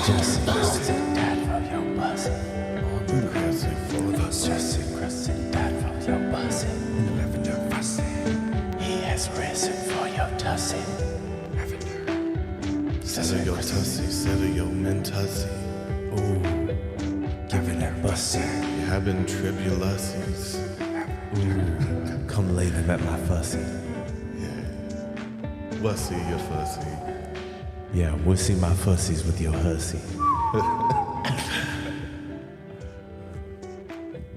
Jussy, dad for your Bussy. Jussy for the Jussy, Chrussy, dad for your Bussy. He has risen for your Jussy. Settle your tussy, settle your mentussy. Ooh, giving that Bussy. You having tribulacies. Ooh, come lay them at my fussy. Yeah. Bussy, your fussy. Yeah, we'll see my fussies with your hussy.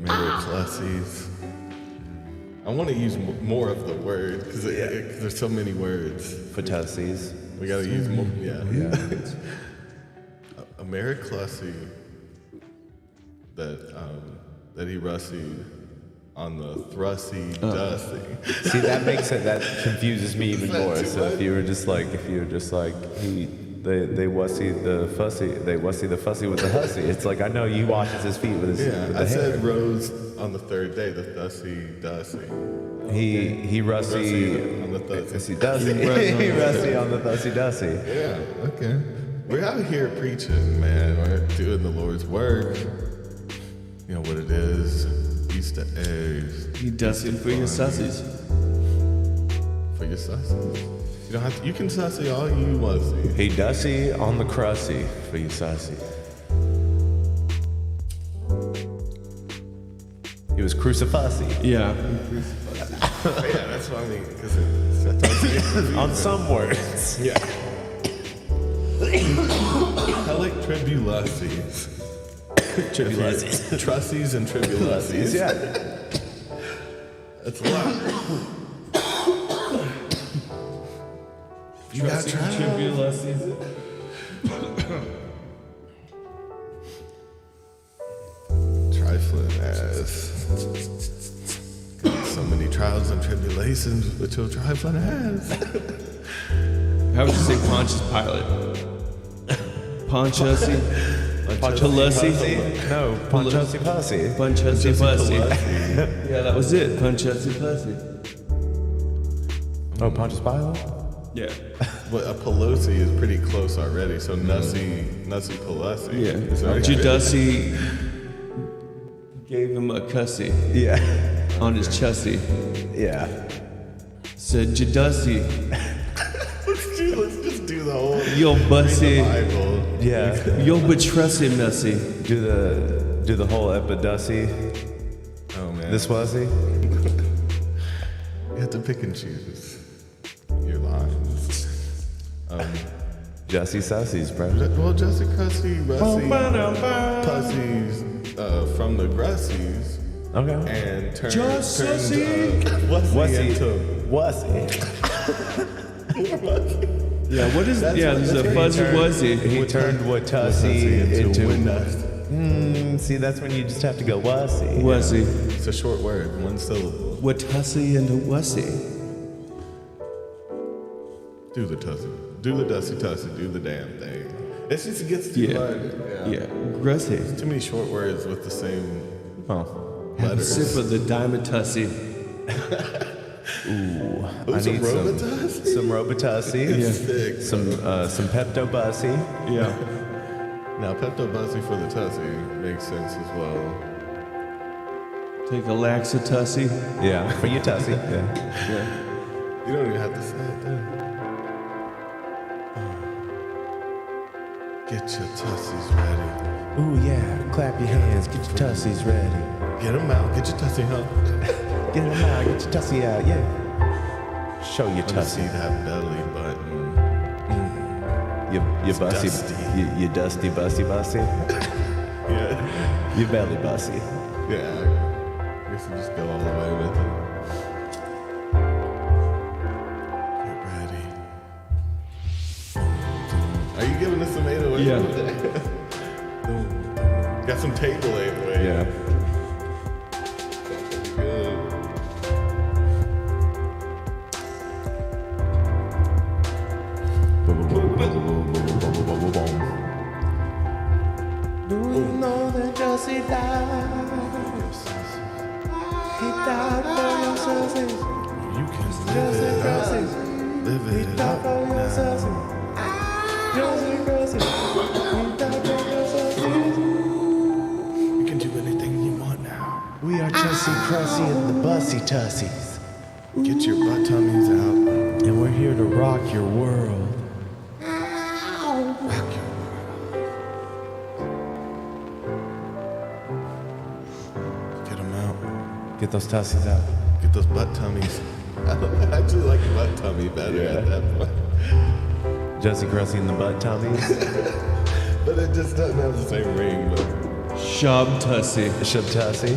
Miraclussies. I want to use more of the word because there's so many words. For tussies. We gotta use more. Yeah. A Miraclussie that he russied on the Thrussy Dussy. See, that confuses me even more. So if you were just like, they wussy the fussy with the hussy. It's like, I know he washes his feet with his with the I hair. said rose on the third day, the Thussy Dussy. He russy on the Thussy. He russy on the Thussy Dussy. Yeah, okay. We're out here preaching, man. We're doing the Lord's work. You know what it is. Easter eggs. You dusted for your sussies. For your sussies. You don't have to, you can sussy all you want to see. He Dussy on the Chrussy for you sussy. He was crucifussy. Yeah. Yeah, that's what I mean. Because On some words. yeah. Helic tribulacies. Tribulacies. Trussies and tribulacies. Yeah. That's a lot. You got tribulacies. Trifling ass. Got so many trials and tribulations with your trifling ass. How would you say Pontius Pilate? Ponchusy? Pelosi? No, Ponchusy Pussy. Ponchusy Pussy. Yeah, that was it. Ponchusy Pussy. Oh, Pontius Pilate? Yeah. But a Pelosi is pretty close already, so Nussy Pelosi. Yeah. is already Jussy gave him a cussy Yeah. on his chussy. Yeah. Said, Jussy, Let's just do the whole yo bussy, Bible. Yeah. yo betrusty nussy. Do the whole Epidussy. Oh man. This Wussy. You have to pick and choose your lines. Jussy Sussies, bro. Well, Jussy, Crussy, Russy, Pussies from the Grussies. Okay. And turned Jussy. Wussy into Wussy. Yeah, what is that? Yeah, there's a fuzzy wuzzy. He turned Watussy into Wind. See, that's when you just have to go Wussy. Wuzzy. It's a short word, one syllable. What hussy and a wussy? Do the tussy. Do the dusty tussy. Do the damn thing. It just gets too hard. Yeah. Grussy. Too many short words with the same Have a letters. sip of the diamond tussy. Ooh, Ooh, I some need Robitussin? some Robitussin. Yeah. Sick. Some Pepto Bussy. Yeah. Now, Pepto Bussy for the tussy makes sense as well. Take a laxatussy. Yeah, for your Tussy. Yeah. Yeah. You don't even have to say it then. Get your tussies ready. Ooh, yeah. Clap your hands. Get your Tussies ready. Get them out. Get your tussy out. Get them out. Get your Tussy out. Yeah. Show your I see Tussy. that belly button. Your It's Bussy. dusty. Your dusty Bussy. Yeah. Your belly Bussy. Yeah. I guess we just go all the way with it. Get ready. Are you giving us some 808? Yeah. Got some table 808. Yeah. Good. Do you know that Jussy died? He died for your Sussies. You can Jussy live it up. Crussies. Live He it died up for your now. Sussies. Jussy Crussies. He died Chrussy, and the Bussy Tussies. Get your butt tummies out. And we're here to rock your world. Get them out. Get those tussies out. Get those butt tummies. I actually like butt tummy better at that point. Jussy, Chrussy, and the butt tummies. But it just doesn't have the same ring. But Shub Tussie. Shub Tussie.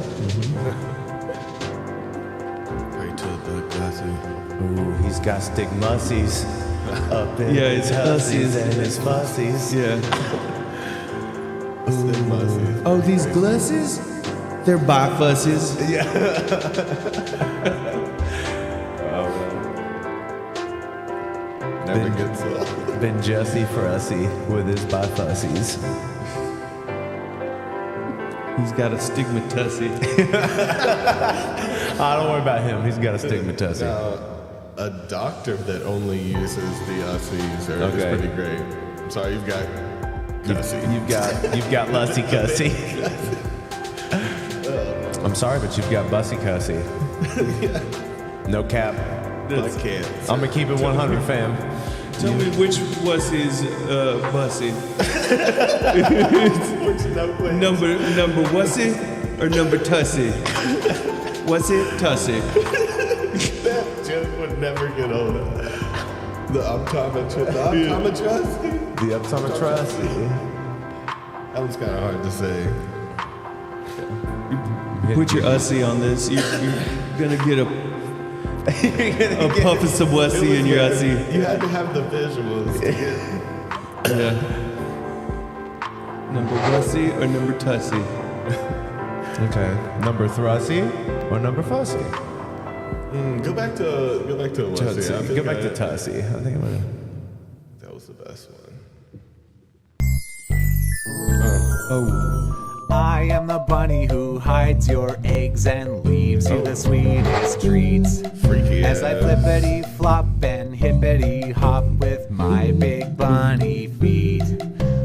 pray to the Bussy. Ooh, he's got stigmussies. Up in Yeah, his his hussies hussies. and his fussies. Yeah. Bussy. Oh, these glasses? They're bifussies. Never gets old. Been Jussy Frussy with his bifussies. He's got a stigmatussie. Don't worry about him. He's got a stigmatussie. Now, a doctor that only uses the Ussies is Okay. pretty great. I'm sorry, you've got Gussy. You've got Lussy Cussy. I'm sorry, but you've got Bussy Cussy. No cap. I can't. I'm gonna keep it 100, fam. Tell me which was his Bussy? Number Wussy or number Tussie? Wussy, Tussie. That joke would never get old. The optometrist. The optometrist. That was kind of hard to say. Put your Ussy on this. You're gonna get a puff of some Wussy in your Ussy. You had to have the visuals to get. Yeah. Number Wussy or number Tussie? Okay. Number Thrussy or number Fussy? Go back to Wussy. I think Go back to Tussie. I think I'm gonna. that was the best one. Oh. I am the bunny who hides your eggs and leaves you the sweetest treats. Freaky As I ass. flippity flop and hippity hop with my big bunny feet.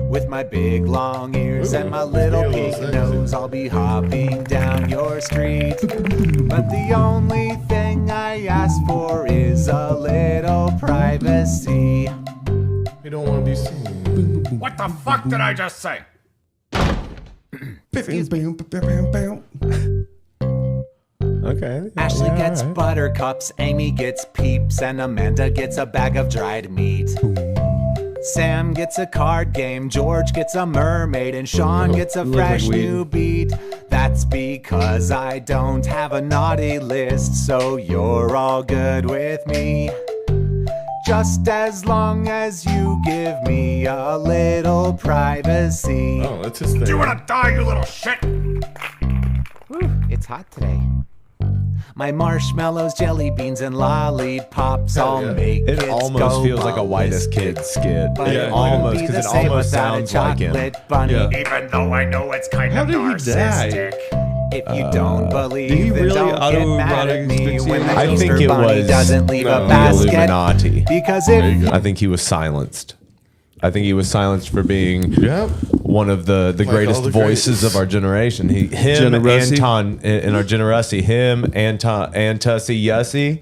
With my big long ears and my little pink nose, I'll be hopping down your street. But the only thing I ask for is a little privacy. We don't want to be seen. What the fuck did I just say? Okay. Ashley Yeah, gets alright. buttercups, Amy gets peeps, and Amanda gets a bag of dried meat. Sam gets a card game, George gets a mermaid, and Sean gets a Look fresh like weed. new beat. That's because I don't have a naughty list, so you're all good with me. Just as long as you give me a little privacy. Oh, that's his thing. You wanna die, you little shit? It's hot today. My marshmallows, jelly beans, and lollipops all yeah. make It kids almost go feels like a whitest ballistic. kid skit. But Yeah. it Almost, wouldn't be 'cause the it same almost without a sounds like him. chocolate bunny. Yeah. Even though I know it's kind How of did he die? narcissistic. If you don't believe, did he then really don't get mad at me autoerotic when the I think Easter it bunny was doesn't leave no, a the basket. Illuminati. Because if I think he was silenced. I think he was silenced for being Yep. one of the greatest all the voices greats. of our generation. Him, Generosity. Anton, in our generosity. Him, Anton, Antussie, Yussie.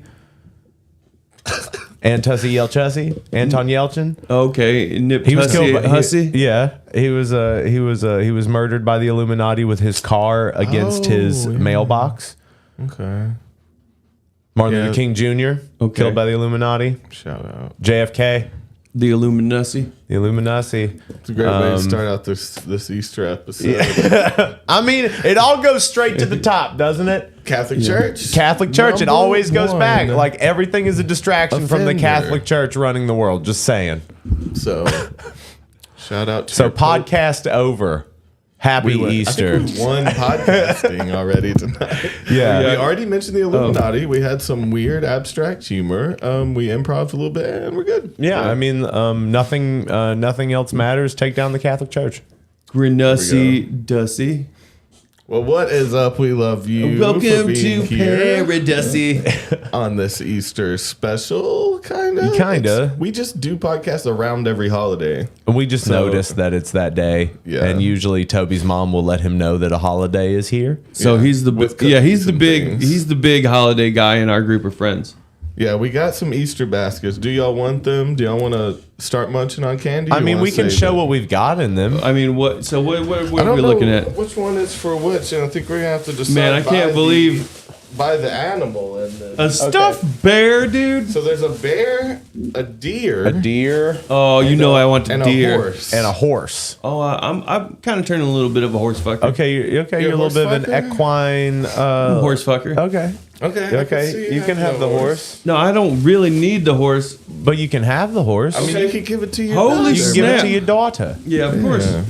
Antussie Yelchussie, Anton Yelchin. Okay. Nip He was killed by Hussy. he was murdered by the Illuminati with his car against his yeah. mailbox. Okay. Martin Yeah. Luther King Jr. Okay. killed by the Illuminati. Shout out. JFK, The Illuminati. the Illuminati. It's a great way to start out this Easter episode. I mean, it all goes straight to the top, doesn't it? Catholic Church. Catholic Church, it Number always goes one. back. Like everything is a distraction from the Offender. Catholic Church running the world. Just saying. So, shout out to So your Pope. podcast over. Happy Easter. I think we won podcasting already tonight. Yeah. We already mentioned the Illuminati. We had some weird abstract humor. We improv a little bit, and we're good. Yeah, I mean, nothing else matters. Take down the Catholic Church. Grenussi Dussy. Well, what is up? We love you. for Welcome being to here Paradisy. on this Easter special. Kinda. Kinda. We just do podcasts around every holiday. And we just So- noticed that it's that day. Yeah. And usually Toby's mom will let him know that a holiday is here. So Yeah, he's the with he's the cookies big and things. he's the big holiday guy in our group of friends. Yeah, we got some Easter baskets. Do y'all want them? Do y'all want to start munching on candy? I or mean, wanna we can save show it? what we've got in them. I mean, what? So what I are don't we know looking at? which one is for which, and I think we're gonna have to decide. Man, I can't believe by the animal and then. a stuffed bear, dude. So there's a bear, a deer, A deer Oh, you know I want the and deer. a horse. and a horse. Oh, I'm kind of turning a little bit of a horse fucker. Okay, you're You're a a little bit of an horse fucker? equine. Horse fucker. Okay. Okay. I can see Okay. You can have the horse, No, I don't really need the horse. but you can have the horse. I mean, Okay. you can give it to your Holy daughter. you can give it snap. to your daughter. Yeah, of course. Yeah.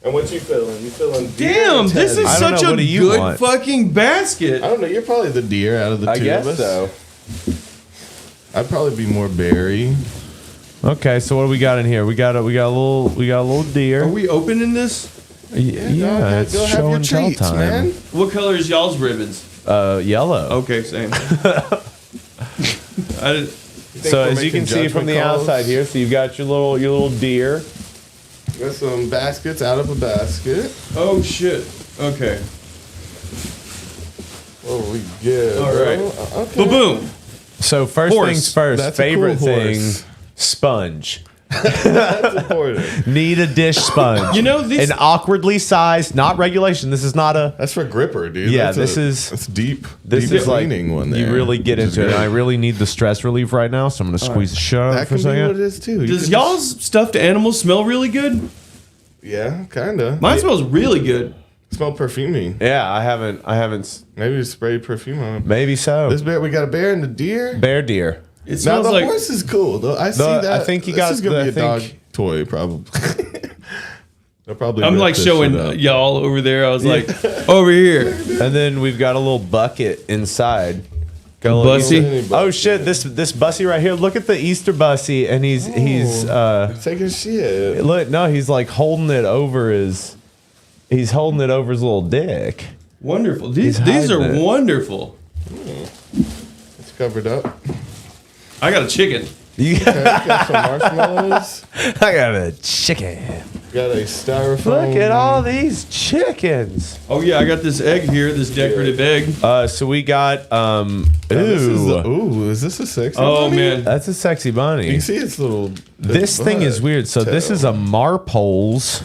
And what you feeling? You feeling? deer Damn, or this teddy? is I don't such know, a what do you good want? fucking basket. I don't know. You're probably the deer out of the two of us. I'd probably be more berry. Okay, so what do we got in here? We got a little deer. Are we opening this? Yeah, it's go have show your and tell treats, time. man. What color is y'all's ribbons? Yellow. Okay, same. I didn't, So we're as you making can see from judgment the calls? outside here, so you've got your little deer. Got some baskets out of a basket. oh shit. Okay. What do we get? All right. Okay. Boom. So first Horse. things first, That's a favorite cool thing, horse. sponge. That's important. Need a dish sponge. You know, these- an awkwardly sized, not regulation. This is not a. That's for gripper, dude. Yeah, That's this deep. This deep is like cleaning one. you there, really get which is into it. great. And I really need the stress relief right now, so I'm gonna squeeze the shit out of it That for a can be what it second. is too. You Does can y'all's stuffed animals smell really good? Yeah, kinda. Mine smells really good. Smell perfumey. Yeah, I haven't. Maybe just spray perfume on it. Maybe so. This bear, we got a bear and a deer. Bear deer. It Now smells the like horse is cool though. I see that. I think you this got is gonna the- be a I dog think- toy, probably. They'll probably. I'm rip like this showing shit up. y'all over there. I was like, over here. And then we've got a little bucket inside. Got a little Bussy? Easter- Oh shit! This Bussy right here. Look at the Easter Bussy, and he's taking shit. look. No, he's like holding it over his. He's holding it over his little dick. Wonderful. These hiding are it. wonderful. It's covered up. I got a chicken. You Okay, got some marshmallows. I got a chicken. Got a styrofoam. Look at all these chickens. Oh yeah, I got this egg here, this decorative egg. So we got Is this a sexy? Oh bunny? man. that's a sexy You bunny. can see its little. This thing is weird. So this is a marpoles.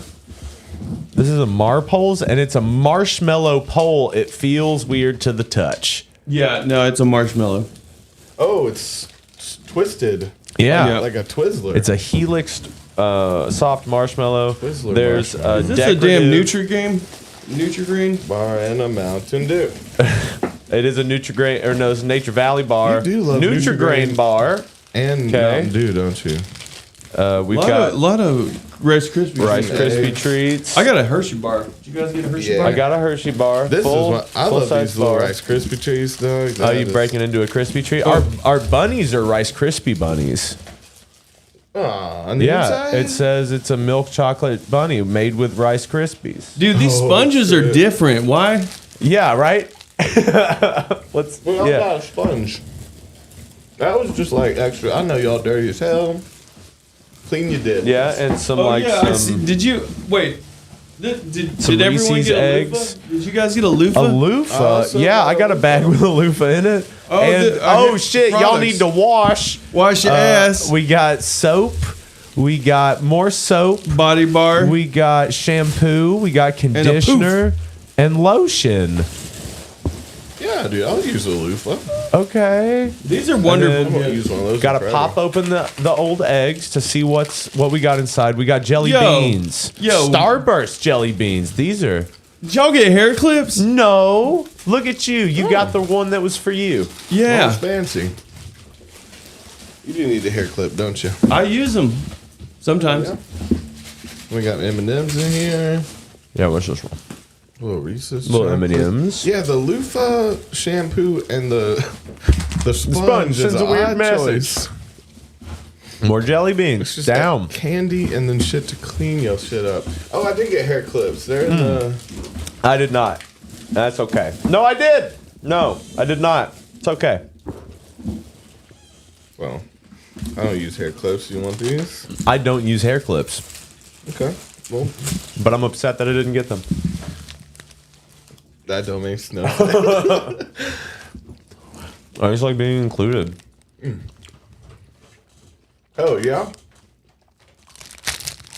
This is a marpoles, and it's a marshmallow pole. It feels weird to the touch. Yeah, no, it's a marshmallow. Oh, it's twisted. Yeah. Like a Twizzler. It's a helix soft marshmallow. Twizzler There's marshmallow. a Is this a damn decorative- Nutri-Game? Nutri-Green? bar and a Mountain Dew. It is a Nutri-Grain, or no, it's a Nature Valley bar. You do love Nutri-Grain Nutri-Grain. bar. And Okay. Mountain Dew, don't you? We've got lot of Rice Krispies. Rice and Krispie eggs. treats. I got a Hershey bar. Did you guys get a Hershey Yeah. bar? I got a Hershey bar. This full, is what I love. full-size These little bar. Rice Krispie trees, though. Oh, you breaking into a Krispy treat? Our bunnies are Rice Krispie bunnies. On the Yeah, inside? it says it's a milk chocolate bunny made with Rice Krispies. Dude, these sponges are shit. different. Why? Yeah, right? Let's. We all Yeah. got a sponge. That was just like extra. I know y'all dirty as hell. Clean your dick. Yeah, and some Oh like yeah, I see. some Did you wait? Did Some everyone Reese's get a eggs. loofah? Did you guys get a loofah? a loofah. Also Yeah, I got a bag with a loofah in it. Oh, And I oh get shit, y'all products. need to wash. Wash your ass. We got soap. We got more soap. Body bar. We got shampoo. We got a conditioner and lotion. Yeah, dude. I'll use a loofah. Okay. These are wonderful. And I'm gonna use one of those. Got to forever. pop open the old eggs to see what we got inside. We got jelly Yo. beans. Yo. Starburst jelly beans. These are Did y'all get hair clips? no. Look at you. You got the one that was for you. Yeah, It's fancy. You do need a hair clip, don't you? I use them sometimes. Yeah. We got M&Ms in here. Yeah, what's this one? Little Reese's. Little chocolate. M&Ms. Yeah, the loofah shampoo and the sponge sponge is sends a a weird odd message. choice. More jelly beans. It's just Down. got candy and then shit to clean your shit up. Oh, I did get hair clips. They're in the. I did not. That's okay. No, I did. No, I did not. It's okay. Well, I don't use hair clips. You want these? I don't use hair clips, Okay. Well, but I'm upset that I didn't get them. that don't make no sense. I just like being included. Oh, yeah?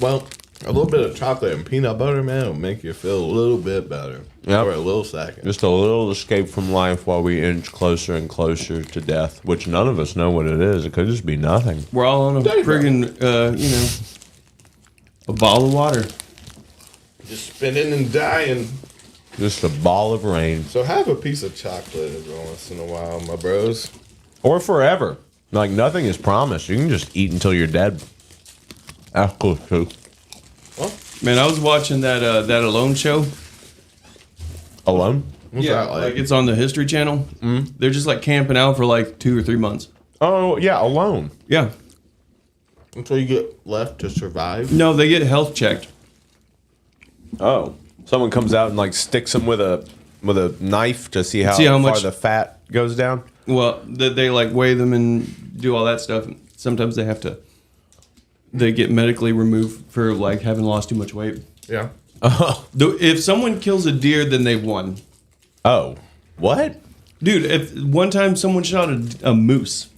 Well, a little bit of chocolate and peanut butter, man, will make you feel a little bit better. Yep. For a little second. Just a little escape from life while we inch closer and closer to death, which none of us know what it is. It could just be nothing. We're all on a There you go. friggin', a bottle of water. Just spinning and dying. Just a ball of rain. So have a piece of chocolate every once in a while, my bros. Or forever. Like, nothing is promised. You can just eat until you're dead. That's cool, too. Man, I was watching that Alone show. Alone? What's that like? It's on the History Channel. Mm. They're just like camping out for like 2 or 3 months. Oh, yeah, alone. Yeah. Until you get left to survive? No, they get health checked. Oh. Someone comes out and, like, sticks them with a knife to see how far much the fat goes down? Well, they like weigh them and do all that stuff. Sometimes they get medically removed for like having lost too much weight. Yeah. If someone kills a deer, then they've won. Oh. What? Dude, if one time someone shot a moose.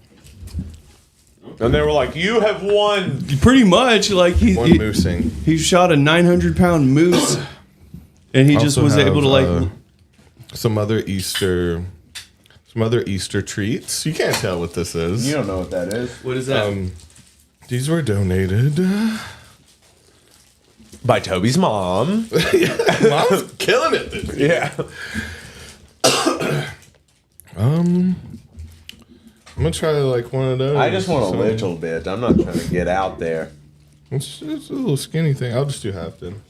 And they were like, you have won. Pretty much, like One moosing. he shot a 900-pound moose, and he just Also was able to have, like. some other Easter treats. You can't tell what this is. You don't know what that is. What is that? These were donated. By Toby's mom. Mom's killing it this year. Yeah. I'm gonna try like one of those. I just want a So, little bit. I'm not trying to get out there. It's a little skinny thing. I'll just do half then.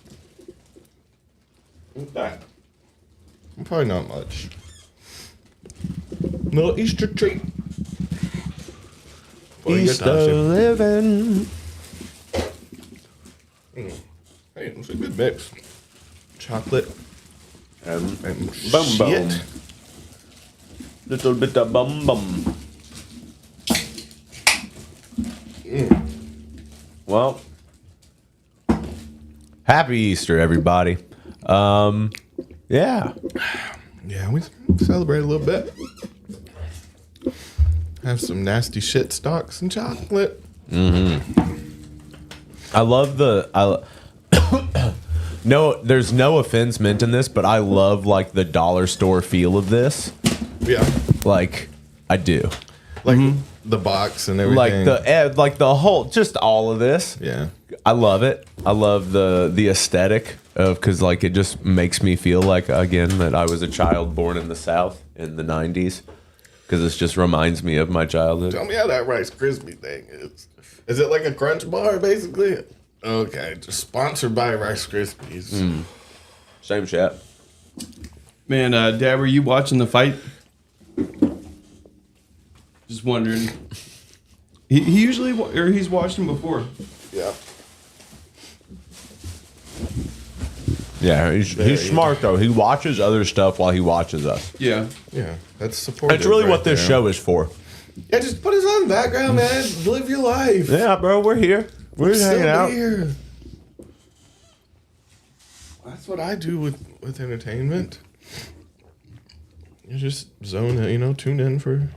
Probably not much. Little Easter treat. Before you get Easter to living. Hey, it's a good mix. Chocolate and Bum shit. bum. Little bit of bum bum. Well, happy Easter, everybody. Yeah. Yeah, we celebrate a little bit. Have some nasty shit stocks and chocolate. I love no, there's no offense meant in this, but I love like the dollar store feel of this. Yeah, Like, I do. like the box and everything. Like the whole, just all of this. Yeah. I love it. I love the aesthetic of, because like it just makes me feel like, again, that I was a child born in the South in the 90s, because this just reminds me of my childhood. Tell me how that Rice Krispie thing is. Is it like a Crunch Bar, basically? Okay, just sponsored by Rice Krispies. Same shit. Man, Dad, were you watching the fight? Just wondering. He usually, or he's watched them before. Yeah. Yeah, he's smart though. He watches other stuff while he watches us. Yeah. Yeah, that's supportive. That's really right what this there. show is for. Yeah, just put us on in the background, man. Live your life. Yeah, bro, we're here. We're just hanging Still out. here. That's what I do with entertainment. You just zone, tune in for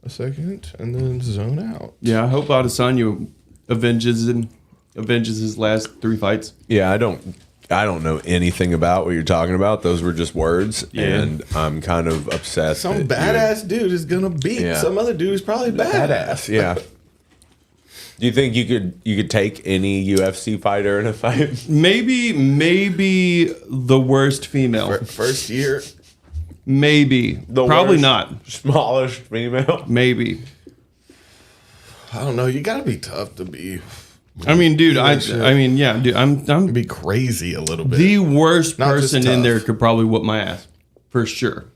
a second and then zone out. Yeah, I hope Adesanya avenges his last 3 fights. Yeah, I don't know anything about what you're talking about. Those were just words, Yeah. and I'm kind of upset. Some that badass dude is gonna beat Yeah. some other dude who's probably badass. Yeah. Do you think you could take any UFC fighter in a fight? Maybe the worst female. First year. Maybe. The Probably worst, not. Smallest female. Maybe. I don't know. You gotta be tough to be I mean, dude, shit. I'm be crazy a little bit. the worst Not just person in tough. there could probably whoop my ass. For sure.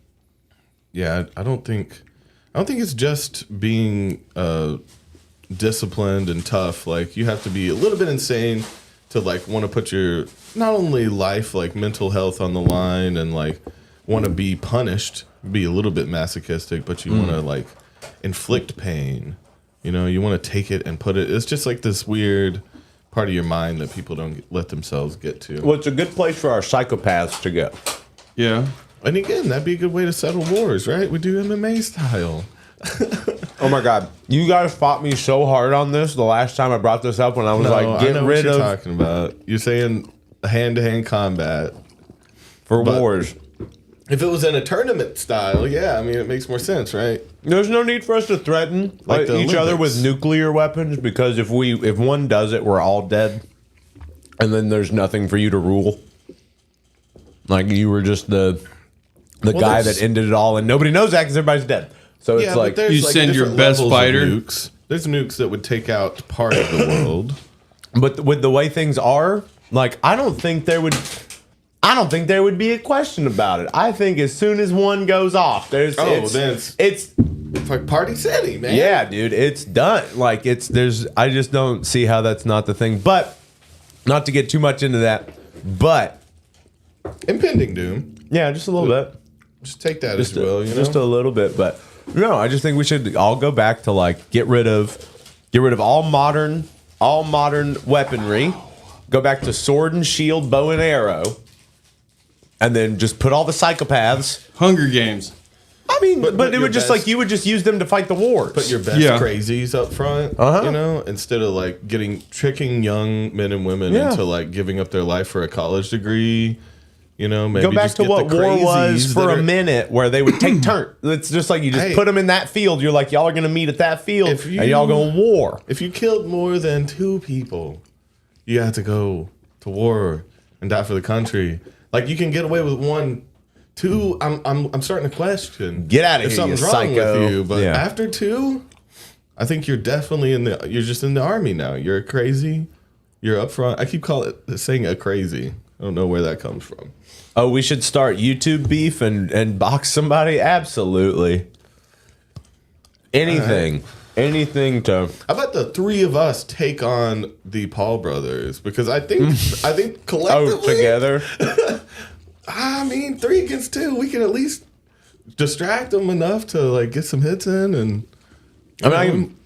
Yeah, I don't think it's just being disciplined and tough. Like, you have to be a little bit insane to like want to put your not only life, like mental health on the line, and like want to be punished, be a little bit masochistic, but you want to like inflict pain You know, you want to take it and put it. It's just like this weird part of your mind that people don't let themselves get to. Well, it's a good place for our psychopaths to go. Yeah. And again, that'd be a good way to settle wars, right? We do MMA style. Oh my God, you guys fought me so hard on this the last time I brought this up when I was No, like, I get know rid what you're of talking about. You're saying hand-to-hand combat. for but- wars. If it was in a tournament style, yeah, I mean, it makes more sense, right? There's no need for us to threaten Like the each other Olympics. with nuclear weapons because if one does it, we're all dead, and then there's nothing for you to rule. Like you were just the guy there's- that ended it all, and nobody knows that because everybody's dead. So it's like there's, You send your different best levels of fighter. Nukes. There's nukes that would take out part of the world. But with the way things are, like I don't think there would be a question about it. I think as soon as one goes off, Then it's it's like Party City, man. yeah, dude, it's done. Like I just don't see how that's not the thing. But not to get too much into that, but Impending doom. yeah, just a little bit. Just take that Just as well, you know? just a little bit, but no, I just think we should all go back to like get rid of all modern weaponry, go back to sword and shield, bow and arrow, and then just put all the psychopaths. Hunger Games. I mean, but put it your would just best- like you would just use them to fight the wars. Put your best Yeah. crazies up front, Uh-huh. you know, instead of like tricking young men and women Yeah. into like giving up their life for a college degree. You know, maybe go back just to get what the war was crazies for that a are- minute, where they would take turn. It's just like you just Hey. put them in that field. You're like, y'all are gonna meet at that field, If you- and y'all gonna war. If you killed more than 2 people, you have to go to war and die for the country. Like you can get away with 1, 2. I'm starting to question. Get outta if here, something's you wrong psycho. with you. But Yeah. after 2, I think you're definitely you're just in the army now. You're a crazy. You're up front. I keep saying a crazy. I don't know where that comes from. Oh, we should start YouTube beef and box somebody? Absolutely. Anything. Anything to How about the 3 of us take on the Paul brothers? Because I think collectively, together. I mean, 3 against 2, we can at least distract them enough to like get some hits in, and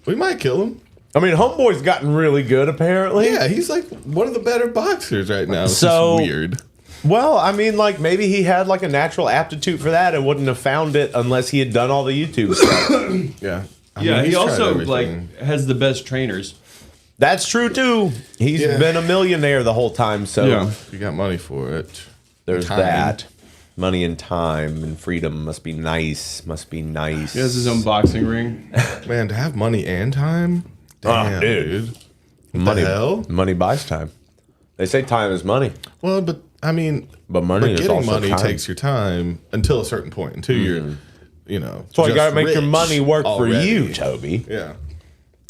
we might kill him. I mean, Homeboy's gotten really good apparently. Yeah, he's like one of the better boxers right now. It's So- just weird. Well, I mean, like maybe he had like a natural aptitude for that and wouldn't have found it unless he had done all the YouTube stuff. Yeah, I Yeah, mean, he he's tried also everything. like has the best trainers. That's true too. He's Yeah. been a millionaire the whole time, so Yeah. You got money for it. there's Time. that. Money and time and freedom must be nice. Must be nice. He has his own boxing ring. Man, to have money and time, damn, dude. What money. the hell? Money buys time. They say time is money. Well, but I mean, But money is getting also money time. takes your time until a certain point, until you're, you know. That's why you just gotta make your rich money work already. for you, Toby. Yeah.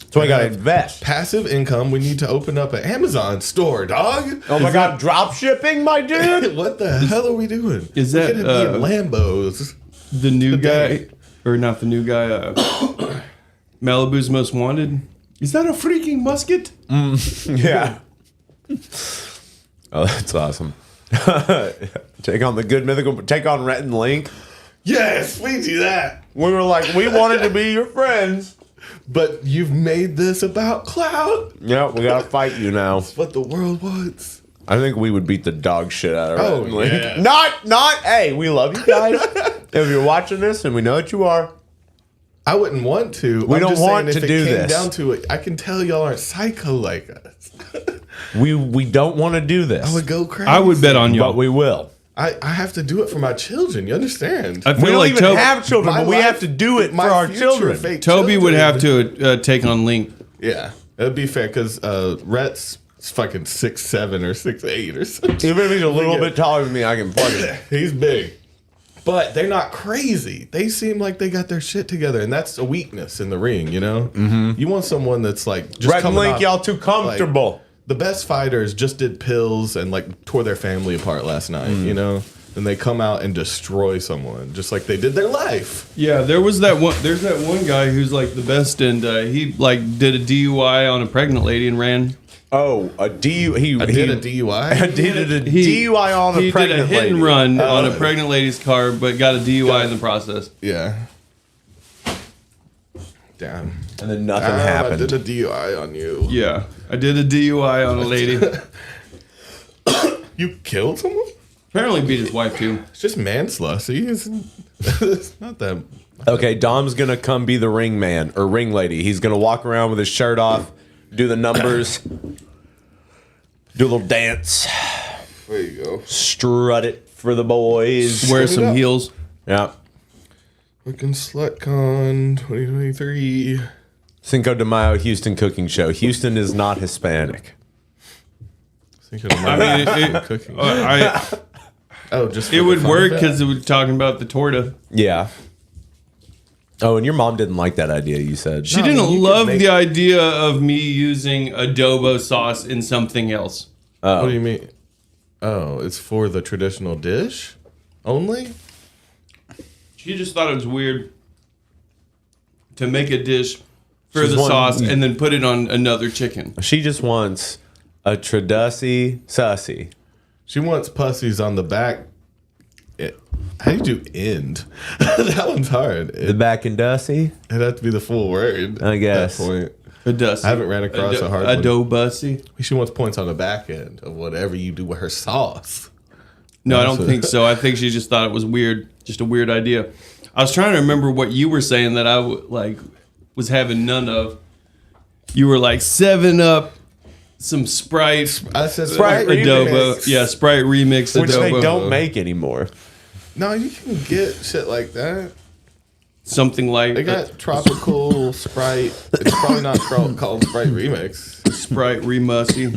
That's why you gotta invest. Passive income. We need to open up an Amazon store, dog. Oh my god, drop shipping, my dude! What the hell are we doing? Is We're that, gonna be in Lambos? The new guy, Okay. or not the new guy, Malibu's Most Wanted. Is that a freaking musket? Yeah. Oh, that's awesome. Take on the good mythical. Take on Rhett and Link. Yes, we do that. We were like, we wanted to be your friends. But you've made this about clout. Yeah, we gotta fight you now. What the world wants. I think we would beat the dog shit out of Rhett Oh, and Link. yeah. Not. Hey, we love you guys. If you're watching this, and we know that you are, I wouldn't want to. We don't just want saying to if it do came this. down to it, I can tell y'all aren't psycho like us. we don't want to do this, I would go crazy. I would bet on y'all. but we will. I have to do it for my children. You understand? I We feel don't like even have children, My but we life- have to do it for my our future children. fake Toby would children. have to take on Link. Yeah, it'd be fair because Rhett's fucking 6'7" or 6'8" or something. Even if he's a little bit taller than me, I can plug it. He's big. But they're not crazy. They seem like they got their shit together, and that's a weakness in the ring, you know? Mm-hmm. You want someone that's like just Rhett and coming Link, off- y'all too comfortable. Like, the best fighters just did pills and like tore their family apart last night, you know? And they come out and destroy someone just like they did their life. Yeah, there's that one guy who's like the best, and he like did a DUI on a pregnant lady and ran. Oh, a DUI. I did a DUI. Did a He- DUI on a He pregnant did a hit lady. and run on a pregnant lady's car, but got a DUI in the process. Yeah. Damn. And then nothing I happened. did a DUI on you. Yeah, I did a DUI on a lady. You killed someone? Apparently beat his wife too. It's just manslaughter. It's not that. Okay, Dom's gonna come be the ring man or ring lady. He's gonna walk around with his shirt off, do the numbers, do a little dance, There you go. strut it for the boys. Wear it some up. heels. Yeah. Fucking SlutCon 2023. Cinco de Mayo Houston cooking show. Houston is not Hispanic. Cooking. Just It would work because it was talking about the torta. Yeah. Oh, and your mom didn't like that idea, you said. She didn't love the idea of me using adobo sauce in something else. What do you mean? Oh, it's for the traditional dish only? She just thought it was weird to make a dish for She's the one- sauce and then put it on another chicken. She just wants a tradussy sussy. She wants pussies on the back. How do you do end? That one's hard. The back and dussy? It'd have to be the full word. I guess. At that point. Adussy. I haven't ran across a hard one. Adobussy. She wants points on the back end of whatever you do with her sauce. No, I don't think so. I think she just thought it was weird. Just a weird idea. I was trying to remember what you were saying that I was having none of. You were like 7-Up, some Sprite, I said Sprite adobo. remix. Yeah, Sprite remix Which adobo. they don't make anymore. No, you can get shit like that. Something like They got tropical Sprite. It's probably not called Sprite Remix. Sprite remussy.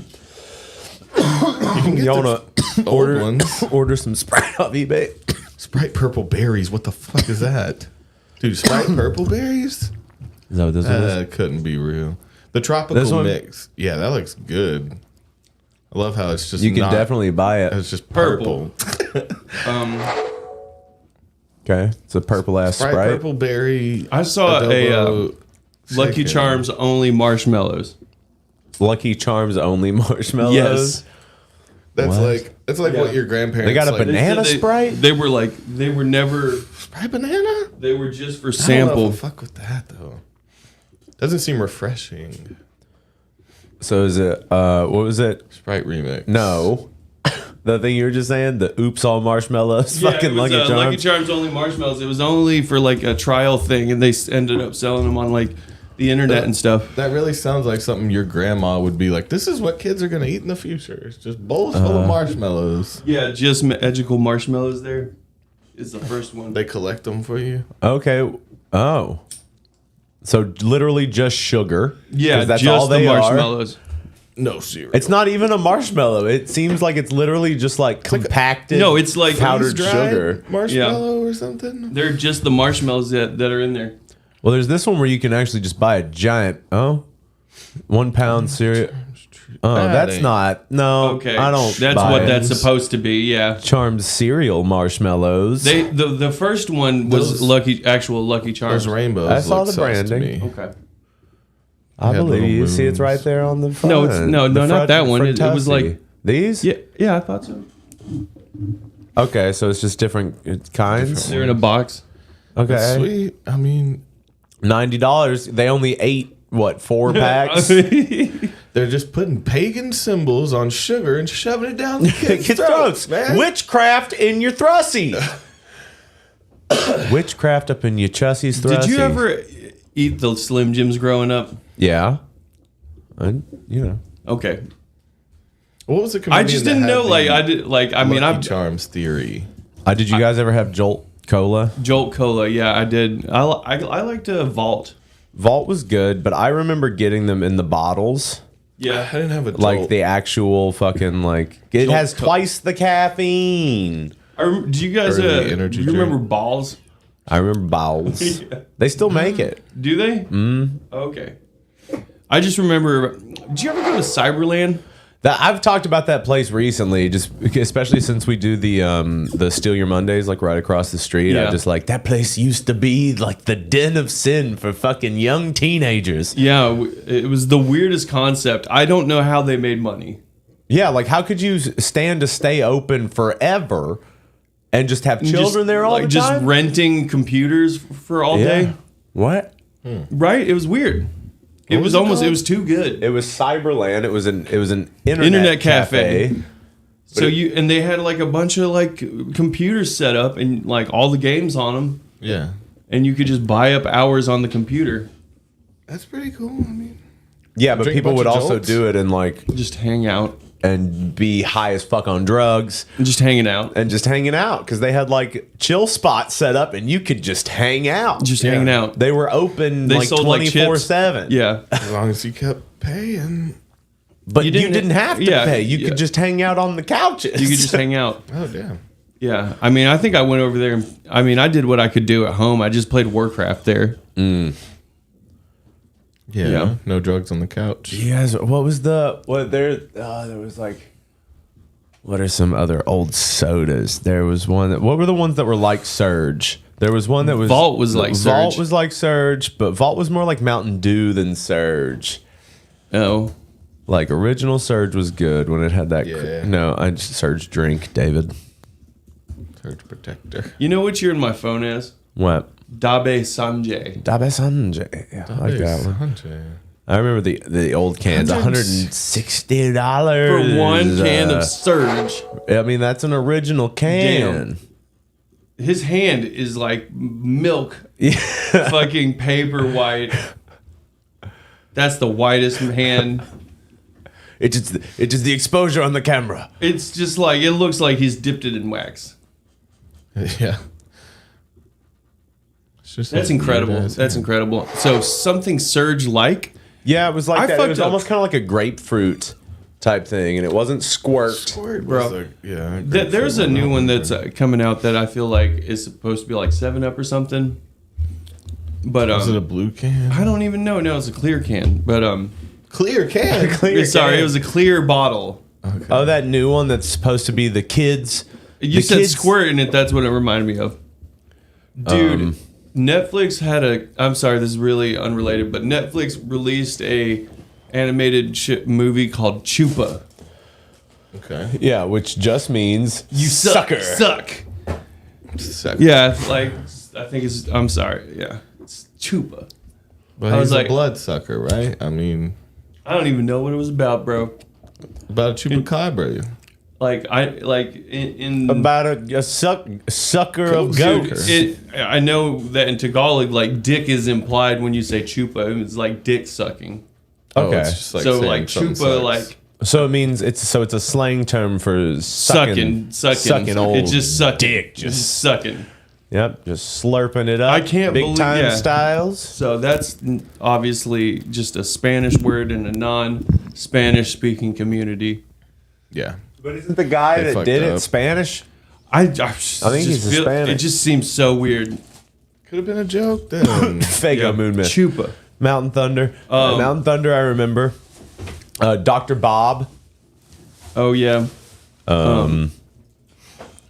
You can get You wanna the old ones. order some Sprite off eBay? Sprite Purple Berries. What the fuck is that? Dude, Sprite Purple Berries? Is that what this is? That couldn't be real. The tropical This one? mix. Yeah, that looks good. I love how it's just You can not- definitely buy it. It's just purple. Okay, it's a purple ass Sprite Sprite. Purple Berry. I saw adobo Lucky chicken. Charms only marshmallows. Lucky Charms only marshmallows. Yes. That's What? like what your grandparents They got a like, banana Sprite? They were never. Sprite banana? They were just for I don't know sample. if I fuck with that though. Doesn't seem refreshing. So is it? What was it? Sprite remix. No, the thing you were just saying. The Oops All Marshmallows. Yeah, Fucking it was, Lucky Charms. Lucky Charms only marshmallows. It was only for like a trial thing, and they ended up selling them on like the internet and stuff. That really sounds like something your grandma would be like. This is what kids are gonna eat in the future. It's just bowls full of marshmallows. Yeah, just magical marshmallows. There is the first one. They collect them for you. Okay. Oh. So literally just sugar. Yeah, 'Cause that's just all they the are. marshmallows. No cereal. It's not even a marshmallow. It seems like it's literally just like compacted. No, it's like powdered freeze-dried sugar. marshmallow or something. They're just the marshmallows that are in there. Well, there's this one where you can actually just buy a giant 1 pound cereal. Oh, That that's ain't- not. No, Okay, I don't. That's buy what it. that's supposed to be. Yeah. Charmed cereal marshmallows. The first one was Those- actual Lucky Charms. Those rainbows. I saw look the sus to branding. me. Okay. I had believe little you. See, it's moons. right there on the front. No, it's- no, The not that one. It was Frutasi. like- these. Yeah, I thought so. Okay, so it's just different kinds. They're in a box. Okay, That's sweet. I mean, $90. They only ate what 4 packs. they're just putting pagan symbols on sugar and shoving it down the kids' throats, man. Witchcraft in your thrussy. Witchcraft up in your chussy's thrussy. Did you ever eat the Slim Jims growing up? Yeah. Okay. What was the I comedian just that didn't had know. the Like I did. Like I mean, Lucky I Charms theory. Did you guys ever have Jolt Cola? Jolt Cola. Yeah, I did. I like to vault. Vault was good, but I remember getting them in the bottles. I Yeah. didn't have a Like Jolt. the actual fucking it Jolt has Co- twice the caffeine. Do you guys Early energy you remember drink. balls? I remember bowls. Yeah. They still make it. Do they? Okay. I just remember. Did you ever go to Cyberland? I've talked about that place recently, just especially since we do the Steal Your Mondays like right across the street. Yeah. I just like that place used to be like the den of sin for fucking young teenagers. Yeah, it was the weirdest concept. I don't know how they made money. Yeah, like how could you stand to stay open forever and just have children Just, there all like the just time? renting computers for all Yeah. day. What? Right? It was weird. It was almost. It was too good. It was Cyberland. It was an internet cafe. So they had like a bunch of like computers set up and like all the games on them. Yeah. And you could just buy up hours on the computer. That's pretty cool. I mean, yeah, but drink a people bunch would of also jolts. do it and like Just hang out. and be high as fuck on drugs And just hanging out. and just hanging out because they had like chill spots set up and you could just hang out. Just hanging out. They were open They like sold, like, chips. 24/7. Yeah. as long as you kept paying. But you didn't- didn't have to yeah, pay. You yeah. could just hang out on the couches. You could just hang out. Oh damn. Yeah. I mean, I think I went over there and I did what I could do at home. I just played Warcraft there. Yeah. No drugs on the couch. Yes. What was there was like. What are some other old sodas? There was one that. What were the ones that were like Surge? There was one that was Vault was like Vault Surge. was like Surge, but Vault was more like Mountain Dew than Surge. Oh. Like original Surge was good when it had that. Yeah. No, I just Surge drink, David. Surge protector. You know what you're in my phone as? What? Dabe Sanjay. Dabe Sanjay. Yeah, I like that one. I remember the old cans, $160 For one can of Surge. I mean, that's an original can. Damn. His hand is like milk. Yeah. Fucking paper white. That's the whitest hand. It's just the exposure on the camera. It's just like, it looks like he's dipped it in wax. Yeah. That's incredible. That's incredible. So something Surge like. Yeah, it was like I that. It fucked was up. almost kind of like a grapefruit type thing, and it wasn't squirt. Squirt, Bro. was like, yeah. There's a new one that's coming out that I feel like is supposed to be like 7-Up or something. But Was it a blue can? I don't even know. No, it's a clear can. But Clear can. sorry, can. it was a clear bottle. Okay. Oh, that new one that's supposed to be the kids. You the said kids- squirt in it. That's what it reminded me of. Dude, Netflix had I'm sorry, this is really unrelated, but Netflix released a animated movie called Chupa. Okay. Yeah, which just means You sucker. Suck. Yeah, like I think it's. I'm sorry. Yeah, it's Chupa. But I he's was a like- bloodsucker, right? I mean, I don't even know what it was about, bro. about a chupacabra. Like in About a sucker of Dude, goats. I know that in Tagalog, like dick is implied when you say chupa. It's like dick sucking. Okay. it's just like so saying like something chupa, sucks. like So it means it's a slang term for sucking old It's just sucking. dick. Just sucking. Yep, just slurping it up. I can't big believe- time yeah. styles. So that's obviously just a Spanish word in a non-Spanish speaking community. Yeah. But isn't the guy They that fucked did up. it Spanish? I think he's feel, Hispanic. It just seems so weird. Could have been a joke then. Fago Yeah, Moon Myth. Chupa. Mountain Thunder. Mountain Thunder, I remember. Dr. Bob. Oh yeah.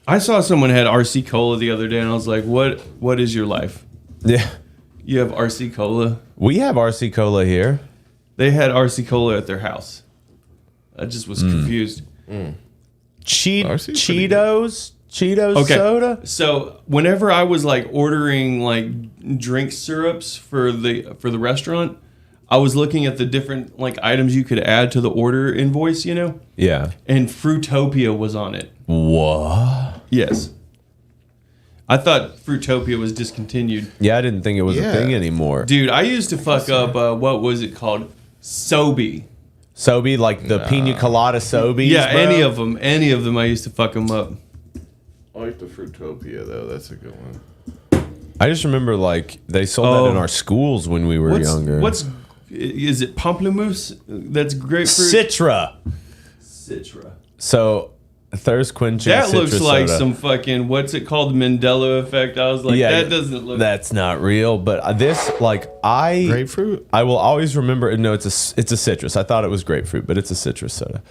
I saw someone had RC Cola the other day, and I was like, "What is your life? Yeah. You have RC Cola?" We have RC Cola here. They had RC Cola at their house. I just was confused. RC's pretty good. Cheetos Okay. soda. So whenever I was like ordering like drink syrups for the restaurant, I was looking at the different like items you could add to the order invoice, you know, Yeah. and Fruitopia was on it. What? Yes. I thought Fruitopia was discontinued. Yeah, I didn't think it was Yeah. a thing anymore. Dude, I used to fuck up, what was it called? Sobe. Sobe, like the pina colada Sobe. Yeah, any of them I used to fuck them up. I like the Fruitopia though. That's a good one. I just remember like they sold that in our schools when we were younger. Is it pamplemousse? That's grapefruit? Citra? Citra. So thirst quenching. That looks citrus like soda. some fucking, what's it called? Mandela effect. I was like, that doesn't look. That's not real. But this, like, I Grapefruit? I will always remember. No, it's a citrus. I thought it was grapefruit, but it's a citrus soda.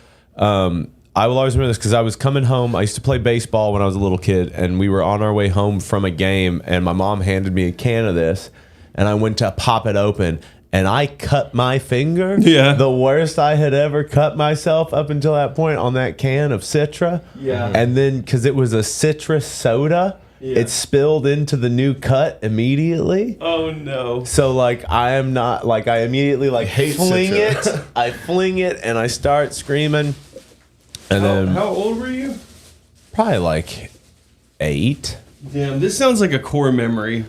I will always remember this because I was coming home. I used to play baseball when I was a little kid, and we were on our way home from a game, and my mom handed me a can of this, and I went to pop it open. And I cut my finger. Yeah. The worst I had ever cut myself up until that point on that can of Citra. Yeah. And then, because it was a citrus soda, it spilled into the new cut immediately. Oh no. So like I am not like I immediately like fling Citra. it. I fling it and I start screaming. And then How old were you? probably like 8. Damn, this sounds like a core memory.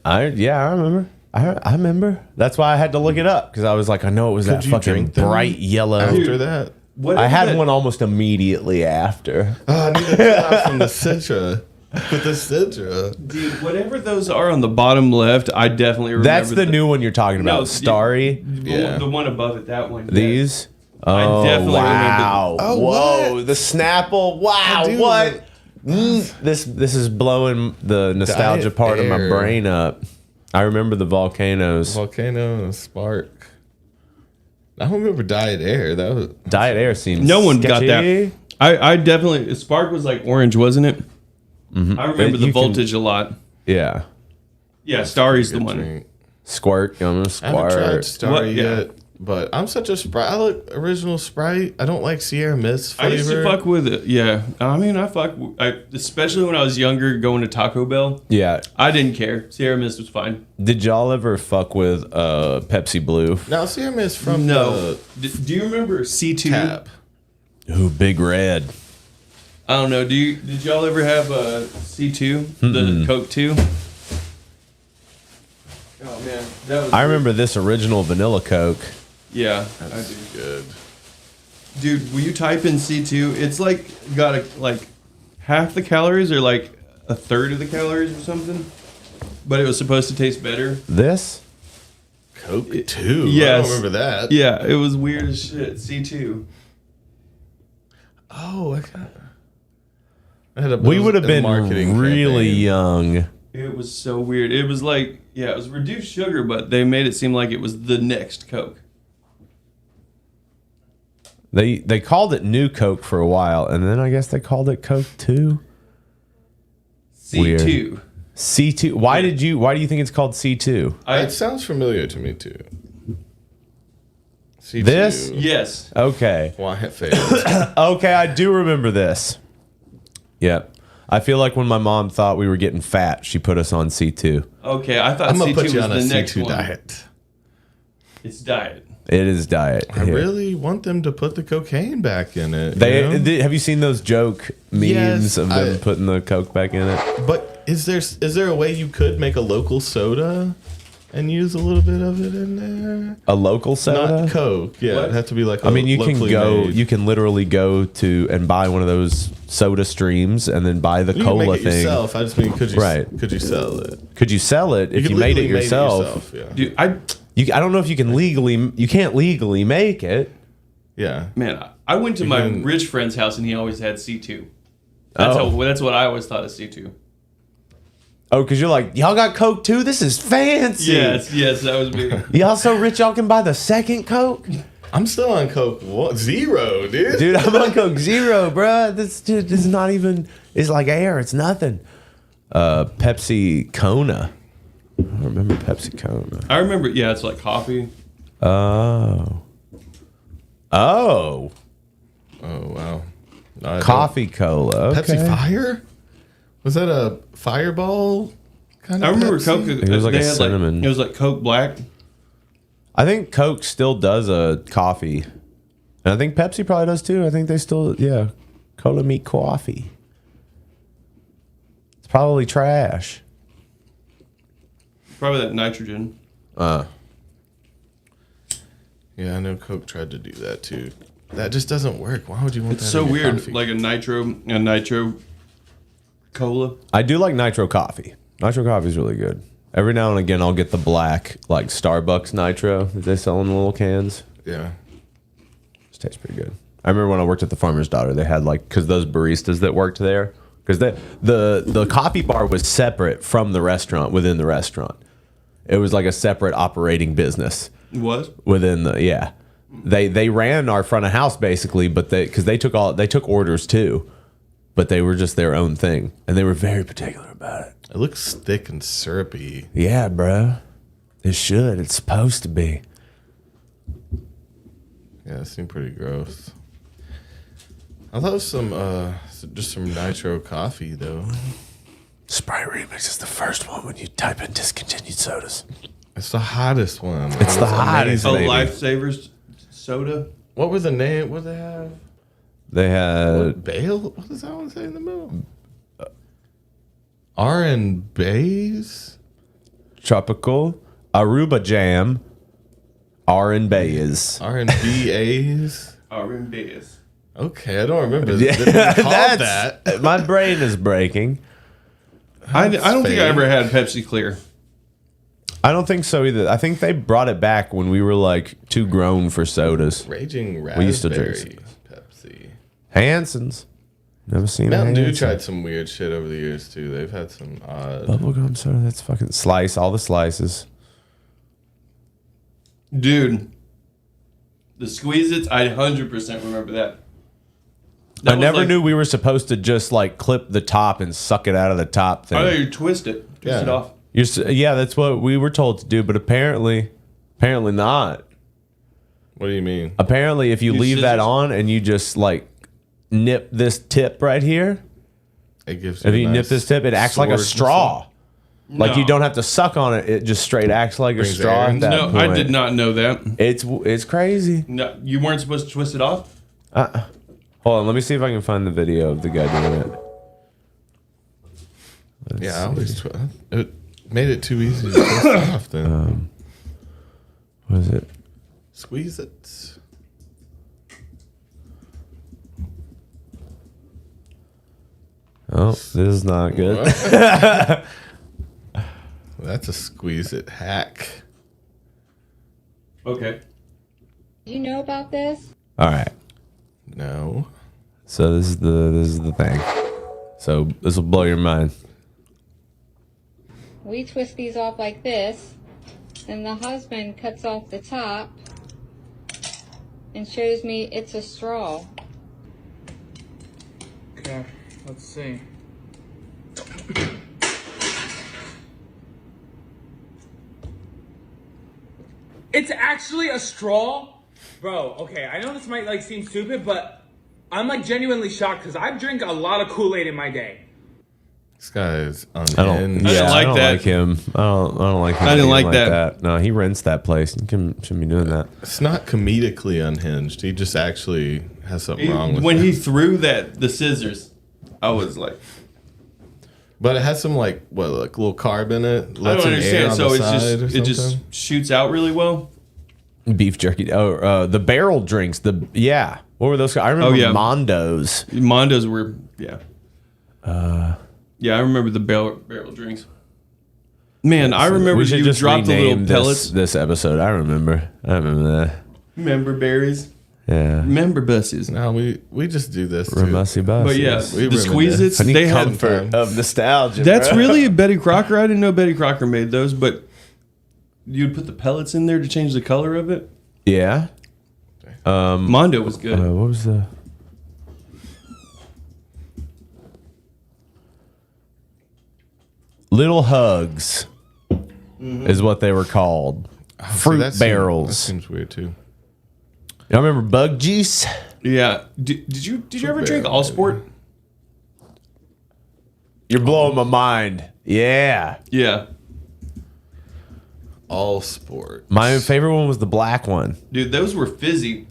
I remember. I remember. That's why I had to look it up because I was like, I know it was that you fucking drink them bright yellow. After that, I had one almost immediately after. I need to fill out from the Citra. With the Citra. Dude, whatever those are on the bottom left, I definitely remember. That's the new one you're talking about, No, Starry. The one above it, that one. These. I Oh, definitely wow. Oh, Whoa, what? the Snapple. Wow, do what? This is blowing the nostalgia Diet part of my Air. brain up. I remember the volcanoes. Volcano and a spark. I don't remember Diet Air. That was Diet Air seems No one got sketchy. that. I definitely. Spark was like orange, wasn't it? Mm-hmm. I remember the You can- voltage a lot. Yeah. Yeah, Starry's the good one. drink. Squirt, I'm gonna I haven't tried squirt. Starry What? Yeah. yet, but I'm such a Sprite. I like original Sprite. I don't like Sierra Mist I flavor. used to fuck with it. Yeah, I mean, especially when I was younger, going to Taco Bell. Yeah. I didn't care. Sierra Mist was fine. Did y'all ever fuck with Pepsi Blue? Now Sierra Mist from No. the Do you remember C2? tap. Ooh, Big Red. I don't know. Did y'all ever have a C2, the Coke 2? Oh man, that was. I remember this original vanilla Coke. Yeah, I That's do. good. Dude, will you type in C2? It's like got like half the calories or like a third of the calories or something. But it was supposed to taste better. This? Coke 2. Yes. I don't remember that. Yeah, it was weird as shit. C2. Oh, I had a We would have a been marketing really campaign. young. It was so weird. It was like, yeah, it was reduced sugar, but they made it seem like it was the next Coke. They called it New Coke for a while, and then I guess they called it Coke 2. C2. C2. Why do you think it's called C2? It sounds familiar to me too. C2. This? Yes. Okay. Why it failed. Okay, I do remember this. Yep. I feel like when my mom thought we were getting fat, she put us on C2. Okay, I thought I'm gonna C2 put was you on a the next C2 one. diet. It's diet. It is diet. I Yeah. really want them to put the cocaine back in it. They you know? have you seen those joke memes Yes, of them I- putting the Coke back in it? But is there a way you could make a local soda and use a little bit of it in there? A local soda? Not Coke. Yeah, What? it'd have to be like. I mean, you can locally go. made. You can literally go to and buy one of those soda streams, and then buy the You can cola make it thing. yourself. I just mean, could you? Right. Could you sell it? Could you sell it if could you made it legally make yourself? Yeah. Dude, I don't know if you can legally. You can't legally make it. Yeah. man, I went to my can- rich friend's house and he always had C2. Oh. That's what I always thought of C2. Oh, because you're like, y'all got Coke too? This is fancy. Yes, that was me. Y'all so rich y'all can buy the second Coke? I'm still on Coke 0, dude. Dude, I'm on Coke Zero, bruh. This is not even, it's like air. It's nothing. Pepsi Kona. I don't remember Pepsi Kona. I remember, yeah, it's like coffee. Oh, Oh wow. No, I don't- coffee cola. Okay. Pepsi Fire? Was that a Fireball kind of? I remember Pepsi? Coke. It was like they a had, cinnamon. it was like Coke Black. I think Coke still does a coffee, and I think Pepsi probably does too. I think they still, yeah, cola meat coffee. It's probably trash. Probably that nitrogen. Yeah, I know Coke tried to do that too. That just doesn't work. Why would you want It's that? so in your weird, coffee? like a nitro cola. I do like nitro coffee. Nitro coffee is really good. Every now and again, I'll get the black, like Starbucks nitro that they sell in the little cans. yeah. It tastes pretty good. I remember when I worked at the Farmer's Daughter, they had like, because those baristas that worked there, because the coffee bar was separate from the restaurant within the restaurant. It was like a separate operating business It was? within the, yeah. They ran our front of house basically, but they took orders too, but they were just their own thing, and they were very particular about it. It looks thick and syrupy. Yeah, bro. It should. It's supposed to be. Yeah, it seemed pretty gross. I love some just some nitro coffee though. Sprite Remix is the first one when you type in discontinued sodas. It's the hottest one. It's the hottest. Oh, baby. Lifesavers soda. What was the name? What did they have? They had Bale? What does that one say in the middle? R and Bays? Tropical, Aruba Jam, R&Bays. R and BAs? R&B's. Okay, I don't remember. Yeah, They called that. My brain is breaking. I don't think I fake. ever had Pepsi Clear. I don't think so either. I think they brought it back when we were like too grown for sodas. Raging Raspberry We used to drink Pepsi. Hanson's. Never seen Mountain Dew Hanson. tried some weird shit over the years too. They've had some odd. Bubblegum soda. That's fucking slice. All the slices. Dude. The Squeeze-Its, I 100% remember that. I never knew we were supposed to just like clip the top and suck it out of the top thing. I thought you twist it. Twist it off. Yeah, that's what we were told to do, but apparently not. What do you mean? Apparently, if you Use leave that scissors? on and you just like nip this tip right here, It gives. if a you nip nice this tip, it acts like a sword straw. Like you No. don't have to suck on it; it just straight acts like a Brings straw. air At in. that No, point. I did not know that. It's crazy. No, you weren't supposed to twist it off? Hold on, let me see if I can find the video of the guy doing it. Yeah, I always it made it too easy to twist it off. Then What is it? squeeze it. Oh, this is not good. That's a squeeze it hack. Okay. You know about this? All right. No. So this is the thing. So this will blow your mind. We twist these off like this, and the husband cuts off the top and shows me it's a straw. Okay, let's see. It's actually a straw? Bro, okay, I know this might like seem stupid, but I'm like genuinely shocked because I drink a lot of Kool-Aid in my day. This guy is I don't. unhinged. didn't like I don't that. like him. I don't like him. I didn't being like that. No, he rents that place. He shouldn't be doing that. It's not comedically unhinged. He just actually has something wrong with When it. he threw the scissors, I was like, But it has some like little carb in it. I Lets don't in air understand. on So the it's side or it just something. shoots out really well. Beef jerky. Oh, the barrel drinks. What were those? I remember Mondo's. Mondos were yeah, I remember the barrel drinks. Man, I remember We should you just dropped the little rename pellets. this episode. I remember that. Remember berries. Yeah. Remember buses. No, we just do this too. Ramussi Bus. But yeah, We the reminisce. Squeeze-Its, I need they had comfort of nostalgia. That's bro. really a Betty Crocker. I didn't know Betty Crocker made those, but you'd put the pellets in there to change the color of it. Yeah. Mondo was good. What was the? Little Hugs is what they were called. See, Fruit that barrels. seems weird too. Y'all remember Bug Juice? Yeah. Did you ever drink All Sport? You're blowing my mind. Yeah. Yeah. All sport. My favorite one was the black one. Dude, those were fizzy.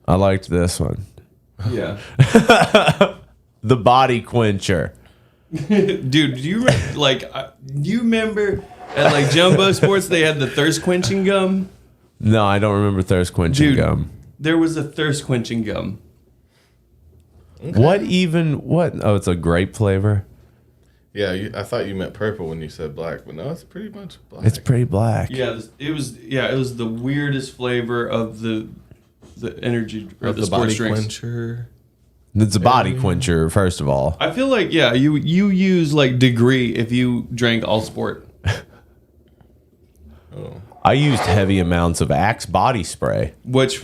I liked this one. Yeah. The Body Quencher. Dude, do you remember at like Jumbo Sports they had the thirst quenching gum? No, I don't remember thirst quenching Dude, gum. there was a thirst quenching gum. What? Oh, it's a grape flavor. Yeah, I thought you meant purple when you said black, but no, it's pretty much black. It's pretty black. Yeah, it was the weirdest flavor of the energy or Of the the sports body drinks. quencher. It's a body quencher, first of all. I feel like you use like degree if you drank All Sport. I used heavy amounts of Axe body spray. Which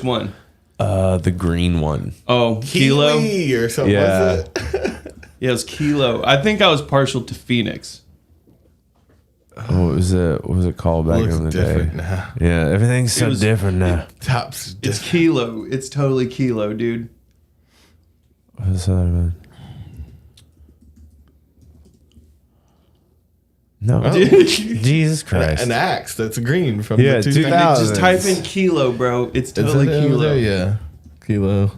one? The green one. Oh, Kilo. Kiwi or something. Yeah. Was it? Yeah, it was Kilo. I think I was partial to Phoenix. What was it called back Looks in the different day? now. Yeah, everything's so was- different now. Tops It's different. Kilo. It's totally Kilo, dude. What's the other one? No. Jesus Christ. An axe that's green from Yeah, the 2000s. Just type in kilo, bro. It's totally kilo. Yeah, kilo.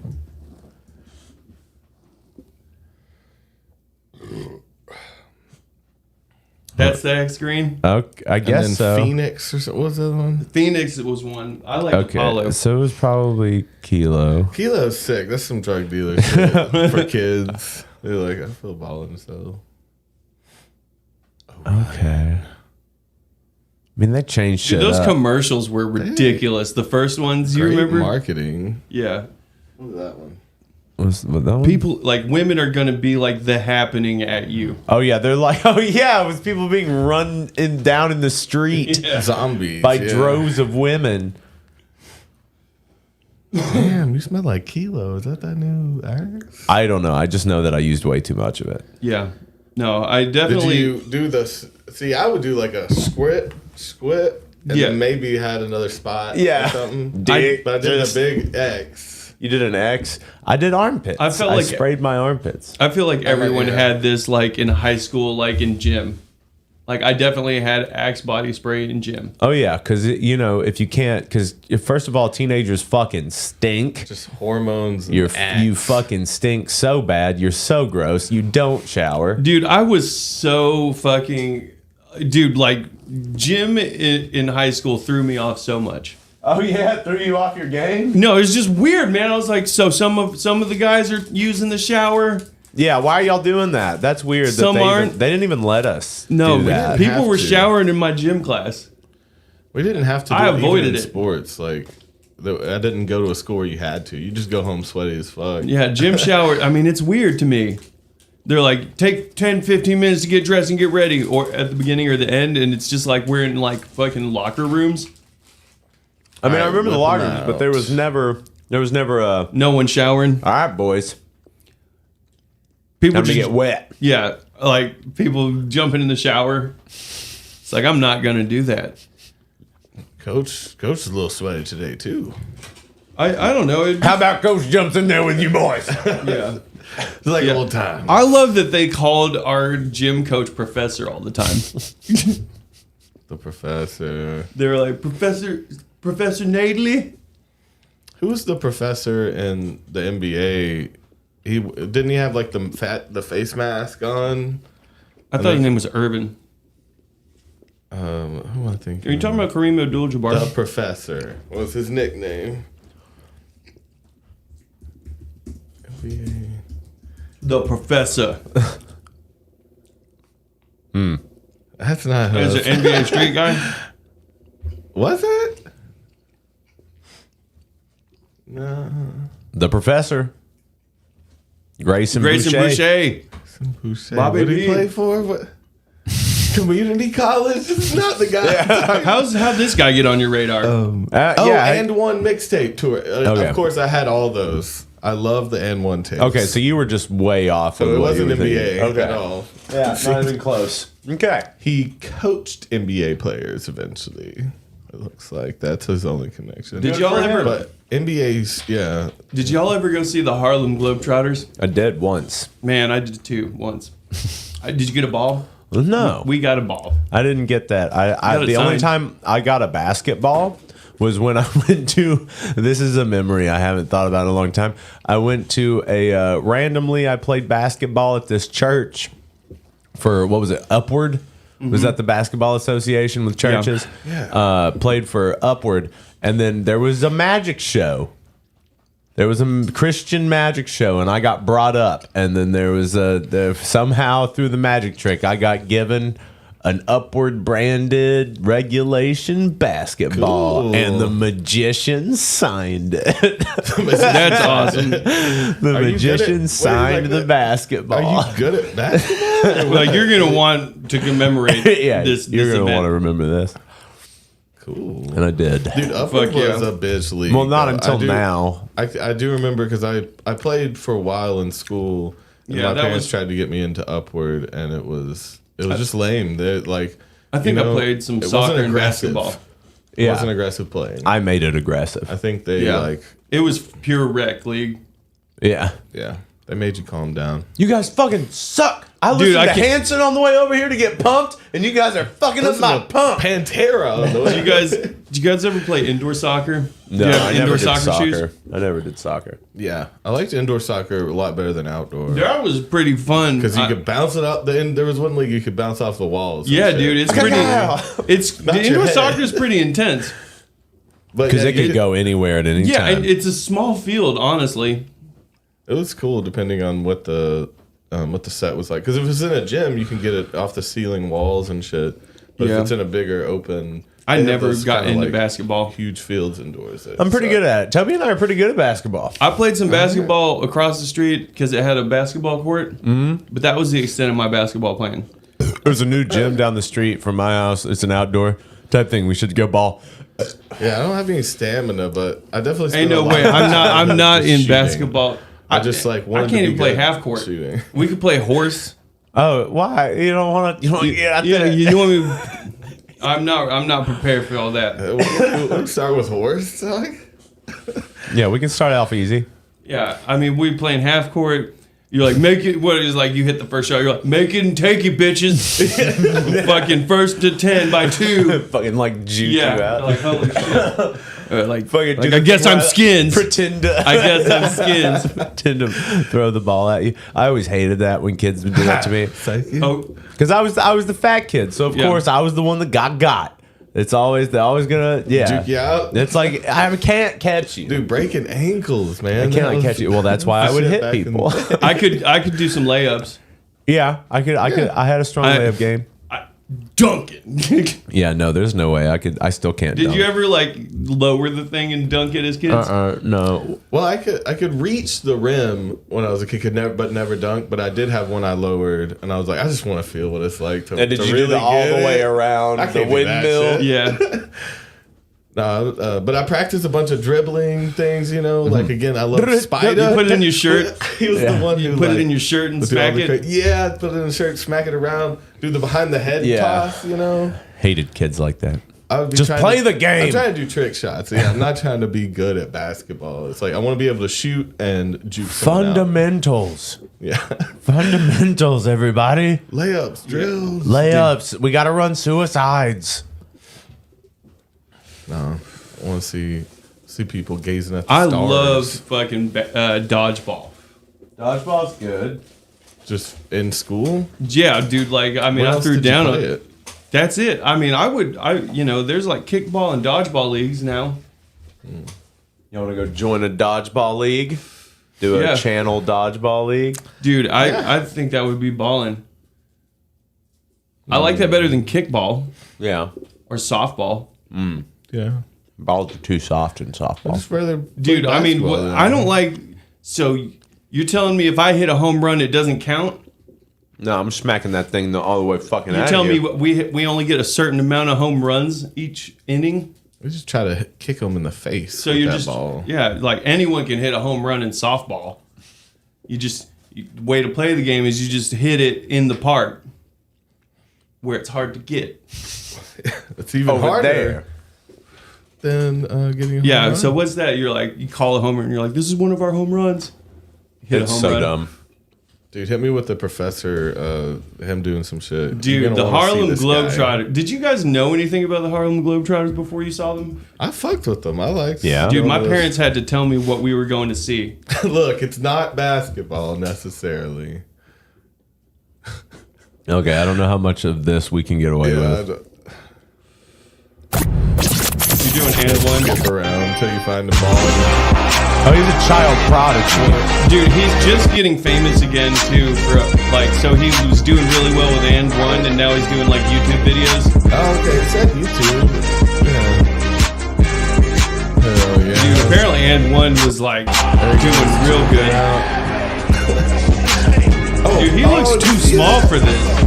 That's the X green. Okay, I guess and then so. Phoenix or something. What was the other one? Phoenix was one. I like Okay, Apollo. so it was probably Kilo. Kilo's sick. That's some drug dealer shit for kids. They're like, I feel balling so. Okay. I mean, they changed shit Dude, those up. commercials were ridiculous. The first ones, you Great remember? marketing. Yeah. What was that one? Was that one? People, like, women are going to be like the happening at you. Oh yeah, they're like, oh yeah, it was people being run down in the street Yeah. Zombies. by yeah. droves of women. Damn, you smell like Kilo. Is that new axe? I don't know. I just know that I used way too much of it. Yeah. No, I Did definitely. you do this? See, I would do like a squit, and Yeah. then maybe had another spot Yeah. or something. Dick, But I did just- a big X. You did an X. I did armpits. I felt like- sprayed my armpits. I feel like everyone yeah. had this, like, in high school, like, in gym. Like, I definitely had Axe body spray in gym. Oh yeah, because you know if you can't, because first of all, teenagers fucking stink. Just hormones. And You Axe. fucking stink so bad. You're so gross. You don't shower. Dude, I was so fucking. Dude, like, gym in high school threw me off so much. Oh yeah, threw you off your game. No, it's just weird, man. I was like, so some of the guys are using the shower. Yeah, why are y'all doing that? That's weird. Some that aren't. They didn't even let us. No, do that. didn't people have were to. showering in my gym class. We didn't have to do I it even avoided in it. sports. Like, I didn't go to a school where you had to. You just go home sweaty as fuck. Yeah, gym shower. I mean, it's weird to me. They're like, take 10, 15 minutes to get dressed and get ready, or at the beginning or the end, and it's just like we're in like fucking locker rooms. I mean, I Alright, remember the whip 'em lockers, but out. there was never a. No one showering. All right, boys, People time to just get wet. yeah, like people jumping in the shower. It's like I'm not gonna do that. Coach is a little sweaty today too. I don't know. How about Coach jumps in there with you boys? Yeah. It's like Yeah. old time. I love that they called our gym coach Professor all the time. The professor. They were like, Professor Nadley? Who was the professor in the NBA? Didn't he have like the face mask on? I thought his name was Irvin. Who am I thinking? Are you talking about Kareem Abdul-Jabbar? The professor? What was his nickname? NBA. The Professor. That's not Is it NBA street guy? Was it? No. The professor, Grayson Grayson Boucher. Boucher. Bobby, Bobby what did B. he play for? What? Community college? This is not the guy. How'd this guy get on your radar? Yeah. And one mixtape tour. Okay. Of course, I had all those. I love the and one tapes. Okay, so you were just way off. So of it what you wasn't were NBA thinking. at all. Yeah, not even close. Okay. He coached NBA players eventually. It looks like that's his only connection. Did y'all ever? But NBA's, yeah. Did y'all ever go see the Harlem Globetrotters? I did once. Man, I did too once. Did you get a ball? No, We got a ball. I didn't get that. got it The only signed. time I got a basketball was when I went to. This is a memory I haven't thought about in a long time. I went to a randomly. I played basketball at this church for what was it? Upward. Was that the basketball association with churches? Yeah. Played for Upward, and then there was a magic show. There was a Christian magic show, and I got brought up. And then there was somehow through the magic trick, I got given an Upward branded regulation basketball, Cool. and the magician signed it. That's awesome. The Are you good at- magician wait, signed like the basketball. Are you good at basketball? Like you're gonna want to commemorate yeah, this. you're this gonna event. want to remember this, Cool. and I did. Dude, Upward Fuck yeah. was a bitch league. Well, not though. until now. I do remember because I played for a while in school. And Yeah, my that parents was- tried to get me into Upward, and it was just lame. They like. I think you I know, played some it wasn't soccer and aggressive. basketball. It Yeah, wasn't aggressive playing. I made it aggressive. I think they Yeah, like. it was pure rec league. Yeah. Yeah, they made you calm down. You guys fucking suck. I listened to can't- Hanson on the way over here to get pumped, and you guys are fucking up my pump. Pantera. Did you guys ever play indoor soccer? No, Do you have I indoor never did soccer soccer. shoes? I never did soccer. Yeah, I liked indoor soccer a lot better than outdoor. That was pretty fun. Because you could bounce it up. There was one league you could bounce off the walls. and Yeah, shit. dude, it's pretty. It's Not the your indoor head. soccer is pretty intense. But Because yeah, it could go anywhere at any Yeah, time. and it's a small field, honestly. It was cool depending on what the set was like. Because if it's in a gym, you can get it off the ceiling walls and shit. But Yeah. if it's in a bigger open, I they have never those got kinda, into like, basketball. Huge fields indoors. I'm pretty good at it. Toby and I are pretty good at basketball. I played some basketball across the street because it had a basketball court. Mm-hmm. But that was the extent of my basketball playing. There's a new gym down the street from my house. It's an outdoor type thing. We should go ball. Yeah, I don't have any stamina, but I definitely Ain't spend no a lot way. of I'm time not just in shooting. basketball. I just like I wanted can't to even be play good half at court. shooting. We could play horse. Oh, why? You don't want to? You don't get out Yeah, there? you want me? I'm not prepared for all that. We'll start with horse. Like, Yeah, we can start off easy. Yeah, I mean, we playing half court. You're like, make it. What is like? You hit the first shot. You're like, make it and take it, bitches. Fucking 1st to 10 by 2. Fucking like juke you Yeah, out. like holy shit. Fucking do I the guess thing I'm where I skins. Pretend to. I guess I'm skins. Pretend to throw the ball at you. I always hated that when kids would do that to me. Oh, Because I was the fat kid, so of Yeah. course I was the one that got. It's always they're always gonna juke you out. It's like I can't catch you. Dude, breaking ankles, man. I cannot catch you. Well, that's why I would Shit hit back in people. the I could do some layups. Yeah, I could. I had a strong layup game. Dunk it. Yeah, no, there's no way I could. I still can't. Did dunk. you ever like lower the thing and dunk it as kids? No. Well, I could reach the rim when I was a kid, but never dunk. But I did have one I lowered, and I was like, I just want to feel what it's like to. And did to you really do the all get the way it. around I the can't do that windmill? shit. Yeah. No, but I practiced a bunch of dribbling things. You know, like again, I love Spider. You put it in your shirt. He was the one who Put it like, in your shirt and would do all smack the it. Yeah, put it in the shirt, smack it around, do the behind the head Yeah. toss. You know, Hated kids like that. I would be Just trying play to- the game. I'm trying to do trick shots. Yeah, I'm not trying to be good at basketball. It's like I want to be able to shoot and juke someone out. Fundamentals. Yeah, Fundamentals, everybody. layups, drills, Layups. We got to run suicides. No, I want to see people gazing at the I stars. love fucking dodgeball. Dodgeball's good. Just in school. Yeah, dude. Like, I mean, Where I else threw did you down play a. it? That's it. I mean, there's like kickball and dodgeball leagues now. You want to go join a dodgeball league? Do a Yeah. channel dodgeball league? Dude, I think that would be balling. I like that better than kickball Yeah. or softball. Yeah, Balls are too soft in I softball. just rather. play Dude, I mean, basketball than I don't like. So you're telling me if I hit a home run, it doesn't count? No, I'm smacking that thing all the way fucking You're out telling of me you. we only get a certain amount of home runs each inning? We just try to kick them in the face. So with you're that just ball. yeah, like anyone can hit a home run in softball. Way to play the game is you just hit it in the park where it's hard to get. It's even Over harder there. than getting. A Yeah. home So run. what's that? You're like you call a homer and you're like, this is one of our home runs. Hit It's a home so run. dumb. Dude, hit me with the professor. Him doing some shit. You're Dude, gonna the wanna see Harlem this guy. Globetrotters. Did you guys know anything about the Harlem Globetrotters before you saw them? I fucked with them. I liked. Yeah. Dude, my those. parents had to tell me what we were going to see. Look, it's not basketball necessarily. Okay, I don't know how much of this we can get away Yeah, I with. don't- You're doing hand one. skip around until you find the ball. Oh, he's a child prodigy. Dude, he's just getting famous again too. For like, so he was doing really well with and one, and now he's doing like YouTube videos. Oh, okay, it said YouTube. Yeah. Hell yeah. Dude, apparently and one was like doing real good. Dude, he looks too small for this.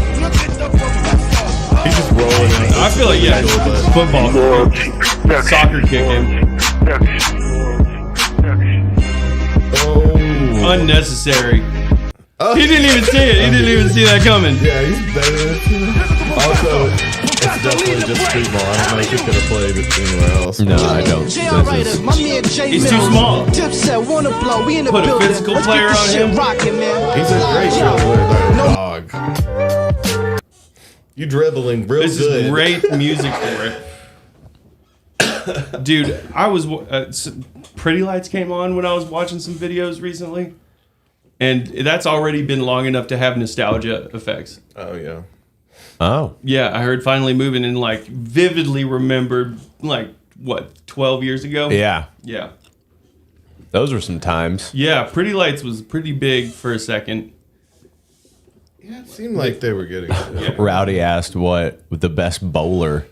He's just rolling in. I feel like yeah, football, soccer kick him. Oh. Unnecessary. Oh. He didn't even see it. He didn't even see that coming. Yeah, he's better than it. Also, it's is definitely just streetball. I don't know if he could have played it anywhere else. No, I don't. This is- He's too small. Put a physical player on him. He's a great dribbler, though. Dog. You dribbling real This good. is great music for it. Dude, I was Pretty Lights came on when I was watching some videos recently, and that's already been long enough to have nostalgia effects. Oh, yeah. Oh. Yeah, I heard Finally Moving and like vividly remembered like what 12 years ago. Yeah. Yeah. Those were some times. Yeah, Pretty Lights was pretty big for a second. Yeah, it seemed like they were getting Rowdy asked what the best bowler.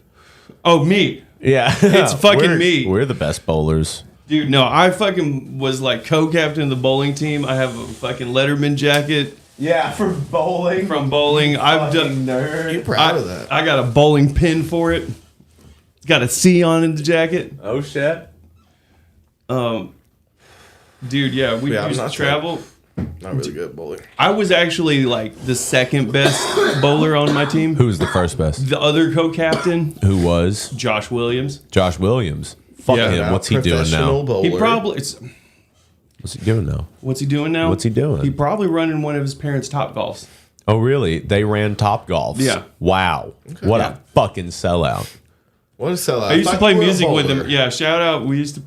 Oh, me. Yeah. It's fucking me. We're the best bowlers. Dude, no, I fucking was like co-captain of the bowling team. I have a fucking Letterman jacket Yeah, from bowling. from bowling. I've done nerd. You proud of that? I got a bowling pin for it. It's got a C on in the jacket. Oh shit. Dude, yeah, we Yeah, I'm used to not sure. travel. Not really good at bowling. I was actually like the second best bowler on my team. Who was the first best? The other co-captain, Who was? Josh Williams. Josh Williams. Fuck Yeah. him. What's he doing Professional now? Bowler. He probably What's he doing now? what's he doing now? What's he doing? He probably running one of his parents' Top Golfs. Oh, really? They ran Top Golfs. Yeah. Wow. What Yeah. a fucking sellout. What a sellout. I used to thought play you were a music with bowler. him. Yeah, shout out. We used to.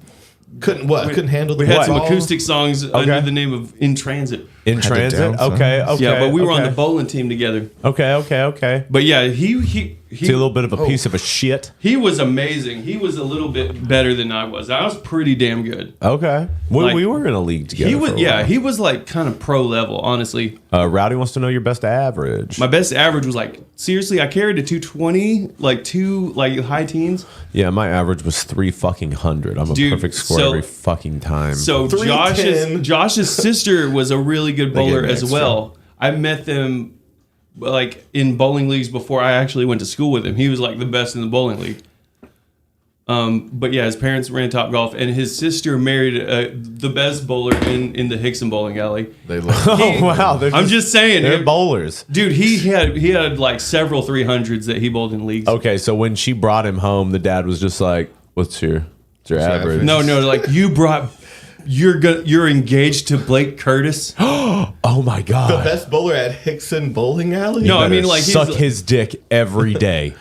Couldn't handle the We had ball? some acoustic songs under the name of In Transit. In Had to transit? downsize. Okay. Yeah, but we were on okay. the bowling team together. Okay. But yeah, he Is he a little bit of a piece of a shit? he was amazing. He was a little bit better than I was. I was pretty damn good. Okay. Well, Like, we were in a league together. He was for a yeah, while. he was like kind of pro level, honestly. Rowdy wants to know your best average. My best average was like seriously, I carried a 220, like high teens. Yeah, my average was 300. I'm a Dude, perfect score so- every fucking time. So 310. Josh's sister was a really good bowler gave me as extra. well. I met them like in bowling leagues before I actually went to school with him. He was like the best in the bowling league. But yeah, his parents ran Top Golf, and his sister married the best bowler in the Hickson bowling alley. They love oh wow, I'm just saying, they're bowlers. dude. He had like several 300s that he bowled in leagues. Okay, so when she brought him home, the dad was just like, "What's your average?" No, like you're engaged to Blake Curtis. Oh my god. the best bowler at Hickson Bowling Alley. No, I Better mean like suck he's, his dick every day.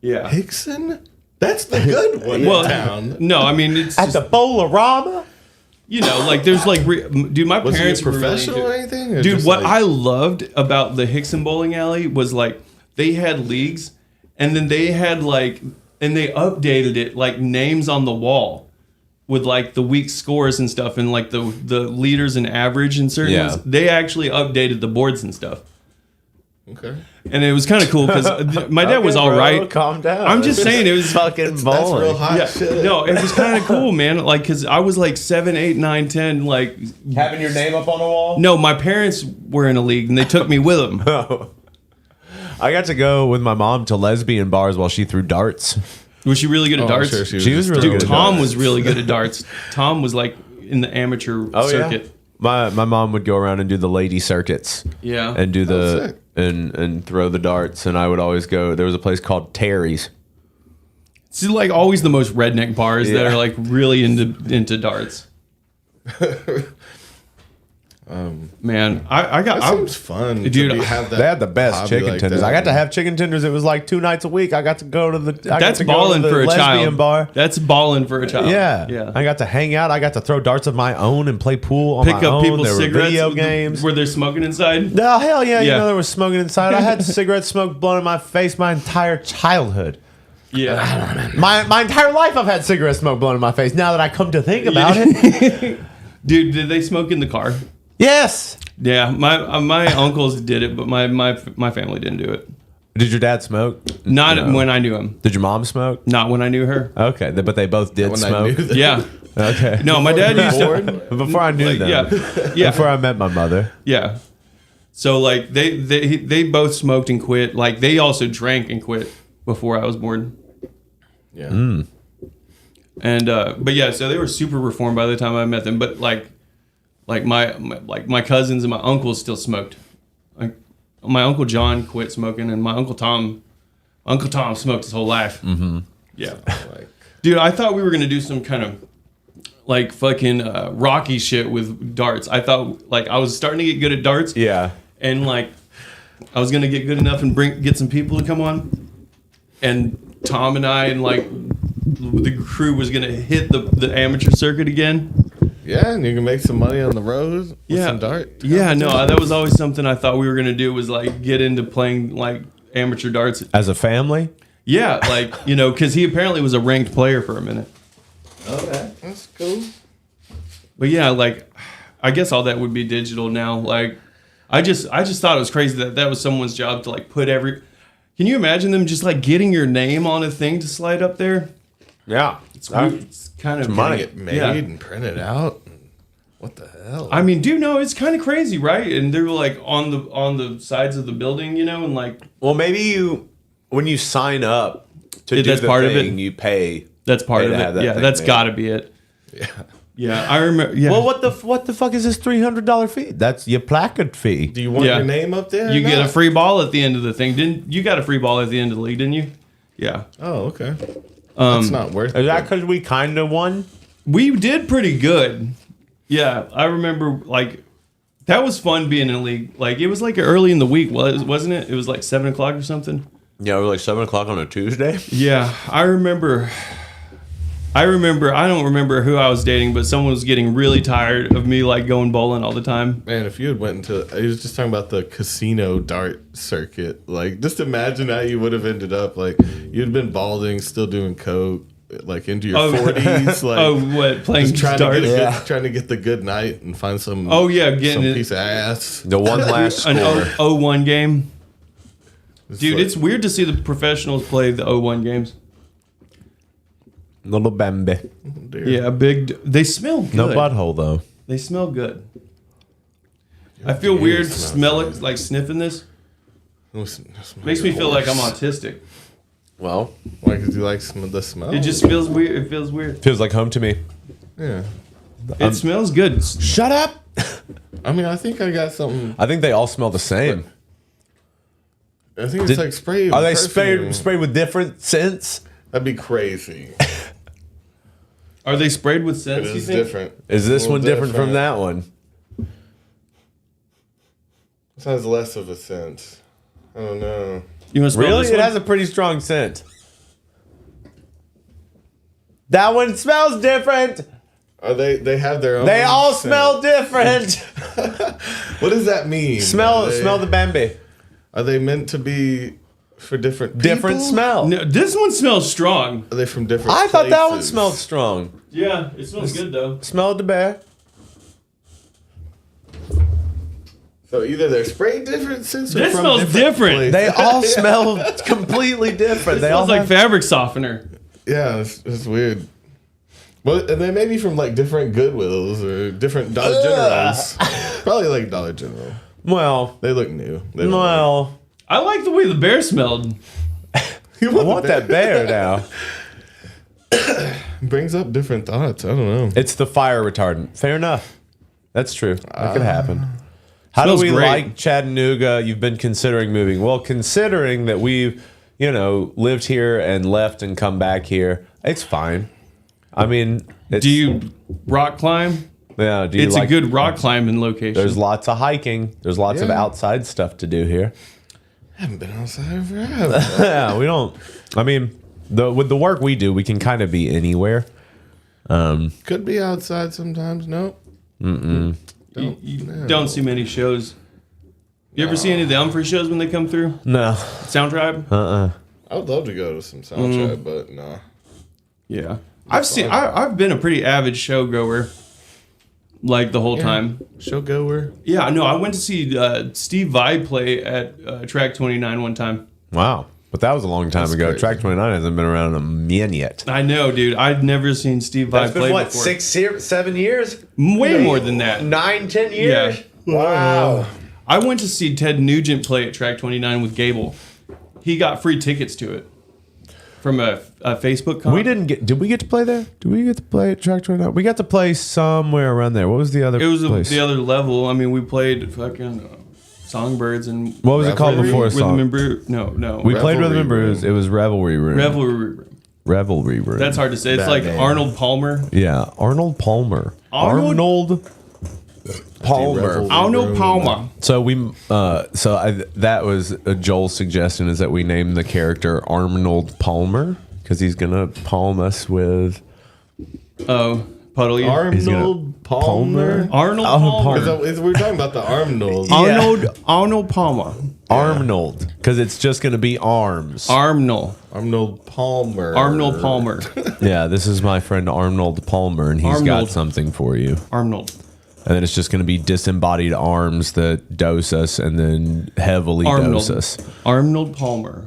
yeah. Hickson. That's the good one Well, in town. no, I mean it's At just, the Bowlerama? you know, like there's like dude, my Was he a parents were really professional into- or anything? Or Dude, just what like- I loved about the Hickson Bowling Alley was like they had leagues, and then they had like, and they updated it like names on the wall with like the week's scores and stuff, and like the leaders and average and certain Yeah. ones. They actually updated the boards and stuff, Okay. and it was kind of cool because my dad was all right. Calm down. I'm just saying it was fucking That's bowling. real hot yeah, shit. no, it was kind of cool, man. Like, cause I was like 7, 8, 9, 10. Like, Having your name up on the wall? no, my parents were in a league and they took me with them. I got to go with my mom to lesbian bars while she threw darts. Was she really good at Oh, darts? sure She was just really throwing good at Tom darts. was really good at darts. Tom was like in the amateur circuit. My mom would go around and do the lady circuits. Yeah. And do the sick. and throw the darts, and I would always go. There was a place called Terry's. It's like always the most redneck bars that Yeah. are like really into darts. Man, I got That seems fun, Dude, have that. They had the best hobby chicken like tenders. that. I got to have chicken tenders. It was like 2 nights a week. I got to go to the. I got that's to go to balling the for a lesbian child. bar. That's balling for a child. Yeah, yeah. I got to hang out. I got to throw darts of my own and play pool on Pick my up own. people's There were cigarettes. video games. Were there smoking inside? No, hell yeah, Yeah. You know there was smoking inside. I had cigarette smoke blown in my face my entire childhood. Yeah. My entire life I've had cigarette smoke blown in my face. Now that I come to think about it. Dude, did they smoke in the car? Yes. Yeah, my uncles did it, but my family didn't do it. Did your dad smoke? Not No. when I knew him. Did your mom smoke? Not when I knew her. Okay, but they both did When I smoke. knew that. Yeah. Okay. No, my dad used to. Before I knew Like, them. yeah. Before I met my mother. Yeah. So like they both smoked and quit. Like they also drank and quit before I was born. Yeah. And but yeah, so they were super reformed by the time I met them. But like my cousins and my uncles still smoked. Like my uncle John quit smoking, and my uncle Tom Uncle Tom smoked his whole life. Mm-hmm. Yeah. Dude, I thought we were going to do some kind of like fucking Rocky shit with darts. I thought like I was starting to get good at darts. Yeah. And like I was going to get good enough and get some people to come on. And Tom and I and like the crew was going to hit the amateur circuit again. Yeah, and you can make some money on the road with some dart. Yeah, no, that was always something I thought we were going to do was like get into playing like amateur darts. As a family? Yeah, like, you know, because he apparently was a ranked player for a minute. Okay, that's cool. But yeah, like, I guess all that would be digital now. Like, I just thought it was crazy that was someone's job to like put every. Can you imagine them just like getting your name on a thing to slide up there? Yeah, it's weird. It's kind of money get made and printed out. What the hell? I mean, dude, no, it's kind of crazy, right? And they're like on the sides of the building, you know, and like. Well, maybe when you sign up to do that's the part thing, of it. You pay. That's part of it. Yeah, that's got to be it. Yeah. Yeah, I remember. Yeah. Well, what the fuck is this $300 fee? That's your placard fee. Do you want your name up there? You get a free ball at the end of the thing. You got a free ball at the end of the league, didn't you? Yeah. Oh, okay. That's not worth it. Is that because we kind of won? We did pretty good. Yeah, I remember like that was fun being in a league. Like it was like early in the week, wasn't it? It was like 7 o'clock or something. Yeah, it was like 7 o'clock on a Tuesday. Yeah, I remember. I don't remember who I was dating, but someone was getting really tired of me like going bowling all the time. Man, if you had went into, I was just talking about the casino dart circuit. Like, just imagine how you would have ended up. Like, you'd been balding, still doing coke, like into your 40s. Like, what playing just darts? trying to get the good night and find some. Oh yeah, getting some piece of ass. The one last score. An 0-1 game. Dude, like, it's weird to see the professionals play the 0-1 games. Little Bambi. Dear. Yeah, big. They smell good. No butthole though. They smell good. I feel weird smelling like sniffing this. Makes me feel like I'm autistic. Well, why? Because you like the smell. It just feels weird. It feels weird. Feels like home to me. Yeah. It smells good. Shut up. I mean, I think I got something. I think they all smell the same. I think it's like sprayed. Are they perfume. sprayed with different scents? That'd be crazy. Are they sprayed with scents? It is you think? different. Is this one different from that one? This has less of a scent. I don't know. You want to smell Really? this It one? has a pretty strong scent. That one smells different. Are they have their own? They all scent. smell different. What does that mean? smell the Bambi. Are they meant to be for different people? Different smell. No, this one smells strong. Are they from different I thought that one places? smelled strong. Yeah, it smells good though. Smelled the bear. So either they're sprayed different scents or This from smells different. places. They all smell completely different. They all smells like have- fabric softener. Yeah, it's weird. Well, and they may be from like different Goodwills or different Dollar Generals. Probably like Dollar General. Well, They look new. They don't well. I like the way the bear smelled. I want that bear now. brings up different thoughts. I don't know. It's the fire retardant. Fair enough. That's true. That could happen. How Smells do we great. like Chattanooga? You've been considering moving. Well, considering that we've, lived here and left and come back here, it's fine. I mean, Do you rock climb? Yeah. Do you It's like, a good rock climbing location. There's lots of hiking. There's lots of Yeah. outside stuff to do here. I haven't been outside forever. Yeah, we don't. I mean, with the work we do, we can kind of be anywhere. Could be outside sometimes. Nope. You don't see many shows. You ever see any of the Humphrey shows when they come through? No. Sound Tribe? I would love to go to some soundtrack, but no. Yeah. I've been a pretty avid show goer, like the whole time. Show goer. Yeah, no, I went to see Steve Vai play at Track 29 one time. Wow. But that was a long time ago. crazy. Track 29 hasn't been around a min yet. I know, dude. I'd never seen Steve Vai play before. 7 years? Way more than that. 9-10 years? Wow. I went to see Ted Nugent play at Track 29 with Gable. He got free tickets to it from a Facebook comp. Did we get to play there? Did we get to play at Track 29? We got to play somewhere around there. What was the other It was place? the other level. I mean, we played fucking Songbirds and What was it called before a song? Rhythm and Brew. No. We played Rhythm Revelry and Brews. Room. It was Revelry Room. Revelry Room. That's hard to say. It's Bad like name. Arnold Palmer. Yeah, Arnold Palmer. Arnold Palmer. Arnold Palmer. So that was Joel's suggestion, is that we name the character Arnold Palmer because he's gonna palm us with Oh, Puddle. Arnold Palmer. Arnold Palmer. Because we're talking about the Arnold. Arnold Palmer. Arnold, because it's just gonna be arms. Arnold Palmer. Arnold Palmer. Yeah, this is my friend Arnold Palmer, and he's got Arnold. something for you. Arnold. And then it's just going to be disembodied arms that dose us and then heavily dose us. Arnold Palmer.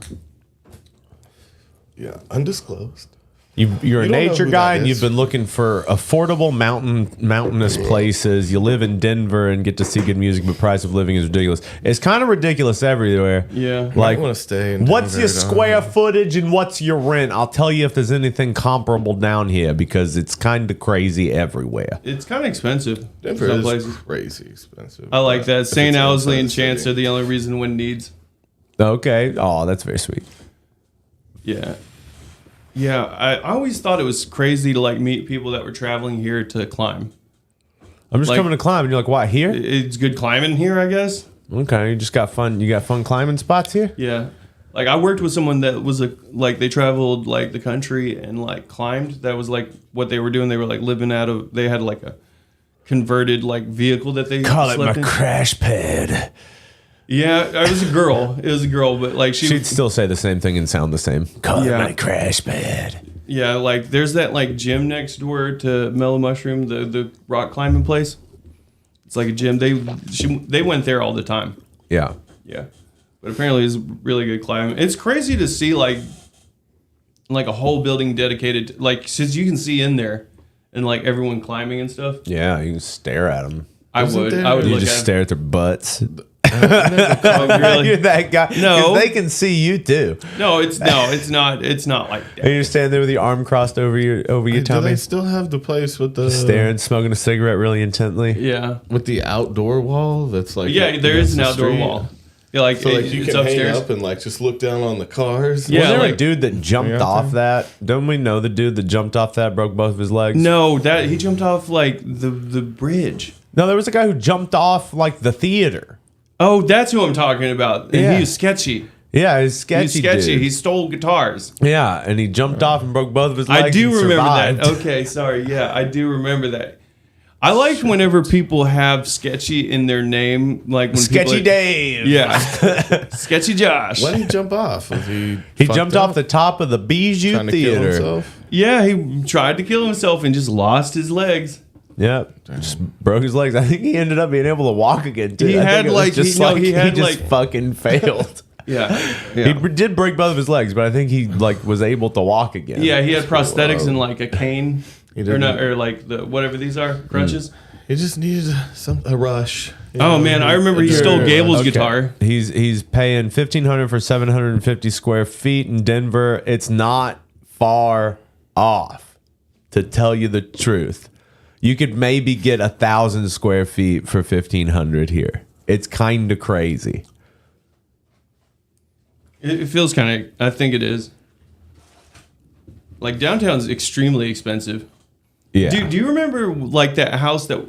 Yeah, undisclosed. You're a don't know nature who guy, that and you've is. been looking for affordable mountainous places. You live in Denver and get to see good music, but price of living is ridiculous. It's kind of ridiculous everywhere. Yeah. Like, I want to stay in what's Denver, your don't square I? footage and what's your rent? I'll tell you if there's anything comparable down here, because it's kind of crazy everywhere. It's kind of expensive. Denver some is places. crazy expensive. I like that. If St. it's Owsley outside and the Chance city. are the only reason one needs. Okay. Oh, that's very sweet. Yeah. Yeah, I always thought it was crazy to like meet people that were traveling here to climb. I'm just Like- coming to climb, and you're like, "What, here?" It's good climbing here, I guess. Okay, you just got fun. You got fun climbing spots here. Yeah. Like I worked with someone that was they traveled like the country and like climbed. That was like what they were doing. They were like living out of, they had like a converted like vehicle that they Call it my slept in. crash pad. Yeah, it was a girl. It was a girl, but like She'd still say the same thing and sound the same. Call Yeah. it my crash pad. Yeah, like there's that like gym next door to Mellow Mushroom, the rock climbing place. It's like a gym. They went there all the time. Yeah. Yeah, but apparently it's really good climbing. It's crazy to see like a whole building dedicated to, like, since you can see in there and like everyone climbing and stuff. Yeah, you can stare at them. I would You look just at stare at their butts. Oh, really? You're that guy. 'Cause No. they can see you too. No, it's not like And that. you're standing there with your arm crossed over your Do tummy, they still have the place with the staring, smoking a cigarette really intently. Yeah, with the outdoor wall? That's like yeah. There is against an the outdoor street? wall. Yeah, like, So like you it's can upstairs. hang up and like just look down on the cars. Yeah, Was there a like- dude that jumped out off that? Don't we know the dude that jumped off that, broke both of his legs? No, that he jumped off like the bridge. No, there was a guy who jumped off like the theater. Oh, that's who I'm talking about. And Yeah. he was sketchy. Yeah, he's sketchy. He's sketchy. dude. He stole guitars. Yeah, and he jumped off and broke both of his legs. I do and remember survived. that. Okay, sorry. Yeah, I do remember that. I like whenever people have sketchy in their name, like when Sketchy people, Dave. Yeah, sketchy Josh. Why did he jump off? Was he He jumped off the top of the Bijou trying to kill Theater. himself? Yeah, he tried to kill himself and just lost his legs. Yep, just broke his legs. I think he ended up being able to walk again too. He I think had, it was like- just he- no, like he had, just like- fucking failed. Yeah, He did break both of his legs, but I think he like was able to walk again. yeah. He had prosthetics and like a cane, He or didn't- not, or like the whatever these are, crutches. He just needed a rush. you Oh know? man, I remember he Sure. stole Gable's Okay. guitar. He's paying $1,500 for 750 square feet in Denver. It's not far off, to tell you the truth. You could maybe get 1,000 square feet for 1,500 here. It's kind of crazy. It feels kind of. I think it is. Like downtown's extremely expensive. Yeah. Do you remember like that house that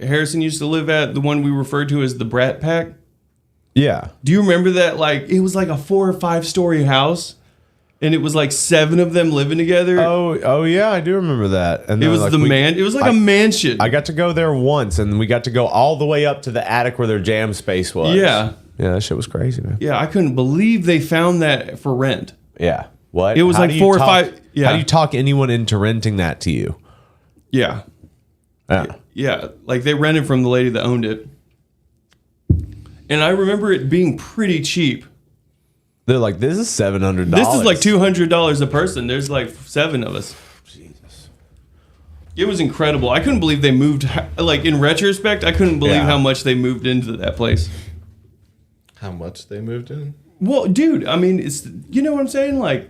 Harrison used to live at, the one we referred to as the Brat Pack? Yeah. Do you remember that? Like it was like a 4 or 5 story house, and it was like 7 of them living together. Oh yeah, I do remember that. And it then, was like, It was like a mansion. I got to go there once, and we got to go all the way up to the attic where their jam space was. Yeah. Yeah, that shit was crazy, man. Yeah, I couldn't believe they found that for rent. Yeah. What? It was How like do you 4 or talk- 5. Yeah. How do you talk anyone into renting that to you? Yeah. Yeah. Yeah, like they rented from the lady that owned it. And I remember it being pretty cheap. They're like, this is $700. This is like $200 a person. There's like 7 of us. Jesus. It was incredible. I couldn't believe they moved. Like in retrospect, I couldn't believe Yeah. how much they moved into that place. How much they moved in? Well, dude, I mean, it's, you know what I'm saying? Like,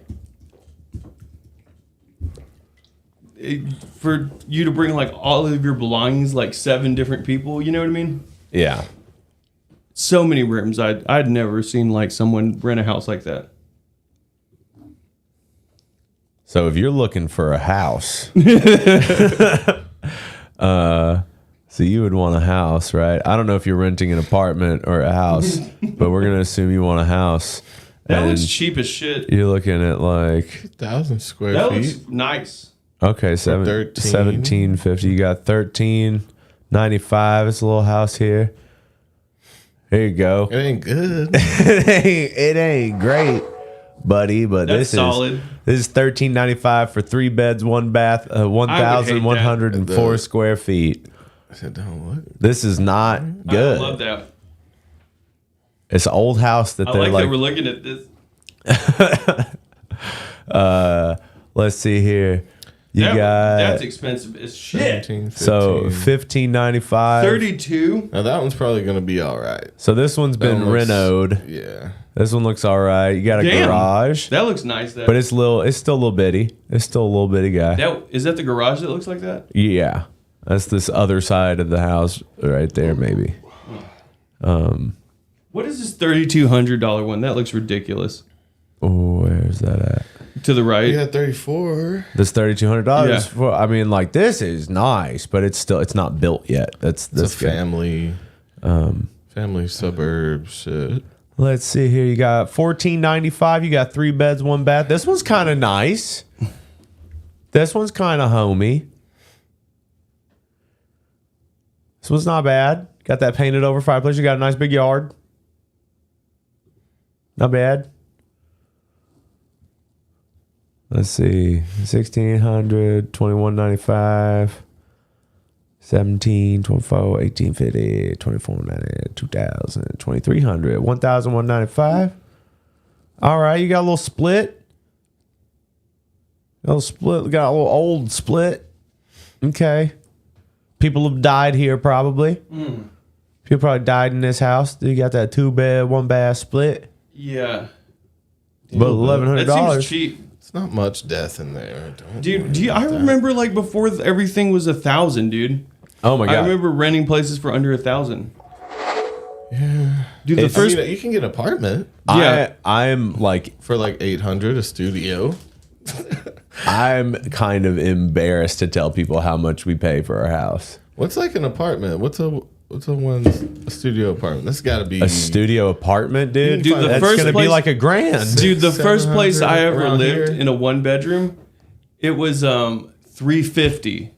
for you to bring like all of your belongings, like 7 different people, you know what I mean? Yeah. so many rooms. I'd never seen like someone rent a house like that. So if you're looking for a house, so you would want a house, right? I don't know if you're renting an apartment or a house, but we're gonna assume you want a house. That and looks cheap as shit. You're looking at like 1,000 square That feet. looks nice. okay, 1750. You got 1395. It's a little house here. Here you go. It ain't good. it ain't great, buddy, but That's solid. This is $13.95 for 3 beds, 1 bath, 1,104 square feet. I said, don't look. This is not good. I love that. It's an old house that I they're like that we're looking at this. Let's see here. That's expensive as shit. 15, So $15.95. 32. Now that one's probably gonna be all right. So this one's been That looks- renoed. Yeah. This one looks all right. You got a Damn. garage, That looks nice. but it's little. It's still a little bitty. It's still a little bitty guy. Is that the garage that looks like that? Yeah, that's this other side of the house right there, maybe. What is this $3,200 one? That looks ridiculous. Oh, where's that at? To the right. Yeah, 34. This $3,200. Yeah. For, I mean, like this is nice, but it's not built yet. That's It's a family. Family suburb shit. Let's see here. You got $14.95. You got 3 beds, 1 bath. This one's kind of nice. This one's kind of homey. This one's not bad. Got that painted over fireplace. You got a nice big yard. Not bad. Let's see. 1,600, 21.95, 17, 24, 1850, 24.90, 2,000, 2,300, 1,195. All right, you got a little split. Got a little old split. Okay. People have died here probably. People probably died in this house. You got that 2 bed, 1 bath split. Yeah. But $1,100. That seems cheap. It's not much death in there. Dude, I remember like before everything was 1,000, dude. Oh my god! I remember renting places for under 1,000. Yeah. Dude, the first you can get an apartment. Yeah. I'm like for like 800 a studio. I'm kind of embarrassed to tell people how much we pay for our house. What's like an apartment? What's a studio apartment? That's got to be A studio apartment, dude. Dude, the that's first gonna be place- like $1,000. Dude, the first place I ever 700 lived around in a 1-bedroom, it was $350.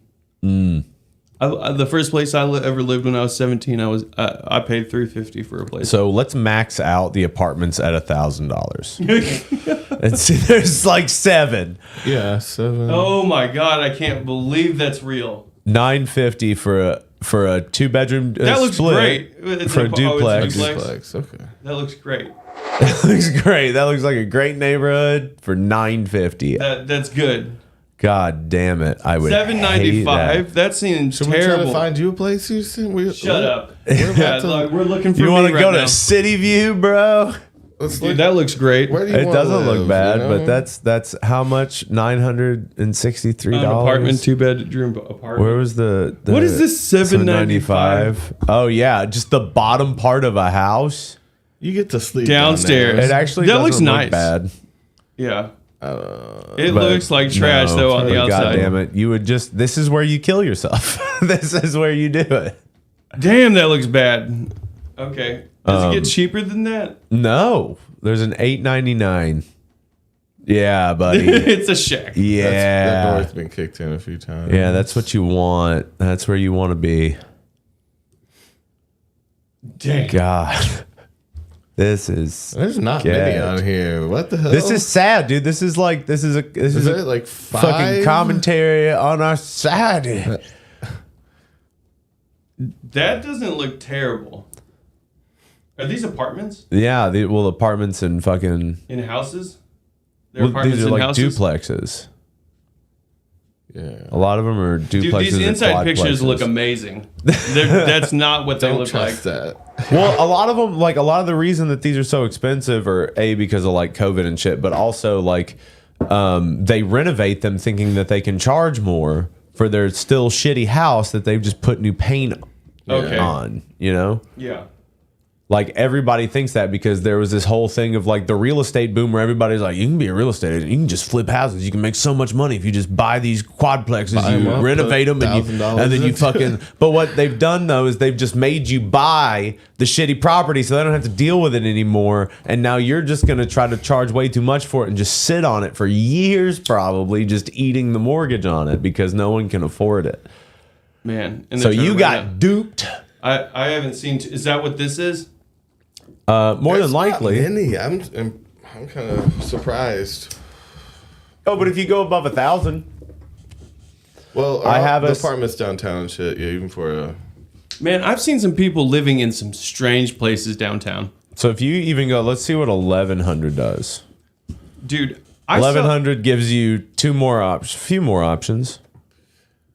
The first place I ever lived when I was 17, I paid $350 for a place. So let's max out the apartments at $1,000. And see, there's like 7. Yeah, 7. Oh my god, I can't believe that's real. $950 for a 2-bedroom That looks split great. It's for a it's duplex. Duplex. Okay. That looks great. That looks great. That looks like a great neighborhood for $950. That's good. God damn it! I would $7.95. That seems Should we try terrible. to find you a place, Houston? Shut up. We're about Yeah, to, like, we're looking for You want to right go now. to City View, bro? let's Dude, look, that looks great. where do you It wanna doesn't live, look bad, you know? but that's how much? $963. An apartment, 2-bedroom apartment. Where was the What is this, $7.95? Oh yeah, just the bottom part of a house. You get to sleep Downstairs. It actually That doesn't looks look nice. bad. Yeah. But It looks like trash No, though on the but outside. God damn it! You would just. This is where you kill yourself. This is where you do it. Damn, that looks bad. Okay. Does it get cheaper than that? No, there's an $8.99. Yeah, buddy. It's a shack. That Yeah, door's been kicked in a few times. yeah. That's what you want. That's where you want to be. Damn. God, this is. There's not many Get. on here. What the hell? This is sad, dude. This is Is a it like 5? fucking commentary on our society. That doesn't look terrible. Are these apartments Yeah, apartments and fucking. in houses? They're Well, apartments these are in like houses? duplexes. Yeah. A lot of them are duplexes. Dude, these and inside pictures quadplexes. look amazing. That's not what they Don't look like. trust that. Well, a lot of them, like a lot of the reason that these are so expensive are because of like COVID and shit, but also like they renovate them thinking that they can charge more for their still shitty house that they've just put new paint Okay. on, you know? Yeah. Like everybody thinks that because there was this whole thing of like the real estate boom where everybody's like, you can be a real estate agent, you can just flip houses, you can make so much money if you just buy these quadplexes, you renovate them, and then you fucking. But what they've done though is they've just made you buy the shitty property so they don't have to deal with it anymore. And now you're just gonna try to charge way too much for it and just sit on it for years, probably just eating the mortgage on it because no one can afford it. Man, so you got duped. I haven't seen. Is that what this is? More than likely. I'm kind of surprised. Oh, but if you go above 1,000, well, I have the apartments downtown and shit. Yeah, even for a. Man, I've seen some people living in some strange places downtown. So if you even go, let's see what 1,100 does. Dude, 1,100 gives you few more options.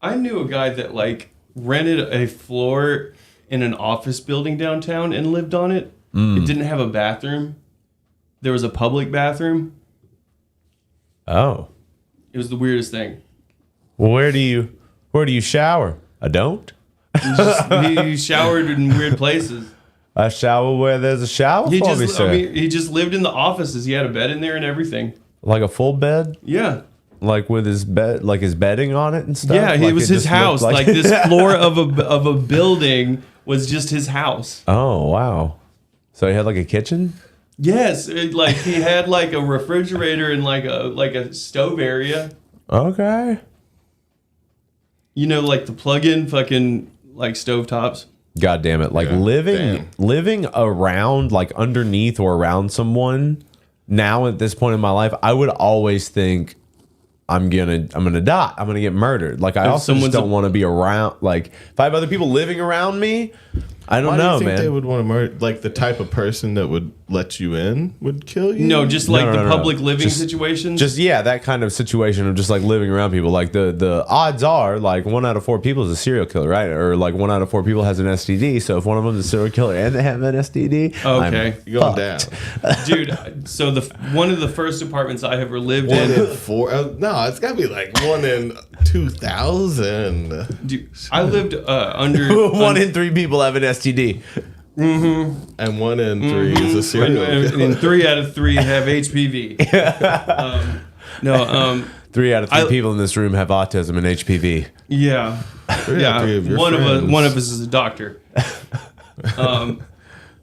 I knew a guy that like rented a floor in an office building downtown and lived on it. It didn't have a bathroom. There was a public bathroom. Oh. It was the weirdest thing. Well, where do you shower? I don't. He showered in weird places. I shower where there's a shower for me, sir. He just lived in the offices. He had a bed in there and everything. Like a full bed? Yeah. Like with his bed, like his bedding on it and stuff? Yeah, like it was his house. Like this floor of a building was just his house. Oh, wow. So he had like a kitchen? Yes, like he had like a refrigerator and like a stove area. Okay. You know, like the plug-in fucking like stovetops. God damn it! Like living around, like underneath or around someone. Now at this point in my life, I would always think I'm gonna die. I'm gonna get murdered. Like I also just don't want to be around. Like if I have other people living around me, I don't know, Why do you think man. they would want to murder? Like the type of person that would let you in would kill you? No, just like No. public living situations. Just that kind of situation of just like living around people. Like the odds are like 1 out of 4 people is a serial killer, right? Or like 1 out of 4 people has an STD. So if one of them is a serial killer and they have an STD, okay, you're going down, dude. So one of the first apartments I ever lived 1 in. in 4? No, it's got to be like 1 in 2,000. Dude, I lived under 1 in 3 people have an STD. Mm-hmm. And 1 in 3 is a serial killer. And 3 out of 3 have HPV. 3 out of 3 people in this room have autism and HPV. Yeah, One of us is a doctor.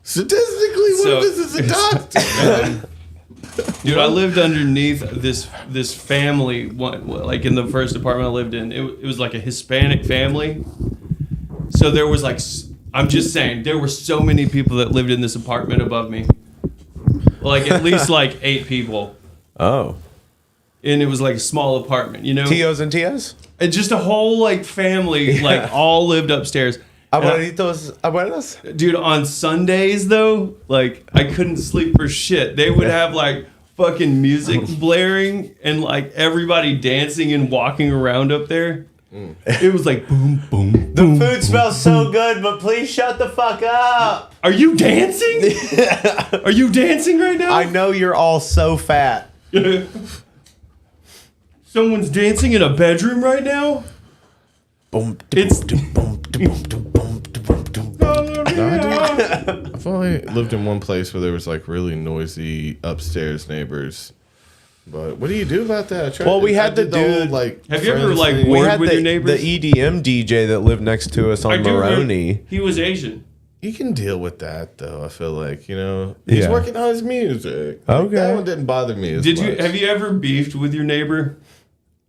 Statistically, one of us is a doctor. Dude, I lived underneath this family. Like in the first apartment I lived in, it was like a Hispanic family. So there was like, I'm just saying, there were so many people that lived in this apartment above me. Like at least like 8 people. Oh. And it was like a small apartment, you know? Tios and tias? And just a whole like family, like all lived upstairs. Abuelos? Dude, on Sundays though, like I couldn't sleep for shit. They would have like fucking music blaring and like everybody dancing and walking around up there. It was like boom, boom. The food smells so good, but please shut the fuck up. Are you dancing? Are you dancing right now? I know you're all so fat. Someone's dancing in a bedroom right now? It's I've only lived in one place where there was like really noisy upstairs neighbors. But what do you do about that? We had the dude like. Have you ever like we warred had with your neighbors? the EDM DJ that lived next to us on Maroney. He was Asian. You can deal with that though. I feel like he's working on his music. Okay, that one didn't bother me as much. Have you ever beefed with your neighbor?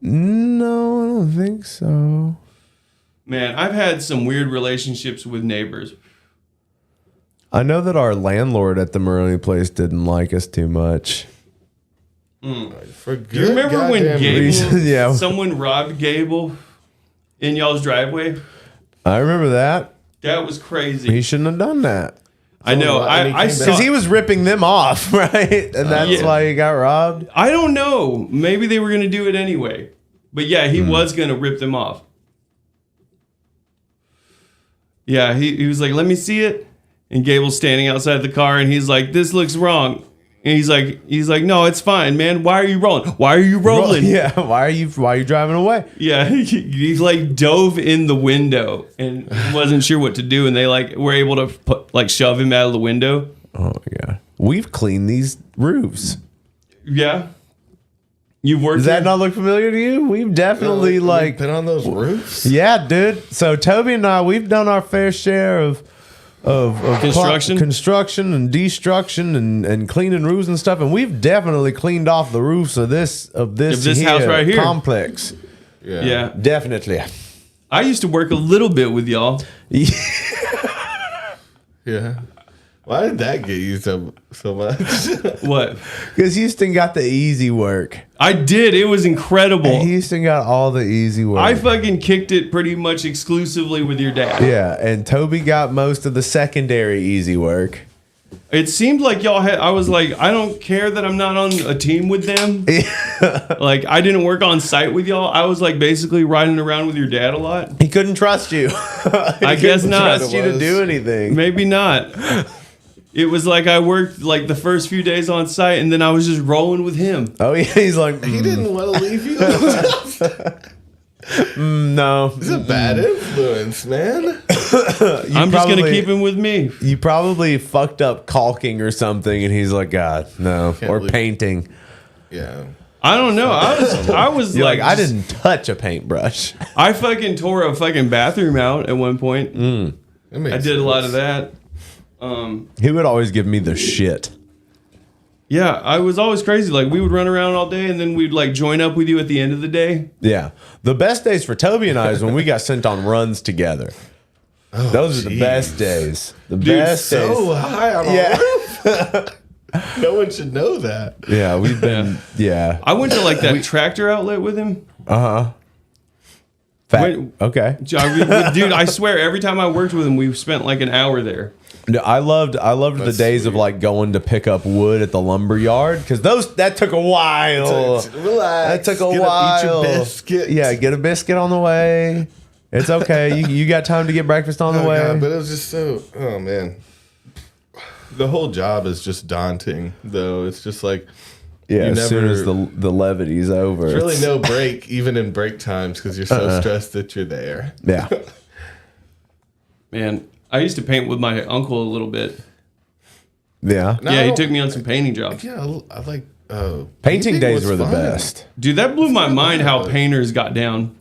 No, I don't think so. Man, I've had some weird relationships with neighbors. I know that our landlord at the Maroney place didn't like us too much. For good, Do you remember when Gable, Yeah. someone robbed Gable in y'all's driveway? I remember that. That was crazy. He shouldn't have done that. I know. I saw because he was ripping them off, right? And that's why he got robbed. I don't know. Maybe they were going to do it anyway. But yeah, he was going to rip them off. Yeah, he was like, let me see it. And Gable's standing outside the car and he's like, this looks wrong. And he's like, no, it's fine, man. Why are you rolling? Why are you rolling? Yeah. Why are you driving away? Yeah, he like dove in the window and wasn't sure what to do, and they like were able to shove him out of the window. Oh my god, we've cleaned these roofs. Yeah, you've worked. Does that not look familiar to you? We've definitely been on those roofs. Yeah, dude. So Toby and I, we've done our fair share of construction and destruction and cleaning roofs and stuff, and we've definitely cleaned off the roofs of this house right here. Complex. Yeah, definitely. I used to work a little bit with y'all. Yeah. Why did that get you so much? What? Because Houston got the easy work. I did. It was incredible. And Houston got all the easy work. I fucking kicked it pretty much exclusively with your dad. Yeah, and Toby got most of the secondary easy work. It seemed like y'all had. I was like, I don't care that I'm not on a team with them. Like, I didn't work on site with y'all. I was like basically riding around with your dad a lot. He couldn't trust you. I guess not. Trust you to do anything. Maybe not. It was like I worked like the first few days on site, and then I was just rolling with him. Oh yeah, he's like he didn't want to leave you. No, he's a bad influence, man. I'm just gonna keep him with me. You probably fucked up caulking or something, and he's like, God, no, or painting. Yeah. I don't know. I was like I didn't touch a paintbrush. I fucking tore a fucking bathroom out at one point. I did a lot of that. He would always give me the shit. Yeah, I was always crazy. Like, we would run around all day, and then we'd like join up with you at the end of the day. Yeah, the best days for Toby and I is when we got sent on runs together. Oh, those are the best days. The Dude, best days. So high on a roof. No one should know that. Yeah, we've been. Yeah, I went to like that tractor outlet with him. Okay. Dude, I swear, every time I worked with him, we spent like an hour there. No, I loved the days of like going to pick up wood at the lumber yard because that took a while. Relax. That took a while. Eat your biscuit. Yeah, get a biscuit on the way. It's okay. you got time to get breakfast on the way. God, but it was just so. Oh man, the whole job is just daunting. Though it's just like. Yeah, as soon as the levity's over. There's really no break, even in break times, because you're so stressed that you're there. Yeah. Man, I used to paint with my uncle a little bit. Yeah. Yeah, he took me on some painting jobs. Yeah, I like... painting days were the best. Dude, that blew my mind how painters got down.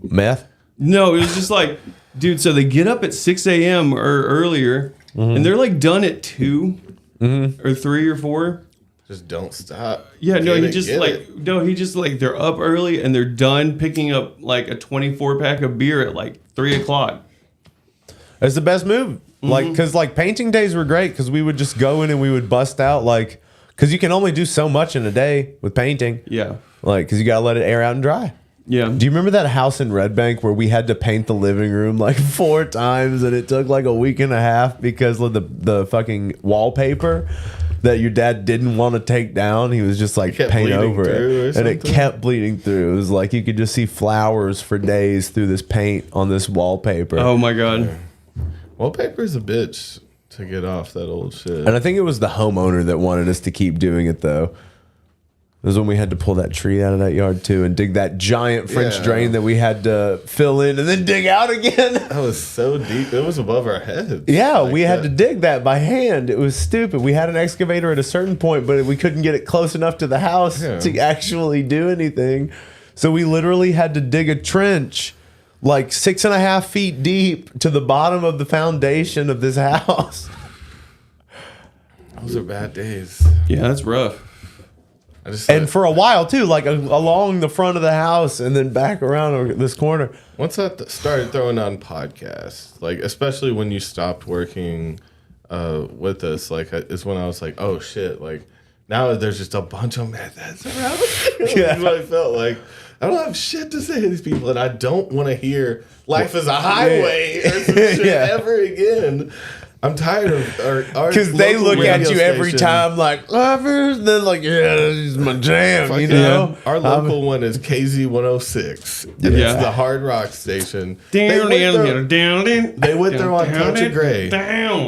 Meth? No, it was just like, dude, so they get up at 6 a.m. or earlier, and they're like done at 2 or 3 or 4. Just don't stop. Yeah, no, he just like they're up early and they're done picking up like a 24 pack of beer at like 3 o'clock. It's the best move. Like, because like painting days were great because we would just go in and we would bust out like, because you can only do so much in a day with painting. Yeah. Like, because you got to let it air out and dry. Yeah. Do you remember that house in Red Bank where we had to paint the living room like 4 times and it took like a week and a half because of the fucking wallpaper that your dad didn't want to take down? He was just like paint over it, and it kept bleeding through. It was like you could just see flowers for days through this paint on this wallpaper. Oh my god. Wallpaper's a bitch to get off that old shit. And I think it was the homeowner that wanted us to keep doing it though. It was when we had to pull that tree out of that yard too and dig that giant French drain that we had to fill in and then dig out again. That was so deep. It was above our heads. Yeah, like we had to dig that by hand. It was stupid. We had an excavator at a certain point, but we couldn't get it close enough to the house to actually do anything. So we literally had to dig a trench like 6.5 feet deep to the bottom of the foundation of this house. Those are bad days. Yeah, that's rough. And for a while too, like along the front of the house and then back around this corner. Once I started throwing on podcasts, like especially when you stopped working with us, like is when I was like, oh shit, like now there's just a bunch of methods around. That's what I felt like. I don't have shit to say to these people, and I don't want to hear "Life is a Highway" or some shit ever again. I'm tired of because they look at you every time like lovers. They're like, yeah, this is my jam. You know, our local one is KZ 106. It's the hard rock station. They went there on Touch of Grey.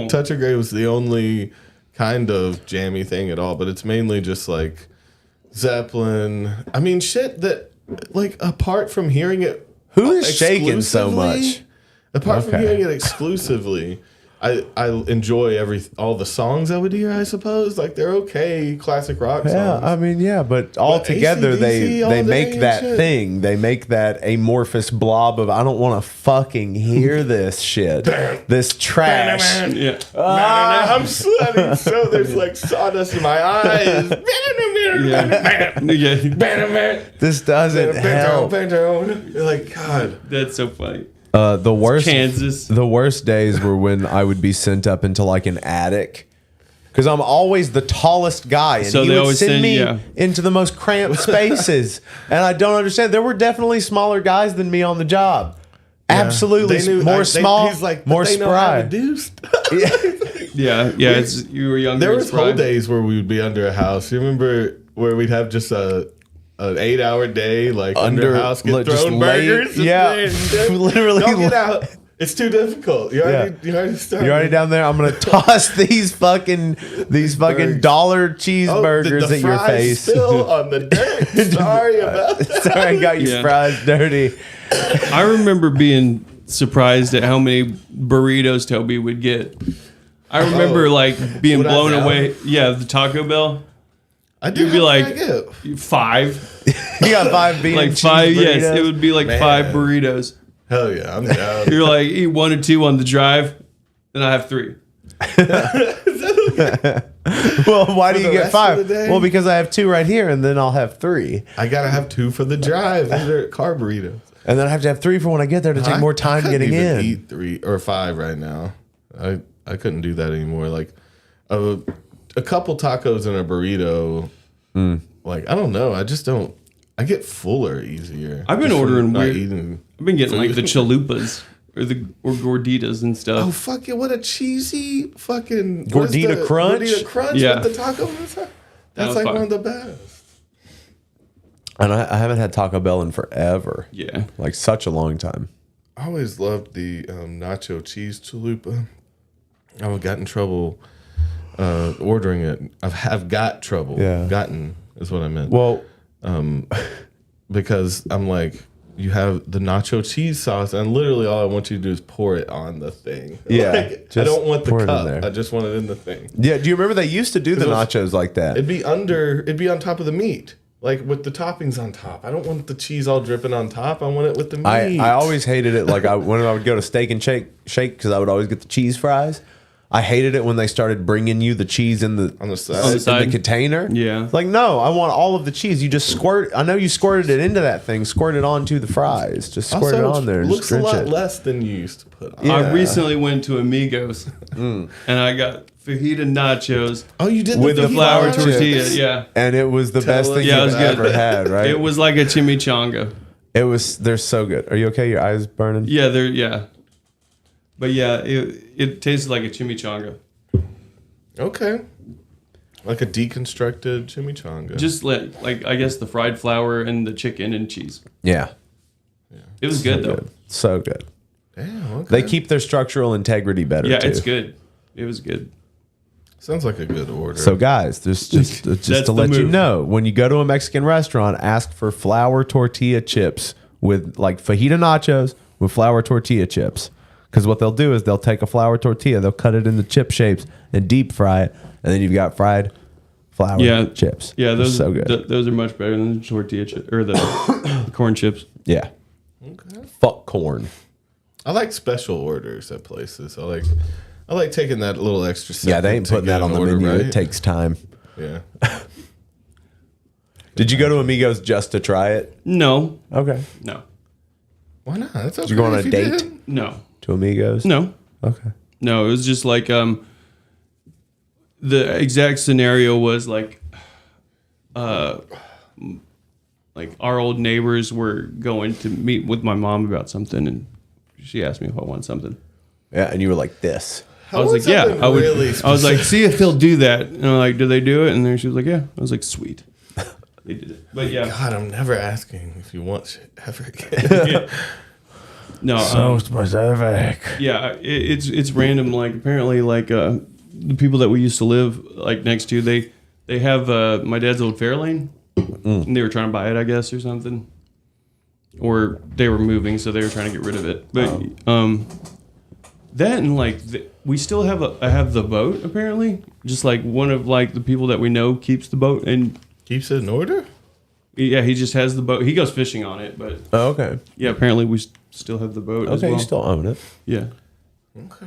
Touch of Grey was the only kind of jammy thing at all, but it's mainly just like Zeppelin. I mean, shit that, like, apart from hearing it, Who is shaking so exclusively- much? Apart from Okay. hearing it exclusively, I enjoy all the songs I would hear. I suppose like they're okay classic rock songs. Yeah, I mean, yeah, but all together AC/DC all they day make and that shit. thing. They make that amorphous blob of I don't want to fucking hear this shit, this trash. Yeah. I'm sweating, so there's like sawdust in my eyes. Yeah. This doesn't help. You're like, God. That's so funny. The worst Kansas. The worst days were when I would be sent up into like an attic. Because I'm always the tallest guy, and So he they would always send send- me yeah. into the most cramped spaces, and I don't understand. There were definitely smaller guys than me on the job. Absolutely, more small, he's like, more they know how spry. to do stuff. Yeah. It's, you were younger. There and was spry. whole days where we would be under a house. You remember where we'd have just an 8-hour day, like under a house, get just thrown laid- burgers. yeah. Literally Don't get out. It's too difficult. You already started. You're already down there. I'm gonna toss these fucking dollar cheeseburgers the at your fries face. Still on the dirt. Sorry about that. Sorry, I got your Yeah. fries dirty. I remember being surprised at how many burritos Toby would get. I remember like being Would I blown now? away. Yeah, the Taco Bell. I do. You'd be like I get. 5, You got 5 bean like and cheese 5. Yes, burritos? it would be like Man. 5 burritos. Hell yeah, I'm down. You're like eat 1 or 2 on the drive, then I have 3. Well, why do For you the get rest 5? of the day? Well, because I have 2 right here, and then I'll have 3, I gotta have 2 for the drive. Those are car burritos. and then I have to have 3 for when I get there to take more time couldn't getting even in. Eat 3 or 5 right now. I couldn't do that anymore. Like a couple tacos and a burrito. Like I don't know. I just don't. I get fuller easier. I've been just from ordering not weird- eating. I've been getting like the food. chalupas or gorditas and stuff. Oh fuck it! What a cheesy fucking Gordita crunch? Gordita crunch Yeah. with the taco. That's was like fire. one of the best. And I haven't had Taco Bell in forever. Yeah. Like such a long time. I always loved the nacho cheese chalupa. I got in trouble ordering it. Have got trouble. Yeah. Gotten is what I meant. Well, because I'm like, you have the nacho cheese sauce, and literally all I want you to do is pour it on the thing. Yeah, Like, I just don't want the pour it in cup. there. I just want it in the thing. yeah. Do you remember they used to do the it was- nachos like that? It'd be on top of the meat, like with the toppings on top. I don't want the cheese all dripping on top. I want it with the meat. I always hated it. Like when I would go to Steak and Shake because I would always get the cheese fries. I hated it when they started bringing you the cheese in the on the side. On the side. in the container. Yeah. Like, no, I want all of the cheese. You just squirt. I know you squirted it into that thing. Squirt it onto the fries. Just squirt it on there. And looks just a drench lot it. less than you used to put on. Yeah. I recently went to Amigos and I got fajita nachos Oh, you did With the the flour flour tortilla. chips. Yeah. And it was the best thing Yeah, it you've was good. ever had, right? It was like a chimichanga. It was. They're so good. Are you okay? Your eyes burning? Yeah, but yeah, it tasted like a chimichanga. Okay. Like a deconstructed chimichanga. Just like I guess the fried flour and the chicken and cheese. Yeah. It was good though. So good. damn. Okay. They keep their structural integrity better. Yeah, too. it's good. It was good. Sounds like a good order. So, guys, just That's to the let you move. know, when you go to a Mexican restaurant, ask for flour tortilla chips with like fajita nachos with flour tortilla chips. Because what they'll do is they'll take a flour tortilla, they'll cut it into chip shapes and deep fry it, and then you've got fried flour chips. Yeah, They're those so good. those are much better than the tortilla chips or the corn chips. Yeah. Okay. Fuck corn. I like special orders at places. I like taking that little extra second. Yeah, they ain't to putting get that on an the order menu. right. It takes time. Yeah. Did you go to Amigos just to try it? No, Okay. no, Why not? That's okay. Did you go on if a you date? did. no, To Amigos? no, Okay. no. It was just like the exact scenario was like our old neighbors were going to meet with my mom about something, and she asked me if I want something. Yeah, and you were like this. I was like, yeah, something I would. really I was like, see if they'll do that. And I'm like, do they do it? And then she was like, yeah. I was like, sweet. They did it. But yeah, God, I'm never asking if you want shit ever again. no. specific. Yeah, it's random. Like apparently, like the people that we used to live like next to, they have my dad's old Fairlane, and they were trying to buy it, I guess, or something, or they were moving, so they were trying to get rid of it. But that and like we still have I have the boat apparently. Just like one of like the people that we know keeps the boat and keeps it in order. Yeah, he just has the boat. He goes fishing on it, but okay. Yeah, apparently we still have the boat. As well. You still own it. Yeah. Okay.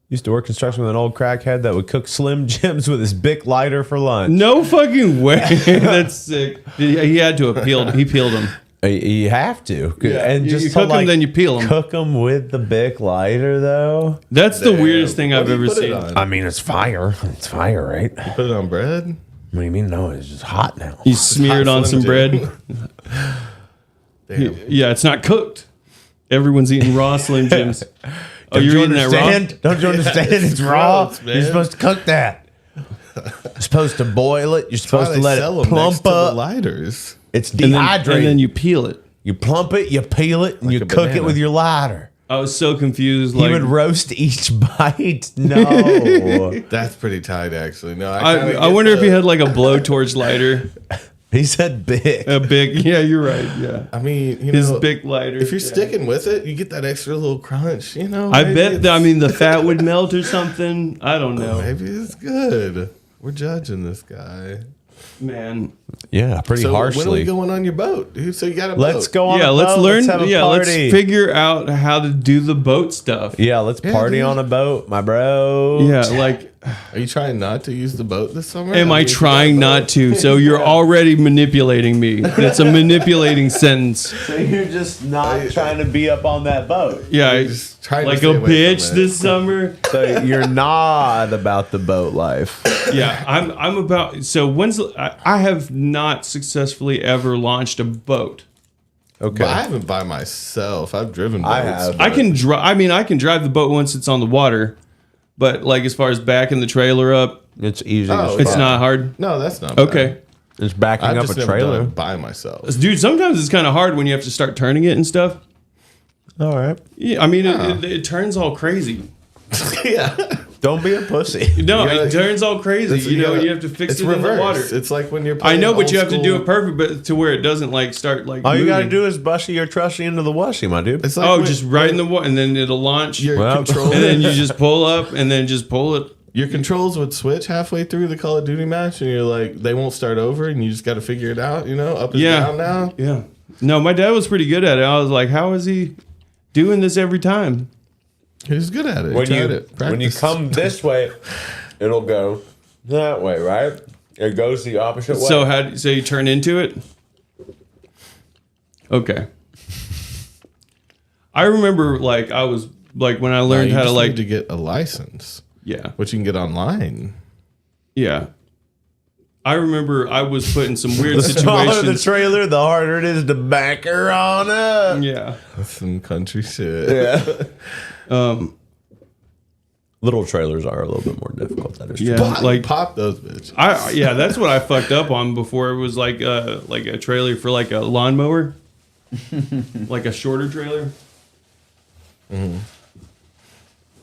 Used to work construction with an old crackhead that would cook Slim Jims with his Bic lighter for lunch. No fucking way. That's sick. He had to have peeled. He peeled them. You have to. Yeah. And You just cook to, like, them, then you peel them. Cook them with the Bic lighter, though. That's the weirdest thing I've ever seen. I mean, it's fire. It's fire, right? You put it on bread? What do you mean? No, it's just hot now. You smear it on some bread. Damn. Yeah, it's not cooked. Everyone's eating raw Slim Jims. Oh, you're eating that raw? Don't you understand? It's raw. gross, man. You're supposed to cook that. You're supposed to boil it. You're supposed to let it sell 'em plump next to the up. lighters. It's And then, dehydrated. and then you peel it. You plump it, you peel it, and Like you a cook it banana. with your lighter. I was so confused. He Like, would roast each bite. No. That's pretty tight, actually. No, I wonder if he had like a blowtorch lighter. He said big. A big, yeah, you're right. Yeah. I mean, you His know, big lighter. if you're yeah. sticking with it, you get that extra little crunch. You know, I maybe bet, it's- I mean, the fat would melt or something. I don't know. maybe it's good. We're judging this guy. Man. Yeah, pretty So when are we harshly. going on your boat, dude? So you got a boat. Let's go on Yeah, a let's boat. learn. Let's have a Yeah, let's party. figure out how to do the boat stuff. Yeah, let's Yeah, party dude. on a boat, my bro. Yeah, like, Are you trying not to use the boat this summer? am I mean, if you trying got a boat- not to? So you're already manipulating me. That's a manipulating sentence. So you're just not trying to be up on that boat. Yeah, You're just trying to like stay a away from bitch it. this summer. So you're not about the boat life. Yeah, I'm about. So I have not successfully ever launched a boat. Okay. But I haven't by myself. I've driven boats. I have. I can drive. I mean, I can drive the boat once it's on the water, but like as far as backing the trailer up, It's easy. Oh, as it's fuck. not hard. No, that's not bad. Okay, It's backing I've up just a never done trailer. it by myself. dude. Sometimes it's kind of hard when you have to start turning it and stuff. All right. Yeah, I mean, it turns all crazy. Yeah. Don't be a pussy. No, You gotta- it turns all crazy. It's- You know, gotta- you have to fix it's it reverse. in the water. It's like when you're I playing know, but old you have to do school- it perfect, but to where it doesn't like start like. All you got to moving. do is Bussy or Chrussy into the washie, my dude. It's like Oh, when- just right in the water, and then it'll launch, your Well, controller. and then you just pull up, and then just pull it. Your controls would switch halfway through the Call of Duty match, and you're like, they won't start over, and you just got to figure it out. You know, up and Yeah. down now. Yeah. No, my dad was pretty good at it. I was like, how is he doing this every time? He's good at it. He when tried you it. when you Practiced. come this way, it'll go that way, right? It goes the opposite way. So you turn into it? Okay. I remember like I was like when I No, learned you how to just like need to get a license, yeah. which you can get online. Yeah. I remember I was put in some weird the smaller the situations. trailer, the harder it is to back her on up. Yeah. That's some country shit. Yeah. Little trailers are a little bit more difficult. That is true. Yeah. Pop, Like pop those bitches. yeah, that's what I fucked up on before. It was like a trailer for like a lawnmower. Like a shorter trailer.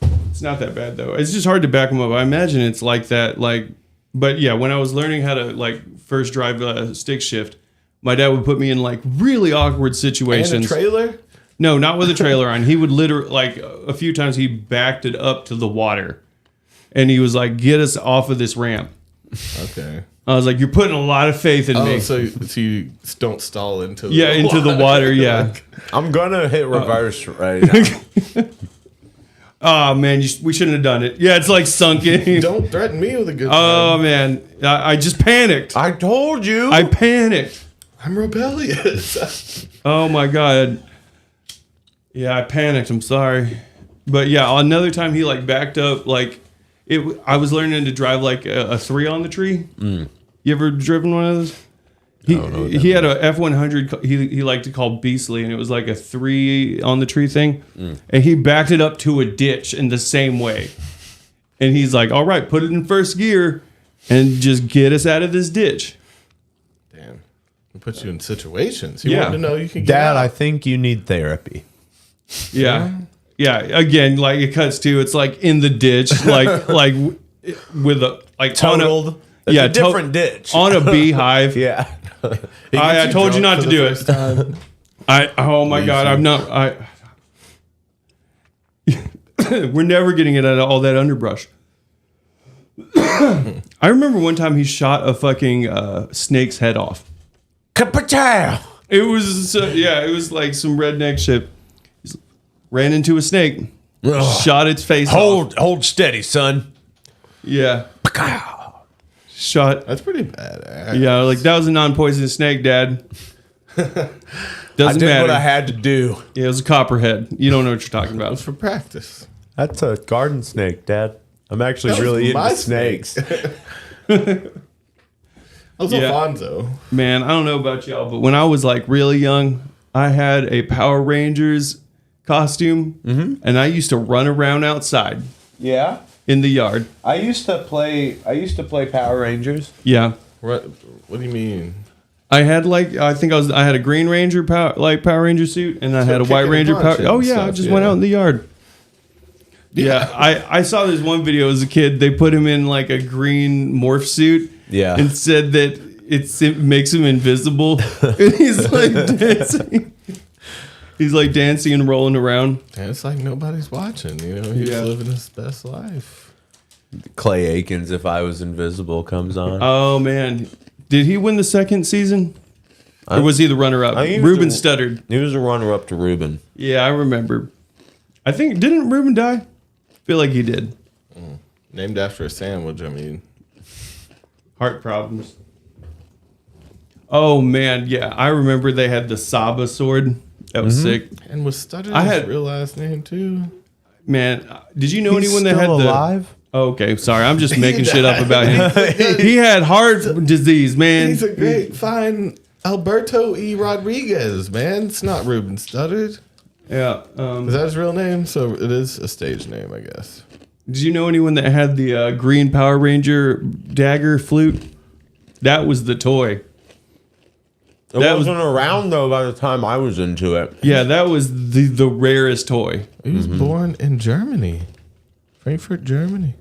It's not that bad though. It's just hard to back them up. I imagine it's like that. Like, but yeah, when I was learning how to like first drive a stick shift, my dad would put me in like really awkward And a situations. trailer? No, not with a trailer on. He would literally like a few times he backed it up to the water, and he was like, "Get us off of this ramp." Okay. I was like, "You're putting a lot of faith in Oh, me." so you don't stall into the Yeah, into the water. Yeah. I'm gonna hit reverse right now. Oh man, we shouldn't have done it. Yeah, it's like sunk in. Don't threaten me with a good Oh time. man, I just panicked. I told you. I panicked. I'm rebellious. Oh my god. Yeah, I panicked. I'm sorry, but yeah, another time he like backed up. Like it, I was learning to drive like a 3 on the tree. You ever driven one of those? He had a F100 he liked to call Beastly, and it was like a 3 on the tree thing, and he backed it up to a ditch in the same way, and he's like, "All right, put it in first gear, and just get us out of this ditch." Damn. It puts you in situations. You Yeah. want to know you can get Dad, out. I think you need therapy. Yeah. Again, like it cuts to it's like in the ditch, like with a like Totaled. on It's yeah, a different ditch. on a beehive. Yeah. I told you not to do it. Oh my God, I'm not. We're never getting it out of all that underbrush. I remember one time he shot a fucking snake's head off. Kapow! It was it was like some redneck shit. He ran into a snake, shot its face off. Hold steady, son. Yeah. Shot. That's pretty bad. Yeah, like that was a non-poisonous snake, Dad. Doesn't I did matter. what I had to do. Yeah, it was a copperhead. You don't know what you're talking It about. was for practice. That's a garden snake, Dad. I'm actually really my into snakes. I was Yeah. Alfonso. Man, I don't know about y'all, but when I was like really young, I had a Power Rangers costume, and I used to run around outside Yeah. in the yard. I used to play Power Rangers. Yeah, What do you mean? I had I had a Green Ranger Power Ranger suit, and I had a kick White and Ranger punch Power. and Oh yeah, I stuff, just went yeah. out in the yard. Yeah, I saw this one video as a kid. They put him in like a green morph suit. Yeah. And said that it makes him invisible. And he's like dancing. He's like dancing and rolling around. And it's like nobody's watching. You know, he's Yeah. living his best life. Clay Aikens, If I Was Invisible, comes on. Oh man. Did he win the second season? Or was he the runner up? I think he was Ruben the- stuttered. He was a runner-up to Ruben. Yeah, I remember. I think didn't Ruben die? I feel like he did. Named after a sandwich, I mean. Heart problems. Oh man, yeah. I remember they had the Saba sword. That was sick. And was Stutter I his had- real last name, too? Man, did you know He's anyone that had still the alive? Oh, okay, sorry. I'm just making shit up about him. He had heart disease, man. He's a great, fine Alberto E. Rodriguez, man. It's not Ruben Stuttered. Yeah. Is that his real name? So it is a stage name, I guess. Did you know anyone that had the green Power Ranger dagger flute? That was the toy. It That was- wasn't around, though, by the time I was into it. Yeah, that was the rarest toy. He was born in Germany. Frankfurt, Germany.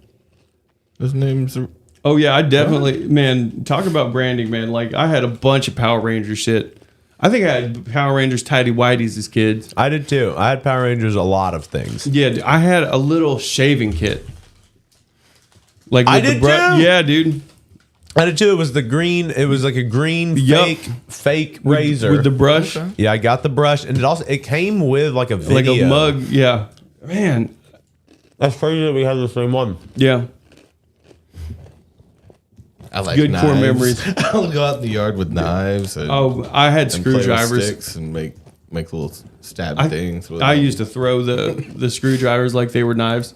His name's... Oh yeah, I definitely, man. Talk about branding, man. Like I had a bunch of Power Ranger shit. I think I had Power Rangers tidy whities as kids. I did, too. I had Power Rangers a lot of things. Yeah, dude, I had a little shaving kit. Like I with the did too? Yeah, dude. I did, too. It was the green. It was like a green Yup. fake razor. With the brush. Yeah, I got the brush. And it came with like a video. Like a mug. Yeah. Man. That's crazy that we had the same one. Yeah. I like Good core knives. memories. I'll go out in the yard with knives. And, Oh, I had and play with screwdrivers. sticks and make little stab things. With I them. used to throw the screwdrivers like they were knives.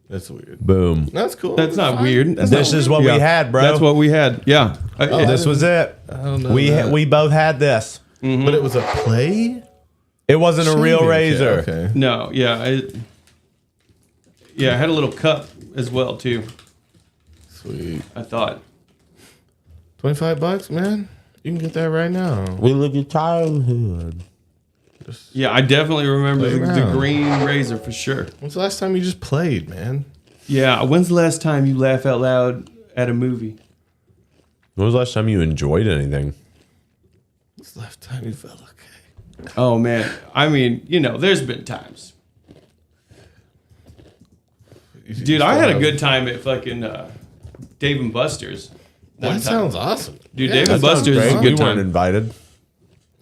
That's weird. Boom. That's cool. That's not Fine. weird. That's This not is weird. what we had, bro. That's what we had. Yeah. This was it. I don't know. We both had this. But it was a play? It wasn't a real Shaving kit, razor. Okay. No, yeah. I had a little cup as well too. Sweet. I thought. $25, man. You can get that right now. We live your childhood. Yeah, I definitely remember Play the around. green razor for sure. When's the last time you just played, man? Yeah, when's the last time you laugh out loud at a movie? When was the last time you enjoyed anything? When's the last time you felt okay? Oh man, I mean, there's been times. Dude, I had a good time at fucking Dave and Buster's. one That time. sounds awesome. Dude, Yeah, Dave that and sounds Buster's is great. a We good weren't time. invited.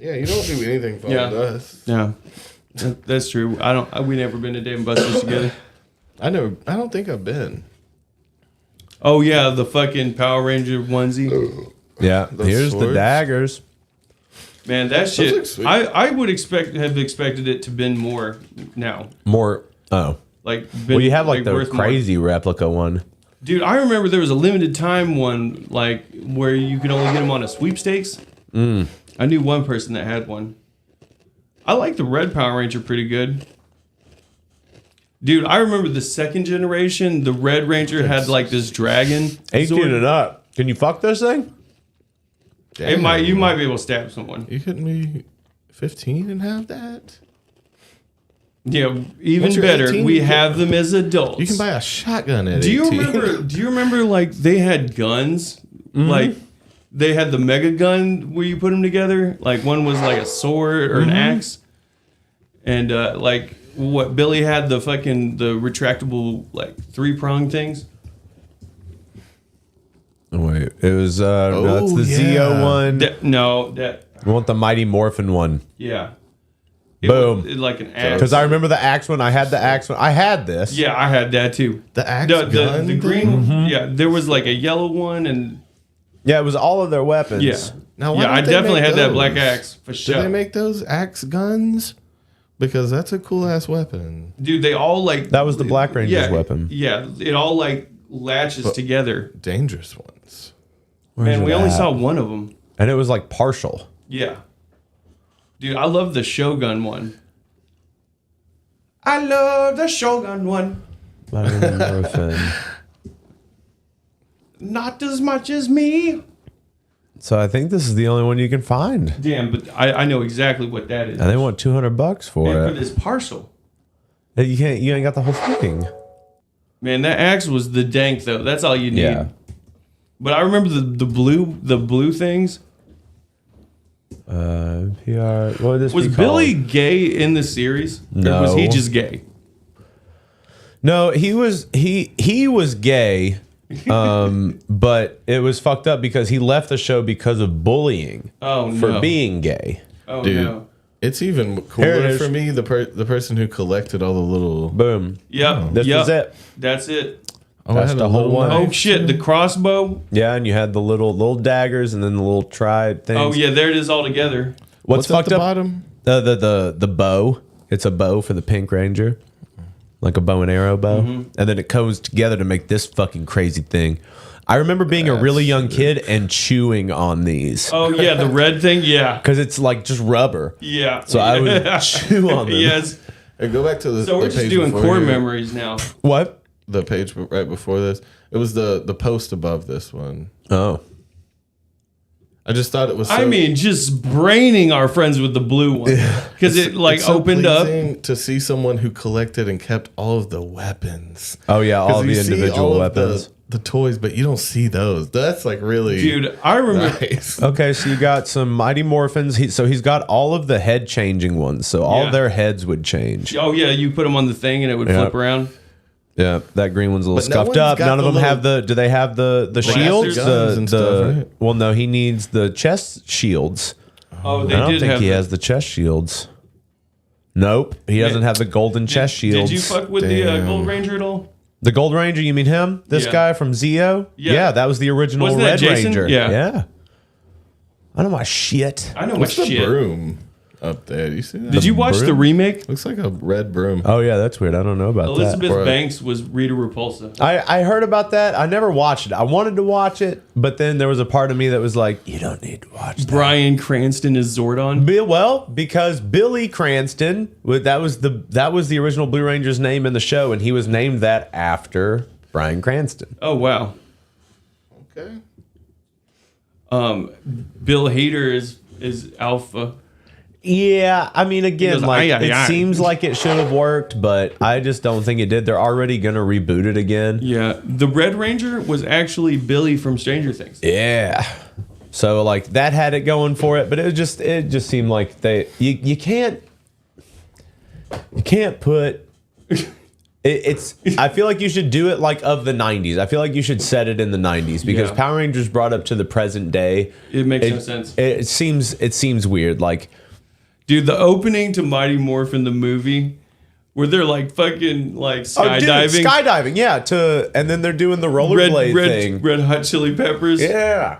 Yeah, you don't do anything fun Yeah. with us. Yeah, that's true. We never been to Dave and Buster's together. I don't think I've been. Oh yeah, the fucking Power Ranger onesie. Yeah. Here's the swords. daggers. Man, that look shit. sweet. I would have expected it to been more now. More. Oh. Like, been, Well, you have like the worth more. crazy replica one. Dude, I remember there was a limited time one like where you could only get them on a sweepstakes. I knew one person that had one. I like the red Power Ranger pretty good. Dude, I remember the second generation. The Red Ranger had like this dragon. 18 sword. and up. Can you fuck this thing? You might be able to stab someone. You couldn't be 15 and have that? Yeah, even Once you're better. 18, We you can- have them as adults. You can buy a shotgun at Do you 18. remember? Do you remember like they had guns? Like they had the mega gun where you put them together. Like one was like a sword or an axe, and like what Billy had the retractable like 3-prong things. Oh, wait, it was no, that's the yeah. Zeo one. I We want the Mighty Morphin one. yeah. Boom. Like an axe. Because I remember the axe one. I had the axe one. I had this. Yeah, I had that too. The axe The gun? the green. Yeah, there was like a yellow one and Yeah, it was all of their weapons. yeah. Now, why Yeah, don't I they definitely make had that those? black axe for Do sure. they make those axe guns? Because that's a cool ass weapon. Dude, they all like That was the Black Ranger's weapon. Yeah, it all like latches together. Dangerous ones. Man, we it only at? saw one of them. And it was like partial. Yeah. Dude, I love the Shogun one. I love the Shogun one. Mighty Morphin. Not as much as me. So I think this is the only one you can find. Damn, but I know exactly what that is. And they want $200 for Man, but it. it's partial. You can't. You ain't got the whole thing. Man, that axe was the dank though. That's all you need. Yeah. But I remember the blue things. PR. What would this Was be Billy called? gay in the series? No. Or was he just gay? No, he was gay. But it was fucked up because he left the show because of bullying Oh no. for being gay. Oh Dude, no. it's even Here it cooler is. for me, the person who collected all the little... Boom. Yep. This yep. was it. That's it. Oh, That's I had the a whole little one. Oh knife, shit, too. the crossbow. Yeah, and you had the little daggers and then the little tried things. Oh yeah, there it is all together. What's at fucked the up? bottom? The bow. It's a bow for the Pink Ranger, like a bow and arrow bow, and then it goes together to make this fucking crazy thing. I remember being a really young kid and chewing on these Oh yeah, the red thing. Yeah. because it's like just rubber. Yeah. So I would chew on them. Yes. Hey, go back to the So we're the just page doing before core here. memories now. What? The page right before this. It was the post above this one. Oh, I just thought it was so... I mean, just braining our friends with the blue one because it like it's so opened up. pleasing to see someone who collected and kept all of the weapons. oh yeah, all 'Cause the you see individual all of weapons. the toys, but you don't see those. That's like really... Dude, I remember. nice. Okay, so you got some Mighty Morphins. So he's got all of the head changing ones. So all Yeah. their heads would change. Oh yeah, you put them on the thing and it would flip around. Yeah, that green one's a little But no scuffed one's up. got None of the them have little the. Do they have the shields? guns and stuff, right? Well, no, he needs the chest shields. Oh, they I don't did think have. he has the chest shields. Nope, he doesn't have the golden chest shields. Did you fuck with the Gold Ranger at all? The Gold Ranger? You mean him? This Yeah. guy from Zeo? Yeah. that was the original Wasn't that Red Jason? Ranger. Yeah. I know my shit. I know my What's the shit. broom up there? Do you see that? Did you watch the broom? remake? Looks like a red broom. Oh yeah, that's weird. I don't know about Elizabeth Right. Banks was Rita Repulsa. that. I heard about that. I never watched it. I wanted to watch it, but then there was a part of me that was like, you don't need to watch that. Bryan Cranston is Zordon. Well, because Billy Cranston, that was the original Blue Ranger's name in the show, and he was named that after Bryan Cranston. Oh wow. Okay. Bill Hader is Alpha. Yeah, I mean, again, He goes, like "Aye, aye, it aye." seems like it should have worked, but I just don't think it did. They're already gonna reboot it again. Yeah, the Red Ranger was actually Billy from Stranger Things. Yeah. So like that had it going for it, but it just seemed like you can't put it's I feel like you should do it like of the 90s. I feel like you should set it in the 90s because Yeah. Power Rangers brought up to the present day. It makes no sense. It seems weird. Like, Dude, the opening to Mighty Morphin the movie, where they're like fucking like oh, dude, skydiving, skydiving, yeah. And then they're doing the rollerblade thing. Red Hot Chili Peppers, Yeah.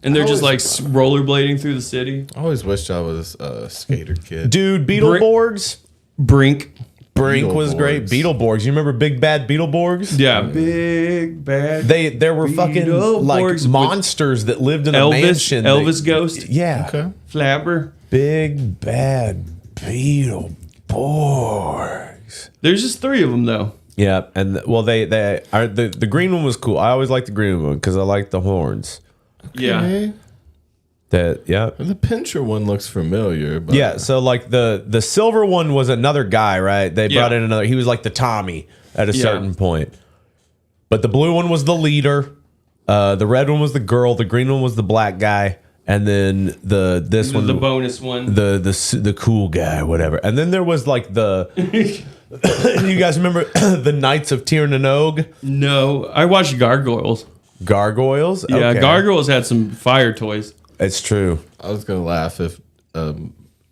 and they're just like rollerblading through the city. I always wished I was a skater kid. Dude, Beetleborgs. Brink, Brink was great. Beetleborgs. You remember Big Bad Beetleborgs? yeah, big bad. There were fucking like Beetleborgs with monsters that lived in a Elvis, mansion. Elvis Ghost, Yeah. Okay. Flabber. Big Bad Beetleborgs. There's just 3 of them though. Yeah, and they are the green one was cool. I always liked the green one because I liked the horns. Yeah, The pincher one looks familiar. But Yeah, so like the silver one was another guy, right? They brought in another. He was like the Tommy at a certain point. But the blue one was the leader. The red one was the girl. The green one was the black guy. And then this one, the bonus one, the cool guy, whatever. And then there was like the. You guys remember the Knights of Tir na Og? No, I watched Gargoyles. Gargoyles? Yeah, Okay. Gargoyles had some fire toys. It's true. I was gonna laugh if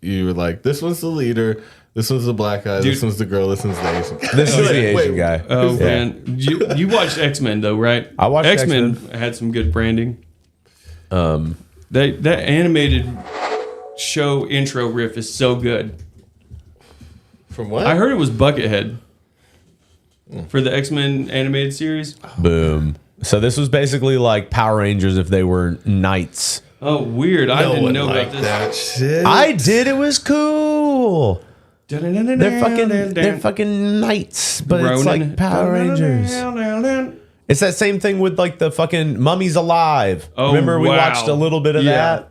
you were like, "This one's the leader. This one's the black guy. This one's the girl. This one's the Asian guy." This is the Asian guy. Oh man, you watched X-Men though, right? I watched X-Men. Had some good branding. That animated show intro riff is so good. From what? I heard it was Buckethead for the X-Men animated series. Boom. So this was basically like Power Rangers if they were knights. Oh, weird! I didn't know about this. That shit. I did. It was cool. They're They're fucking knights, but it's like Power Rangers. It's that same thing with like the fucking Mummies Alive. Oh, Remember we wow. watched a little bit of that?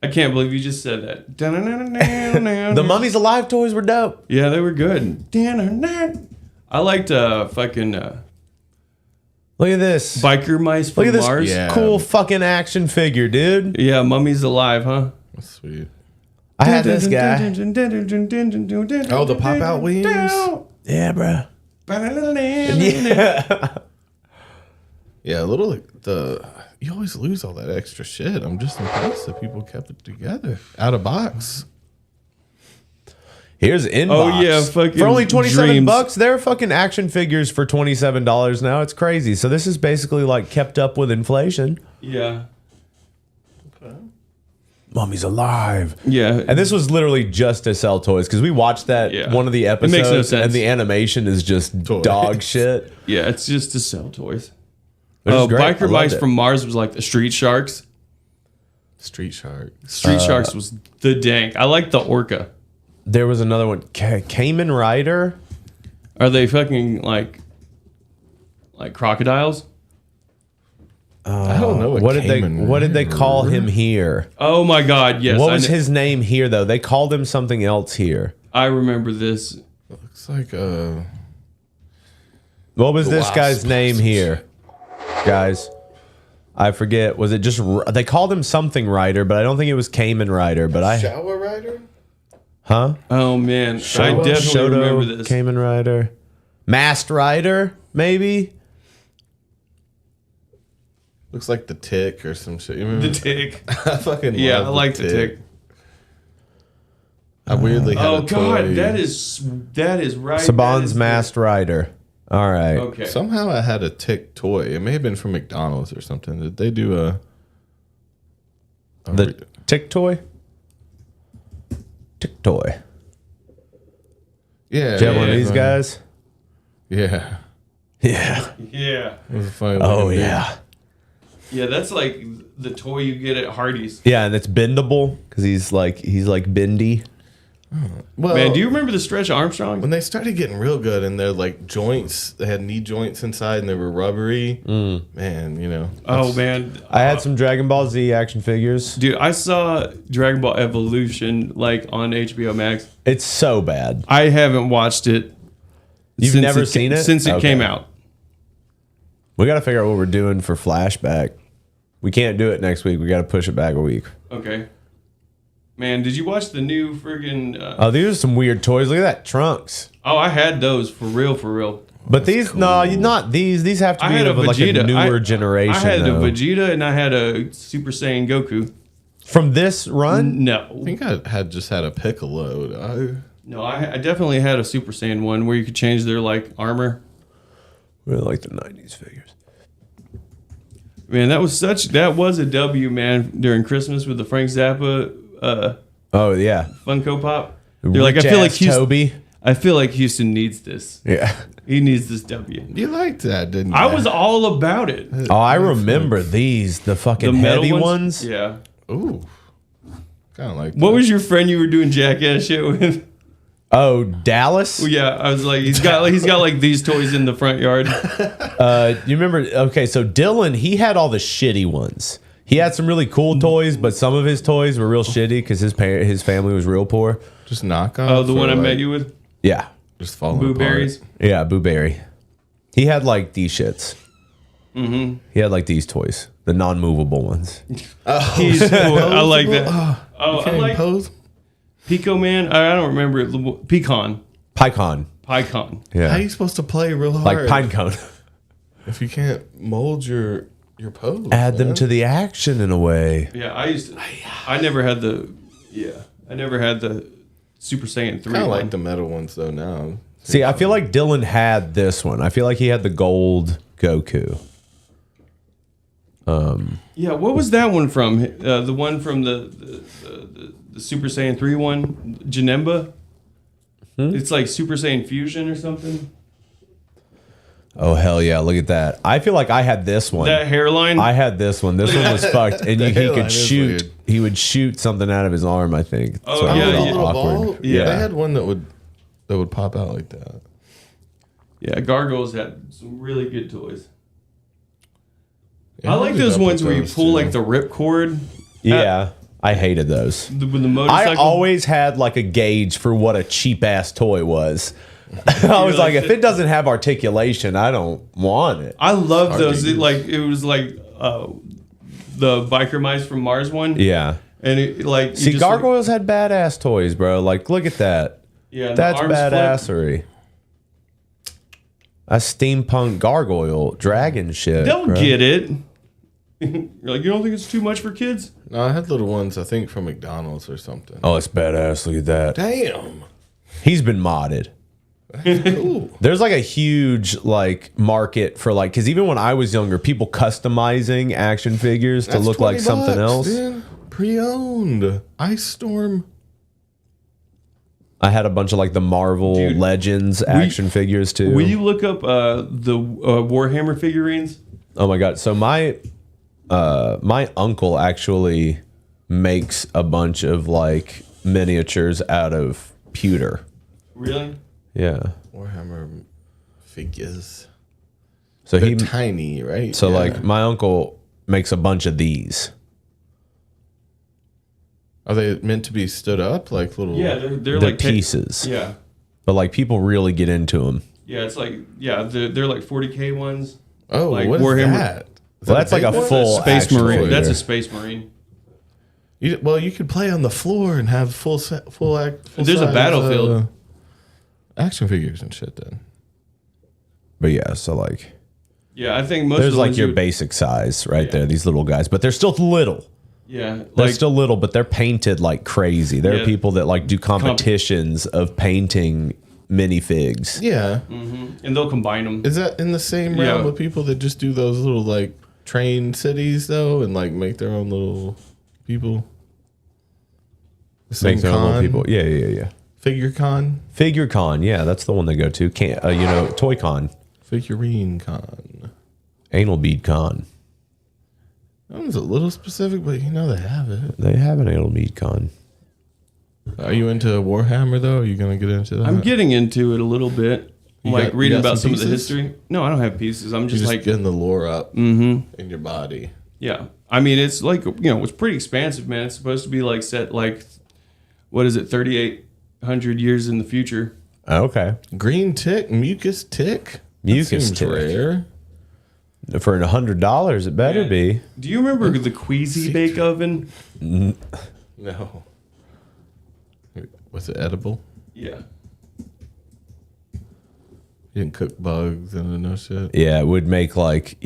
I can't believe you just said that. The Mummies Alive toys were dope. Yeah, they were good. I liked fucking Look at this. biker mice from Look at this Mars. Yeah. cool fucking action figure, dude. Yeah, Mummies Alive, huh? That's sweet. I had this guy. Oh, the pop out wings. Yeah, bro. Yeah, you always lose all that extra shit. I'm just impressed that people kept it together out of box. Here's inbox. Oh, yeah, fucking for only $27 dreams. bucks. There are fucking action figures for $27 now. It's crazy. So this is basically like kept up with inflation. Yeah. Mummy's Alive. Yeah. And this was literally just to sell toys because we watched that one of the episodes makes no sense. and the animation is just Toys. dog shit. Yeah, it's just to sell toys. Which is great. I Biker loved Mice it. from Mars was like the Street Sharks. Street Shark. Street Sharks was the dank. I like the Orca. There was another one, Cayman Rider. Are they fucking like crocodiles? I don't know What did they call him here? Oh my God! Yes. What was his name here though? They called him something else here. I remember this. Looks like What was this Wasp. guy's name here, guys? I forget. Was it just they called him something Rider, but I don't think it was Cayman Rider. But Shower Rider? huh? Oh man, I definitely Shoto, remember this. Cayman Rider, Masked Rider, maybe. Looks like the Tick or some shit. You remember? The Tick. I fucking Yeah, love I like the Tick. I weirdly had Oh a God, toy. that is right. Saban's Masked Rider. All right. Okay. Somehow I had a Tick toy. It may have been from McDonald's or something. Did they do The Tick Toy? Tick Toy. Yeah. Did you have one of yeah, these guys? Yeah. Yeah. Yeah. It was a funny Oh, looking dude. yeah. Yeah, that's like the toy you get at Hardee's. Yeah, and it's bendable because he's like bendy. Well, Man, do you remember the Stretch Armstrong? when they started getting real good and they're like joints, they had knee joints inside and they were rubbery. Man, you know. Oh man, I had some Dragon Ball Z action figures. dude, I saw Dragon Ball Evolution like on HBO Max. It's so bad. I haven't watched it. You've since never seen it? since it Okay. came out. We got to figure out what we're doing for flashback. We can't do it next week. We got to push it back a week. Okay. Man, did you watch the new friggin' Oh, these are some weird toys. Look at that, Trunks. Oh, I had those for real, for real. But these, no, not these. These have to I be had a of like a Vegeta. newer generation. I had though. a Vegeta and I had a Super Saiyan Goku. From this run. No, I think I had just had a Piccolo. no, I definitely had a Super Saiyan one where you could change their like armor. We like the '90s figures. Man, that was a W, man, during Christmas with the Frank Zappa Oh yeah, Funko Pop. You're like, I feel like Toby. I feel like Houston needs this. Yeah. He needs this W. You liked that, didn't you? I was all about it. Oh, I remember these. The fucking The metal heavy ones. Yeah. Ooh. Kind of like What that. was your friend you were doing jackass shit with? Oh, Dallas. Well, yeah, I was like, he's got like these toys in the front yard. You remember? Okay, so Dylan, he had all the shitty ones. He had some really cool toys, but some of his toys were real shitty because his family was real poor. Just knockoff. Oh, the one I met you with? Yeah. Just falling Boo apart. Berries? Yeah, Boo Berry. He had like these shits. Mm-hmm. He had like these toys, the non-movable ones. I like that. You can't like pose. Pico Man. I don't remember it. Pecan. Pycon. Pycon. How Yeah. are you supposed to play real hard? Like pine cone. If you can't mold your pose. Add them man. to the action in a way. Yeah, I never had the. Yeah, I never had the Super Saiyan 3. I one. like the metal ones though now. See, I feel like Dylan had this one. I feel like he had the gold Goku. Yeah, what was that one from? The one from the Super Saiyan 3 one, Janemba. It's like Super Saiyan Fusion or something. Oh hell yeah! Look at that. I feel like I had this one. That hairline. I had this one. This one was fucked, and he hairline could is shoot. weird. He would shoot something out of his arm. I think. Oh, So it yeah, was yeah. all Little awkward. ball? Yeah. They had one that would pop out like that. Yeah, Gargoyles had some really good toys. Yeah, I like ended those up ones with where you those, pull too. like the rip cord. Yeah, I hated those. With the I motorcycle. always had like a gauge for what a cheap ass toy was. I was like, if it doesn't have articulation, I don't want it. I love hard to those. use. It was like the biker mice from Mars one. Yeah. And it like you See, just, like- Gargoyles had badass toys, bro. Like, look at that. yeah, and the That's arms flip. badassery. A steampunk gargoyle dragon shit. They'll bro. get it. You're like, you don't think it's too much for kids? No, I had little ones. I think from McDonald's or something. Oh, it's badass. Look at that. Damn. He's been modded. Cool. There's like a huge like market for like, because even when I was younger, people customizing action figures to That's look like 20 something bucks, else. dude. Pre-owned. Ice Storm. I had a bunch of like the Marvel Dude, Legends action figures too. Will you look up the Warhammer figurines? Oh my god! So my uncle actually makes a bunch of like miniatures out of pewter. Really? Yeah. Warhammer figures. So They're he tiny, right? so Yeah. like my uncle makes a bunch of these. Are they meant to be stood up? Like little... Yeah, they're They're like pieces. Yeah, But like people really get into them. yeah. It's like they're like 40K ones. Oh, like what is Warhammer- that? Is Well, that that's like big a one? full Space action Marine. figure. That's a Space Marine. Well, you could play on the floor and have full There's a size, battlefield. action figures and shit. Then But yeah, so like Yeah, I think most of there's the like ones your you would- basic size right Yeah. there. These little guys, but they're still little. Yeah, They're like still little, but they're painted like crazy. There are Yeah. people that like do competitions of painting minifigs. yeah, and they'll combine them. is that in the same realm Yeah. with people that just do those little like train cities though, and like make their own little people? The same Make their own little con? people. Yeah. Figure con, Figure con, yeah, that's the one they go to. Can't Toy con, figurine con. anal bead con. That one's a little specific, but you know they have it. They have an anal bead con. Are you into Warhammer though? Are you gonna get into that? I'm getting into it a little bit. You Like got- reading you got about some of the pieces? history. No, I don't have pieces. I'm You're just just like, getting the lore up in your body. yeah. I mean, it's like, it's pretty expansive, man. It's supposed to be like set like, what is it, 3,800 years in the future. Okay. Green tick, mucus tick. Mucus That seems tick. rare. For $100, it better be. Do you remember the Queasy Bake Oven? No. Was it edible? Yeah. You didn't cook bugs and no shit. Yeah, it would make like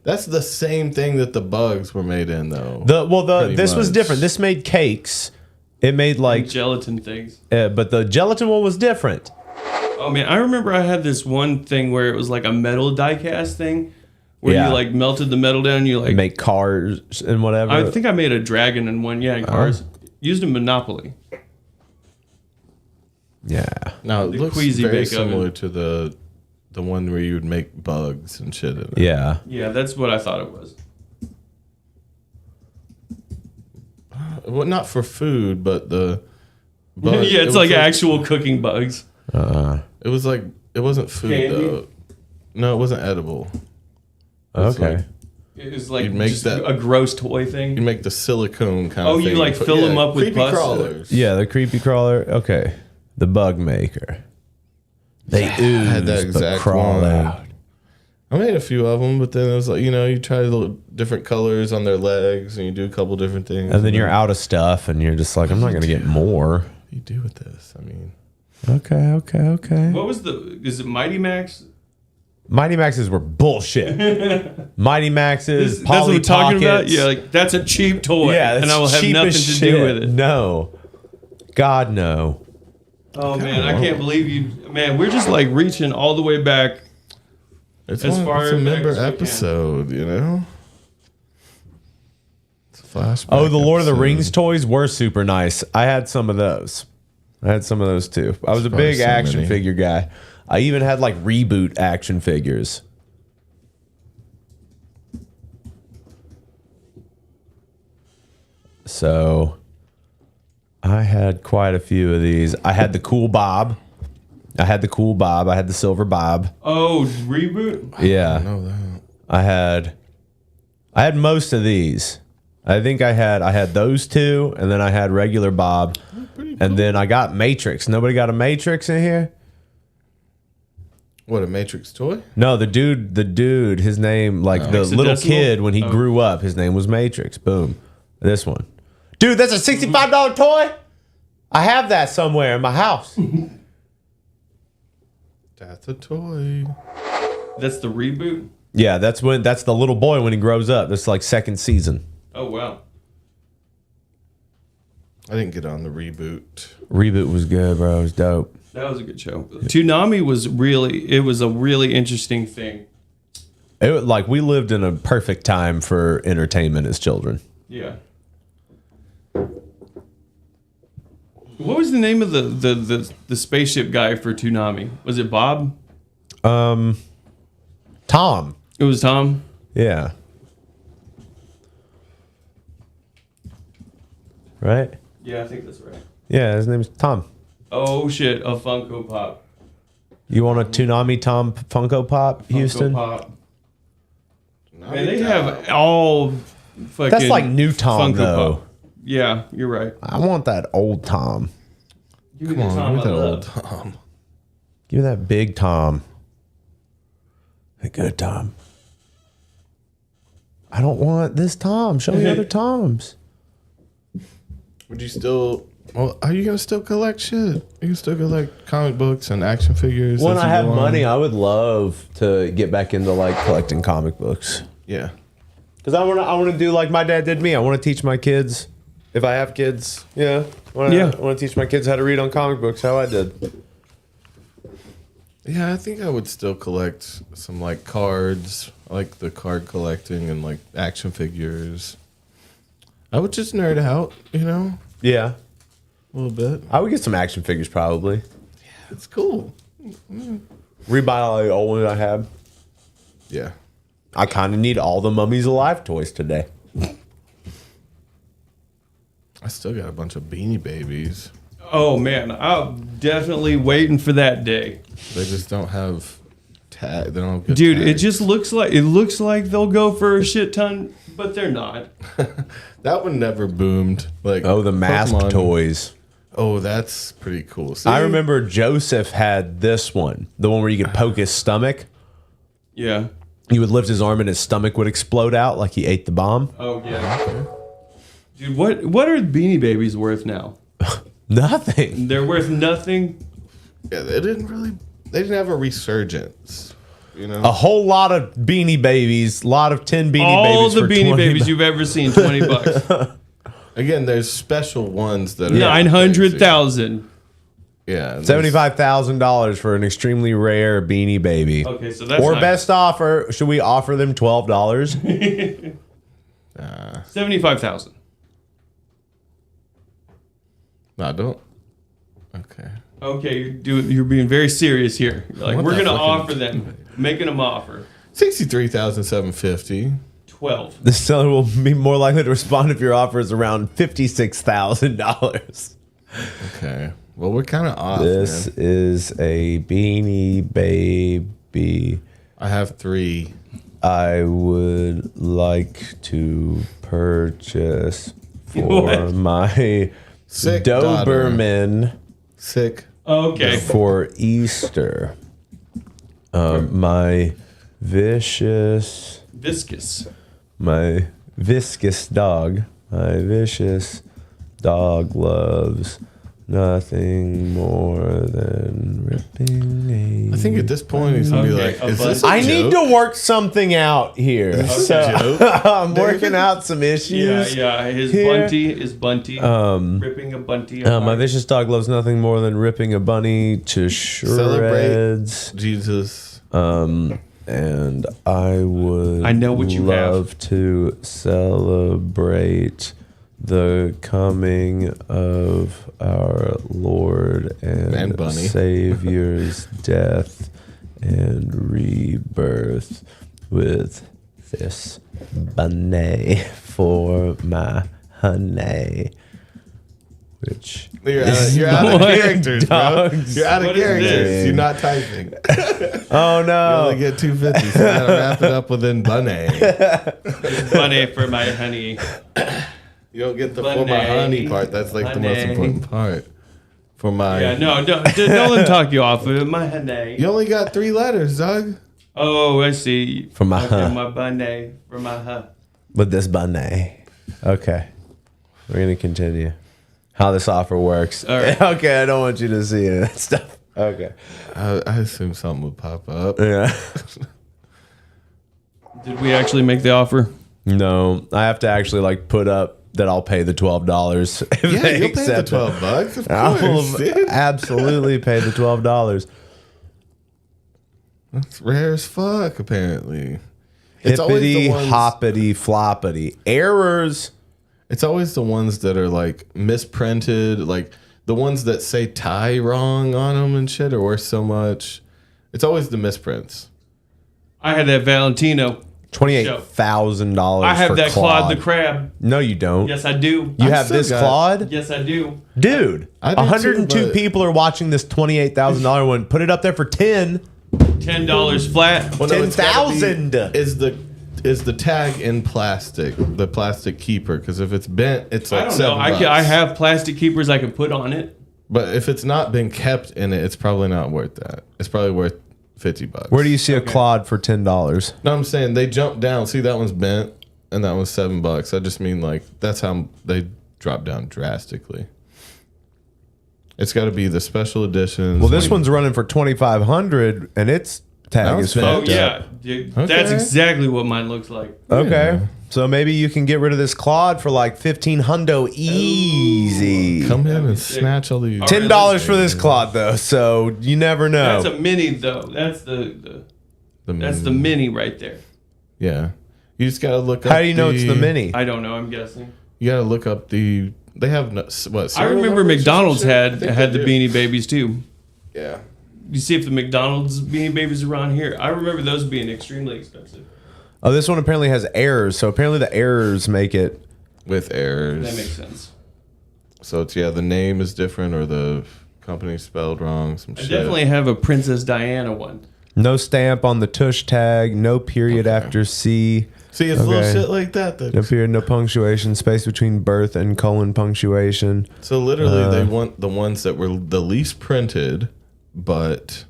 That's the same thing that the bugs were made in, though. Pretty This was much. different. This made cakes. It made like Gelatin things. but the gelatin one was different. Oh, man. I remember I had this one thing where it was like a metal die cast thing where Yeah. you like melted the metal down. You like, Make cars and whatever. I think I made a dragon in one. Yeah, in cars. Used in Monopoly. yeah. Now it The looks Queasy very Bake similar Oven. to the one where you would make bugs and shit in it. Yeah. Yeah, that's what I thought it was. Well, not for food, but the bug, Yeah, it's it like was actual cooking bugs. It was like it wasn't food Candy? though. No, it wasn't edible. It was Okay. like- It was like You'd make just that- a gross toy thing. You make the silicone kind Oh, of thing. you like Put- fill them up with creepy pus? crawlers. Yeah, the creepy crawler. Okay, the bug maker. They ooze had that but exact crawl one. out. I made a few of them, but then it was like, you try the different colors on their legs, and you do a couple different things. And then you're out of stuff, and you're just like, I'm not going to get more. What do you do with this? I mean, Okay. What was is it Mighty Max? Mighty Maxes were bullshit. Mighty Maxes, That's what Polly we're talking about? Pockets. Yeah, like that's a cheap toy. Yeah, and that's I will have cheap nothing as to shit. do with it. No. God, no. Oh man, I can't believe you. Man, we're just like reaching all the way back. it's As far it's a back member as we can. episode, It's a flashback. Oh, the Lord of the episode. Rings toys were super nice. I had some of those. Too. I was a probably big so action many. figure guy. I even had like Reboot action figures. So I had quite a few of these. I had the cool Bob. I had the silver Bob. Oh, Reboot? Yeah. know that. I had most of these. I think I had those two, and then I had regular Bob, and then I got Matrix. Nobody got a Matrix in here? What, a Matrix toy? No, the dude, his name, like the little Accidental? kid when he grew up, his name was Matrix. Boom. This one. Dude, that's a $65 toy? I have that somewhere in my house. That's a toy. That's the Reboot? Yeah, that's the little boy when he grows up. That's like second season. Oh wow. I didn't get on the Reboot. Reboot was good, bro. It was dope. That was a good show. Toonami was a really interesting thing. We lived in a perfect time for entertainment as children. Yeah. What was the name of the spaceship guy for Toonami? Was it Bob? Tom. It was Tom? Yeah. Right? Yeah, I think that's right. Yeah, his name's Tom. Oh shit, a Funko Pop. You want a Toonami Tom Funko Pop, Houston? Funko Pop. Man, they have all fucking That's like new Tom, Funko though. Pop. Yeah, you're right. I want that old Tom. Give me Come the on, Tom look I at that love. old Tom. Give me that big Tom. A good Tom. I don't want this Tom. Show me other Toms. Would you still... Well, are you going to still collect shit? You can still collect comic books and action figures. When as I you have go on? money, I would love to get back into like collecting comic books. Yeah. Because I want to do like my dad did me. I want to teach my kids, if I have kids, I want to teach my kids how to read on comic books, how I did. Yeah, I think I would still collect some like cards. I like the card collecting and like action figures. I would just nerd out, Yeah. a little bit. I would get some action figures probably. It's cool. Rebuy all the old ones I have. Yeah. I kind of need all the Mummies Alive toys today. I still got a bunch of Beanie Babies. Oh man, I'm definitely waiting for that day. They just don't have tag. They don't have good Dude, it tags. just looks like they'll go for a shit ton, but they're not. That one never boomed. Like Oh, the mask Pokemon. toys. Oh, that's pretty cool. See? I remember Joseph had this one, the one where you could poke his stomach. Yeah. You would lift his arm and his stomach would explode out like he ate the bomb. Oh yeah. Dude, what are Beanie Babies worth now? Nothing. They're worth nothing. Yeah, they didn't have a resurgence. A whole lot of Beanie Babies, a lot of 10 Beanie All Babies the for Beanie 20 Babies you've ever seen, $20. Again, there's special ones that are 900,000. Yeah, and $75,000 for an extremely rare Beanie Baby. Okay, so that's Or nice. best offer, should we offer them $12? 75,000. No, don't. Okay. Okay, you're being very serious here. You're like, want we're that gonna fucking- offer them, making them offer 63,750. 12. The seller will be more likely to respond if your offer is around $56,000. Okay. Well, we're kind of off. This is a Beanie Baby. I have 3. I would like to purchase for What? my Sick daughter. Doberman Sick. Okay. for Easter. My vicious, my viscous dog. My vicious dog loves nothing more than ripping. I think at this point he's gonna be like, "Is this a I joke? need to work something out here. Is this So a joke? I'm working out some issues. Yeah. His here. bunty is bunty. Ripping a bunty. My apart. vicious dog loves nothing more than ripping a bunny to shreds. Jesus. And I would I know what you love to celebrate the coming of our Lord and Bunny. Savior's death and rebirth with this bunny for my honey. Which You're out of characters, bro. dogs. You're out of What is characters. this? You're not typing. oh You no! only get 250, so you gotta wrap it up within bunny. Bunny for my honey. You don't get the Bunny. for my honey part. That's like the most Bunny. important part. For my. Yeah, no, don't let him talk you off of it. My honey. You only got 3 letters, Doug. Oh, I see. For my okay, huh. my bunny. For my huh. With this bunny. Okay. We're gonna continue. How this offer works. All right. Okay, I don't want you to see any of that stuff. Okay. I assume something would pop up. Yeah. Did we actually make the offer? No, I have to actually like put up that I'll pay the $12 if Yeah, they you'll pay the accept it. $12. Of I will course, dude. absolutely pay the $12. That's rare as fuck, apparently. It's always Hippity the ones. hoppity floppity. Errors. It's always the ones that are like misprinted, like the ones that say tie wrong on them and shit are worth so much. It's always the misprints. I had that Valentino. $28,000. I have for that Claude the Crab. No, you don't. Yes, I do. You have still this got- Claude? Yes, I do. Dude, I do too, 102 but- people are watching this $28,000 one. Put it up there for 10. $10 flat. Well, no, it's gotta be- 10,000. Is the tag in plastic, the plastic keeper? Because if it's bent, it's like I don't know. $7. I have plastic keepers I can put on it. But if it's not been kept in it, it's probably not worth that. It's probably worth $50. Where do you see a Claude for $10? No, I'm saying they jump down. See, that one's bent, and that one's $7. I just mean like that's how they drop down drastically. It's got to be the special editions. Well, this one's running for $2,500 and its tag That is was Oh, fucked yeah. up. Dude, Okay. that's exactly what mine looks like. Okay. So maybe you can get rid of this Claude for like $1,500 easy. come in and snatch all these. $10 for this Claude though, so you never know. That's a mini, though. That's that's the mini right there. Yeah, you just gotta look up. How do you know it's the mini? I don't know. I'm guessing. You gotta look up the. They have what? I serial remember numbers or McDonald's some shit? I had think had they the do. Beanie Babies too. Yeah. You see if the McDonald's Beanie Babies are around here. I remember those being extremely expensive. Oh, this one apparently has errors, so apparently the errors make it. With errors. That makes sense. So it's the name is different or the company spelled wrong. Some I shit. definitely have a Princess Diana one. No stamp on the tush tag, no period after C. See, it's little Okay. shit like that. No period, no punctuation, space between birth and colon punctuation. So literally, they want the ones that were the least printed. But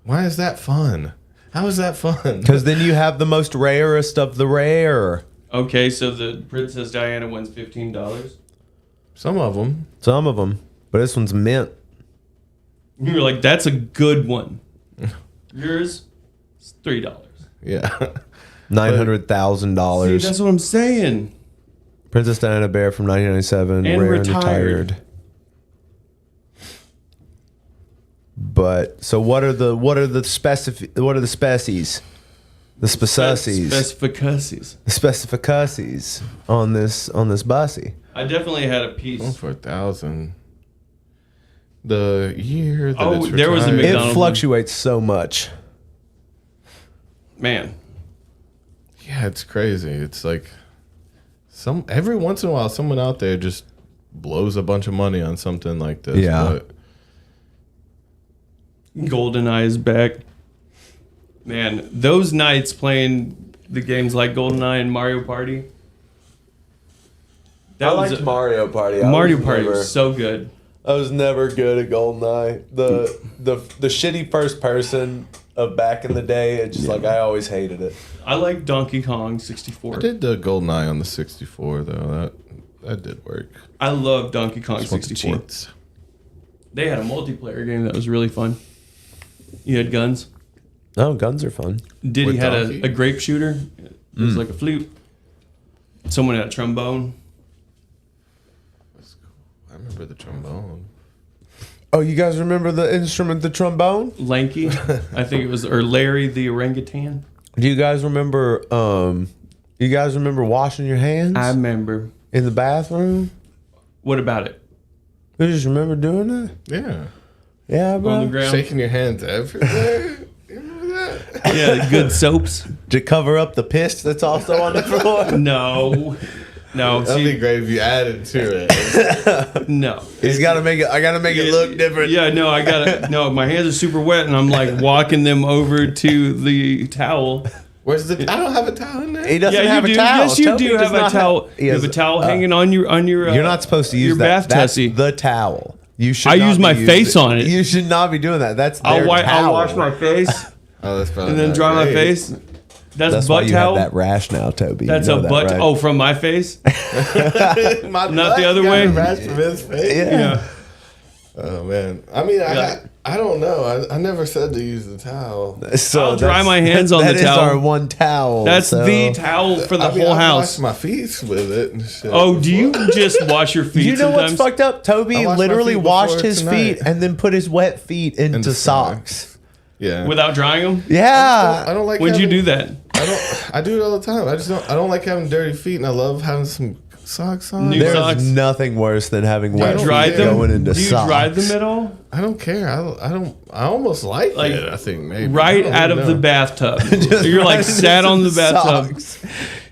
why is that fun? How is that fun? Because then you have the most rarest of the rare. Okay, so the Princess Diana one's $15. Some of them. Some of them. But this one's mint. You're like, that's a good one. Yours is $3. Yeah. $900,000. See, that's what I'm saying. Princess Diana Bear from 1997. And rare retired. and retired. But so what are the species? The species. Specificacies. The specificacies on this Bussy. I definitely had a piece. Going for $1,000. The year that Oh, it's there was a retired. McDonald's. It fluctuates so much. Man. Yeah, it's crazy. It's like every once in a while, someone out there just blows a bunch of money on something like this. Yeah. But GoldenEye is back. Man, those nights playing the games like GoldenEye and Mario Party. I liked Mario Party. Mario Party was so good. I was never good at GoldenEye. The shitty first person of back in the day, it's just like I always hated it. I like Donkey Kong 64. I did the GoldenEye on the 64 though. That did work. I love Donkey Kong Just want the 64. cheats. They had a multiplayer game that was really fun. You had guns. Oh, guns are fun. Diddy With had Donkey? a grape shooter. It was like a flute. Someone had a trombone. I remember the trombone. Oh, you guys remember the instrument, the trombone? Lanky, I think it was, or Larry the orangutan. Do you guys remember? You guys remember washing your hands I remember. in the bathroom? What about it? You just remember doing that? Yeah. Yeah, bro. On the ground. Shaking your hands everywhere. You remember that? Yeah, good soaps. To cover up the piss that's also on the floor. No. No. That'd be great if you added to it. No. He's got to make it. I got to make it look different. Yeah, no, I gotta. No, my hands are super wet, and I'm like walking them over to the towel. Where's the? I don't have a towel in there. He doesn't Yeah, have you a do. towel. Yes, you Toby do does have a not towel. he You has have a towel hanging on your You're not supposed to use your that. bath That's tussy. the towel. You should. I not use be my using face it. on it. You should not be doing that. That's their I'll towel. wash my face Oh, that's probably and then not dry my great. face. That's why butt you towel. have that rash now, Toby. That's you a know that, butt. right? Oh, from my face. My Not the butt other got way? a rash from his face. Yeah. Oh man. I mean, I don't know. I never said to use the towel. So I'll dry that's- my hands on that the is towel. our one towel. That's so. the towel for the whole I house. wash my feet with it. And shit. Oh, do you just wash your feet? You know sometimes? what's fucked up? Toby I washed my literally feet washed before his tonight. feet and then put his wet feet into Into socks. Yeah. Without drying them? Yeah. I don't like. When'd you having- do that? I do it all the time. I don't like having dirty feet, and I love having some socks on. New There's socks. nothing worse than having Do you wet dry feet them? going into Do you socks. dry them at all? I don't care. I don't. I almost like it. I think maybe Right I don't out of know. the bathtub. Just You're like right sat into on the some bathtub. socks.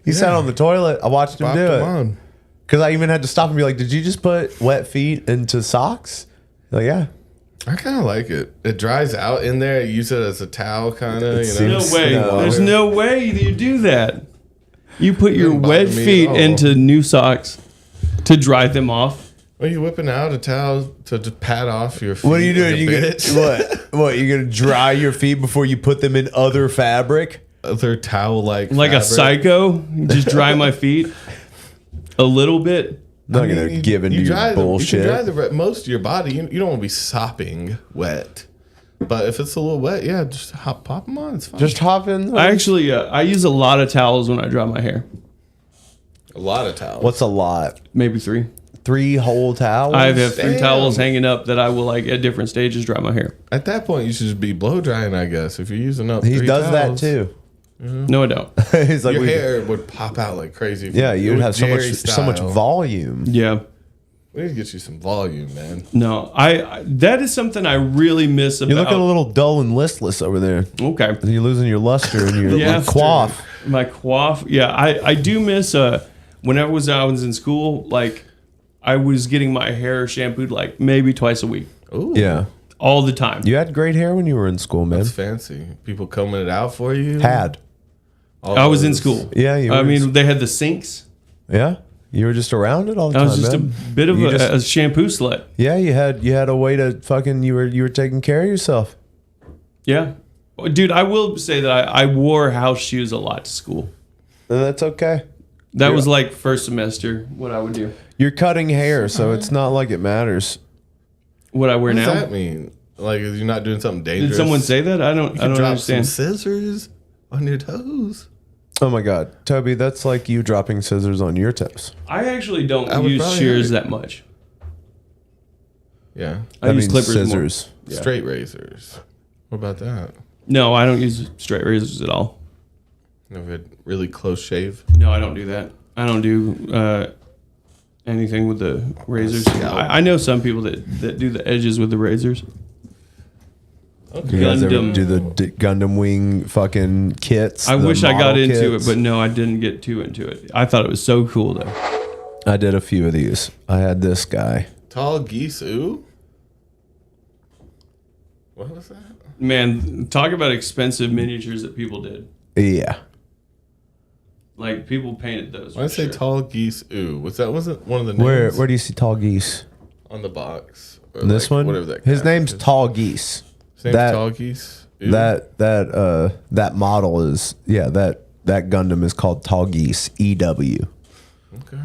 He sat on the toilet. I watched him Popped do them it. on. Because I even had to stop and be like, "Did you just put wet feet into socks?" Like, yeah. I kind of like it. It dries out in there. You use it as a towel, kind of. You No know. way. No. There's no way you do that. You put your Doesn't wet bother me feet at all. into new socks to dry them off. Are you whipping out a towel to pat off your feet? What are you doing? like a You bitch? gonna, what? You gonna dry your feet before you put them in other fabric? Other towel like Like a fabric. psycho, just dry my feet a little bit. Not I mean, gonna give into you your dry bullshit. You can dry most of your body. You don't want to be sopping wet. But if it's a little wet, yeah, just pop them on. It's fine. Just hop in. I actually, I use a lot of towels when I dry my hair. a lot of towels. What's a lot? Maybe 3. 3 whole towels. I have 3 Damn. towels hanging up that I will like at different stages dry my hair. At that point, you should just be blow drying, I guess. If you're using up, He 3 does towels, that too. No, I don't. He's like, Your we- hair would pop out like crazy. if yeah, you you'd do have Jerry so much style. volume. Yeah. We need to get you some volume, man. No, I that is something I really miss about. You're looking a little dull and listless over there. Okay. You're losing your luster and your Yeah. quaff. My quaff. Yeah, I do miss when I was in school, like I was getting my hair shampooed like maybe twice a week. Ooh, Yeah. All the time. You had great hair when you were in school, man. that's fancy. People combing it out for you. Had. All I was in those- school. Yeah, you I were- mean, they had the sinks. Yeah. You were just around it all the I time. was just man. a bit of You a, just- a shampoo slut. Yeah, you had a way to fucking you were taking care of yourself. Yeah. Dude, I will say that I wore house shoes a lot to school. And that's okay. That was like first semester, what I would do. You're cutting hair, so it's not like it matters. What I wear What does now. that mean? Like, you're not doing something dangerous? Did someone say that? I don't You drop understand. some scissors on your toes? Oh my god, Toby, that's like you dropping scissors on your tips. I actually don't I would use probably shears have it. that much. Yeah. I use clippers more. scissors. Yeah. Straight razors. What about that? No, I don't use straight razors at all. Never had really close shave. No, I don't do that. I don't do anything with the razors. Scalp. I know some people that do the edges with the razors. You guys ever Gundam. do the Gundam wing fucking kits? I the wish I got model into kits? it, but no, I didn't get too into it. I thought it was so cool though. I did a few of these. I had this guy. Tall geese, ooh? What was that? Man, talk about expensive miniatures that people did. Yeah. Like people painted those. When I for say sure. tall geese, ooh, wasn't one of the names Where do you see tall geese? on the box? Or This like, one? whatever that. His cat name's is. Tall Geese. His name's that- Tall Geese. Ooh. That model is that Gundam is called Tall Geese EW. Okay.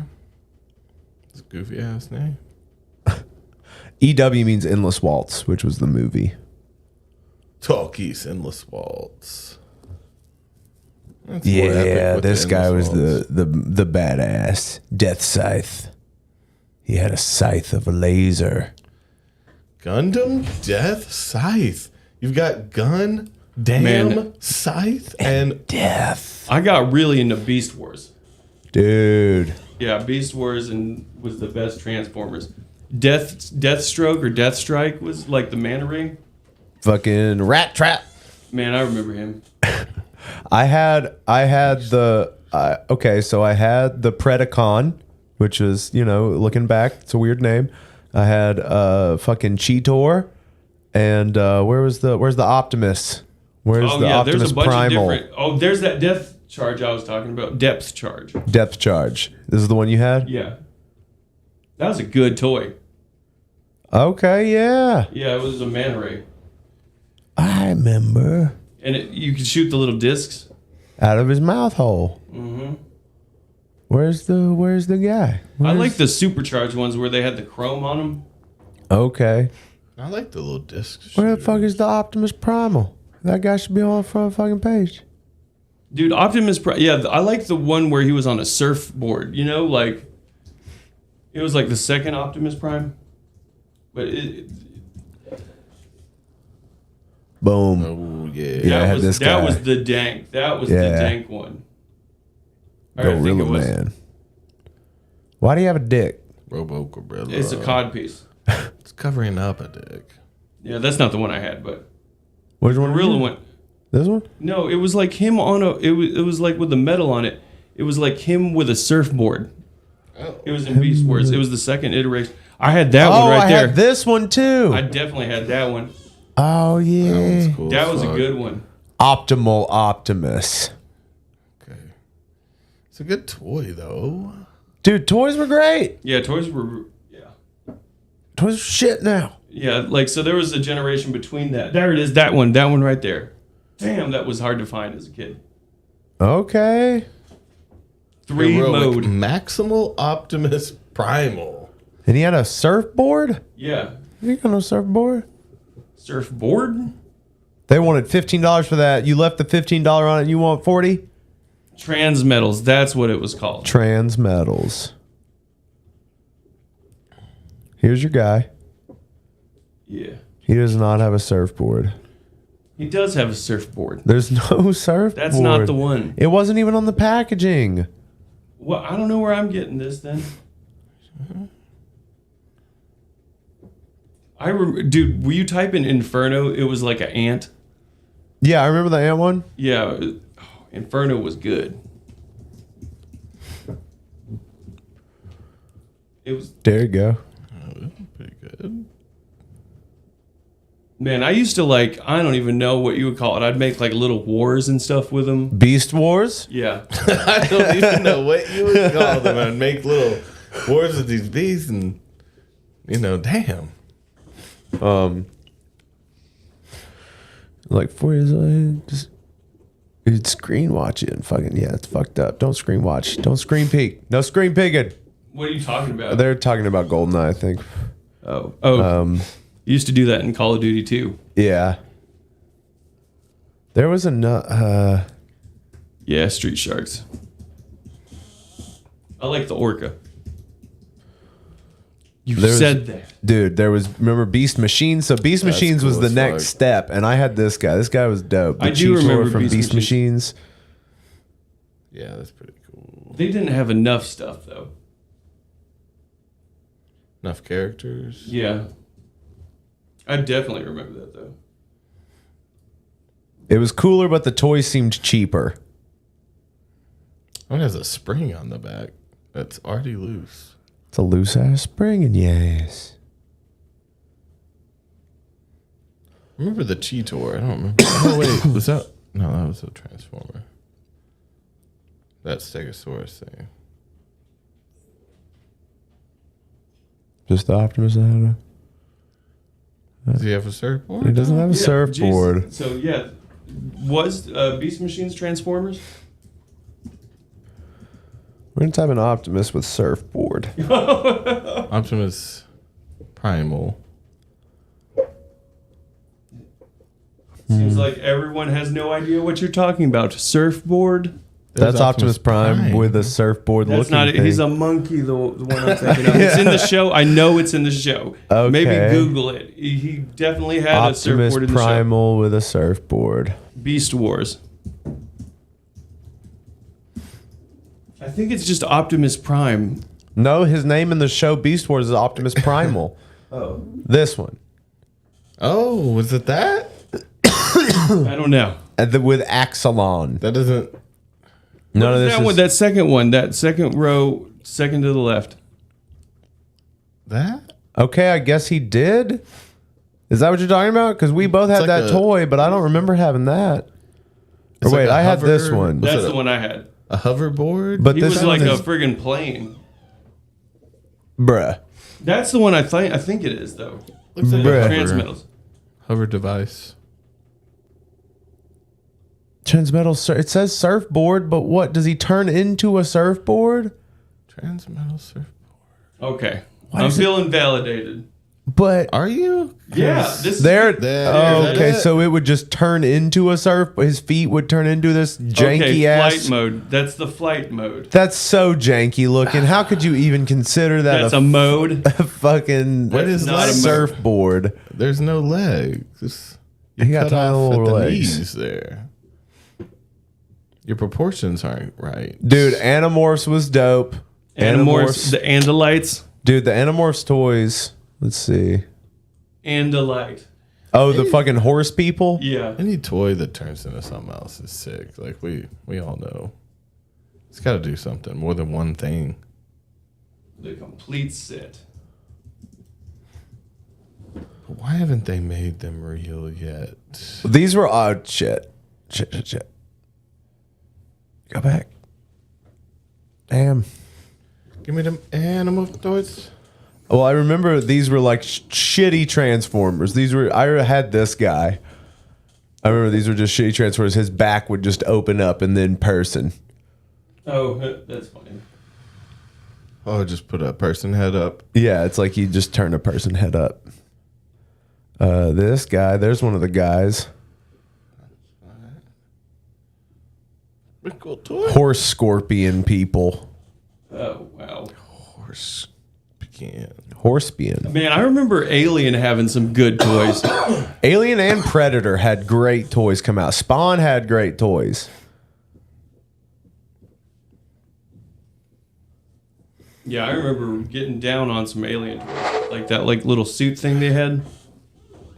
It's a goofy ass name. EW means Endless Waltz, which was the movie. Tall Geese, Endless Waltz. That's more epic Yeah, with this the guy was Endless Waltz. the badass. Death Scythe. He had a scythe of a laser. Gundam Death Scythe. You've got Gun, Damn, Man. Scythe, and Death. I got really into Beast Wars. Dude. Yeah, Beast Wars and was the best Transformers. Deathstroke or Deathstrike was like the mana ring. Fucking Rat Trap. Man, I remember him. I had the so I had the Predacon, which was, looking back, it's a weird name. I had fucking Cheetor, and where's the Optimus? Where's Oh the yeah, Optimus there's a bunch Primal? of different. Oh, there's that Death Charge I was talking about. Depth Charge. Depth Charge. This is the one you had? Yeah, that was a good toy. Okay, yeah. Yeah, it was a mana ray, I remember. and you could shoot the little discs. Out of his mouth hole. Mm-hmm. Where's the guy? I like the supercharged ones where they had the chrome on them. Okay. I like the little discs. Where the fuck is the Optimus Primal? That guy should be on the front fucking page. Dude, yeah, I like the one where he was on a surfboard. Like it was like the second Optimus Prime, but Boom. Oh yeah. Yeah, I that had was this that guy. was the dank. That was the Yeah. dank one. Or I think it Gorilla was. Man. Why do you have a dick? Robo Gorilla. It's a cod piece. It's covering up a dick. Yeah, that's not the one I had, but Which one? Gorilla one. This one? No, it was like him on a. It was like with the metal on it. It was like him with a surfboard. Oh. It was in Beast Wars. It was the second iteration. I had that one right I there. had this one too. I definitely had that one. Oh yeah. That one's cool. That as was a fuck. good one. Optimal Optimus. Okay. It's a good toy though. Dude, toys were great. Yeah, toys were. Yeah. Toys are shit now. Yeah, like so there was a generation between that. There it is, that one right there. Damn, that was hard to find as a kid. Okay. 3 Heroic mode. Maximal Optimus Primal. And he had a surfboard? Yeah. You got no surfboard? Surfboard? They wanted $15 for that. You left the $15 on it and you want 40? Transmetals, that's what it was called. Trans metals. Here's your guy. Yeah. He does not have a surfboard. He does have a surfboard. There's no surfboard. That's not the one. It wasn't even on the packaging. Well, I don't know where I'm getting this then. Dude, were you typing Inferno? It was like an ant. Yeah, I remember the ant one. Yeah, Inferno was good. It was, There you go. Pretty good. man, I used to like, I don't even know what you would call it. I'd make like little wars and stuff with them. Beast Wars? Yeah. I don't even know what you would call them. I'd make little wars with these bees and, damn. Like 4 years old, just you'd screen watch it and fucking it's fucked up. Don't screen watch. Don't screen peek. No screen peeking. What are you talking about? They're talking about GoldenEye, I think. Oh. You used to do that in Call of Duty too. Yeah. There was Yeah, Street Sharks. I like the Orca. You said that. Dude, there was, remember Beast Machines? So Beast That's Machines was cool the as next fuck. step, and I had this guy. This guy was dope. The I do Cheetor remember from Beast Beast Machines. Yeah, that's pretty cool. They didn't have enough stuff though. Enough characters. Yeah. I definitely remember that though. It was cooler, but the toys seemed cheaper. One has a spring on the back that's already loose. It's a loose ass spring in your ass. Remember the Cheetor? I don't remember. Oh wait, was that? No, that was a Transformer. that Stegosaurus thing. Just the Optimus that had Does he have a surfboard? He doesn't have a surfboard. So yeah, was Beast Machines Transformers? We're gonna type in Optimus with surfboard. Optimus Primal. Seems like everyone has no idea what you're talking about. Surfboard? That's Optimus Prime with a surfboard That's looking not it. thing. He's a monkey, the one I'm thinking of. It's in the show. I know it's in the show. Okay. Maybe Google it. He definitely had Optimus a surfboard in the Primal with a surfboard. show. Beast Wars. I think it's just Optimus Prime. No, his name in the show Beast Wars is Optimus Primal. Oh. This one. Oh, was it that? I don't know. With Axelon. That doesn't. None of this That is... one, that second one, that second row, second to the left. That? Okay, I guess he did. Is that what you're talking about? Because we both had like that a- toy, but I don't remember having that. Or It's wait, like a I had this hover- one. What's That's it, the one I had. A hoverboard? But He this was like one a is... friggin' plane. Bruh. That's the one I think it is, though. Looks like Bruh. a Transmetals. hover device. It says surfboard, but what? Does he turn into a surfboard? Transmetal surfboard. Okay. I'm feeling validated. But Are you? Yeah. This there. There- Oh, is that okay, it? so it would just turn into a surf. His feet would turn into this janky okay, ass. flight mode. That's the flight mode. That's so janky looking. How could you even consider that That's a mode. a fucking What is not that? a surfboard? There's no legs. He got Cut tiny off little at the legs. knees there. Your proportions aren't right. Dude, Animorphs was dope. Animorphs, the Andalites. Dude, the Animorphs toys. Let's see. Andalite. Oh, the fucking horse people? Yeah. Any toy that turns into something else is sick. Like we all know. It's got to do something more than one thing. The complete set. But why haven't they made them real yet? These were odd shit. Shit. Go back. Damn. Give me them animal toys. Well, I remember these were like shitty Transformers. I had this guy. I remember these were just shitty Transformers. His back would just open up and then person. Oh, that's funny. Oh, just put a person head up. Yeah, it's like you just turn a person head up. This guy, there's one of the guys. Pretty cool toy. Horse scorpion people. Oh, wow. Horse pecan. Horsepian. Man, I remember Alien having some good toys. Alien and Predator had great toys come out. Spawn had great toys. Yeah, I remember getting down on some Alien toys. Like that little suit thing they had.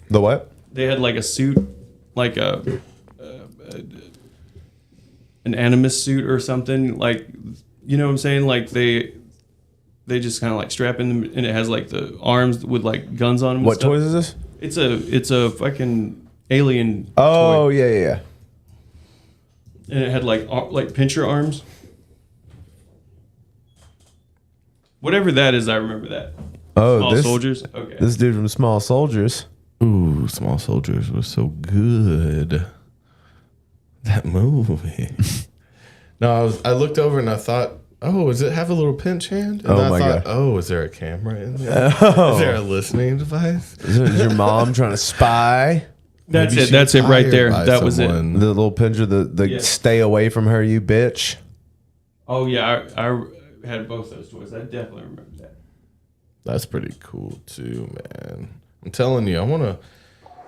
The what? They had like a suit, like an Animus suit or something. Like, you know what I'm saying? Like they just kind of like strap in them, and it has like the arms with like guns on them. What toys is this? It's a fucking Alien. Oh, toy. yeah. And it had like pincher arms. Whatever that is, I remember that. Oh, Small this Soldiers. Okay. This dude from Small Soldiers. Ooh, Small Soldiers was so good. That movie. No, I looked over and I thought, oh, does it have a little pinch hand? And Oh, I my thought, God. oh, is there a camera in there? Oh. Is there a listening device? Is your mom trying to spy? That's Maybe it. she That's was it right hired there. by That was it. someone. The little pincher, the Yeah. stay away from her, you bitch. Oh yeah, I had both those toys. I definitely remember that. That's pretty cool too, man. I'm telling you, I want to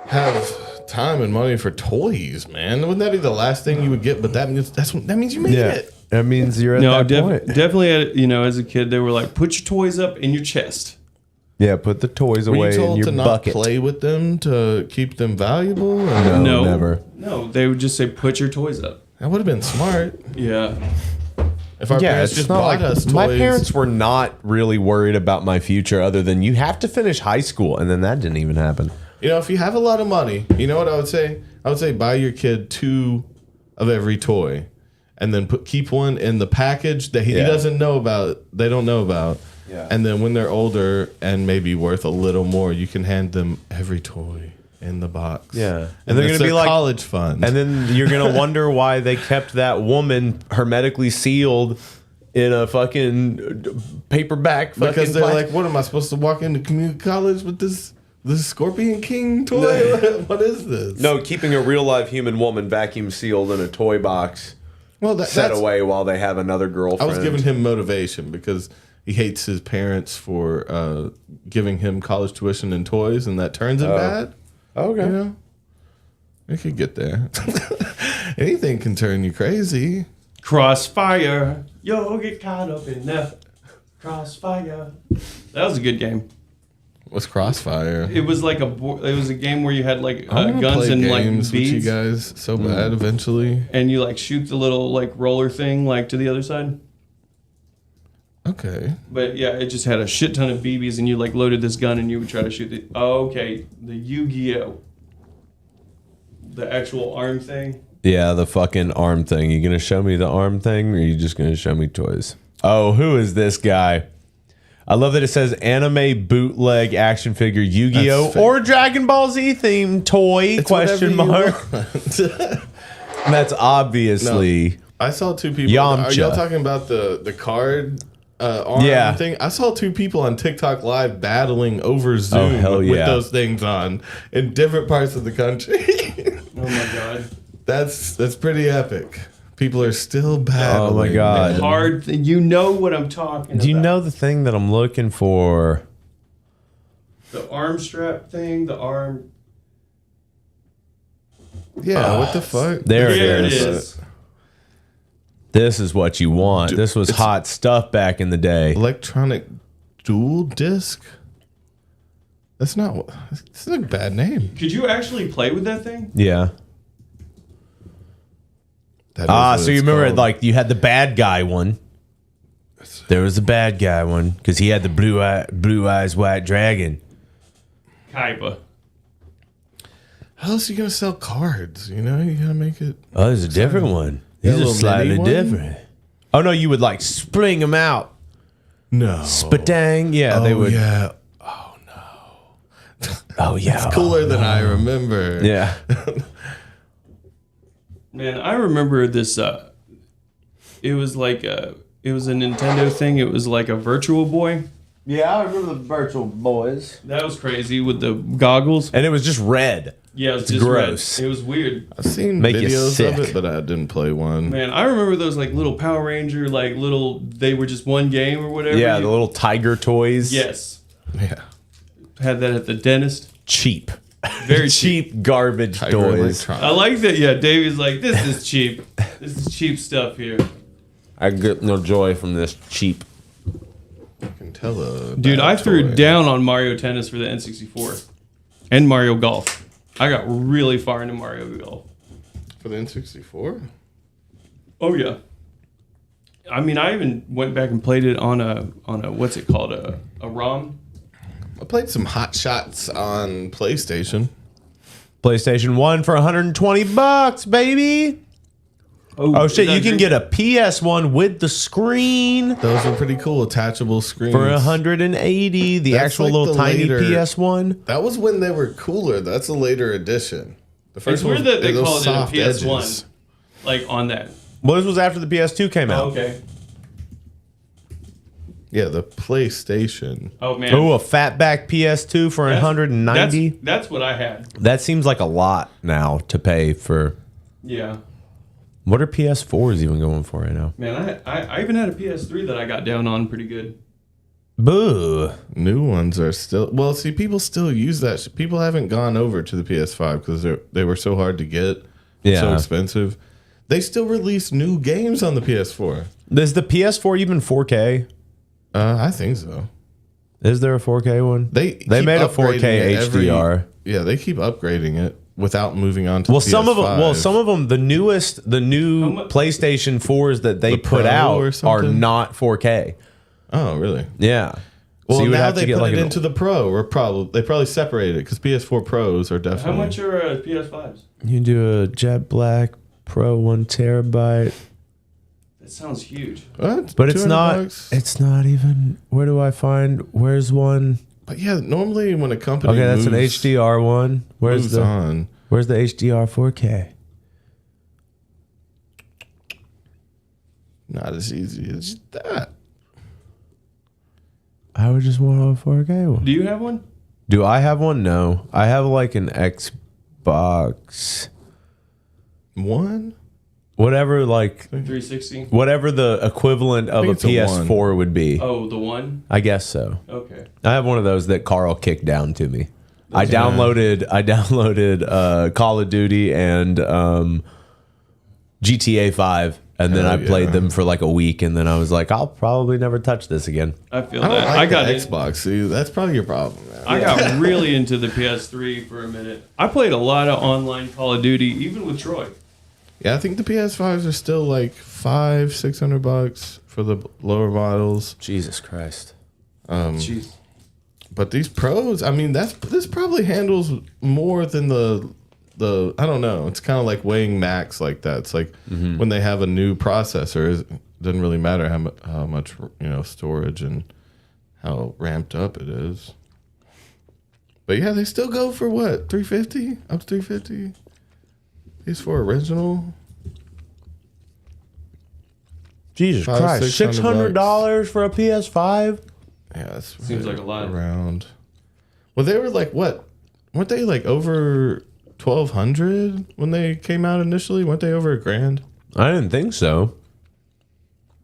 have time and money for toys, man. Wouldn't that be the last thing you would get? But that means you made it. That means you're at No, that point. definitely. As a kid, they were like, put your toys up in your chest. Yeah, put the toys Were away you in told your to not bucket. play with them to keep them valuable? Or No, No, never. No, they would just say, put your toys up. That would have been smart. Yeah. If our parents just bought us toys. my parents were not really worried about my future other than you have to finish high school, and then that didn't even happen. You know, if you have a lot of money, you know what I would say? I would say buy your kid 2 of every toy. and then keep one in the package that he doesn't know about. They don't know about. Yeah. And then when they're older and maybe worth a little more, you can hand them every toy in the box. Yeah. And they're going to be like college fund. And then you're going to wonder why they kept that woman hermetically sealed in a fucking paperback. Because they're like, what am I supposed to walk into community college with this Scorpion King toy? What is this? No, keeping a real live human woman vacuum sealed in a toy box. Well, set away while they have another girlfriend. I was giving him motivation because he hates his parents for giving him college tuition and toys, and that turns him bad. Okay. You know? We could get there. Anything can turn you crazy. Crossfire. You'll get caught up in that. Crossfire. That was a good game. What's Crossfire? It was like it was a game where you had like I wanna guns play and like games with you beads, guys so bad eventually. and you like shoot the little like roller thing like to the other side. Okay. But yeah, it just had a shit ton of BBs, and you like loaded this gun, and you would try to shoot the. Oh, okay, the Yu-Gi-Oh, the actual arm thing. Yeah, the fucking arm thing. You gonna show me the arm thing, or are you just gonna show me toys? Oh, who is this guy? I love that it says anime bootleg action figure Yu-Gi-Oh That's fake. or Dragon Ball Z themed toy It's question whatever you mark. want. That's obviously I saw two people. Yamcha. Are y'all talking about the card arm thing? I saw two people on TikTok live battling over Zoom with those things on in different parts of the country. Oh my god. That's pretty epic. People are still battling. Oh my god. Hard. You know what I'm talking about. Do you know the thing that I'm looking for? The arm strap thing, the arm. Yeah, what the fuck? There Here it it is. is. This is what you want. This was hot stuff back in the day. Electronic dual disc? That's not. It's a bad name. Could you actually play with that thing? Yeah. That is what So you it's remember called. like you had the bad guy one. There was the bad guy one because he had the blue eyes white dragon. Kaiba. How else are you gonna sell cards? You know, you gotta make it. Oh, there's a different one. Yeah, These a are little slightly mini one? different. Oh no, you would like spring them out. No. Spatang. Yeah, they would. Yeah. Oh no. Oh yeah. It's cooler than I remember. Yeah. Man, I remember this. It was like it was a Nintendo thing. It was like a Virtual Boy. Yeah, I remember the Virtual Boys. That was crazy with the goggles. And it was just red. Yeah, it was It's just gross. red. It was weird. I've seen Make you videos sick. of it, but I didn't play one. Man, I remember those like little Power Ranger, like little. They were just one game or whatever. Yeah, the little tiger toys. Yes, Yeah. had that at the dentist. Cheap. Very cheap. Cheap garbage Tiger toys. Electronics. I like that. Yeah, Davey's like, this is cheap. This is cheap stuff here. I get no joy from this cheap. I can tell a Dude, bad I threw toy. down on Mario Tennis for the N64 and Mario Golf. I got really far into Mario Golf. For the N64? Oh yeah. I mean, I even went back and played it on a what's it called, a ROM. I played some Hot Shots on PlayStation. PlayStation 1 for $120, baby. Oh shit, you can get a PS1 with the screen Those are pretty cool, attachable screens. for $180. The That's actual like little the tiny later- PS1. That was when they were cooler. That's a later edition. The It's first weird one, that they those call it a soft PS1, edges. like on that. Well, this was after the PS2 came out. Oh, okay. Yeah, the PlayStation. Oh man. Oh, a fatback PS2 for $190. That's what I had. That seems like a lot now to pay for. Yeah. What are PS4s even going for right now? Man, I even had a PS3 that I got down on pretty good. Boo. New ones are still well. See, people still use that. People haven't gone over to the PS5 because they were so hard to get, Yeah. so expensive. They still release new games on the PS4. Is the PS4 even 4K? I think so. Is there a 4K one? They They keep made a upgrading 4K it every- HDR. Yeah, they keep upgrading it without moving on to Well, the some of PS5. them. Well, some of them. The new mu- PlayStation 4s that they The put Pro out or are something? not 4K. Oh, really? Yeah. Well, so you would now have they to get put like it an- into the Pro. Or they probably separated it because PS4 Pros are How definitely. much are PS5s? You can do a Jet Black Pro 1 terabyte. That sounds huge. What? But it's not. $200? It's not even. Where do I find? Where's one? But yeah, normally when a company Okay, that's an moves, HDR one. Where's moves the? on. Where's the HDR 4K? Not as easy as that. I would just want a 4K one. Do you have one? Do I have one? No, I have like an Xbox. One? Whatever, like 360. whatever the equivalent of a it's a PS4 would be. Oh, the one. I guess so. Okay. I have one of those that Carl kicked down to me. I downloaded Call of Duty and GTA 5, and then I played them for like a week, and then I was like, I'll probably never touch this again. I feel I don't that. like I got the it. Xbox. See, that's probably your problem, man. I got really into the PS3 for a minute. I played a lot of online Call of Duty, even with Troy. Yeah, I think the PS5s are still like $500-$600 for the lower models. Jesus Christ. Jeez. But these pros, I mean, this probably handles more than the I don't know. It's kind of like weighing Macs like that. It's like when they have a new processor, it doesn't really matter how much storage and how ramped up it is. But yeah, they still go for what, $350? Up to $350? PS4 original. Jesus Christ. $600 for a PS5? Yeah, that's Seems like a lot. Around. Well, they were like what? Weren't they like over 1,200 when they came out initially? Weren't they over $1,000? I didn't think so.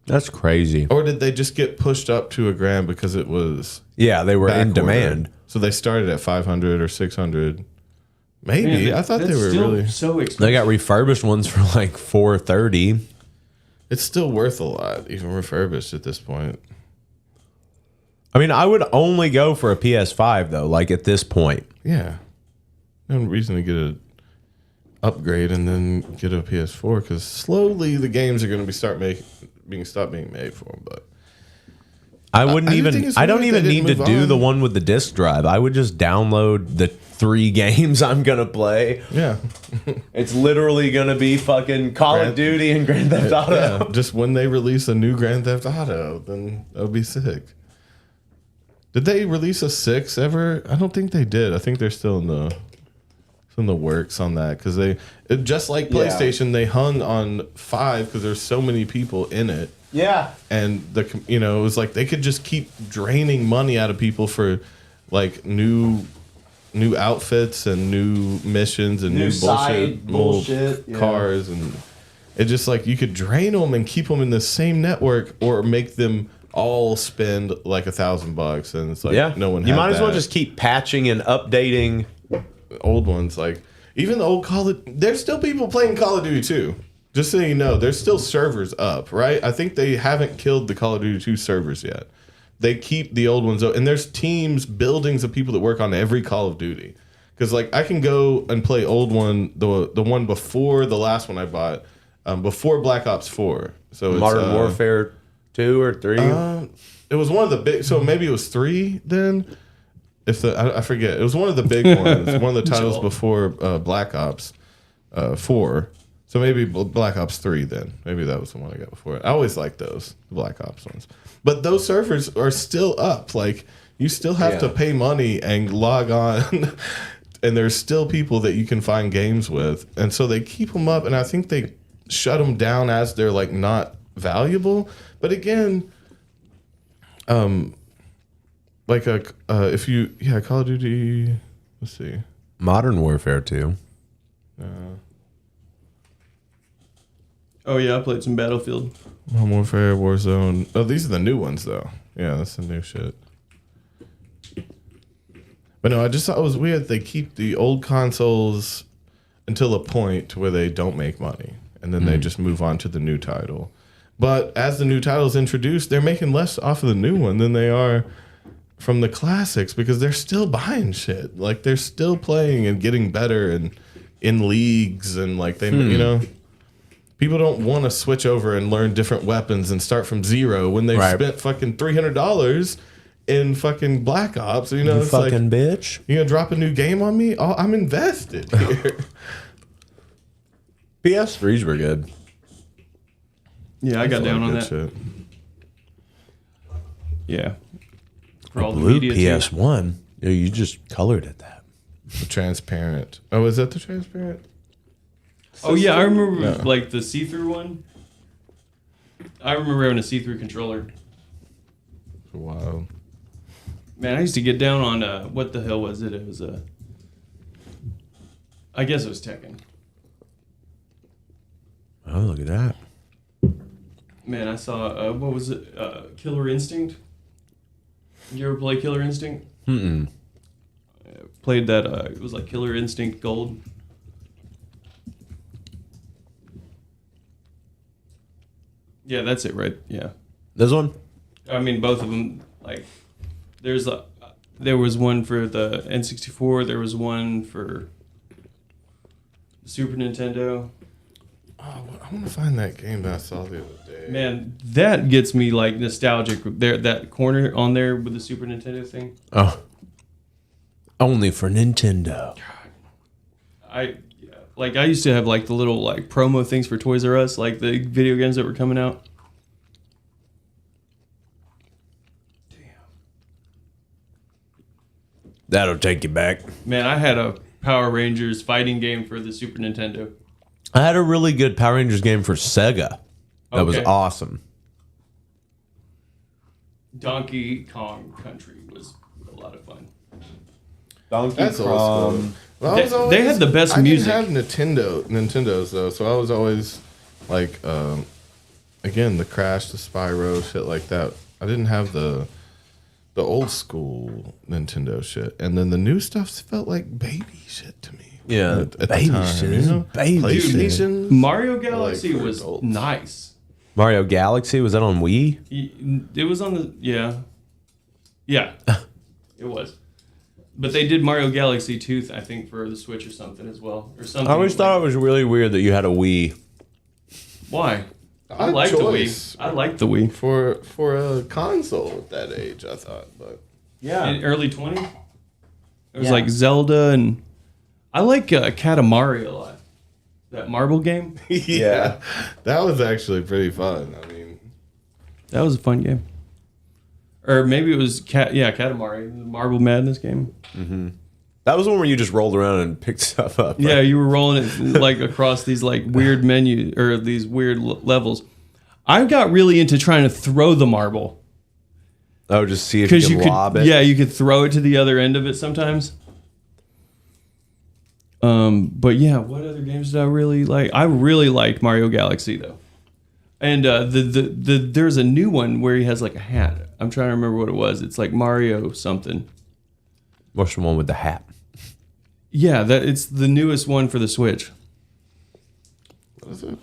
That's crazy. Or did they just get pushed up to $1,000 because it was Yeah, they were in backordered? demand. So they started at 500 or 600. Maybe. Man, I thought they that's were still really. so expensive. They got refurbished ones for like $430. It's still worth a lot, even refurbished at this point. I mean, I would only go for a PS5 though, like at this point. Yeah. No reason to get an upgrade and then get a PS4 because slowly the games are going to stop being made for them. But I wouldn't I think even. it's I don't weird even they need to didn't do move the on. one with the disc drive. I would just download the 3 games I'm gonna play. yeah. It's literally gonna be fucking Call of Duty and Grand Theft Auto. Yeah, just when they release a new Grand Theft Auto, then that would be sick. Did they release a 6 ever? I don't think they did. I think they're still in the works on that because just like PlayStation, they hung on 5 because there's so many people in it. Yeah. And it was like they could just keep draining money out of people for like new outfits and new missions and new bullshit cars, and it just like you could drain them and keep them in the same network or make them all spend like $1,000, and it's like no one. You had might as well that. just keep patching and updating Old ones, like even the old there's still people playing Call of Duty 2. Just so you know, there's still servers up, right? I think they haven't killed the Call of Duty 2 servers yet. They keep the old ones up, and there's teams, buildings of people that work on every Call of Duty. Because like I can go and play old one, the one before the last one I bought, before Black Ops 4. So it's, Modern Warfare 2 or 3. It was one of the big. So maybe it was 3 then. I forget. It was one of the big ones. One of the titles before Black Ops 4. So maybe Black Ops 3 then. Maybe that was the one I got before it. I always liked those, the Black Ops ones. But those servers are still up. Like, you still have to pay money and log on. And there's still people that you can find games with. And so they keep them up. And I think they shut them down as they're, like, not valuable. But again, like, if you... Yeah, Call of Duty... Let's see. Modern Warfare 2. Oh yeah, I played some Battlefield. Modern Warfare, Warzone. Oh, these are the new ones, though. Yeah, that's the new shit. But no, I just thought it was weird. They keep the old consoles until a point where they don't make money. And then they just move on to the new title. But as the new title is introduced, they're making less off of the new one than they are from the classics because they're still buying shit. Like, they're still playing and getting better and in leagues and, like, they, you know... People don't want to switch over and learn different weapons and start from zero when they've spent fucking $300 in fucking Black Ops. You know, You it's fucking like, bitch. you gonna drop a new game on me? Oh, I'm invested here. PS3s were good. Yeah, I got down on that. Shit. Yeah. For all the Blue media too. PS1. Yeah, you just colored it that. The transparent. Oh, is that the transparent? Oh yeah, I remember like the see-through one. I remember having a see-through controller. Wow. Man, I used to get down on what the hell was it? It was I guess it was Tekken. Oh, look at that. Man, I saw what was it? Killer Instinct. You ever play Killer Instinct? Mm-mm. Played that. It was like Killer Instinct Gold. Yeah, that's it, right? Yeah. This one? I mean, both of them. Like, there was one for the N64. There was one for the Super Nintendo. Oh, I want to find that game that I saw the other day. Man, that gets me like nostalgic. There, that corner on there with the Super Nintendo thing. Oh. Only for Nintendo. I used to have like the little like promo things for Toys R Us, like the video games that were coming out. That'll take you back. Man, I had a Power Rangers fighting game for the Super Nintendo. I had a really good Power Rangers game for Sega. That was Okay. awesome. Donkey Kong Country was a lot of fun. That's old school. Well, I was They had the best music. I didn't have Nintendos though, so I was always like, again, the Crash, the Spyro, shit like that. I didn't have the old school Nintendo shit, and then the new stuff felt like baby shit to me. Yeah, at the baby time, shit. you know? Baby shit. PlayStation, Mario Galaxy for was adults. nice. Mario Galaxy, was that on Wii? It was on the yeah, it was. But they did Mario Galaxy 2, I think, for the Switch or something as well, or something. I always thought it was really weird that you had a Wii. Why? I Odd like the choice. Wii. I like the Wii. For a console at that age, I thought, but In early 20. It was like Zelda, and I like Katamari a lot. That marble game. yeah, that was actually pretty fun. I mean, That was a fun game. Or maybe it was Katamari, the Marble Madness game. That was one where you just rolled around and picked stuff up. Yeah, you were rolling it like across these like weird menus or these weird levels. I got really into trying to throw the marble Oh, just see if you because can lob it. Yeah, you could throw it to the other end of it sometimes. But yeah, what other games did I really like? I really liked Mario Galaxy though, and there's a new one where he has like a hat. I'm trying to remember what it was. It's like Mario something. What's the one with the hat? Yeah, it's the newest one for the Switch. what is it?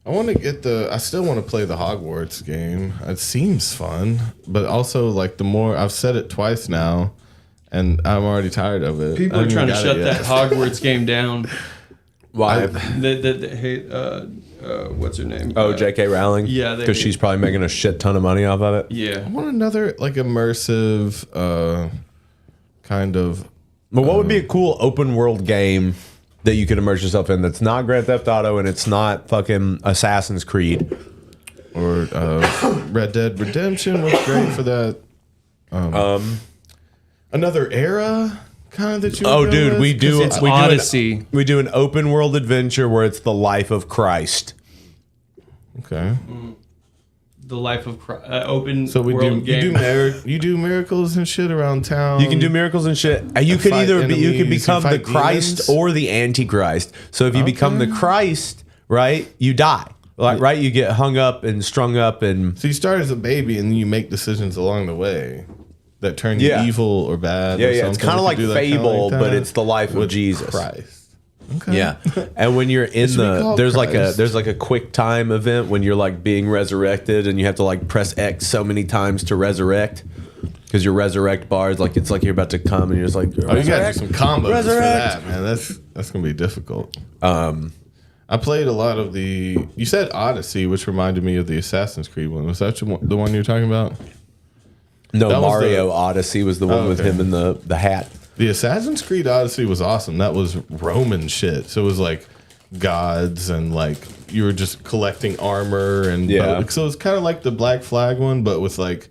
I still want to play the Hogwarts game. It seems fun, but also like the more I've said it twice now, and I'm already tired of it. People I are haven't trying to got shut it that yet. Hogwarts game down. Why? They hate what's her name? Oh, J.K. Rowling? Yeah, Because she's probably making a shit ton of money off of it. Yeah. I want another like immersive kind of. But what would be a cool open world game that you could immerse yourself in that's not Grand Theft Auto and it's not fucking Assassin's Creed? Or Red Dead Redemption was great for that. Another era kind of that you. Oh, would go dude, with? we do. 'Cause it's we Odyssey. we do an open world adventure where it's the life of Christ. Okay. The Life of open So we world do. You game. you do miracles and shit around town. You can do miracles and shit. You could fight either be, you could enemies, become you the fight Christ demons. or the Antichrist. So if you become the Christ, right, you die. Like right, you get hung up and strung up and So you start as a baby and you make decisions along the way that turn you Yeah. evil or bad. yeah, or yeah. It's something. kind of We like could do that kinda Fable, like but that it's the life of with Jesus. Christ. Okay. Yeah, and when you're in should be called there's Christ. like a quick time event when you're like being resurrected, and you have to like press X so many times to resurrect because your resurrect bar is like it's like you're about to come, and you're just like Oh, you gotta do some combos for Resurrect. that, man. That's gonna be difficult. I played a lot of the. You said Odyssey, which reminded me of the Assassin's Creed one. Was that the one you're talking about? No, That was Mario the- Odyssey was the one with okay. him in the hat. The Assassin's Creed Odyssey was awesome. That was Roman shit. So it was like gods and like you were just collecting armor and so it's kind of like the Black Flag one, but with like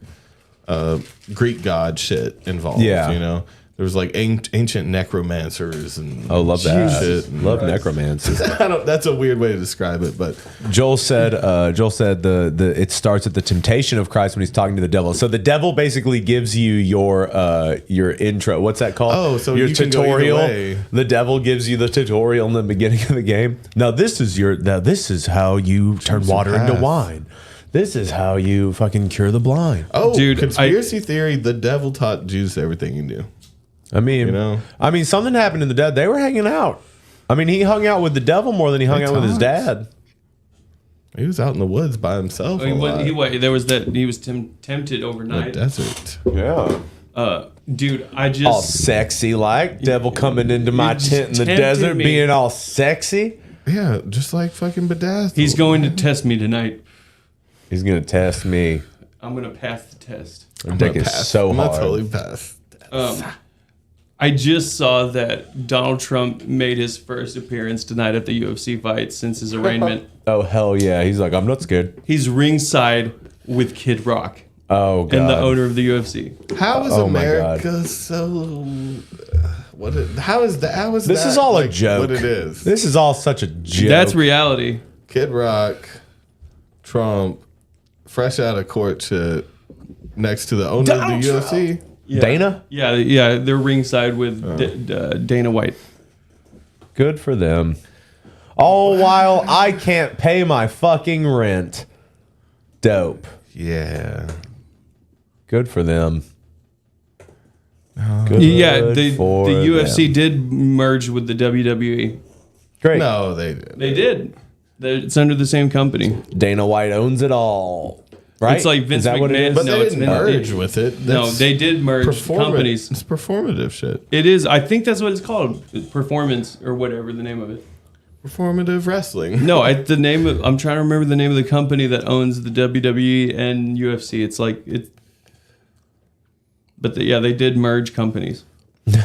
Greek god shit involved. Yeah. You know, there was like ancient necromancers and love that. shit. Love necromancy. That's a weird way to describe it, but Joel said the it starts at the temptation of Christ when he's talking to the devil. So the devil basically gives you your intro. What's that called? Oh, so your you can go either tutorial. way. The devil gives you the tutorial in the beginning of the game. Now this is how you turn water into wine. This is how you fucking cure the blind. oh, Dude, conspiracy theory: the devil taught Jews everything he knew. I mean, something happened in the dead. They were hanging out. I mean, he hung out with the devil more than he hung out with his dad. He was out in the woods by himself. There was that he was tempted the overnight. desert. Yeah. Dude, I All just sexy like. Devil coming into my just tent in the tempted desert me. being all sexy. Yeah, just like fucking bedazzled. he's going to test me tonight. He's going to test me. I'm gonna pass the test. Her dick is so I'm hard. not totally pass. I just saw that Donald Trump made his first appearance tonight at the UFC fight since his arraignment. Oh, hell yeah. He's like, I'm not scared. He's ringside with Kid Rock Oh, God. and the owner of the UFC. How is Oh my America so? How is that? How is This that, is all like, a joke. What it is? This is all such a joke. That's reality. Kid Rock, Trump, fresh out of court shit, next to the owner of the UFC. Yeah. Dana? Yeah, they're ringside with Dana White. Good for them. All while I can't pay my fucking rent. Dope. Yeah. Good for them. Yeah, the for UFC them. did merge with the WWE. Great. No, they did. They did. It's under the same company. Dana White owns it all. Right? It's like Vince Is that what it McMahon. is? But No, they it's didn't merge with it. No, they did merge companies. It's performative shit. It is. I think that's what it's called. Performance or whatever the name of it. Performative wrestling. No, the name of. I'm trying to remember the name of the company that owns the WWE and UFC. It's like it. But they did merge companies.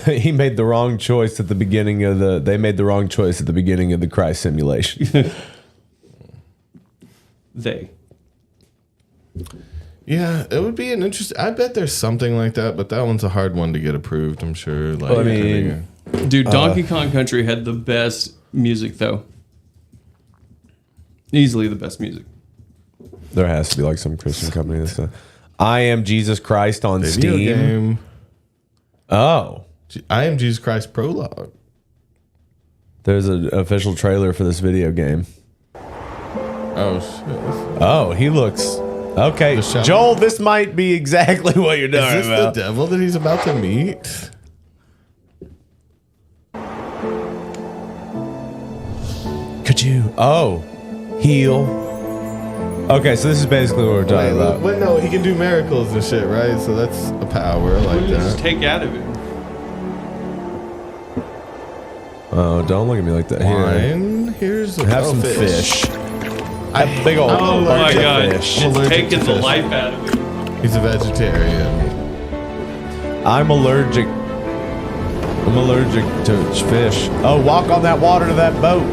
He made the wrong choice at the beginning of the. They made the wrong choice at the beginning of the Christ simulation. They. Yeah, it would be an interesting. I bet there's something like that, but that one's a hard one to get approved. I'm sure. Like, Well, I mean, Dude, Donkey Kong Country had the best music though. Easily the best music. There has to be like some Christian company that's done. I Am Jesus Christ on video Steam. game. Oh, I Am Jesus Christ prologue. there's an official trailer for this video game. Oh shit! Oh, he looks okay. The shot. Joel, this might be exactly what you're Is talking this about. the devil that he's about to meet? Could you? Oh, heal. Okay, so this is basically what we're talking about. Wait, no, he can do miracles and shit, right? So that's a power like Just that. take out of it. Oh, don't look at me like that. Here, Wine. Here's a have some fish. I Big old Oh my bunch of god, fish. it's Allergic taking to the fish. life out of it. He's a vegetarian. I'm allergic. I'm allergic to fish. Oh, walk on that water to that boat.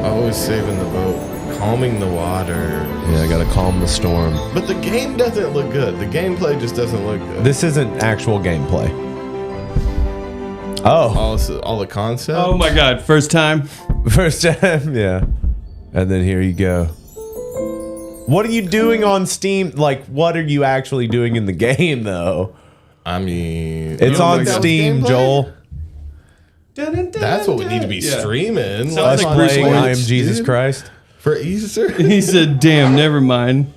Always saving the boat, calming the water. Yeah, I gotta calm the storm. But the game doesn't look good. The gameplay just doesn't look good. This isn't actual gameplay. Oh, all the concept. Oh my god, first time. first time, yeah. And then here you go. What are you doing on Steam? Like, what are you actually doing in the game, though? I mean, It's on that was Steam, gameplay? Joel. That's what we need to be streaming. Sounds Us like Bruce playing I Am Willis, Jesus dude. Christ. For Easter. He said, "Damn, never mind."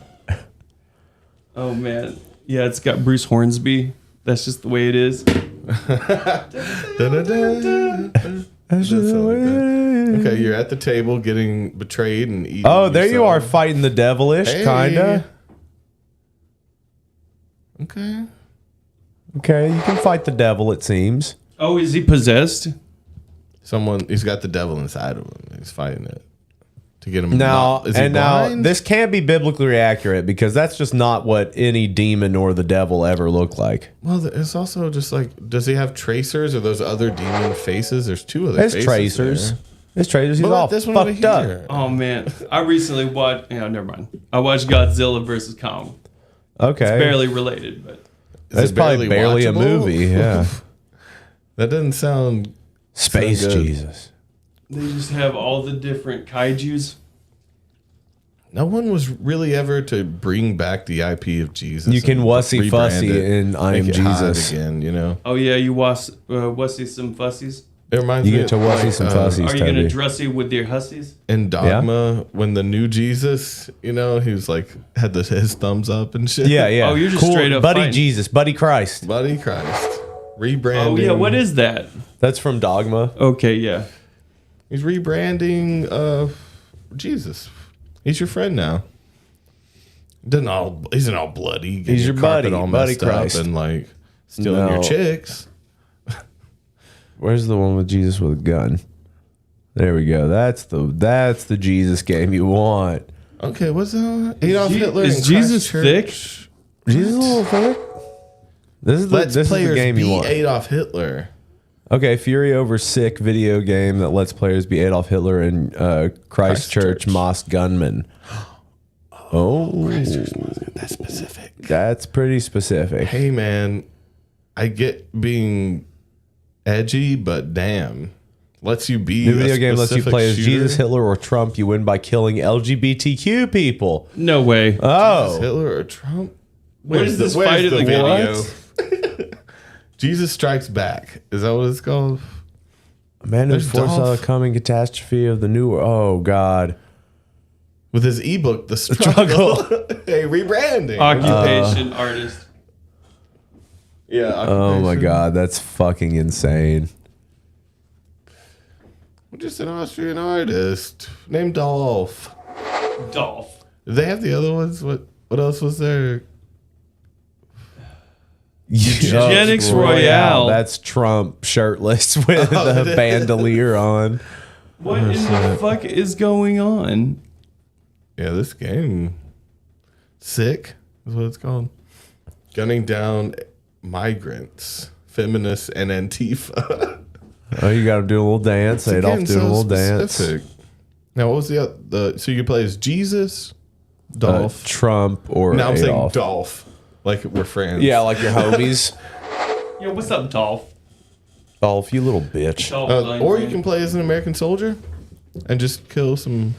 Oh man, yeah, it's got Bruce Hornsby. That's just the way it is. Okay, you're at the table getting betrayed and eaten. Oh, there you are yourself. fighting the devilish, Hey. kinda. Okay. Okay, you can fight the devil, it seems. Oh, is he possessed? He's got the devil inside of him. He's fighting it. to get him. Now, Is he and now blind? this can't be biblically accurate because that's just not what any demon or the devil ever looked like. Well, it's also just like, does he have tracers or those other demon faces? There's two other There's faces. tracers. There. There's tracers. He's What about all this one over fucked up. here? Oh man, I recently watched. Yeah, never mind. I watched Godzilla versus Kong. Okay. It's barely related, but That's it probably barely a watchable? movie. Yeah. That doesn't sound Space so good. Jesus. they just have all the different kaiju's. No one was really ever to bring back the IP of Jesus. You can and wussy rebrand fussy it, in I Am make it hot Jesus. again. You know, Oh yeah, you wussy some fussies. it reminds You me get to of, wussy some fussies, Are you gonna Toby. drussy with your hussies? in Dogma when the new Jesus, you know, he was like had his thumbs up and shit. Yeah, yeah. Oh, you're just straight up Buddy fighting. Jesus, Buddy Christ. Buddy Christ, rebranding. Oh yeah, what is that? That's from Dogma. Okay, yeah. He's rebranding Jesus. He's your friend now. He's not all bloody. getting He's your carpet buddy, all Buddy messed up Christ. and like stealing your No. chicks. Where's the one with Jesus with a gun? There we go. That's the Jesus game you want. Okay, what's that? Adolf Hitler. Is and Jesus Christchurch. Jesus a little thick? This is Let's this is the players game you be want. Adolf Hitler. Okay, Fury over Sick video game that lets players be Adolf Hitler and Christchurch Moss gunman. Oh, That's specific. that's pretty specific. Hey man, I get being edgy, but damn, lets you be. New a video game lets you specific play as shooter. Jesus, Hitler, or Trump. You win by killing LGBTQ people. No way. Oh, Hitler or Trump. What is this where's fight of the video? Jesus Strikes Back. Is that what it's called? man who There's foresaw the Dolph. coming catastrophe of the new world. Oh God. With his ebook, The Struggle. Hey, rebranding. Occupation artist. Yeah. Oh my occupation. God, that's fucking insane. We're just an Austrian artist named Dolph. Dolph. Did they have the other ones? What else was there? Eugenics Royale. That's Trump shirtless with the bandolier on. What in the fuck is going on? Yeah, this game. Sick is what it's called. Gunning down migrants, feminists, and Antifa. Oh, you got to do a little dance. It's Adolf again doing a little dance. specific. Now, what was the so you could play as Jesus, Dolph. Trump or Now I'm saying Adolf. Dolph, like we're friends. Yeah, like your homies. Yo, what's up, Dolph? Dolph, you little bitch. Dolph Or you Lundgren. can play as an American soldier and just kill some.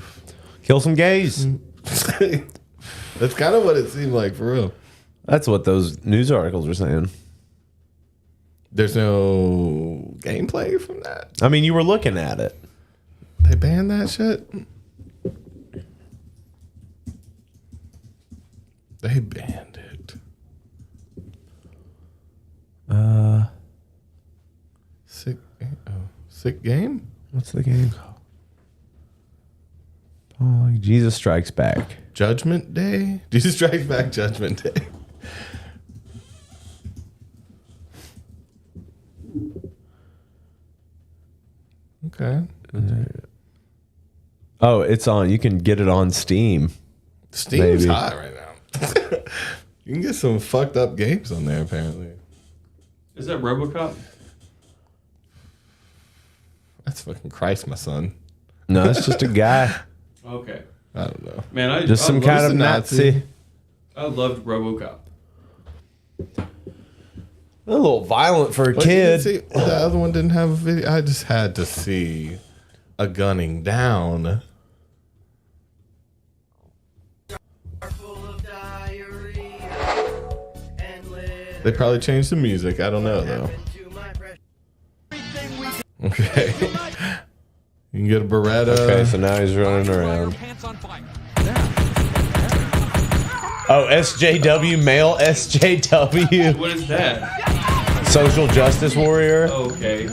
Kill some gays. That's kind of what it seemed like for real. That's what those news articles are saying. There's no gameplay from that. I mean, you were looking at it. They banned that shit. They banned it. Sick game. What's the game called? Oh, like Jesus Strikes Back. Judgment Day. Jesus Strikes Back. Judgment Day. Okay. Oh, it's on. You can get it on Steam. Steam's Maybe. hot right now. You can get some fucked up games on there, apparently. Is that RoboCop? That's fucking Christ, my son. No, it's just a guy. Okay. I don't know. Man, I Just some I kind loved- of Nazi. I loved RoboCop. A little violent for a But kid. you didn't see, the other one didn't have a video. I just had to see a gunning down. They probably changed the music. I don't know though. Okay. You can get a Beretta. Okay, so now he's running around. Oh, SJW, male SJW. What is that? Social justice warrior. Okay.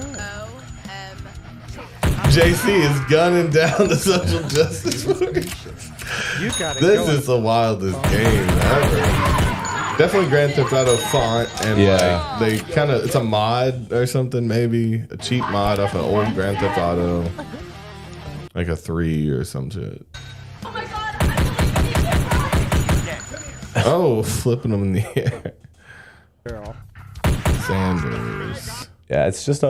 JC is gunning down the social justice warrior. This is the wildest game ever. Definitely Grand Theft Auto font and Yeah. like they kind of it's a mod or something, maybe a cheap mod off an old Grand Theft Auto, like a 3 or some shit. Oh, flipping them in the air. Sanders. Yeah, it's just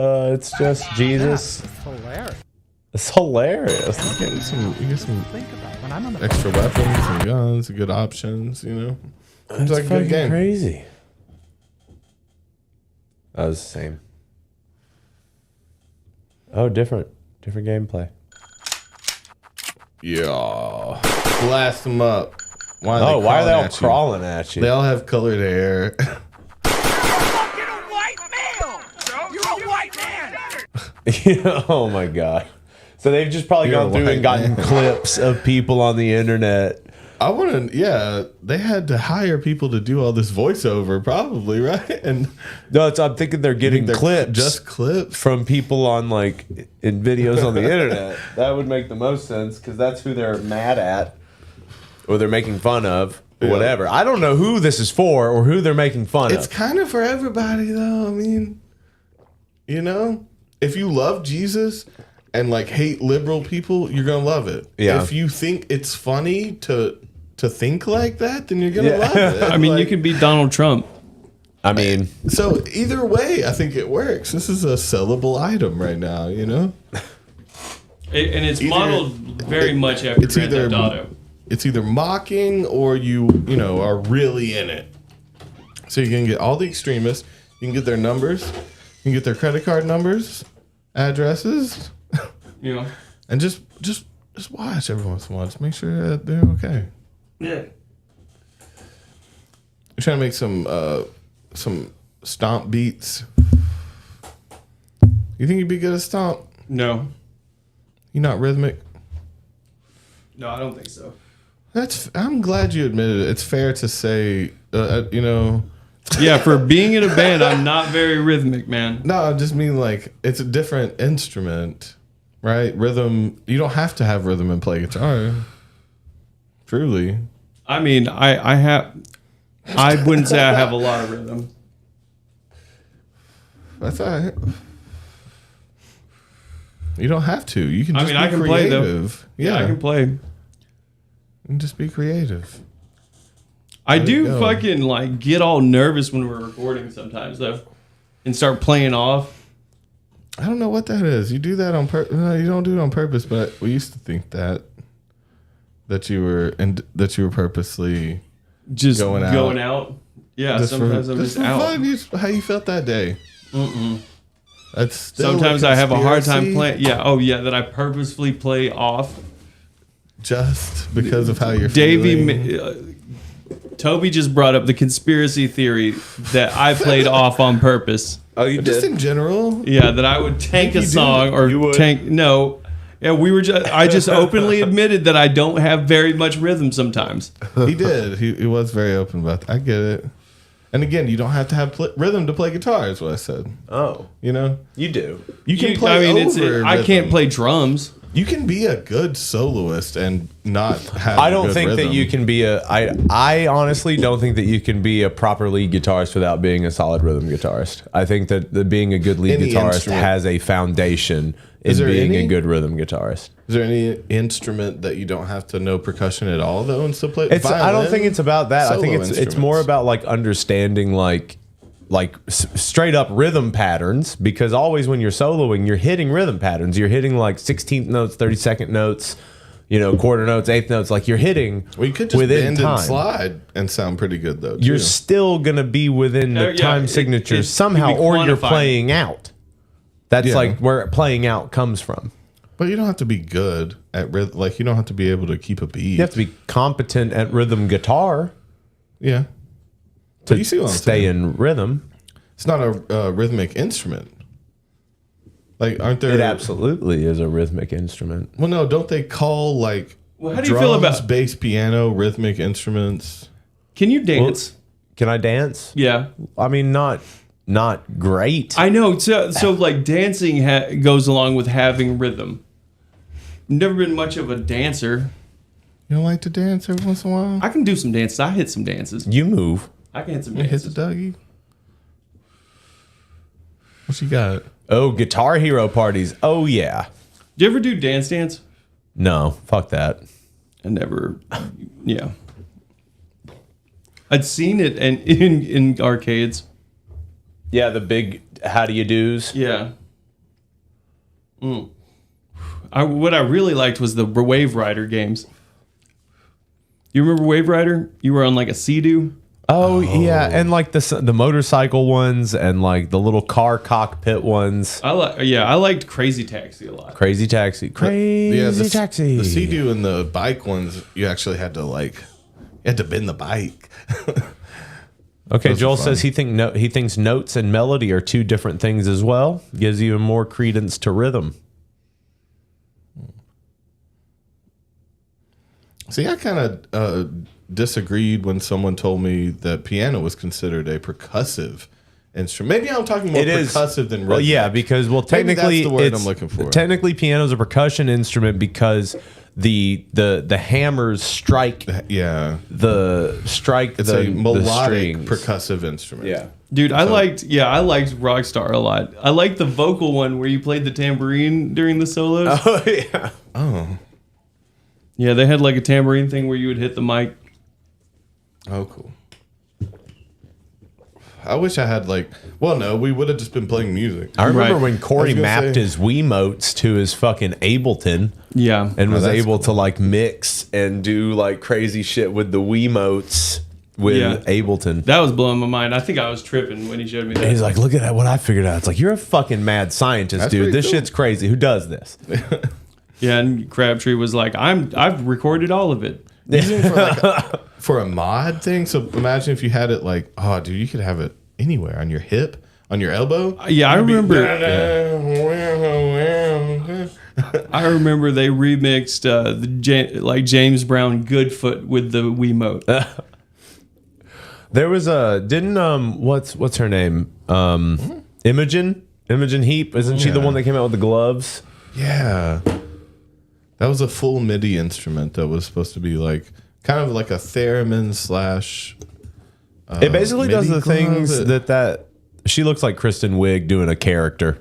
Jesus. It's hilarious. It's hilarious. You get some extra weapons and guns, good options, you know. It's like a good game. Crazy. That was the same. Oh, different gameplay. Yeah. Blast them up. Why are they all crawling at you? They all have colored hair. Oh my god. So they've just probably gone through and gotten clips of people on the internet. They had to hire people to do all this voiceover, probably, right? And no, I'm thinking they're getting clips, just clips from people on like in videos on the internet. That would make the most sense because that's who they're mad at, or they're making fun of, or whatever. I don't know who this is for or who they're making fun of. It's kind of for everybody, though. I mean, you know, if you love Jesus and like hate liberal people, you're gonna love it. Yeah. If you think it's funny to think like that, then you're gonna love it. I mean, you could be Donald Trump. I mean, so either way, I think it works. This is a sellable item right now, you know. And it's modeled very much after Grand Theft Auto. It's either mocking or you know, are really in it. So you can get all the extremists. You can get their numbers. You can get their credit card numbers, addresses. Yeah. And just watch every once in a while. Just make sure that they're okay. Yeah. You're trying to make some stomp beats. You think you'd be good at stomp? No. You're not rhythmic? No, I don't think so. I'm glad you admitted it. It's fair to say, you know. Yeah, for being in a band, I'm not very rhythmic, man. No, I just mean like it's a different instrument, right? Rhythm. You don't have to have rhythm and play guitar. Truly. I mean, I wouldn't say I have a lot of rhythm. That's all right. You don't have to. You can just I can play though. Yeah, I can play. And just be creative. I do fucking like get all nervous when we're recording sometimes though, and start playing off. I don't know what that is. You do that on purpose. No, you don't do it on purpose. But we used to think that you were purposely just going out. Yeah, sometimes I'm just out. Fun. How you felt that day? That's still sometimes I have a hard time playing. Yeah. Oh yeah, that I purposefully play off. Just because of how you're feeling. Toby just brought up the conspiracy theory that I played off on purpose. Oh, you just did? in general? Yeah, that I would tank a song or tank. No. Yeah, I just openly admitted that I don't have very much rhythm sometimes. He did. He was very open about that. I get it. And again, you don't have to have rhythm to play guitar, is what I said. Oh. You know? You do. You can play over I can't play drums. You can be a good soloist and not have I don't good think rhythm. that you can be I honestly don't think that you can be a proper lead guitarist without being a solid rhythm guitarist. I think that being a good lead Any guitarist instrument. has a foundation in being a good rhythm guitarist. Is there any instrument that you don't have to know percussion at all though and still play? I don't think it's about that. I think it's instruments. more about like understanding like straight up rhythm patterns, because always when you're soloing, you're hitting rhythm patterns. You're hitting like 16th notes, 32nd notes, you know, quarter notes, eighth notes. Like you're hitting you could just within bend time. and slide and sound pretty good though. You're still gonna be within the time signatures somehow, or you're playing out. That's like where playing out comes from. But you don't have to be good at rhythm. Like you don't have to be able to keep a beat. You have to be competent at rhythm guitar. Yeah. To you see what I'm stay saying? in rhythm. It's not a rhythmic instrument. Like, aren't there? It absolutely is a rhythmic instrument. Well, no, don't they call like how do you feel about bass, piano, rhythmic instruments? Can you dance? Can I dance? Yeah. I mean, not great. I know. So like dancing goes along with having rhythm. Never been much of a dancer. You don't like to dance every once in a while? I can do some dances. I hit some dances. You move. I can hit some You dances. hit the Dougie. What you got? Oh, Guitar Hero parties. Oh yeah. Do you ever do dance? No, fuck that. I never. Yeah. I'd seen it and in arcades. Yeah, the big how do you do's. Yeah. What I really liked was the Wave Rider games. You remember Wave Rider? You were on like a Sea-Doo. Oh yeah, and like the motorcycle ones and like the little car cockpit ones. I liked Crazy Taxi a lot. Crazy Taxi. Taxi. The Sea-Doo and the bike ones, you actually had to bend the bike. Okay, Joel says he thinks notes and melody are two different things as well. Gives even more credence to rhythm. See, I kind of disagreed when someone told me that piano was considered a percussive instrument. Maybe I'm talking more percussive than rhythmic. Well, yeah, because technically that's the word I'm looking for. Technically, piano is a percussion instrument because the hammers strike. It's a melodic strings. percussive instrument. Yeah. Dude, I liked Rockstar a lot. I liked the vocal one where you played the tambourine during the solos. Oh yeah. Oh. Yeah, they had like a tambourine thing where you would hit the mic. Oh, cool. I wish I had we would have just been playing music. I remember when Corey mapped his Wiimotes to his fucking Ableton. Yeah. And was able to like mix and do like crazy shit with the Wiimotes with Ableton. That was blowing my mind. I think I was tripping when he showed me that. He's like, look at what I figured out. It's like, you're a fucking mad scientist, dude. This shit's crazy. Who does this? Yeah, and Crabtree was like, I've recorded all of it. For a mod thing. So imagine if you had it like, oh, dude, you could have it anywhere on your hip, on your elbow. Yeah, I remember. I remember they remixed James Brown Goodfoot with the Wiimote. There was what's her name? Imogen Heap. Isn't she the one that came out with the gloves? Yeah. That was a full MIDI instrument that was supposed to be like kind of like a theremin slash. It basically MIDI does the things glove. that she looks like Kristen Wiig doing a character.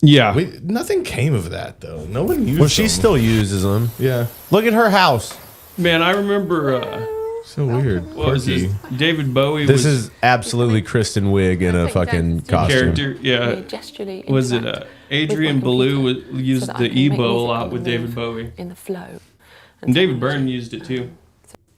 Yeah. Nothing came of that though. No one used. Well, she still uses them. Yeah. Look at her house. Man, I remember. So weird. What was this? David Bowie. This is absolutely Kristen Wiig in a fucking costume. Character. Yeah. Was it Adrian Ballou used the EBow a lot with David Bowie. In the flow. And David Byrne used it too.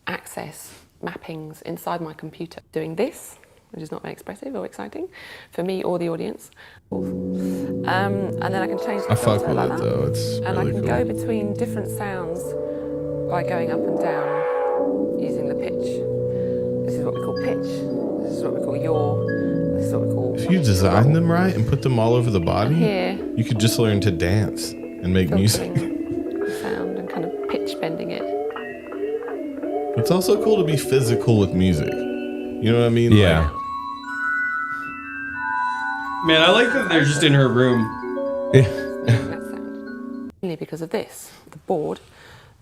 Access mappings inside my computer. Doing this, which is not very expressive or exciting for me or the audience. And then I can change the I fuck filter with like it that. though. It's And really I can cool. go between different sounds by going up and down using the pitch. This is what we call pitch. This is what we call yaw. This is what we call. If you design them right and put them all over the body, Here, you could just learn to dance and make music. filtering the sound and kind of pitch bending it. It's also cool to be physical with music. You know what I mean? Yeah. Man, I like that they're just in her room. That sound. Only because of this, the board.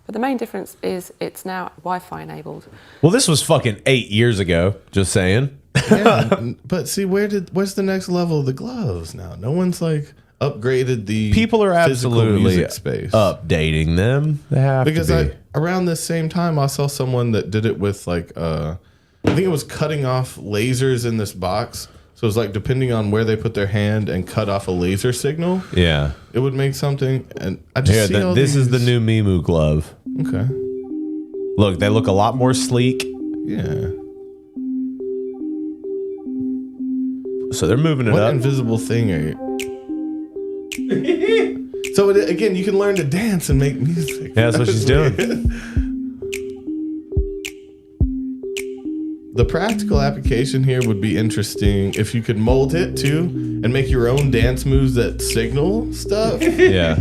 But the main difference is it's now Wi-Fi enabled. Well, this was fucking 8 years ago. Just saying. Yeah, but see, where's the next level of the gloves now? No one's like upgraded the People are physical absolutely music space. updating them. They have Because to be. around this same time, I saw someone that did it with like, I think it was cutting off lasers in this box. So it was like depending on where they put their hand and cut off a laser signal, Yeah. it would make something. And I just see all This is the these- new Mimu glove. Okay. Look, they look a lot more sleek. Yeah. So they're moving it What up. invisible thing are you? So again, you can learn to dance and make music. Yeah, that's what she's doing. The practical application here would be interesting if you could mold it too and make your own dance moves that signal stuff. Yeah.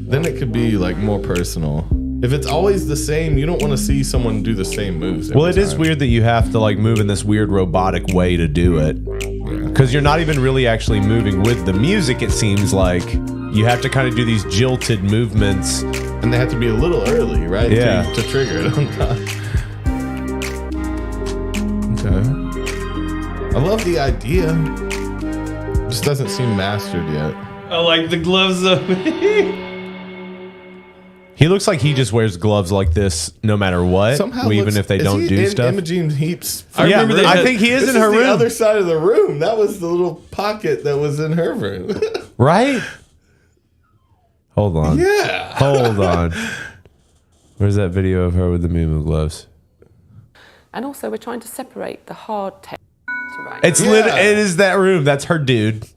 Then it could be like more personal. If it's always the same, you don't want to see someone do the same moves. Well, it is weird that you have to like move in this weird robotic way to do it. Because you're not even really actually moving with the music, it seems like. You have to kind of do these jilted movements. And they have to be a little early, right? Yeah. To trigger it on time. Okay. I love the idea. Just doesn't seem mastered yet. I like the gloves though. He looks like he just wears gloves like this no matter what, Somehow even looks- if they is don't he do in stuff. Imogen Heap's. I remember they I had- think he is This in her is the room. other side of the room. That was the little pocket that was in her room. Right? Hold on. Yeah. Hold on. Where's that video of her with the Moo gloves? And also, we're trying to separate the hard text to write. It is that room. That's her dude.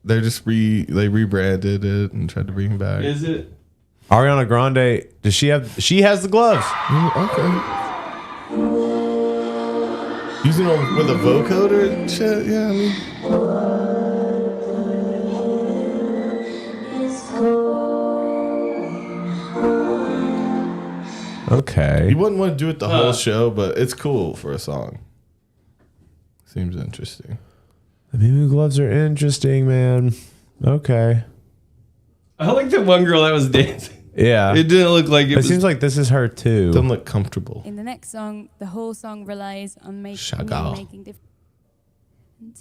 They just rebranded it and tried to bring it back. Is it? Ariana Grande, she has the gloves. Okay. Using them with a vocoder and shit. Yeah, I mean. Okay. You wouldn't want to do it the whole show, but it's cool for a song. Seems interesting. The Moo gloves are interesting, man. Okay. I like the one girl that was dancing. Yeah. It didn't look like it. It seems like this is her too. Doesn't look comfortable. In the next song, the whole song relies on making different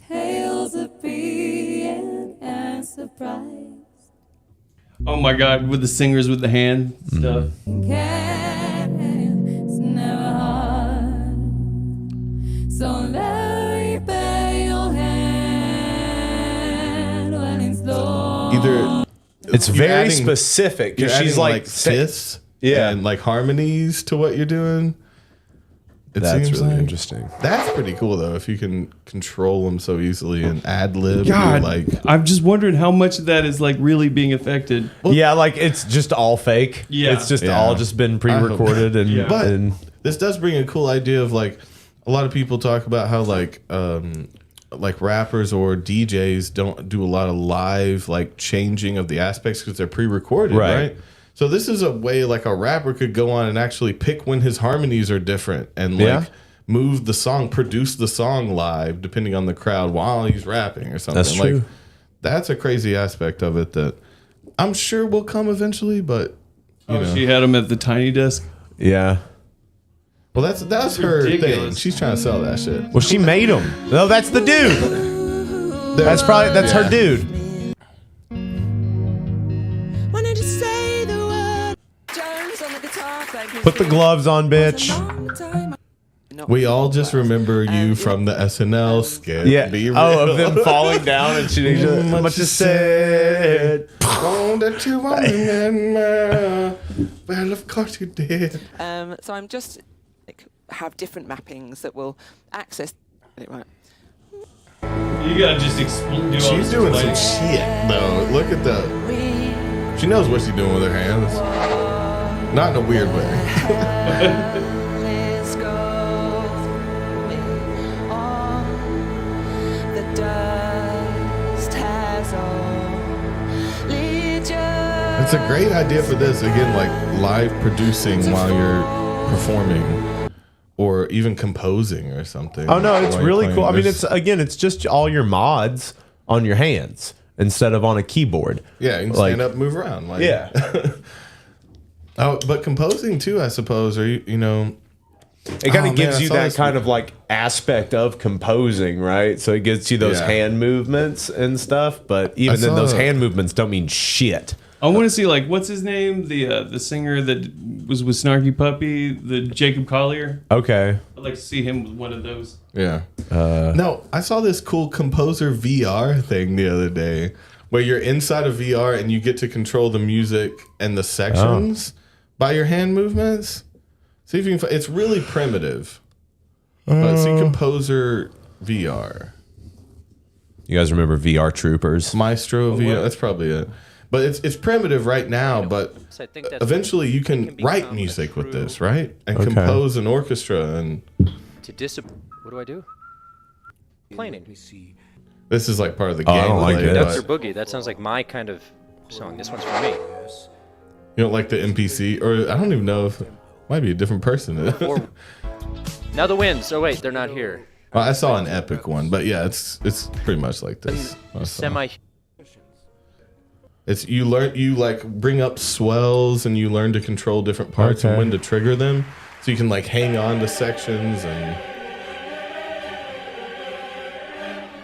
tales of being and surprise. Oh my god, with the singers with the hand stuff. It's never hard. So let me bear your hand when it's low. Either it's you're very adding- specific You're because she's adding, like fifths, Yeah. and like harmonies to what you're doing. That's seems really like- interesting. That's pretty cool though. If you can control them so easily and ad lib, God, like I'm just wondering how much of that is like really being affected. Yeah, like it's just all fake. Yeah. It's just Yeah. all just been pre-recorded and, But and this does bring a cool idea of like a lot of people talk about how like rappers or DJs don't do a lot of live like changing of the aspects because they're pre-recorded, right? So this is a way like a rapper could go on and actually pick when his harmonies are different and like move the song, produce the song live depending on the crowd while he's rapping or something. That's like true. that's a crazy aspect of it that I'm sure will come eventually, but you know. She had him at the tiny desk. yeah. Well, that's her thing. Ridiculous. She's trying to sell that shit. Well, she made him. No, that's the dude. That's her dude. When I just say the word Jones on the guitar, baby. Put the gloves on, bitch. We all just remember you from the SNL skit. Yeah. Be real. Oh, of them falling down and shooting. Much you said. Oh, that you want me, well, of course you did. So I'm just have different mappings that will access it, right? You gotta just explain. She's doing some shit, though. Look at the. She knows what she's doing with her hands. Not in a weird way. It's a great idea for this. Again, like live producing while you're performing or even composing or something. Oh no, it's While you're really playing. cool. I mean, There's- it's just all your mods on your hands instead of on a keyboard. Yeah, you can Like- stand up, move around. Like, Yeah. Oh, but composing too, I suppose, or you know, It kind Oh, of gives man, I you saw that this- kind of like aspect of composing, right? So it gets you those Yeah. hand movements and stuff. But even then, saw those that. hand movements don't mean shit. I want to see like what's his name, the singer that was with Snarky Puppy, the Jacob Collier. Okay. I'd like to see him with one of those. yeah. No, I saw this cool composer VR thing the other day, where you're inside of VR and you get to control the music and the sections by your hand movements. See if you can. It's really primitive, but see composer VR. You guys remember VR Troopers? Maestro VR. That's probably it. But it's primitive right now. But So I think that's eventually you can become write a music with true- this, right? And Okay. compose an orchestra. And What do I do? Planing. this is like part of the Oh, I game. don't like it. That's your boogie. That sounds like my kind of song. This one's for me. You don't like the NPC, or I don't even know if it might be a different person. Or, now the winds. Oh wait, they're not here. Well, I saw an epic one, but yeah, it's pretty much like this. Semi. It's you like bring up swells and you learn to control different parts and Okay. when to trigger them, so you can like hang on to sections and.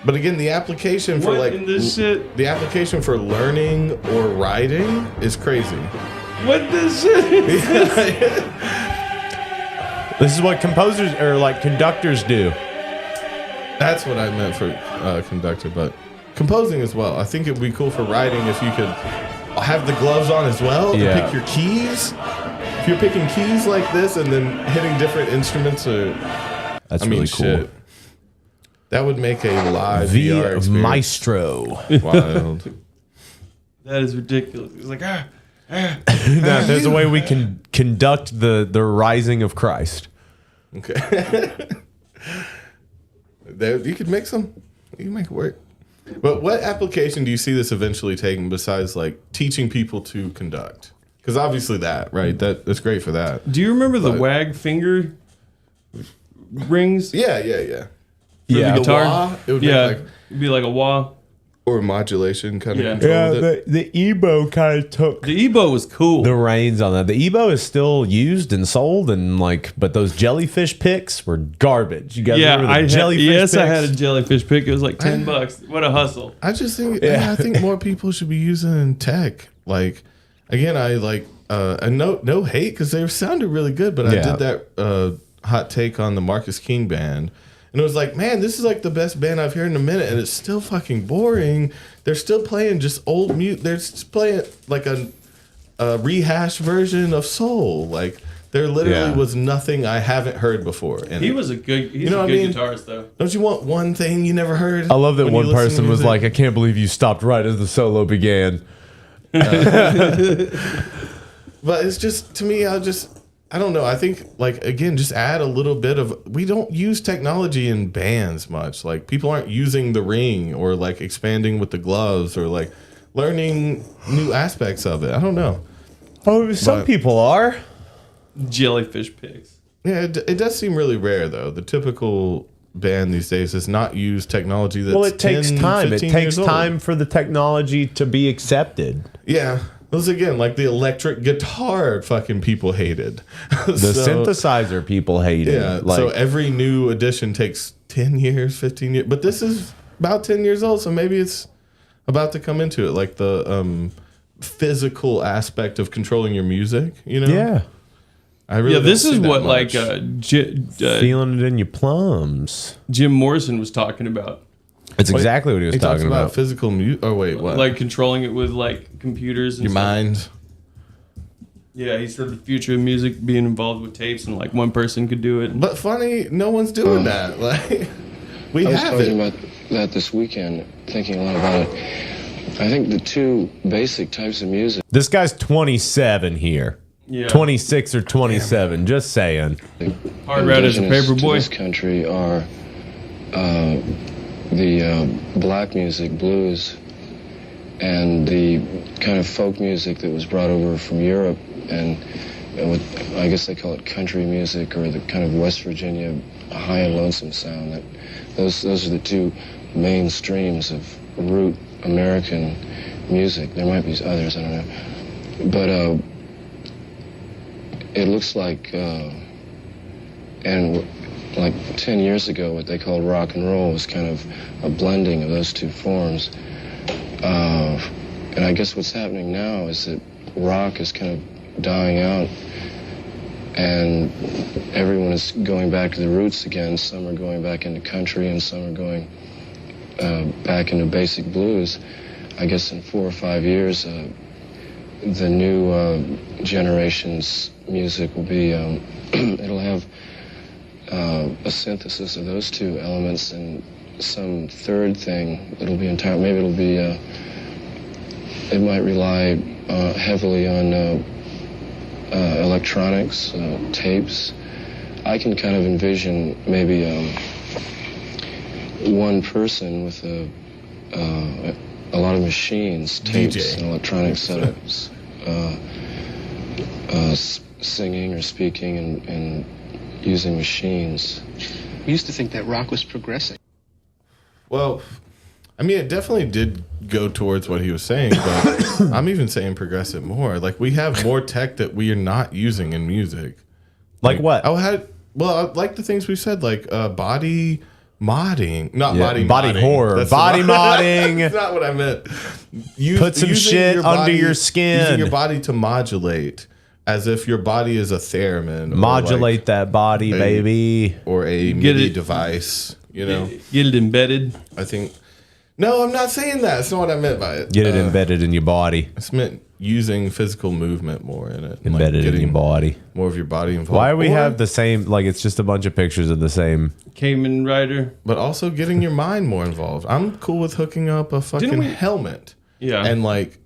But again, the application for What in this shit? the application for learning or writing is crazy. What this shit is this? This is what composers or like conductors do. That's what I meant for conductor, but composing as well. I think it would be cool for writing if you could have the gloves on as well and pick your keys. If you're picking keys like this and then hitting different instruments, that's really cool. Shit. That would make a live the VR experience. Maestro. Wild. That is ridiculous. It's like There's a way we can conduct the rising of Christ. Okay. You could make some. You can make it work. But what application do you see this eventually taking besides like teaching people to conduct? Because obviously that, right? That's great for that. Do you remember the wag finger rings? Yeah. For the guitar? wah, it would it'd be like a wah. Or modulation kind of Yeah, control with it. the Ebo kind of took the Ebo was cool. The reins on that. The Ebo is still used and sold, and like, but those jellyfish picks were garbage. You guys remember the jellyfish picks? I had a jellyfish pick. It was like $10. What a hustle! I just think I think more people should be using tech. Like again, I like no hate because they sounded really good, but I did that hot take on the Marcus King band. And it was like, man, this is like the best band I've heard in a minute, and it's still fucking boring. They're still playing just old mute. They're just playing like a rehashed version of soul. Like there literally was nothing I haven't heard before. And he was a good, he's you know a good I mean? guitarist though. Don't you want one thing you never heard? I love that when one you listen to person was music? like, I can't believe you stopped right as the solo began. But it's just, to me, I don't know. I think, like, again, just add a little bit of, we don't use technology in bands much. Like, people aren't using the ring or, like, expanding with the gloves or, like, learning new aspects of it. I don't know. Oh, some people are. Jellyfish picks. Yeah, it does seem really rare, though. The typical band these days does not use technology that's Well, it takes time. It 15 takes years old. time for the technology to be accepted. Yeah. Those again, like the electric guitar fucking people hated. The synthesizer people hated. Yeah. Like, so every new edition takes 10 years, 15 years. But this is about 10 years old, so maybe it's about to come into it. Like the physical aspect of controlling your music, you know? Yeah. I really this don't is see that what much. feeling it in your plums. Jim Morrison was talking about. It's exactly what he was He talks talking about. physical music. Oh, wait, what? Like controlling it with like computers and your stuff. mind. Yeah, he said the future of music being involved with tapes and like one person could do it. But funny, no one's doing that. Like we I was have talking it. about that this weekend, thinking a lot about it. I think the two basic types of music. This guy's 27 here. Yeah. 26 or 27. Just saying. Hard rat as a paper indigenous to boy. this country are the black music, blues, and the kind of folk music that was brought over from Europe, and what I guess they call it country music, or the kind of West Virginia high and lonesome sound. That those are the two main streams of root American music. There might be others, I don't know, but it looks like and like 10 years ago, what they called rock and roll was kind of a blending of those two forms. And I guess what's happening now is that rock is kind of dying out, and everyone is going back to the roots again. Some are going back into country, and some are going back into basic blues. I guess in 4 or 5 years, the new generation's music will be, it'll have a synthesis of those two elements and some third thing that'll be entire. Maybe it'll be. It might rely heavily on electronics, tapes. I can kind of envision maybe one person with a lot of machines, tapes, DJ. and electronic setups, singing or speaking and using machines. We used to think that rock was progressing. Well, I mean, it definitely did go towards what he was saying, but I'm even saying progress it more. Like, we have more tech that we are not using in music. Like what? I like the things we said, like body Modding, not Yeah, modding, body modding. horror, That's body modding. That's not what I meant. Put some using shit your under body- your skin. Using your body to modulate, as if your body is a theremin. Modulate that body, baby. Or a MIDI device. You know, get it embedded. I think. No, I'm not saying that. That's not what I meant by it. Get it embedded in your body. It's meant using physical movement more in it. Embedded in your body. More of your body involved. Why do we have the same? Like it's just a bunch of pictures of the same. Cayman Rider. But also getting your mind more involved. I'm cool with hooking up a fucking helmet. Yeah. And like,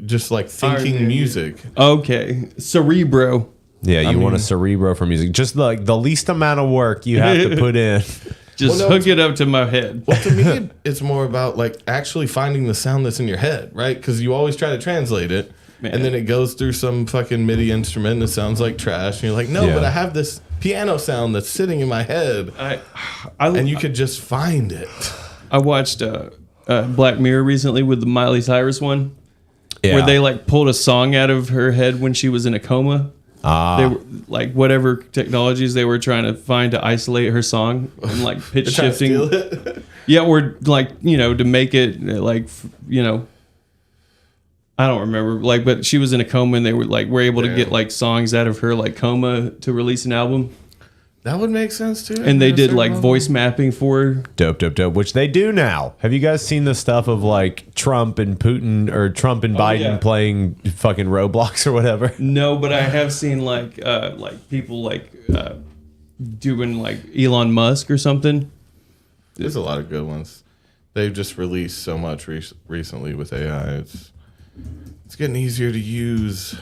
just like thinking music. Okay. Cerebro. Yeah, you want a Cerebro for music. Just like the least amount of work you have to put in. Just hook it up to my head. Well, to me, it's more about like actually finding the sound that's in your head, right? Because you always try to translate it, and then it goes through some fucking MIDI instrument and it sounds like trash. And you're like, no, but I have this piano sound that's sitting in my head, and you could just find it. I watched Black Mirror recently with the Miley Cyrus one, where they like pulled a song out of her head when she was in a coma. They were like whatever technologies they were trying to find to isolate her song and like pitch shifting. Yeah, or like to make it like I don't remember like, but she was in a coma and they were able to get like songs out of her like coma to release an album. That would make sense too. And they did like voice mapping for her. Dope, which they do now. Have you guys seen the stuff of like Trump and Putin or Trump and Biden playing fucking Roblox or whatever? No, but I have seen like people doing like Elon Musk or something. There's a lot of good ones. They've just released so much recently with AI. It's getting easier to use.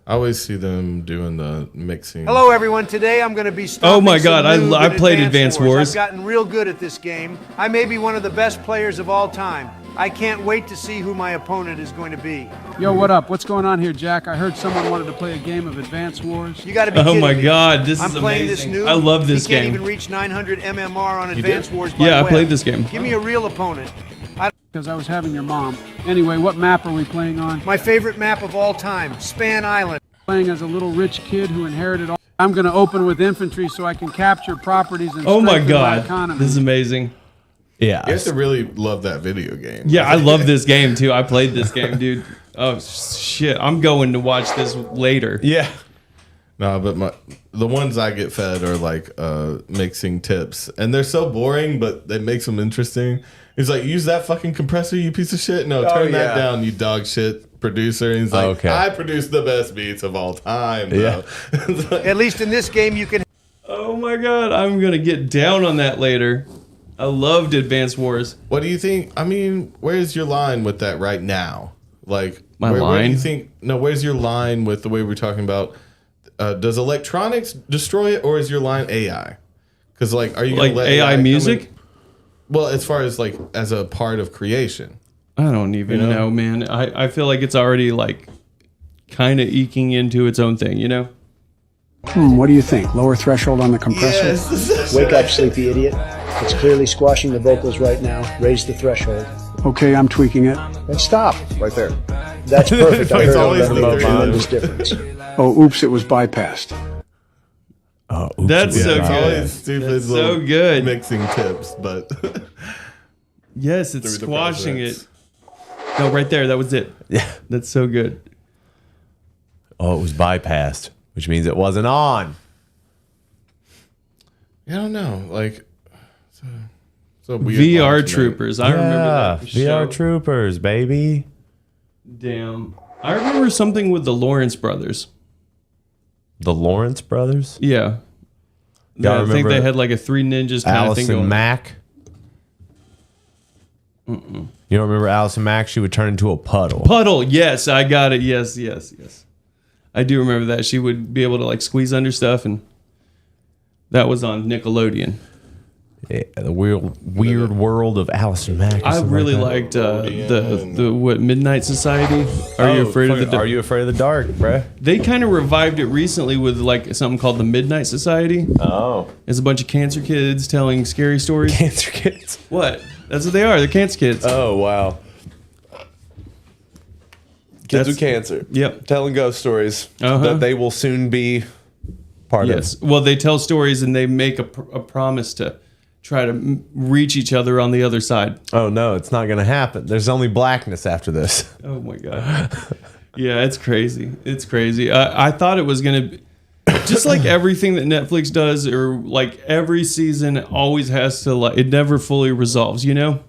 I always see them doing the mixing. Hello, everyone. Today I'm going to be stomping Oh my God, some noob I in played Advance Wars. I've gotten real good at this game. I may be one of the best players of all time. I can't wait to see who my opponent is going to be. Yo, what up? What's going on here, Jack? I heard someone wanted to play a game of Advance Wars. You got to be Oh kidding my me. God, this I'm is playing amazing. this noob. I love this he can't game. even reach 900 MMR on You Advance did? Wars by Yeah, I web. played this game. Give me a real opponent. Because I was having your mom. Anyway, what map are we playing on? My favorite map of all time, Span Island. Playing as a little rich kid who inherited all. I'm going to open with infantry so I can capture properties and Oh my strengthen God, economy. this is amazing. Yeah, you have to really love that video game. Yeah, I love this game too. I played this game, dude. Oh shit, I'm going to watch this later. Yeah. No, but the ones I get fed are like mixing tips, and they're so boring, but they makes them interesting. He's like, use that fucking compressor, you piece of shit. No, turn that down, you dog shit producer. And he's like, I produce the best beats of all time. Bro. Yeah. At least in this game, you can. Oh my God, I'm gonna get down on that later. I loved Advance Wars. What do you think? I mean, where's your line with that right now? Like, My where do line? you think? No, where's your line with the way we're talking about? Does electronics destroy it, or is your line AI? Because like, are you gonna Like let AI come music? in? Well, as far as like as a part of creation. I don't even know, man. I feel like it's already like kind of eking into its own thing, you know? What do you think? Lower threshold on the compressor? Wake up, sleepy idiot. It's clearly squashing the vocals right now. Raise the threshold. Okay, I'm tweaking it. Then stop. Right there. That's perfect. I It's heard always already. the Tremendous difference. Oh, oops, it was bypassed. Oh, That's so it's good. always stupid That's little so good. mixing tips, but Yes, it's Through the squashing process. it. No, right there. That was it. Yeah. That's so good. Oh, it was bypassed, which means it wasn't on. I don't know. Like, so weird VR line to me. Troopers. I remember that. VR Troopers, baby. Damn. I remember something with the Lawrence brothers. The Lawrence brothers? Yeah. Yeah, I I think remember they had like a Three Ninjas kind of thing Allison going. Mack. You don't remember Allison Mack? She would turn into a puddle. Puddle. Yes, I got it. Yes. I do remember that. She would be able to like squeeze under stuff, and that was on Nickelodeon. Yeah, the weird world of Allison Mack. or I something really like that. liked the what Midnight Society. Are you afraid of the dark? Are you afraid of the dark, bruh? They kind of revived it recently with like something called the Midnight Society. Oh, It's a bunch of cancer kids telling scary stories. Cancer kids. What? That's what they are. They're cancer kids. Oh, wow. Kids That's- with cancer. Yep. Telling ghost stories Uh-huh. that they will soon be part Yes. of. Well, they tell stories and they make a promise to try to reach each other on the other side. Oh no, it's not going to happen. There's only blackness after this. Oh my god. Yeah, it's crazy. It's crazy. I thought it was gonna be just like everything that Netflix does, or like every season always has to it never fully resolves. You know,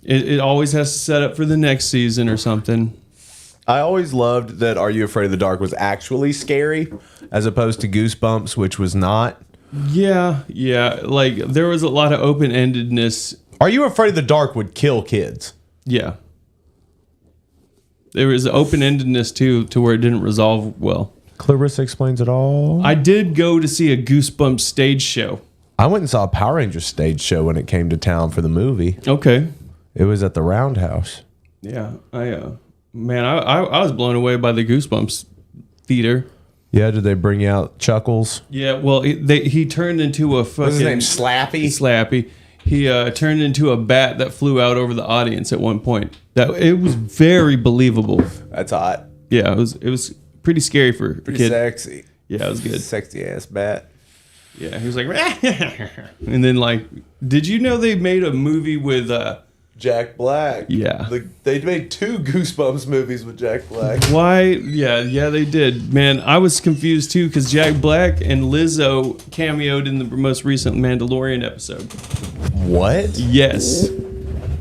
it always has to set up for the next season or something. I always loved that Are You Afraid of the Dark was actually scary, as opposed to Goosebumps, which was not. Yeah. Like there was a lot of open endedness. Are You Afraid of the Dark would kill kids. Yeah. There was open endedness too, to where it didn't resolve well. Clarissa Explains It All. I did go to see a Goosebumps stage show. I went and saw a Power Rangers stage show when it came to town for the movie. Okay. It was at the Roundhouse. Yeah, I was blown away by the Goosebumps theater. Yeah, did they bring out Chuckles? Yeah, well, he turned into a fucking... What's his name, Slappy? Slappy. He turned into a bat that flew out over the audience at one point. It was very believable. That's hot. Yeah, it was pretty scary for a Pretty kid. sexy. Yeah, it was good. Sexy ass bat. Yeah, he was like... And then, like, did you know they made a movie with... Jack Black. Yeah. They made 2 Goosebumps movies with Jack Black. Why? Yeah, they did. Man, I was confused too because Jack Black and Lizzo cameoed in the most recent Mandalorian episode. What? Yes.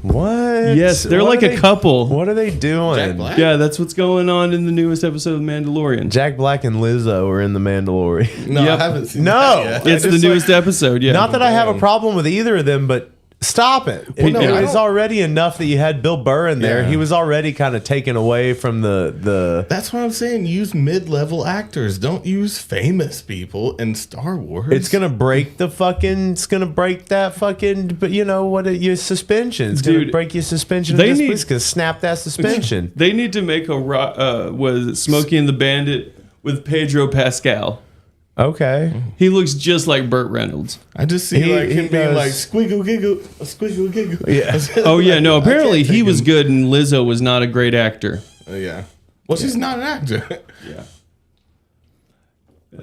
What? Yes, they're like a couple. What are they doing? Jack Black? Yeah, that's what's going on in the newest episode of Mandalorian. Jack Black and Lizzo are in the Mandalorian. No, Yep. I haven't seen No. that yet. It's the newest episode, yeah. Not that I have a problem with either of them, but stop it. Well, no, It I was don't- already enough that you had Bill Burr in there. Yeah. He was already kind of taken away from the. That's what I'm saying. Use mid-level actors. Don't use famous people in Star Wars. It's gonna break the fucking. It's gonna break that fucking. But you know what? Your suspension. It's gonna Dude, break your suspension. they It's gonna snap that suspension. They need to make was it Smokey and the Bandit with Pedro Pascal. Okay. He looks just like Burt Reynolds. I just see He- like he him being does. like squiggle giggle, squiggle giggle. Yeah. Oh yeah, no. Apparently I can't he think was of- good and Lizzo was not a great actor. Yeah. Well, she's not an actor. Yeah.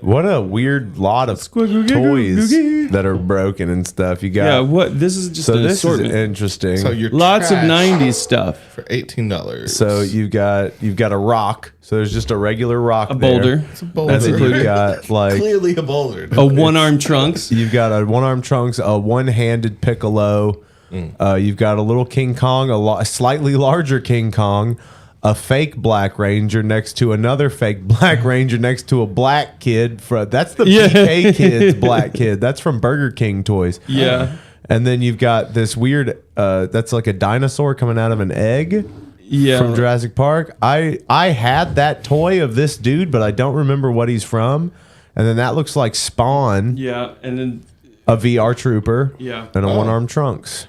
What a weird lot of Squiggle, giggle, toys googie. that are broken and stuff. You got. Yeah. What? This is just So an this assortment. is interesting. So you're Lots of trash '90s stuff. for $18. So you've got a rock. So there's just a regular rock. A there. boulder. It's a boulder. And then you've got like Clearly a boulder. A one-arm Trunks. you've got a one-arm Trunks, a one-handed Piccolo. You've got a little King Kong, a slightly larger King Kong, a fake Black Ranger next to another fake Black Ranger next to a black kid. That's the PK Kid's black kid. That's from Burger King Toys. Yeah. And then you've got this weird, that's like a dinosaur coming out of an egg. Yeah. From Jurassic Park. I had that toy of this dude, but I don't remember what he's from. And then that looks like Spawn, Yeah. And then a VR Trooper, Yeah. and a one-arm Trunks.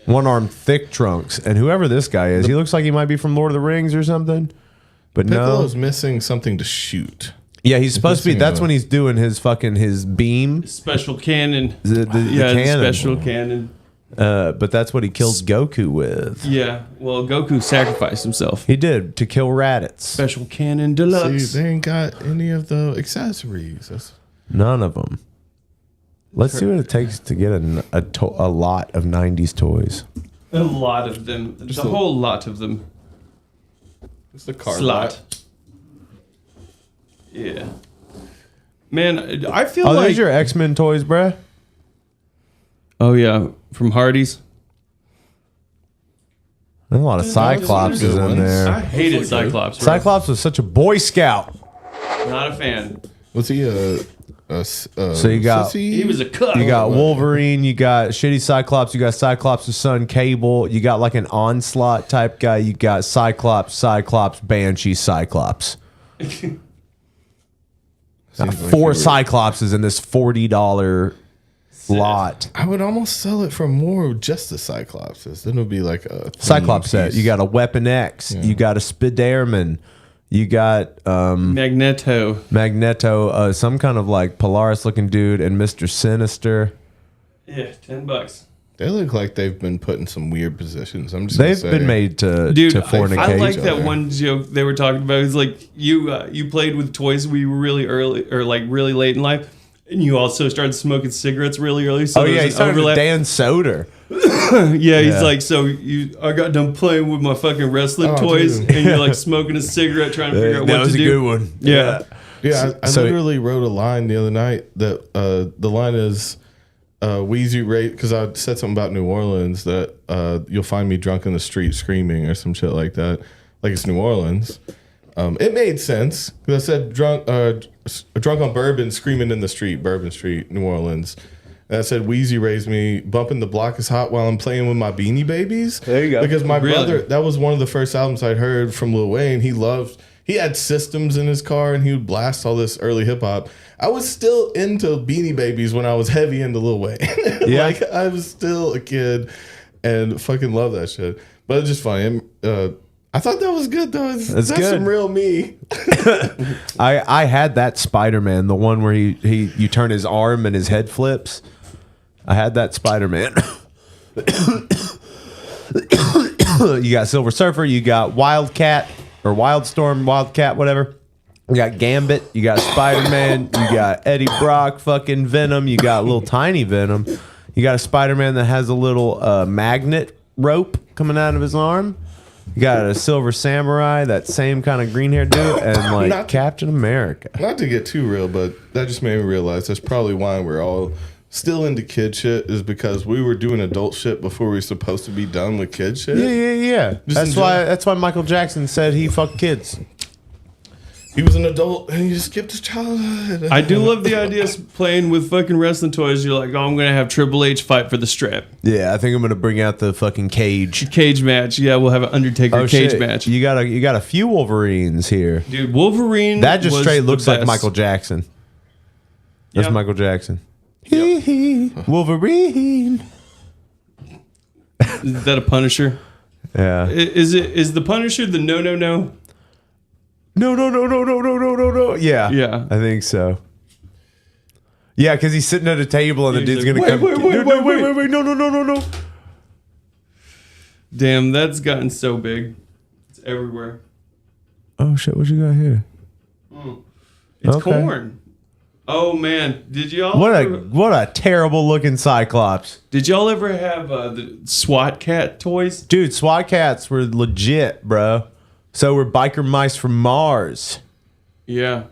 One-arm thick Trunks. And whoever this guy is, he looks like he might be from Lord of the Rings or something. But Piccolo's no. missing something to shoot. Yeah, he's supposed to be. missing That's a- when he's doing his beam. special cannon. The cannon. Special cannon. But that's what he killed Goku with. Yeah. Well, Goku sacrificed himself. He did to kill Raditz. Special cannon deluxe. See, they ain't got any of the accessories. None of them. Let's see what it takes to get a lot of 90s toys. A lot of them. Just a whole lot of them. It's the card Slot. Yeah. Man, I feel Oh, like... there's your X-Men toys, bruh. Oh, yeah. From Hardee's. There's a lot of Cyclops is in I there. hated Cyclops. Bro. Cyclops was such a Boy Scout. Not a fan. Was he a So you got sissy? He was a cuck. you got Wolverine, you got shitty Cyclops, you got Cyclops' son Cable, you got like an Onslaught type guy, you got Cyclops, Banshee, Cyclops. Seems like 4 you were- Cyclopses in this $40 lot. I would almost sell it for more just the Cyclopses. Then it would be like a Cyclops set. piece. You got a Weapon X. You got a Spiderman. You got Magneto, some kind of like Polaris looking dude, and Mr. Sinister. Yeah, $10. They look like they've been put in some weird positions. I'm just gonna They've say. been made to fornicate. I like that one joke they were talking about. It's like you played with toys when you were really early or like really late in life, and you also started smoking cigarettes really early. So he started with Dan Soder. Yeah, he's like, so I got done playing with my fucking wrestling toys, and you're like smoking a cigarette trying to figure out what to do. That was a good one. Yeah. Yeah, I literally wrote a line the other night that the line is Wheezy rate, because I said something about New Orleans that you'll find me drunk in the street screaming or some shit like that, like it's New Orleans. It made sense because I said drunk on bourbon, screaming in the street, Bourbon Street, New Orleans. And I said Wheezy raised me, bumping the block is hot while I'm playing with my Beanie Babies. There you go. Because my brother, that was one of the first albums I'd heard from Lil Wayne. He had systems in his car and he would blast all this early hip hop. I was still into Beanie Babies when I was heavy into Lil Wayne. Yeah. Like I was still a kid and fucking love that shit. But it's just funny. I thought that was good though. That's good. some real me. I had that Spider-Man, the one where you turn his arm and his head flips. I had that Spider-Man. You got Silver Surfer, you got Wildcat or Wildstorm, Wildcat, whatever. You got Gambit, you got Spider-Man, you got Eddie Brock, fucking Venom, you got little tiny Venom. You got a Spider-Man that has a little magnet rope coming out of his arm. You got a Silver Samurai, that same kind of green hair dude, and like Captain America. Not to get too real, but that just made me realize that's probably why we're all still into kid shit, is because we were doing adult shit before we were supposed to be done with kid shit. Yeah. That's why Michael Jackson said he fucked kids. He was an adult and he just skipped his childhood. I do love the idea of playing with fucking wrestling toys. You're like, oh, I'm gonna have Triple H fight for the strap. Yeah, I think I'm gonna bring out the fucking cage match. Yeah, we'll have an Undertaker cage shit. match. You got a few Wolverines here, dude. Wolverine. That just was straight the looks like best. Michael Jackson. That's Yep. Michael Jackson. Wolverine. Is that a Punisher? Yeah. Is the Punisher the no? No. Yeah. Yeah. I think so. Yeah, because he's sitting at a table and the dude's like, gonna come. wait, No. Damn, that's gotten so big. It's everywhere. Oh shit! What you got here? It's Okay. corn. Oh man, did y'all? What a terrible looking Cyclops. Did y'all ever have the SWAT cat toys? Dude, SWAT cats were legit, bro. So were biker mice from Mars. Yeah.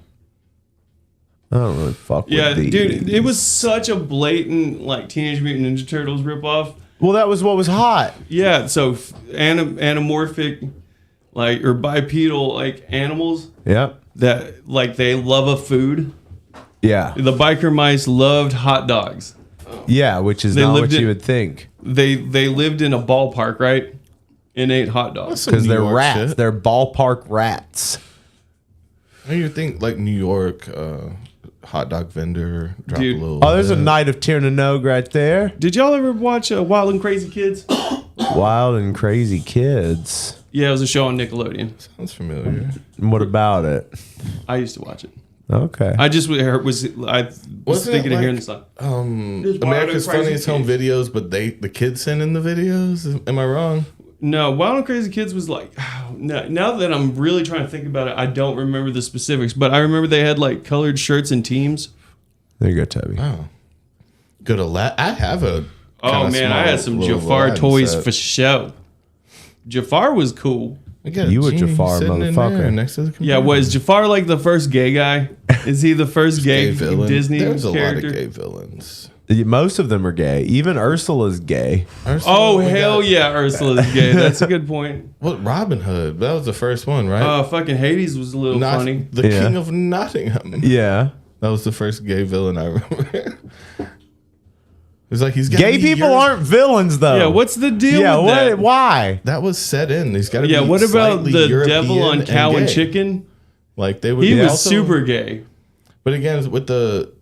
I don't really fuck Yeah, with these. dude, it was such a blatant like Teenage Mutant Ninja Turtles ripoff. Well, that was what was hot. Yeah, so anamorphic, like or bipedal like animals. Yep. That like they love a food. Yeah. The biker mice loved hot dogs. Yeah, which is They not what lived you in- would think. They lived in a ballpark, right? And ate hot dogs. Because they're rats. They're ballpark rats. I you think like New York hot dog vendor drop Dude. a little. Oh, there's a bit. night of Tiernanog right there. Did y'all ever watch Wild and Crazy Kids? Wild and Crazy Kids. Yeah, it was a show on Nickelodeon. Sounds familiar. And what about it? I used to watch it. Okay. I just was Wasn't thinking it of hearing like, the song. America's Wild and Funniest Crazy Home Videos, but the kids send in the videos. Am I wrong? No, Wild and Crazy Kids was like, now that I'm really trying to think about it, I don't remember the specifics, but I remember they had like colored shirts and teams. There you go, Tabby. Oh, good. I have a. Oh man, I had some Jafar toys for show. Jafar was cool. You were Jafar, motherfucker. Next to the computer. Yeah, was Jafar like the first gay guy? Is he the first gay villain. Disney There's character? a lot of gay villains. Most of them are gay. Even Ursula's gay. Oh hell yeah, Ursula's gay. That's a good point. What Robin Hood? That was the first one, right? Fucking Hades was a little funny. The King of Nottingham. Yeah. That was the first gay villain I remember. It's like he's Gay people aren't villains, though. Yeah, what's the deal Yeah, with what? that? Why? That was set in. He's got to be. Yeah, what about slightly the European devil on Cow and gay. Chicken? Like they would. He was also- super gay. But again, with the,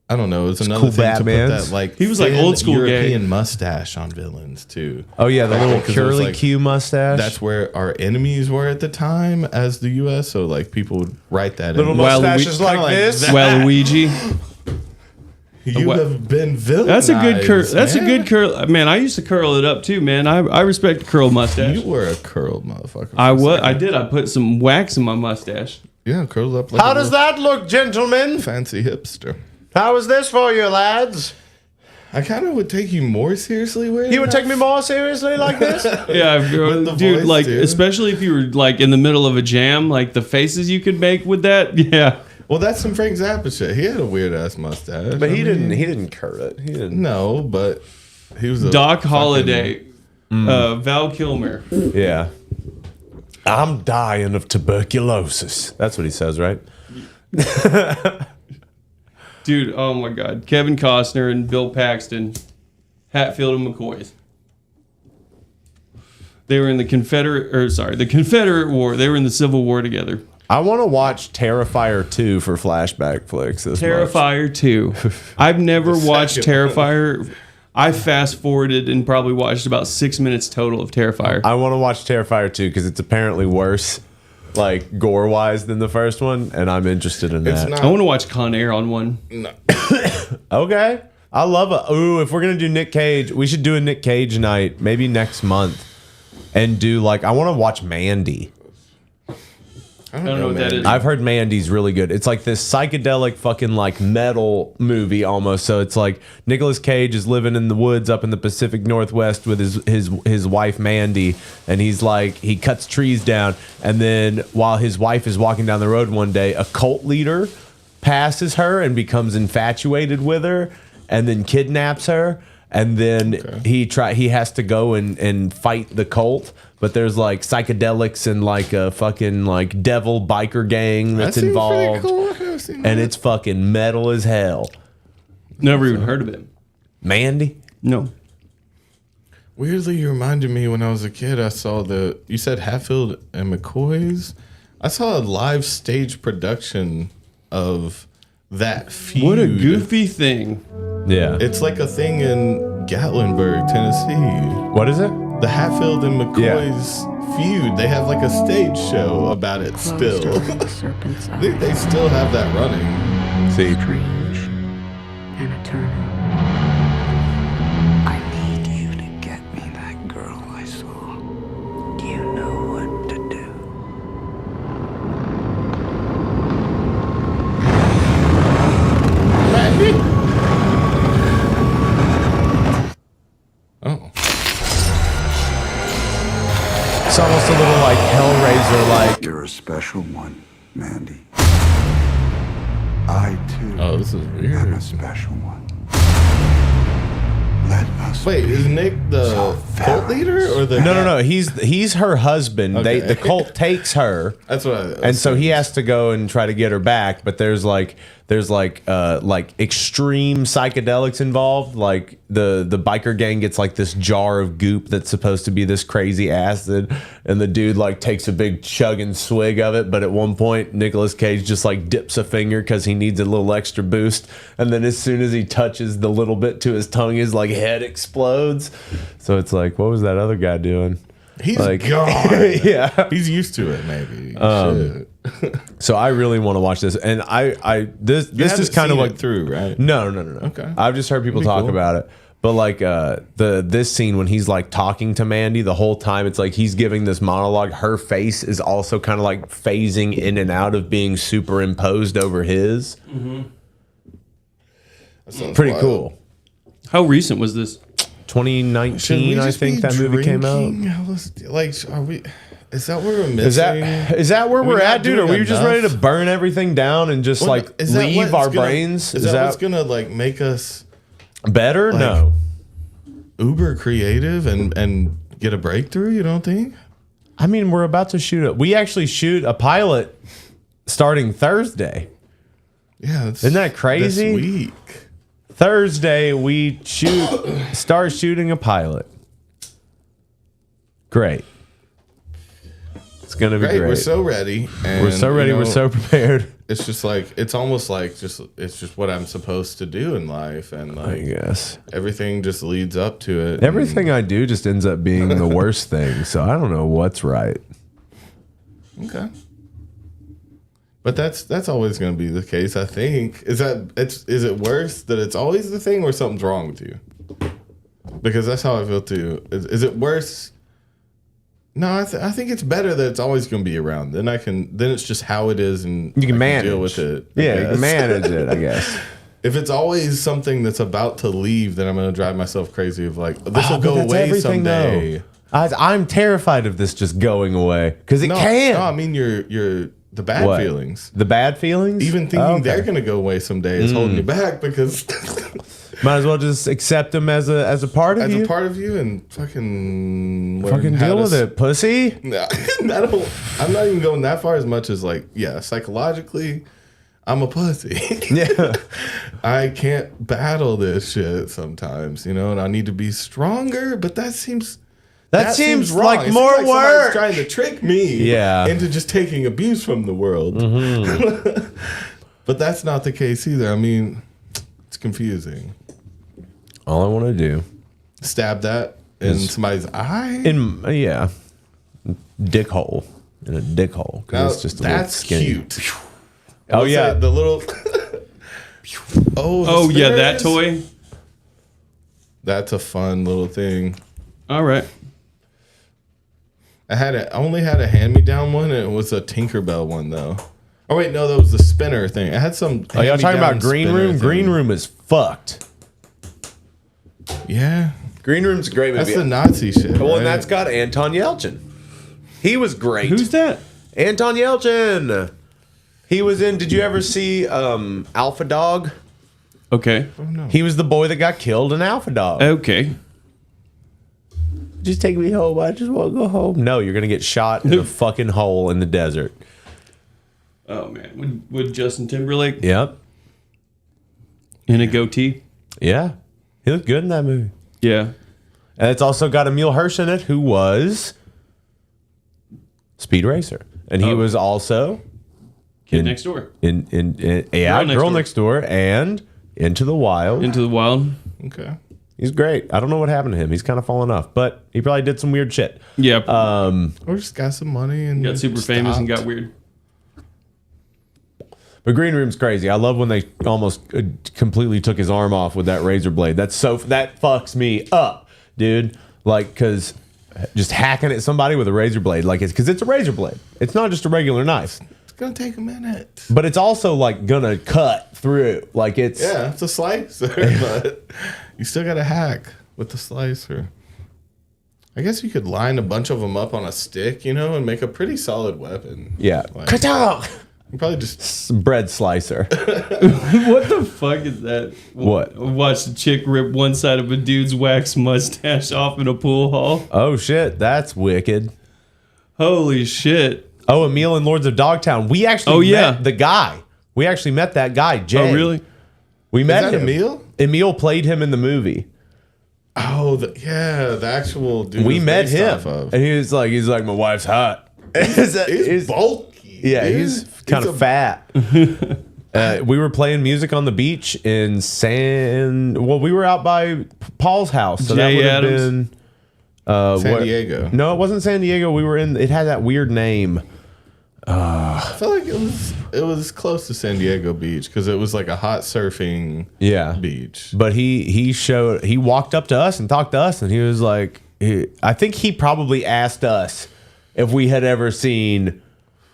I don't know, it's another cool thing to put Batmans. that like He was like thin old school gay. European mustache on villains too. Oh yeah, the little 'Cause it was curly like- Q mustache. That's where our enemies were at the time as the U.S. So like people would write that Little in. mustaches like this. Waluigi. You have been villainized. That's a good curl. That's man. a good curl. Man, I used to curl it up too, man. I respect a curled mustache. You were a curled motherfucker. I was. I did. I put some wax in my mustache. Yeah, curled up. Like How does that look, gentlemen? Fancy hipster. How is this for you, lads? I kind of would take you more seriously with. You would take me more seriously like this? Yeah, dude. voice, Like, dude. especially if you were like in the middle of a jam, like the faces you could make with that. Yeah. Well, that's some Frank Zappa shit. He had a weird ass mustache. But he didn't curl it. He didn't. No, but he was a Doc Holliday, Val Kilmer. Yeah. I'm dying of tuberculosis. That's what he says, right? Dude, oh my God, Kevin Costner and Bill Paxton, Hatfield and McCoys. They were in the Confederate War. They were in the Civil War together. I want to watch Terrifier 2 for flashback flicks. Terrifier 2. I've never watched Terrifier. I fast forwarded and probably watched about 6 minutes total of Terrifier. I want to watch Terrifier 2 because it's apparently worse, like gore wise, than the first one, and I'm interested in that. I want to watch Con Air on one. No. Okay. I love it. Ooh, if we're going to do Nick Cage, we should do a Nick Cage night, maybe next month, and do like, I want to watch Mandy. I don't know what that is. I've heard Mandy's really good. It's like this psychedelic fucking like metal movie almost. So it's like Nicolas Cage is living in the woods up in the Pacific Northwest with his wife Mandy, and he's like he cuts trees down, and then while his wife is walking down the road one day, a cult leader passes her and becomes infatuated with her, and then kidnaps her, and then he has to go and fight the cult. But there's like psychedelics and like a fucking like devil biker gang that's involved. Cool. And it's fucking metal as hell. Never even heard of it. Mandy? No. Weirdly, you reminded me when I was a kid, I saw you said Hatfield and McCoy's? I saw a live stage production of that feud. What a goofy thing. Yeah. It's like a thing in Gatlinburg, Tennessee. What is it? The Hatfield and McCoy's feud. They have like a stage show about it still. They still have that running. See. Strange and eternal. I need you to get me that girl I saw. Do you know what to do? Oh. It's almost a little like Hellraiser like. You're a special one, Mandy. I too this is weird. am a special one. Let us Wait, is Nick the cult leader or the No. He's her husband. Okay. The cult takes her. That's what I and so he has to go and try to get her back, but there's extreme psychedelics involved. Like the biker gang gets like this jar of goop that's supposed to be this crazy acid, and the dude like takes a big chugging swig of it, but at one point Nicolas Cage just like dips a finger because he needs a little extra boost, and then as soon as he touches the little bit to his tongue, his like head explodes. So it's like, what was that other guy doing? He's like, gone. Yeah, he's used to it. Maybe. So I really want to watch this, and this is kind of like through, right? No. Okay. I've just heard people talk about it, but like this scene when he's like talking to Mandy the whole time, it's like he's giving this monologue. Her face is also kind of like phasing in and out of being superimposed over his. Mm-hmm. Pretty cool. How recent was this? 2019, I think that movie came out. Like, are we? Is that where we're missing? Is that where we're at, dude? Are we just ready to enough? burn everything down and just like Is that leave what's our gonna- brains? Is that what's gonna like make us better? like, No. Uber creative and get a breakthrough? You don't think? I mean, we're about to we actually shoot a pilot starting Thursday. Yeah, isn't that crazy? This week. Thursday we start shooting a pilot. Great. It's gonna be great. We're so ready. And, we're so ready. We're so prepared. It's just like it's almost like it's just what I'm supposed to do in life, and like I guess everything just leads up to it. Everything I do just ends up being the worst thing. So I don't know what's right. Okay. But that's always going to be the case, I think. Is it worse that it's always the thing, or something's wrong with you? Because that's how I feel too. Is it worse? No, I think it's better that it's always going to be around. Then it's just how it is, and you can manage. Deal with it. Yeah, you can manage it, I guess. If it's always something that's about to leave, then I'm going to drive myself crazy of like, this will go away someday. Though. I'm terrified of this just going away because it can. No, I mean the bad feelings. The bad feelings? Even thinking they're going to go away someday is holding you back because might as well just accept them as a part of you. As a part of you and fucking deal with it, pussy. No, I'm not even going that far as much as like, psychologically, I'm a pussy. Yeah. I can't battle this shit sometimes, and I need to be stronger, but that seems wrong. Like it more seems like work. Somebody's trying to trick me into just taking abuse from the world. Mm-hmm. But that's not the case either. I mean, it's confusing. All I want to do. Stab that in somebody's eye? Dick hole. In a dick hole. It's just that's cute. Oh, yeah. The little... that toy? That's a fun little thing. All right. I only had a hand-me-down one, and it was a Tinkerbell one, though. Oh, wait, no, that was the spinner thing. I had some Oh, y'all talking about Green Room? Green Room is fucked. Yeah. Green Room's a great movie. That's the Nazi shit. Well, right? and that's got Anton Yelchin. He was great. Who's that? Anton Yelchin. He was in, did you ever see Alpha Dog? Okay. Oh, no. He was the boy that got killed in Alpha Dog. Okay. Just take me home. I just want to go home. No, you're going to get shot in a fucking hole in the desert. Oh, man. With Justin Timberlake? Yep. In a goatee? Yeah. He looked good in that movie. Yeah. And it's also got Emil Hirsch in it, who was Speed Racer. And he was also... Kid Next Door. Girl Next Door and Into the Wild. Into the Wild. Okay. He's great. I don't know what happened to him. He's kind of fallen off, but he probably did some weird shit. Yeah. Or just got some money and got super famous and got weird. But Green Room's crazy. I love when they almost completely took his arm off with that razor blade. That fucks me up, dude. Like, because just hacking at somebody with a razor blade, like because it's a razor blade. It's not just a regular knife. It's gonna take a minute. But it's also like gonna cut through. Like it's a slicer, but you still gotta hack with the slicer. I guess you could line a bunch of them up on a stick, and make a pretty solid weapon. Yeah. Like, you probably just bread slicer. What the fuck is that? What? Watch the chick rip one side of a dude's wax mustache off in a pool hall. Oh shit, that's wicked. Holy shit. Oh, Emil in Lords of Dogtown. We actually met the guy. We actually met that guy, Jay. Oh, really? We met Is that him. Emil? Emil played him in the movie. Oh, the actual dude. We met him, and he's like, my wife's hot. he's bulky. Yeah, dude. he's kind of fat. We were playing music on the beach in we were out by Paul's house. So Jay that would have Adams. been San Diego. No, it wasn't San Diego. It had that weird name. I feel like it was close to San Diego Beach because it was like a hot surfing beach. But he walked up to us and talked to us, and he was like, I think he probably asked us if we had ever seen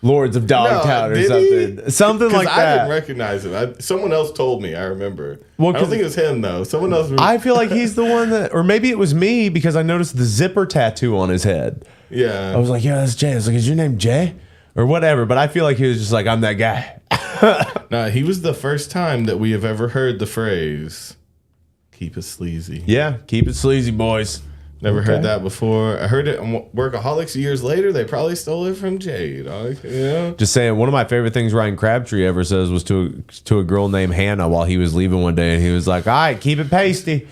Lords of Dogtown or something. Something like that. I didn't recognize him. Someone else told me. I remember. Well, I don't think it was him though. Someone else. I feel like he's the one that, or maybe it was me because I noticed the zipper tattoo on his head. Yeah. I was like, yeah, that's Jay. I was like, is your name Jay? Or whatever. But I feel like he was just like, I'm that guy. No, he was the first time that we have ever heard the phrase, keep it sleazy. Yeah, keep it sleazy, boys. Never heard that before. I heard it on Workaholics years later. They probably stole it from Jay. Just saying, one of my favorite things Ryan Crabtree ever says was to a girl named Hannah while he was leaving one day, and he was like, all right, keep it pasty.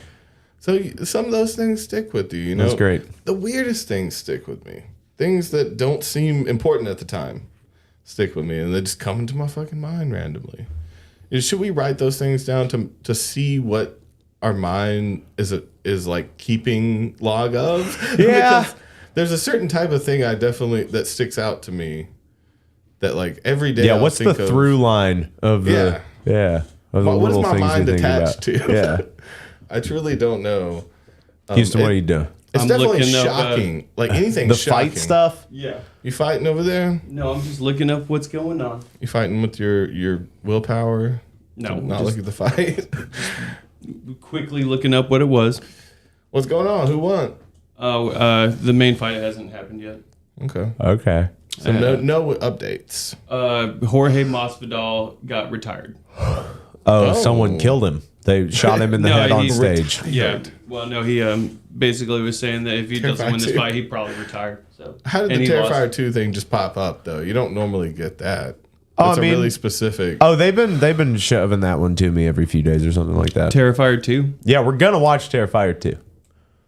So some of those things stick with you, That's great. The weirdest things stick with me. Things that don't seem important at the time stick with me, and they just come into my fucking mind randomly. Should we write those things down to see what our mind is like keeping log of? Yeah. Because there's a certain type of thing that sticks out to me that like every day. Yeah, I'll what's the think of, through line of the of the what is little my things mind you think attached about? to? Yeah. I truly don't know. Houston, what are you doing? It's I'm definitely looking up, shocking. Like anything the shocking. fight stuff? Yeah. You fighting over there? No, I'm just looking up what's going on. You fighting with your willpower? No, not just- look at the fight. Quickly looking up what it was. What's going on? Who won? Oh, the main fight hasn't happened yet. Okay. So no updates. Jorge Masvidal got retired. Someone killed him. They shot him in the head on stage. Yeah. Well, no, he basically was saying that if he doesn't win this fight, he'd probably retire. So How did and the he Terrifier lost. 2 thing just pop up though? You don't normally get that. Oh, It's I mean- a really specific. Oh, they've been shoving that one to me every few days or something like that. Terrifier 2? Yeah, we're gonna watch Terrifier 2.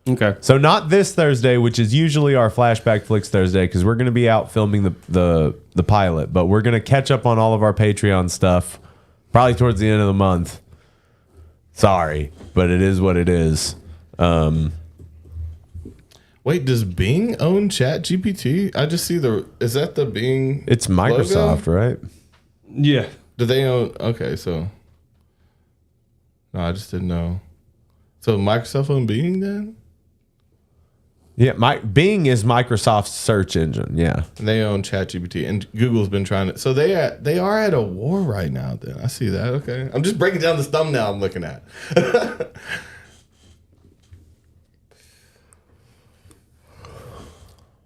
Okay. So not this Thursday, which is usually our Flashback Flicks Thursday, because we're gonna be out filming the pilot, but we're gonna catch up on all of our Patreon stuff probably towards the end of the month. Sorry, but it is what it is. Wait, does Bing own ChatGPT? I just see is that the Bing? It's Microsoft, logo? right? Yeah. Do they own? Okay, so. No, I just didn't know. So Microsoft own Bing then? Yeah, Bing is Microsoft's search engine. Yeah, and they own ChatGPT, and Google's been trying to. So they are at a war right now. Then I see that. Okay, I'm just breaking down this thumbnail I'm looking at.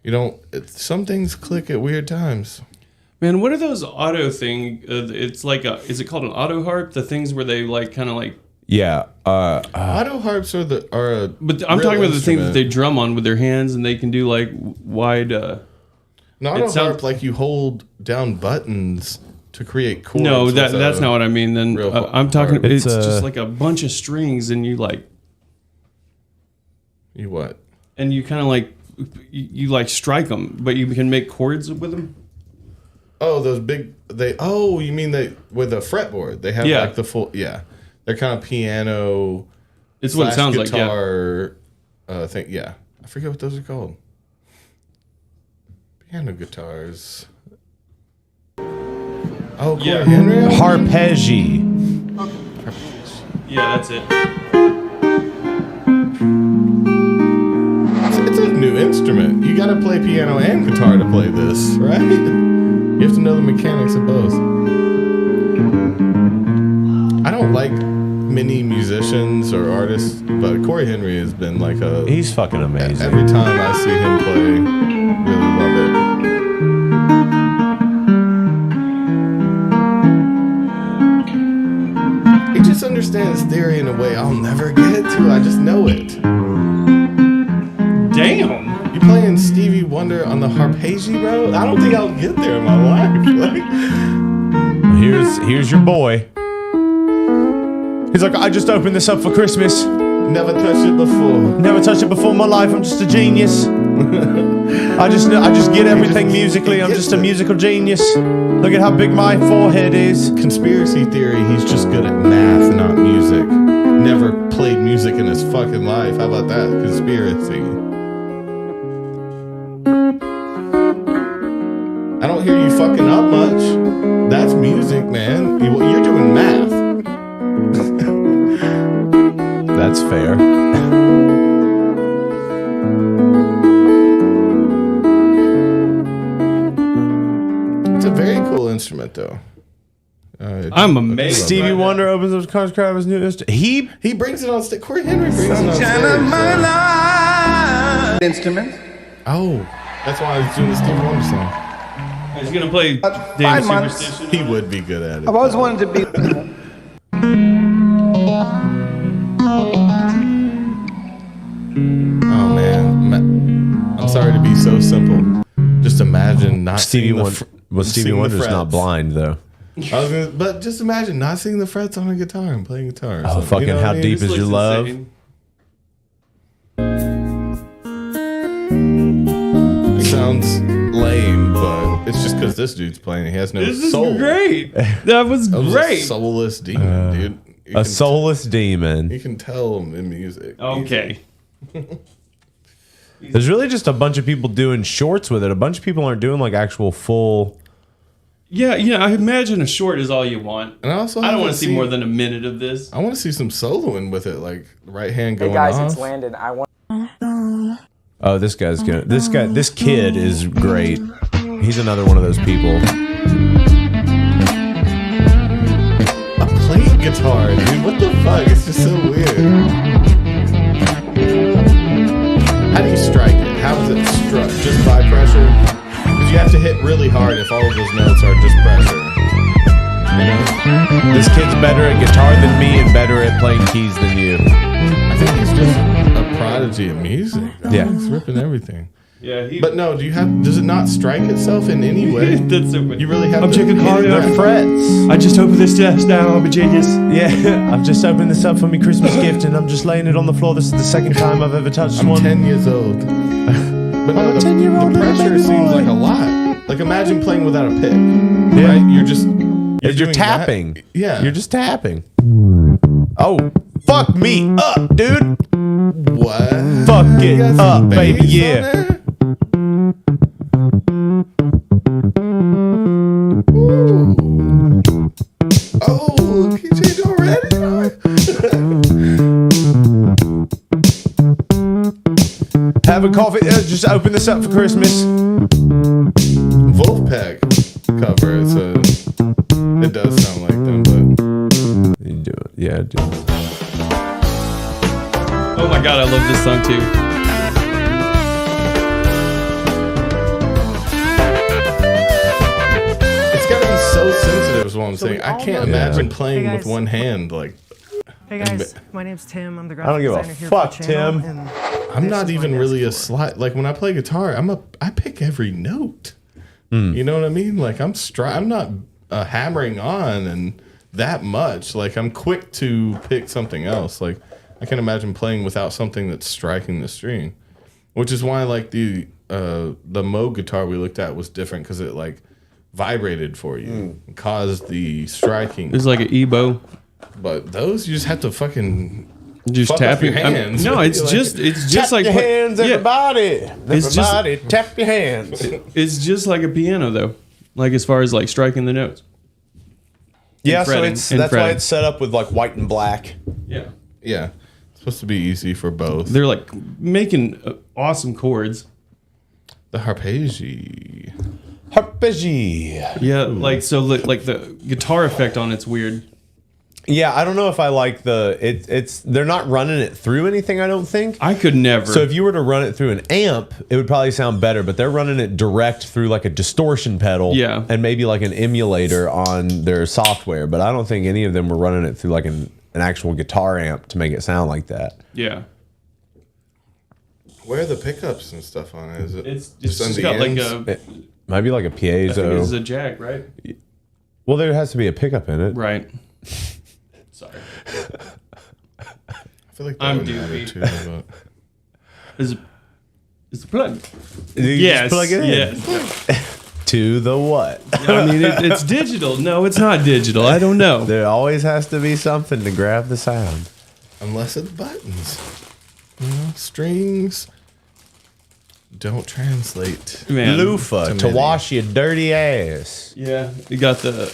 You don't. Some things click at weird times. Man, what are those auto thing? It's like is it called an auto harp? The things where they like kind of like. Yeah. Auto harps are But I'm talking about the thing that they drum on with their hands, and they can do like wide. An auto harp, like you hold down buttons to create chords. No, that's not what I mean. Then I'm talking. harp. It's just like a bunch of strings, and you like. You what? And you kind of like, you like strike them, but you can make chords with them. Oh, those big. You mean with a fretboard? They have like the full. Yeah, they're kind of piano. It's what it sounds guitar, thing. Yeah, I forget what those are called. Piano guitars. Oh, Corey Henry. Harpeggi. Yeah, that's it. It's a new instrument. You got to play piano and guitar to play this, right? You have to know the mechanics of both. I don't like many musicians or artists, but Corey Henry has been like he's fucking amazing. Every time I see him play, really love it. He just understands theory in a way I'll never get to. I just know it. Damn. You playing Stevie Wonder on the Harpeggi, bro? I don't think I'll get there in my life. Like, here's your boy. He's like, I just opened this up for Christmas. Never touched it before. Never touched it before in my life. I'm just a genius. I just get everything musically. I'm just a musical genius. Look at how big my forehead is. Conspiracy theory, he's just good at math, not music. Never played music in his fucking life. How about that? Conspiracy. I don't hear you fucking up much. That's music, man. You're doing math. That's fair. It's a very cool instrument, though. I'm amazed. Stevie Wonder opens up his crowd his new instrument. He brings it on stage. Corey Henry brings it on stage. Instrument. Oh, that's why I was doing the Stevie Wonder song. He's gonna play Damn Superstition. He would be good at it. I've always wanted to be. Oh man, I'm sorry to be so simple. Just imagine not Stevie seeing Wonder. Well, Stevie Wonder's not blind though. But just imagine not seeing the frets on a guitar and playing guitar. Oh, fucking you know how what I mean? deep is your love? It sounds lame, but it's just because this dude's playing. He has no This soul. is great. That was great. A soulless demon, dude. A soulless demon. You can tell him in music. Okay. There's really just a bunch of people doing shorts with it. A bunch of people aren't doing like actual full Yeah, I imagine a short is all you want. And I don't want to see more than a minute of this. I want to see some soloing with it, like right hand going Hey guys, off. it's Landon. I want. Oh, this guy's good. This kid is great. He's another one of those people. A plate guitar, dude. What the fuck? It's just so weird. How do you strike it? How is it struck? Just by pressure? Because you have to hit really hard if all of those notes are just pressure. You know? This kid's better at guitar than me and better at playing keys than you. I think he's just a prodigy of music. Yeah. He's ripping everything. Yeah, but no, does it not strike itself in any way? That's so You really have I'm to checking hit They're frets. I just opened this desk now. I'm a genius. Yeah, I've just opened this up for my Christmas gift and I'm just laying it on the floor. This is the second time I've ever touched one. 10 years old. But no, I'm a 10-year-old the pressure baby seems boy. like a lot. Like imagine playing without a pick. Right? You're You're tapping. That. Yeah. You're just tapping. Oh, fuck me up, dude. What? Fuck it up, baby. Yeah. Oh, PJ already? Have a coffee. Just open this up for Christmas. Wolfpack cover. It does sound like them, but you do it. Yeah, do it. Oh my god, I love this song too. It's gotta be so sensitive is what I'm saying. I can't imagine playing Hey with guys. one hand like. Hey guys, my name's Tim. I'm the I don't graphic give a designer here fuck, for the channel, Tim. and I'm this not is even my really a desk slide. Like when I play guitar, I pick every note. You know what I mean? Like I'm not hammering on and that much. Like I'm quick to pick something else. Like I can imagine playing without something that's striking the string, which is why like the Moog guitar we looked at was different because it like vibrated for you, and caused the striking. It's like an EBO. But those you just have to fucking just fuck tap up your your hands. No, it's Like- just Tap like your hands, yeah. everybody. It's just- Everybody, tap your hands. It's just like a piano though. Like as far as like striking the notes. Yeah, And so fretting, that's and why fretting. it's set up with like white and black. Yeah. Yeah, it's supposed to be easy for both. They're like making awesome chords. The harpeggi. Harpeggi. Yeah, like so like the guitar effect on it's weird. Yeah, I don't know if I like it's they're not running it through anything, I don't think. I could never. So if you were to run it through an amp, it would probably sound better, but they're running it direct through like a distortion pedal, Yeah. and maybe like an emulator on their software, but I don't think any of them were running it through like an actual guitar amp to make it sound like that. Yeah. Where are the pickups and stuff on it? Is it It's just on just the got like ends? a It might be like a I think piezo. it's a jack, right? Well, there has to be a pickup in it. Right. Sorry. I feel like that I'm would matter doofy. too. But Is the plug? You Yes. just plug it in. Yes. To the what? I mean, it's digital. No, it's not digital. I don't know. There always has to be something to grab the sound. unless it's buttons, you know, strings don't translate. Man. Loofah to MIDI. wash your dirty ass. Yeah, you got the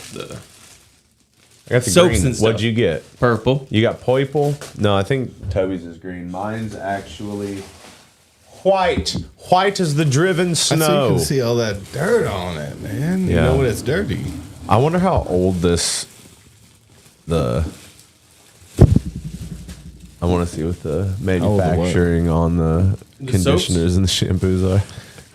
I got the soaps green. and stuff. What'd you get? Purple. You got purple? No, I think Toby's is green. Mine's actually white. White as the driven So snow. you can see all that dirt on it, man. You Yeah. know when it's dirty. I wonder how old I want to see what the manufacturing on the conditioners and the shampoos are.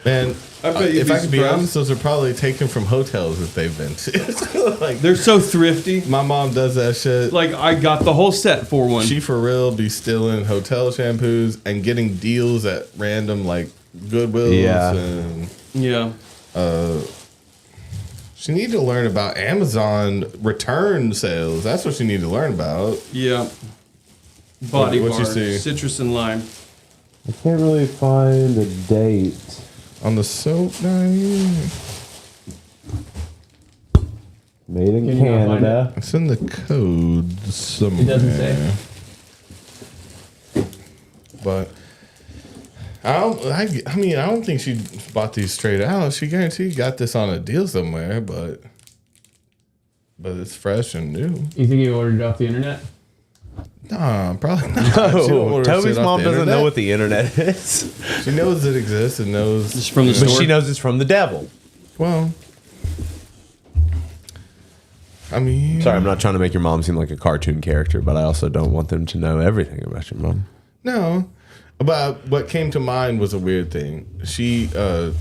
Man, I bet you'd if be I could be surprised. honest, those are probably taken from hotels that they've been to. Like, They're so thrifty. my mom does that shit. Like I got the whole set for one. She for real be stealing hotel shampoos and getting deals at random like Goodwills Yeah. and Yeah. she need to learn about Amazon return sales. That's what she need to learn about. Yeah. Body What you bar, see? citrus and lime. I can't really find a date. On the soap, Diane. Made in Can you not find Canada. It's in the code somewhere. It doesn't say. But I mean, I don't think she bought these straight out. She guaranteed got this on a deal somewhere, but but it's fresh and new. You think you ordered it off the internet? Nah, probably not. No, Toby's mom doesn't know what the internet is. She knows it exists and knows It's from the But store. she knows it's from the devil. Well, I mean, Sorry, I'm not trying to make your mom seem like a cartoon character, but I also don't want them to know everything about your mom. no. But what came to mind was a weird thing. She had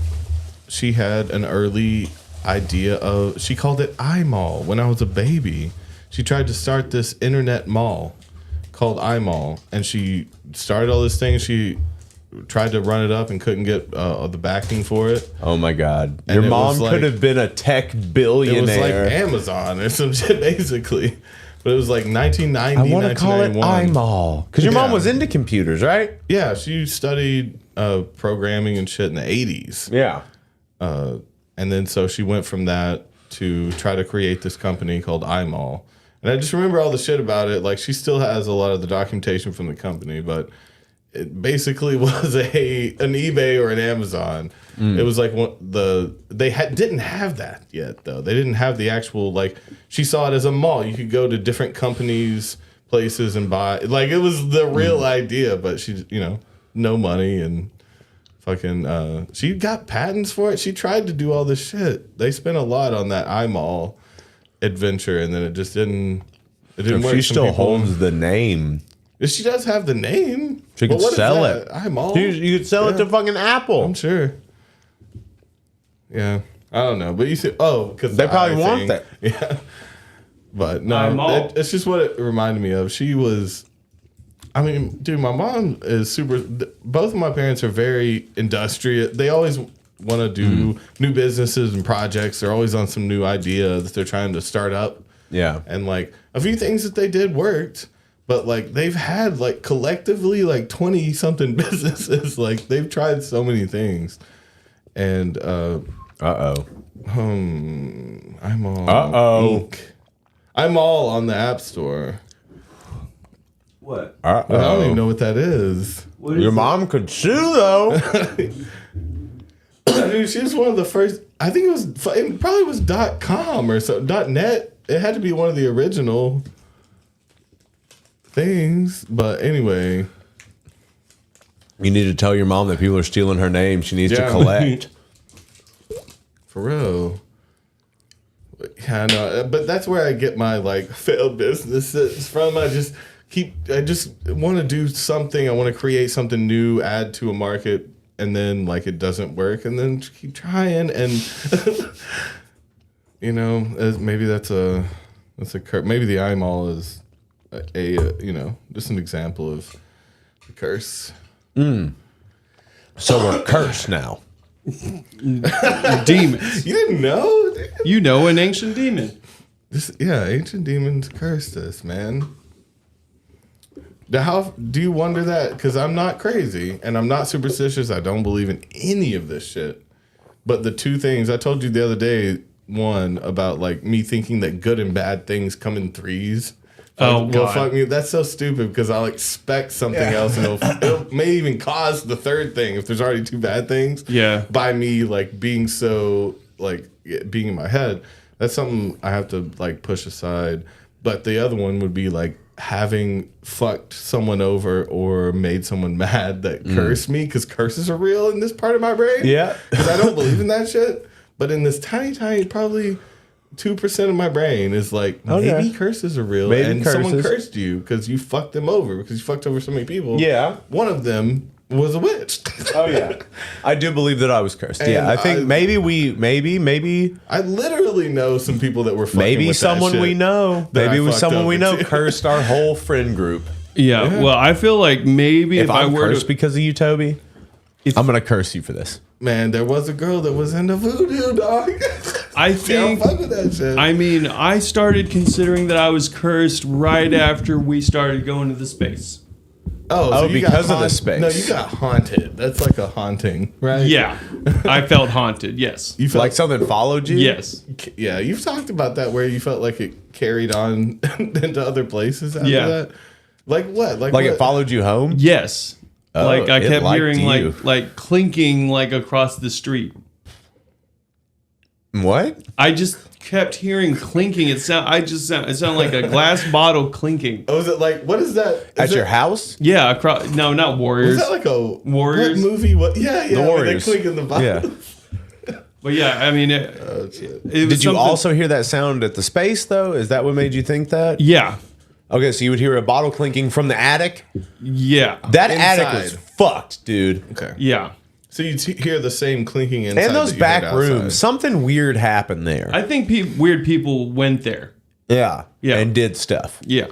an early idea of. She called it iMall when I was a baby. She tried to start this internet mall called iMall, and she started all this thing. She tried to run it up and couldn't get the backing for it. Oh my God! And Your it mom was like- could have been a tech billionaire. It was like Amazon or some shit, basically. But it was like 1990, I want to call it 1991. iMall because your mom was into computers, right? Yeah, she studied programming and shit in the 80s. Yeah. And then so she went from that to try to create this company called iMall. And I just remember all the shit about it. Like, she still has a lot of the documentation from the company, but it basically was an eBay or an Amazon. It was like didn't have that yet, though. They didn't have the actual, like, she saw it as a mall. You could go to different companies, places, and buy. Like, it was the real idea, but she, no money and fucking, she got patents for it. She tried to do all this shit. They spent a lot on that iMall adventure, and then it just didn't. It didn't work. She still holds the name. She does have the name. She could sell it. iMall. You could sell it to fucking Apple. I'm sure. Yeah, I don't know, but you see, because They probably want that. Yeah, but no, it's just what it reminded me of. She was. I mean, dude, my mom is super. Both of my parents are very industrious. They always want to do new businesses and projects. They're always on some new idea that they're trying to start up. Yeah. And like a few things that they did worked, but like they've had like collectively like 20 something businesses. Like they've tried so many things. And I'm all I'm all on the App Store. What? I don't even know what that is. Your mom could sue though. Dude, she was one of the first. I think it probably was .com or so. .net. It had to be one of the original things. But anyway, you need to tell your mom that people are stealing her name. She needs to collect. For real. Yeah, I know. But that's where I get my like failed businesses from. I just want to do something. I want to create something new, add to a market. And then, like, it doesn't work, and then keep trying, and maybe that's a maybe the iMall is a just an example of the curse. So we're cursed now. Demons. You didn't know? You know an ancient demon. Ancient demons cursed us, man. How do you wonder that? Because I'm not crazy and I'm not superstitious. I don't believe in any of this shit. But the two things I told you the other day, one about like me thinking that good and bad things come in threes. Oh, go God. fuck me. That's so stupid because I'll expect something else and it may even cause the third thing if there's already two bad things. Yeah. By me like being so like being in my head. That's something I have to like push aside. But the other one would be like having fucked someone over or made someone mad that cursed me, because curses are real in this part of my brain. Yeah. Because I don't believe in that shit. But in this tiny, probably 2% of my brain is like, maybe curses are real. Maybe and curses. someone cursed you because you fucked them over, because you fucked over so many people. Yeah. One of them was a witch. Oh yeah, I do believe that I was cursed. And yeah, I think maybe I literally know some people that were fucking maybe with that someone shit we know, that I maybe with fucked someone we over know too. cursed our whole friend group. Yeah. Well, I feel like maybe If I I'm were cursed to, because of you, Toby, I'm gonna curse you for this. Man, there was a girl that was into voodoo, dog. I think. fuck with that shit. I mean, I started considering that I was cursed right after we started going to the space. Oh, you because got of the space. No, you got haunted. That's like a haunting, right? Yeah, I felt haunted. Yes. You felt Like something followed you? Yes. Yeah, you've talked about that where you felt like it carried on into other places after Yeah. that. Like what? Like what? it followed you home? Yes. Oh, Like I it kept liked hearing you. like clinking like across the street. What? I just kept hearing clinking. It sounded like a glass bottle clinking. Oh, is it like, what is that? At your house? Yeah, no, not Warriors. Was that like a Warriors what movie? What? Yeah, The Warriors. They clink in the bottle. Yeah. But yeah, I mean, it Did you also hear that sound at the space though? Is that what made you think that? Yeah. Okay, so you would hear a bottle clinking from the attic? Yeah. That Inside. attic was fucked, dude. Okay. Yeah. So you hear the same clinking inside. And those that you heard back rooms, outside. something weird happened there. I think weird people went there. Yeah. Yeah. And did stuff. Yeah.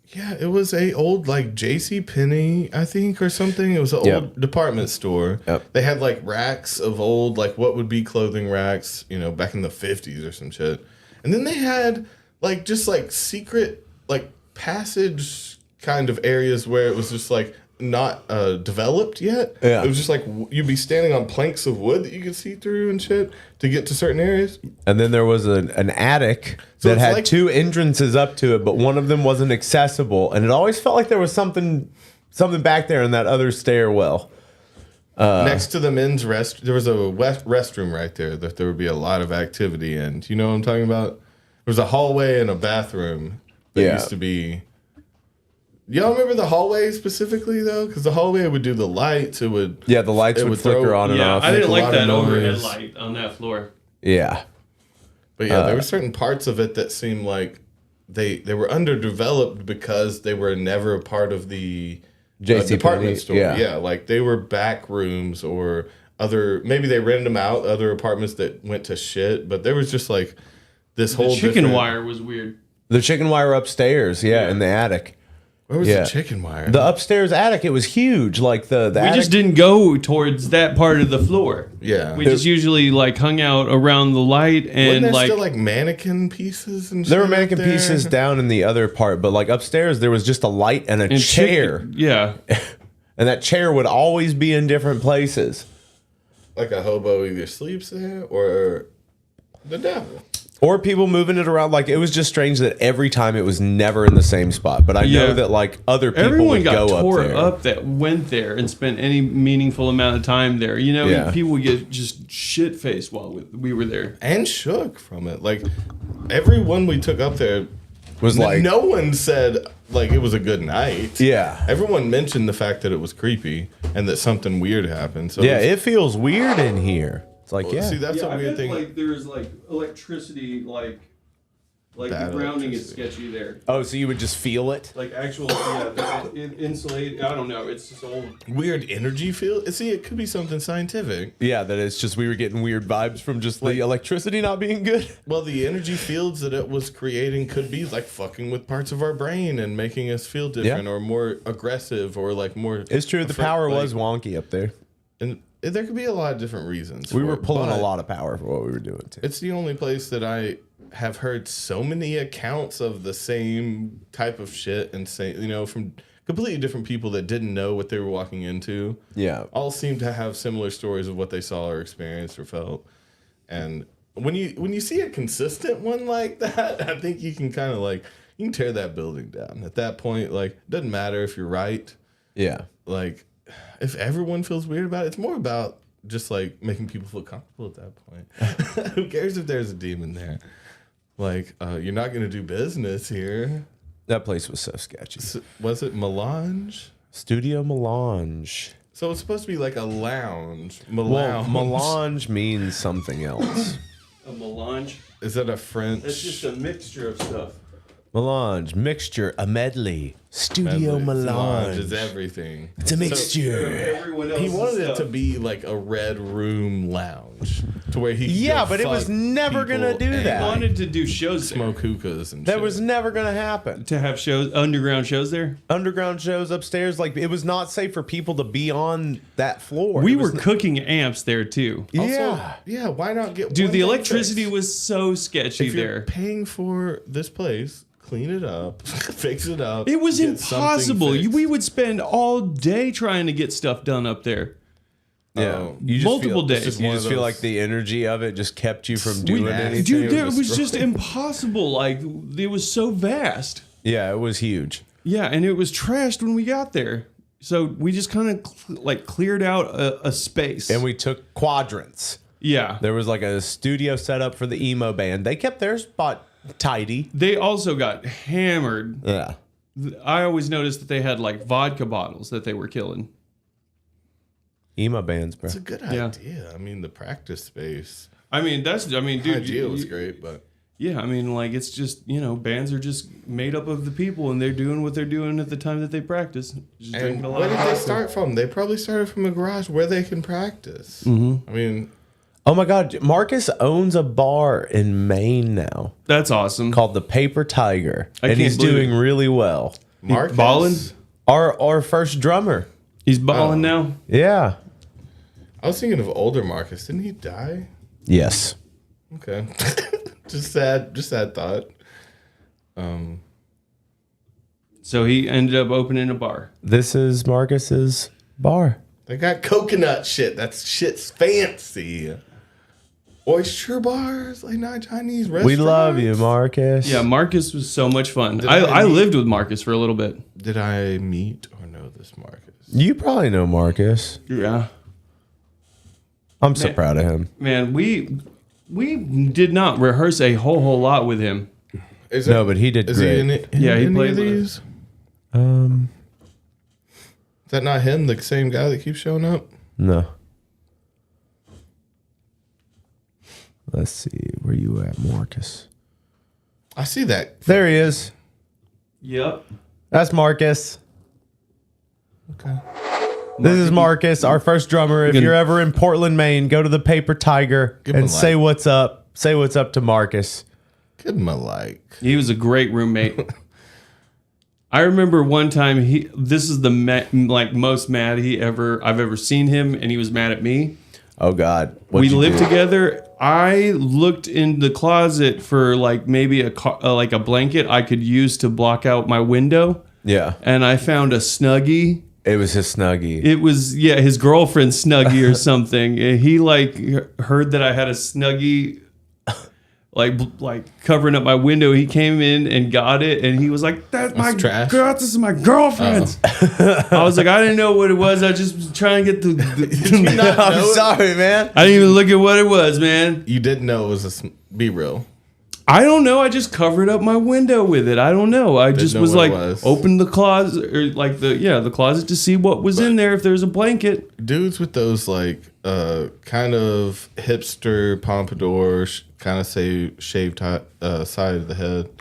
Yeah, it was a old like J.C. Penney, I think, or something. It was an old department store. Yep. They had like racks of old, like what would be clothing racks, back in the 50s or some shit. And then they had like just like secret like passage kind of areas where it was just like not developed yet. Yeah. It was just like you'd be standing on planks of wood that you could see through and shit to get to certain areas. And then there was an attic that it's had like- two entrances up to it, but one of them wasn't accessible. And it always felt like there was something back there in that other stairwell. Next to the men's there was a restroom right there that there would be a lot of activity in. Do you know what I'm talking about? There was a hallway and a bathroom that used to be. Y'all remember the hallway specifically though? Because the hallway would do the lights. The lights would flicker on and off. I didn't like lot that of overhead noise. light on that floor. Yeah. But yeah, there were certain parts of it that seemed like they were underdeveloped because they were never a part of the department store. Yeah, like they were back rooms or maybe they rented them out, other apartments that went to shit. But there was just like this whole chicken wire was weird. The chicken wire upstairs, in the attic. Where was the chicken wire? The upstairs attic. It was huge. Like the We attic. just didn't go towards that part of the floor. Yeah. We just usually like hung out around the light and Wasn't there like still like mannequin pieces and shit There were up mannequin there? pieces down in the other part, but like upstairs there was just a light and a chair. Yeah. And that chair would always be in different places. Like a hobo either sleeps there or the devil. Or people moving it around. Like, it was just strange that every time it was never in the same spot. But I know that, like, other people everyone would got go tore up there. up that went there and spent any meaningful amount of time there. People would get just shit faced while we were there and shook from it. Like everyone we took up there was like, no one said like it was a good night. Yeah, everyone mentioned the fact that it was creepy and that something weird happened. So it feels weird in here. It's like, see, that's a weird thing. Like there's like electricity, like the grounding is sketchy there. Oh, so you would just feel it? Like actual, insulate. I don't know. It's just old. Weird energy field. See, it could be something scientific. Yeah, that it's just we were getting weird vibes from just the electricity not being good. Well, the energy fields that it was creating could be like fucking with parts of our brain and making us feel different or more aggressive or like more. It's true. The power was wonky up there. And there could be a lot of different reasons. We were pulling a lot of power for what we were doing too. It's the only place that I have heard so many accounts of the same type of shit and from completely different people that didn't know what they were walking into. Yeah. All seem to have similar stories of what they saw or experienced or felt. And when you see a consistent one like that, I think you can kind of like you can tear that building down. At that point, like it doesn't matter if you're right. Yeah. Like if everyone feels weird about it, it's more about just like making people feel comfortable at that point. Who cares if there's a demon there? Like, you're not going to do business here. That place was so sketchy. Was it Melange? Studio Melange. So it's supposed to be like a lounge. Well, melange means something else. A melange? Is that a French? It's just a mixture of stuff. Melange, mixture, a medley. Studio Melange is everything. It's a mixture. He wanted it to be like a red room lounge, to where he could but it was never gonna do that. He wanted to do shows, smoke hookahs, and that shit. was never gonna happen. To have shows, underground shows there, underground shows upstairs. Like it was not safe for people to be on that floor. We were cooking amps there too. Yeah. Why not get? Dude, one the thing electricity fixed? was so sketchy If you're there. paying for this place, clean it up, fix it up. It was get something impossible. fixed. We would spend all day trying to get stuff done up there. Yeah, multiple days. You just feel like the energy of it just kept you from doing anything. Dude, it was just impossible. Like it was so vast. Yeah, it was huge. Yeah, and it was trashed when we got there. So we just kind of cleared out a space, and we took quadrants. Yeah. There was like a studio set up for the emo band. They kept their spot tidy. They also got hammered. Yeah. I always noticed that they had like vodka bottles that they were killing. Emo bands, bro. It's a good idea. I mean, the practice space. I mean, dude, the idea was great, but yeah, I mean, like it's just bands are just made up of the people, and they're doing what they're doing at the time that they practice. Just drinking a lot where of did they vodka. start from? They probably started from a garage where they can practice. Mm-hmm. I mean, oh my God, Marcus owns a bar in Maine now. That's awesome. Called the Paper Tiger, I and can't he's believe doing really well. Marcus balling? Our first drummer. He's balling now. Yeah. I was thinking of older Marcus. Didn't he die? Yes. Okay. Just sad thought. So he ended up opening a bar. This is Marcus's bar. They got coconut shit. That shit's fancy. Oyster bars, like not Chinese restaurants. We love you, Marcus. Yeah, Marcus was so much fun. Did I I meet- lived with Marcus for a little bit. Did I meet or know this Marcus? You probably know Marcus. Yeah. I'm so proud of him. Man, we did not rehearse a whole lot with him. No, but he did Is great. he in it? Yeah, he any played of with these. Is that not him? The same guy that keeps showing up? No. Let's see. Where you at, Marcus? I see that. There he is. Yep. That's Marcus. Okay. This is Marcus, our first drummer. If you're ever in Portland, Maine, go to the Paper Tiger Give him and a say like. what's up. Say what's up to Marcus. Give him a like. He was a great roommate. I remember one time this is the most mad I've ever seen him, and he was mad at me. Oh God. We lived together. I looked in the closet for like maybe a blanket I could use to block out my window. Yeah. And I found a Snuggie. It was his Snuggie. It was his girlfriend's Snuggie or something. And he heard that I had a Snuggie like covering up my window. He came in and got it, and he was like, "That's my trash. girl. This is my girlfriend's." I was like, "I didn't know what it was. I just was trying to get the." I'm sorry, man. I didn't even look at what it was, man. You didn't know it was be real. I don't know. I just covered up my window with it. I don't know. I just know was what like, it was. opened the closet or like the closet to see what was in there. If there's a blanket. Dudes with those like kind of hipster pompadour, kind of shaved side of the head.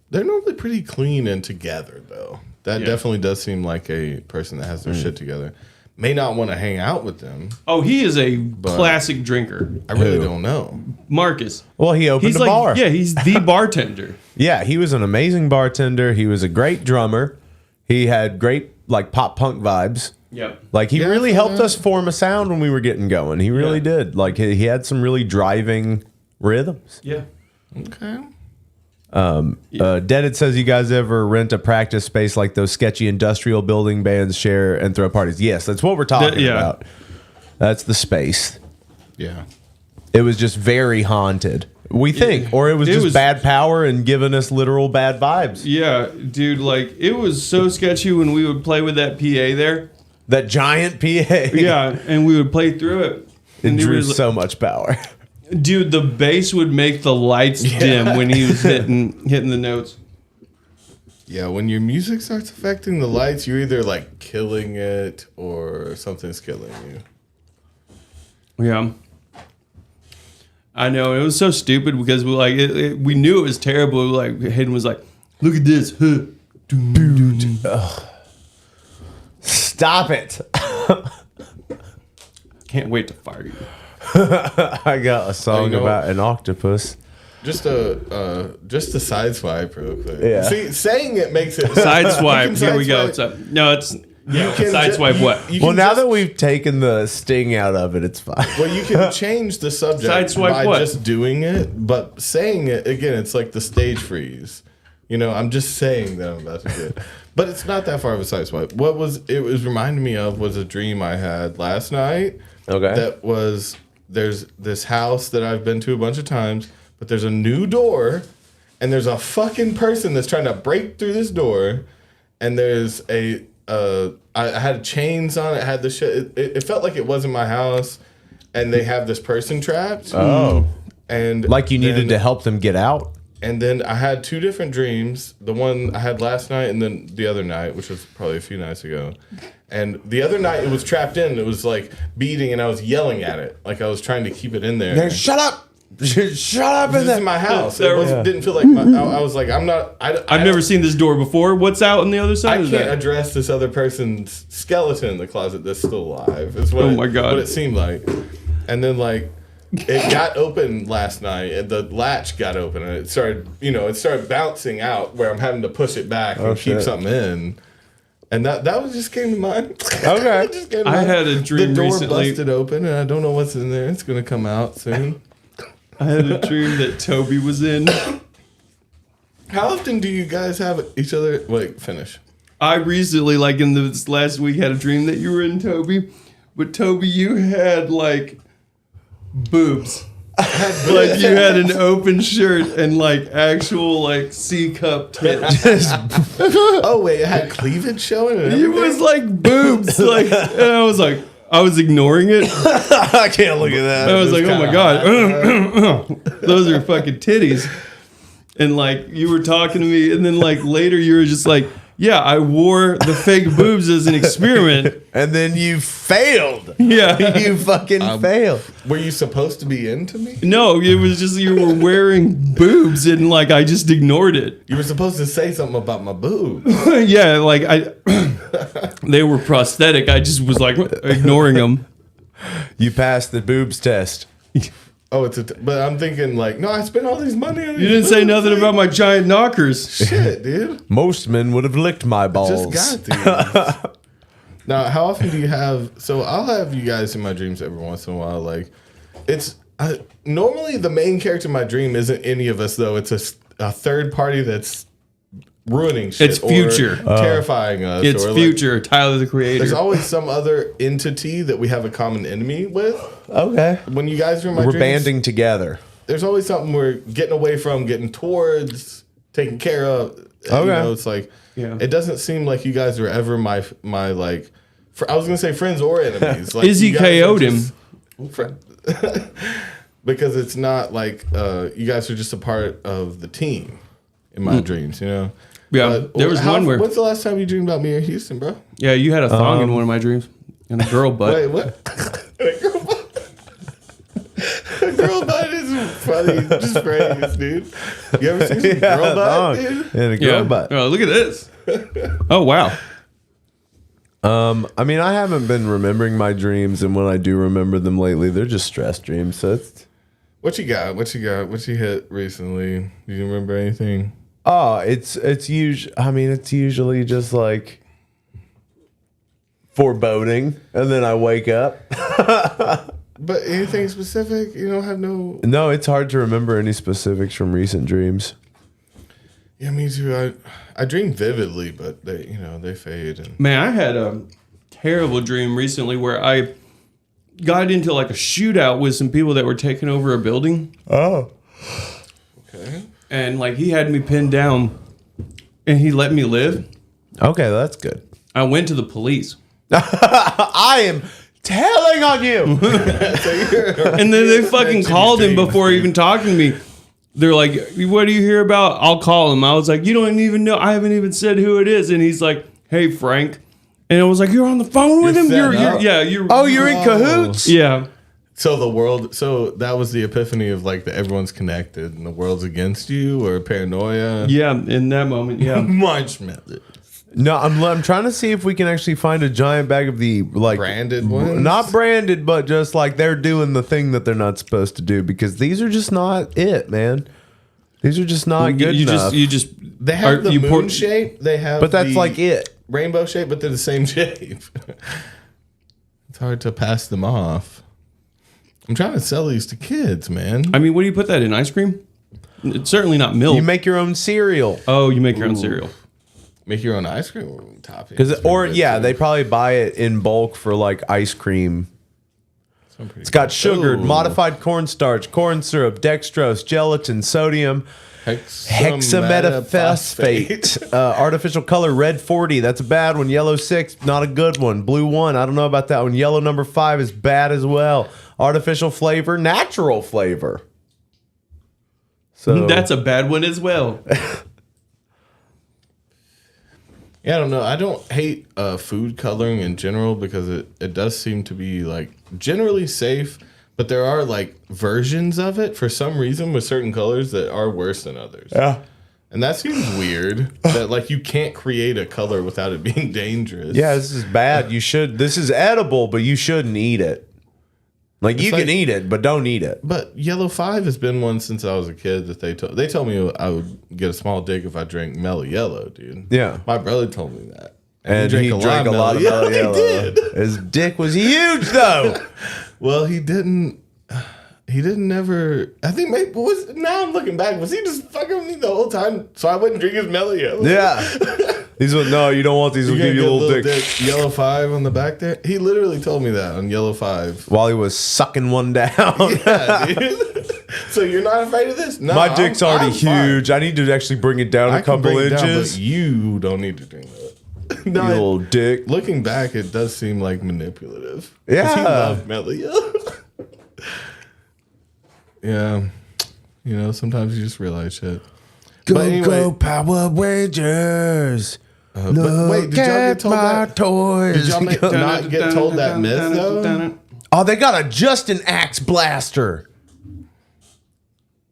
They're normally pretty clean and together though. That definitely does seem like a person that has their shit together. May not want to hang out with them. Oh, he is a classic drinker. I really don't know. Marcus. Well, he opened He's a like, bar. yeah, he's the bartender. Yeah, he was an amazing bartender. He was a great drummer. He had great like pop punk vibes. Yep. Like he really helped us form a sound when we were getting going. He really did. Like he had some really driving rhythms. Yeah. Okay. Deaded says, you guys ever rent a practice space like those sketchy industrial building bands share and throw parties? Yes, that's what we're talking about. That's the space. Yeah. It was just very haunted, we think. Or it was just bad power and giving us literal bad vibes. Yeah, dude, like it was so sketchy when we would play with that PA there. That giant PA. Yeah, and we would play through it. It drew so much power. Dude, the bass would make the lights dim when he was hitting the notes. Yeah, when your music starts affecting the lights, you're either like killing it or something's killing you. Yeah. I know, it was so stupid because we knew it was terrible. Like Hayden was like, "Look at this." Stop it. Can't wait to fire you. I got a song about an octopus. Just a sideswipe real quick. Yeah. See, saying it makes it Sideswipe. Here we go. No, it's sideswipe what? Well, now that we've taken the sting out of it, it's fine. Well, you can change the subject Sideswipe by what? just doing it, but saying it again, it's like the stage freeze. You know, I'm just saying that I'm about to do it. But it's not that far of a sideswipe. What it was reminding me of was a dream I had last night. Okay. That was, there's this house that I've been to a bunch of times, but there's a new door, and there's a fucking person that's trying to break through this door, and there's I had chains on it, I had the shit. It felt like it wasn't my house. and they have this person trapped. Oh. And like you needed to help them get out? And then I had 2 different dreams. The one I had last night and then the other night, which was probably a few nights ago. And the other night it was trapped in. It was like beating and I was yelling at it. Like I was trying to keep it in there. Man, shut up! Shut up! This is my house. It didn't feel like my... I was like, I'm not... I've never seen this door before. What's out on the other side of that? I can't address this other person's skeleton in the closet that's still alive. Is what Oh my God. What it seemed like. And then like... It got open last night, and the latch got open, and it started bouncing out where I'm having to push it back and keep something in. And that was just came to mind. Okay. I had a dream the door recently. busted open, and I don't know what's in there. It's gonna come out soon. I had a dream that Toby was in. How often do you guys have each other? Wait, finish. I recently, like in this last week, had a dream that you were in, Toby. But Toby, you had like boobs. Like you had an open shirt and like actual like C-cup tits. Oh wait, it had cleavage showing. And It was like boobs, like, and I was like, I was ignoring it. I can't look at that. I was like, oh my God, those are fucking titties. And like you were talking to me, and then like later you were just like, yeah, I wore the fake boobs as an experiment. And then you failed. Yeah. You fucking failed. Were you supposed to be into me? No, it was just you were wearing boobs, and like I just ignored it. You were supposed to say something about my boobs. Yeah, like they were prosthetic. I just was like ignoring them. You passed the boobs test. Oh, but I'm thinking like, no, I spent all these money on these You didn't say boobs, nothing like- about my giant knockers. Shit, dude. Most men would have licked my balls. Just got these. Now, how often do you have? So I'll have you guys in my dreams every once in a while. Like, it's normally the main character in my dream isn't any of us though. It's a third party that's ruining shit. It's future. or terrifying us. It's or like- future. Tyler the Creator. There's always some other entity that we have a common enemy with. Okay. When you guys are in my We're dreams, banding together. there's always something we're getting away from, getting towards, taking care of. Okay. You know, it's like, it doesn't seem like you guys are ever my like, I was going to say friends or enemies. Like, Izzy you guys are KO'd him. just because it's not like you guys are just a part of the team in my dreams, you know? Yeah, there was one where... When's the last time you dreamed about me or Houston, bro? Yeah, you had a thong in one of my dreams. And a girl butt. Wait, what? A girl butt is funny. Just phrase, dude. You ever seen some girl butt, dude? And a girl butt. Oh, look at this. Oh, wow. I mean, I haven't been remembering my dreams, and when I do remember them lately, they're just stress dreams. So it's... What you got? What you got? What you hit recently? Do you remember anything? Oh, it's usually. I mean, it's usually just like foreboding, and then I wake up. But anything specific? You don't have no. No, it's hard to remember any specifics from recent dreams. Yeah, me too. I dream vividly, but they fade. And Man, I had a terrible dream recently where I got into like a shootout with some people that were taking over a building. Oh. Okay. And like he had me pinned down and he let me live. Okay, that's good. I went to the police. I am telling on you. And then they fucking called him before even talking to me. They're like, what do you hear about? I'll call him. I was like, you don't even know. I haven't even said who it is. And he's like, hey, Frank. And I was like, you're on the phone with him? You're in cahoots? Yeah. So that was the epiphany of like that everyone's connected and the world's against you, or paranoia. Yeah, in that moment, yeah. March Madness. No, I'm trying to see if we can actually find a giant bag of the like branded ones. Not branded, but just like they're doing the thing that they're not supposed to do, because these are just not it, man. These are just not good enough. They have the moon shape. They have, but that's like it. Rainbow shape, but they're the same shape. It's hard to pass them off. I'm trying to sell these to kids, man. I mean, what do you put that in? Ice cream? It's certainly not milk. You make your own cereal. Oh, you make your own cereal. Make your own ice cream topping. They probably buy it in bulk for like ice cream. It's got sugared, modified cornstarch, corn syrup, dextrose, gelatin, sodium, hexametaphosphate, artificial color, red 40. That's a bad one. Yellow 6, not a good one. Blue 1, I don't know about that one. Yellow number 5 is bad as well. Artificial flavor, natural flavor. So that's a bad one as well. Yeah, I don't know. I don't hate food coloring in general because it does seem to be like generally safe, but there are like versions of it for some reason with certain colors that are worse than others. Yeah. And that seems weird that like you can't create a color without it being dangerous. yeah, this is bad. This is edible, but you shouldn't eat it. Like you can eat it, but don't eat it. But Yellow 5 has been one since I was a kid that they told me I would get a small dick if I drank Mellow Yellow, dude. Yeah. My brother told me that. And he drank a lot of Mellow Yellow. He did. His dick was huge though. Well, he didn't never. I think maybe now I'm looking back. Was he just fucking with me the whole time so I wouldn't drink his Mellow Yellow? Yeah. He's like, no, you don't want these. We'll give you a little dick. Yellow 5 on the back there. He literally told me that on Yellow 5 while he was sucking one down. Yeah, dude. So you're not afraid of this? No, my dick's already I'm huge. Fine. I need to actually bring it down a couple inches. Down, but you don't need to drink that. No, you little dick. Looking back, it does seem like manipulative. Yeah. He loved Mellow Yellow. Yeah. You know, sometimes you just realize shit. Go Power Rangers. But wait, did y'all get told that? Toys. Did y'all not get told that myth though? Oh, they got a Justin Axe Blaster.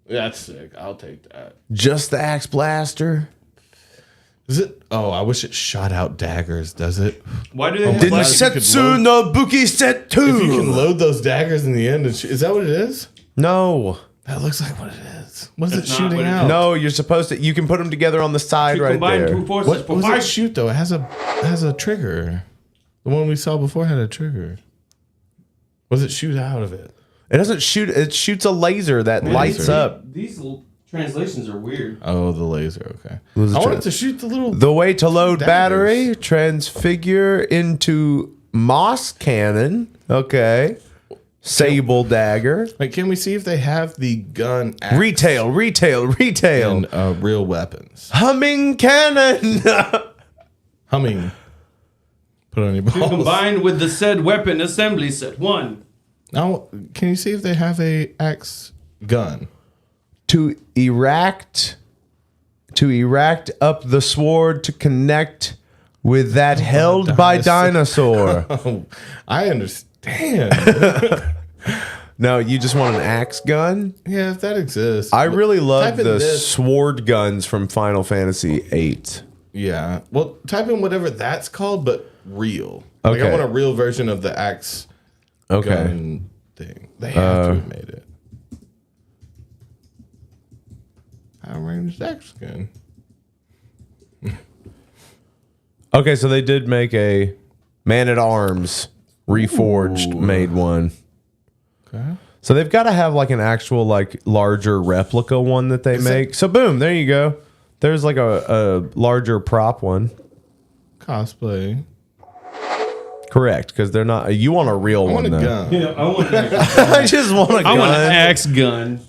That's sick. I'll take that. Just the Axe Blaster. Is it? Oh, I wish it shot out daggers. Does it? Why do they? Didn't Setsu no Buki Set 2. If you can load those daggers in the end, is that what it is? No. That looks like what it is. What is it shooting out? No, you're supposed to. You can put them together on the side right there. What does it shoot though? It has a trigger. The one we saw before had a trigger. What does it shoot out of it? It doesn't shoot. It shoots a laser that lights up. These translations are weird. Oh, the laser. Okay. I wanted to shoot the little. The way to load daggers. battery, transfigure into Moss cannon. Okay. Sable dagger. Like, can we see if they have the gun axe retail and real weapons? Humming cannon. Humming. Put on your balls. Combined with the said weapon assembly set 1. Now, can you see if they have a axe gun? To erect up the sword to connect with that held by dinosaur. Oh, I understand. No, you just want an axe gun? Yeah, if that exists. I really love the sword guns from Final Fantasy VIII. Yeah. Well, type in whatever that's called, but real. Like, I want a real version of the axe gun thing. They have to have made it. Power Rangers axe gun. Okay, so they did make a Man-at-Arms reforged made one. Okay. So they've got to have like an actual like larger replica one that they make. So boom, there you go. There's like a larger prop one. Cosplay. Correct, because they're not. You want a real one? I want a though. gun. Yeah, I want. I just want a gun. I want an axe gun.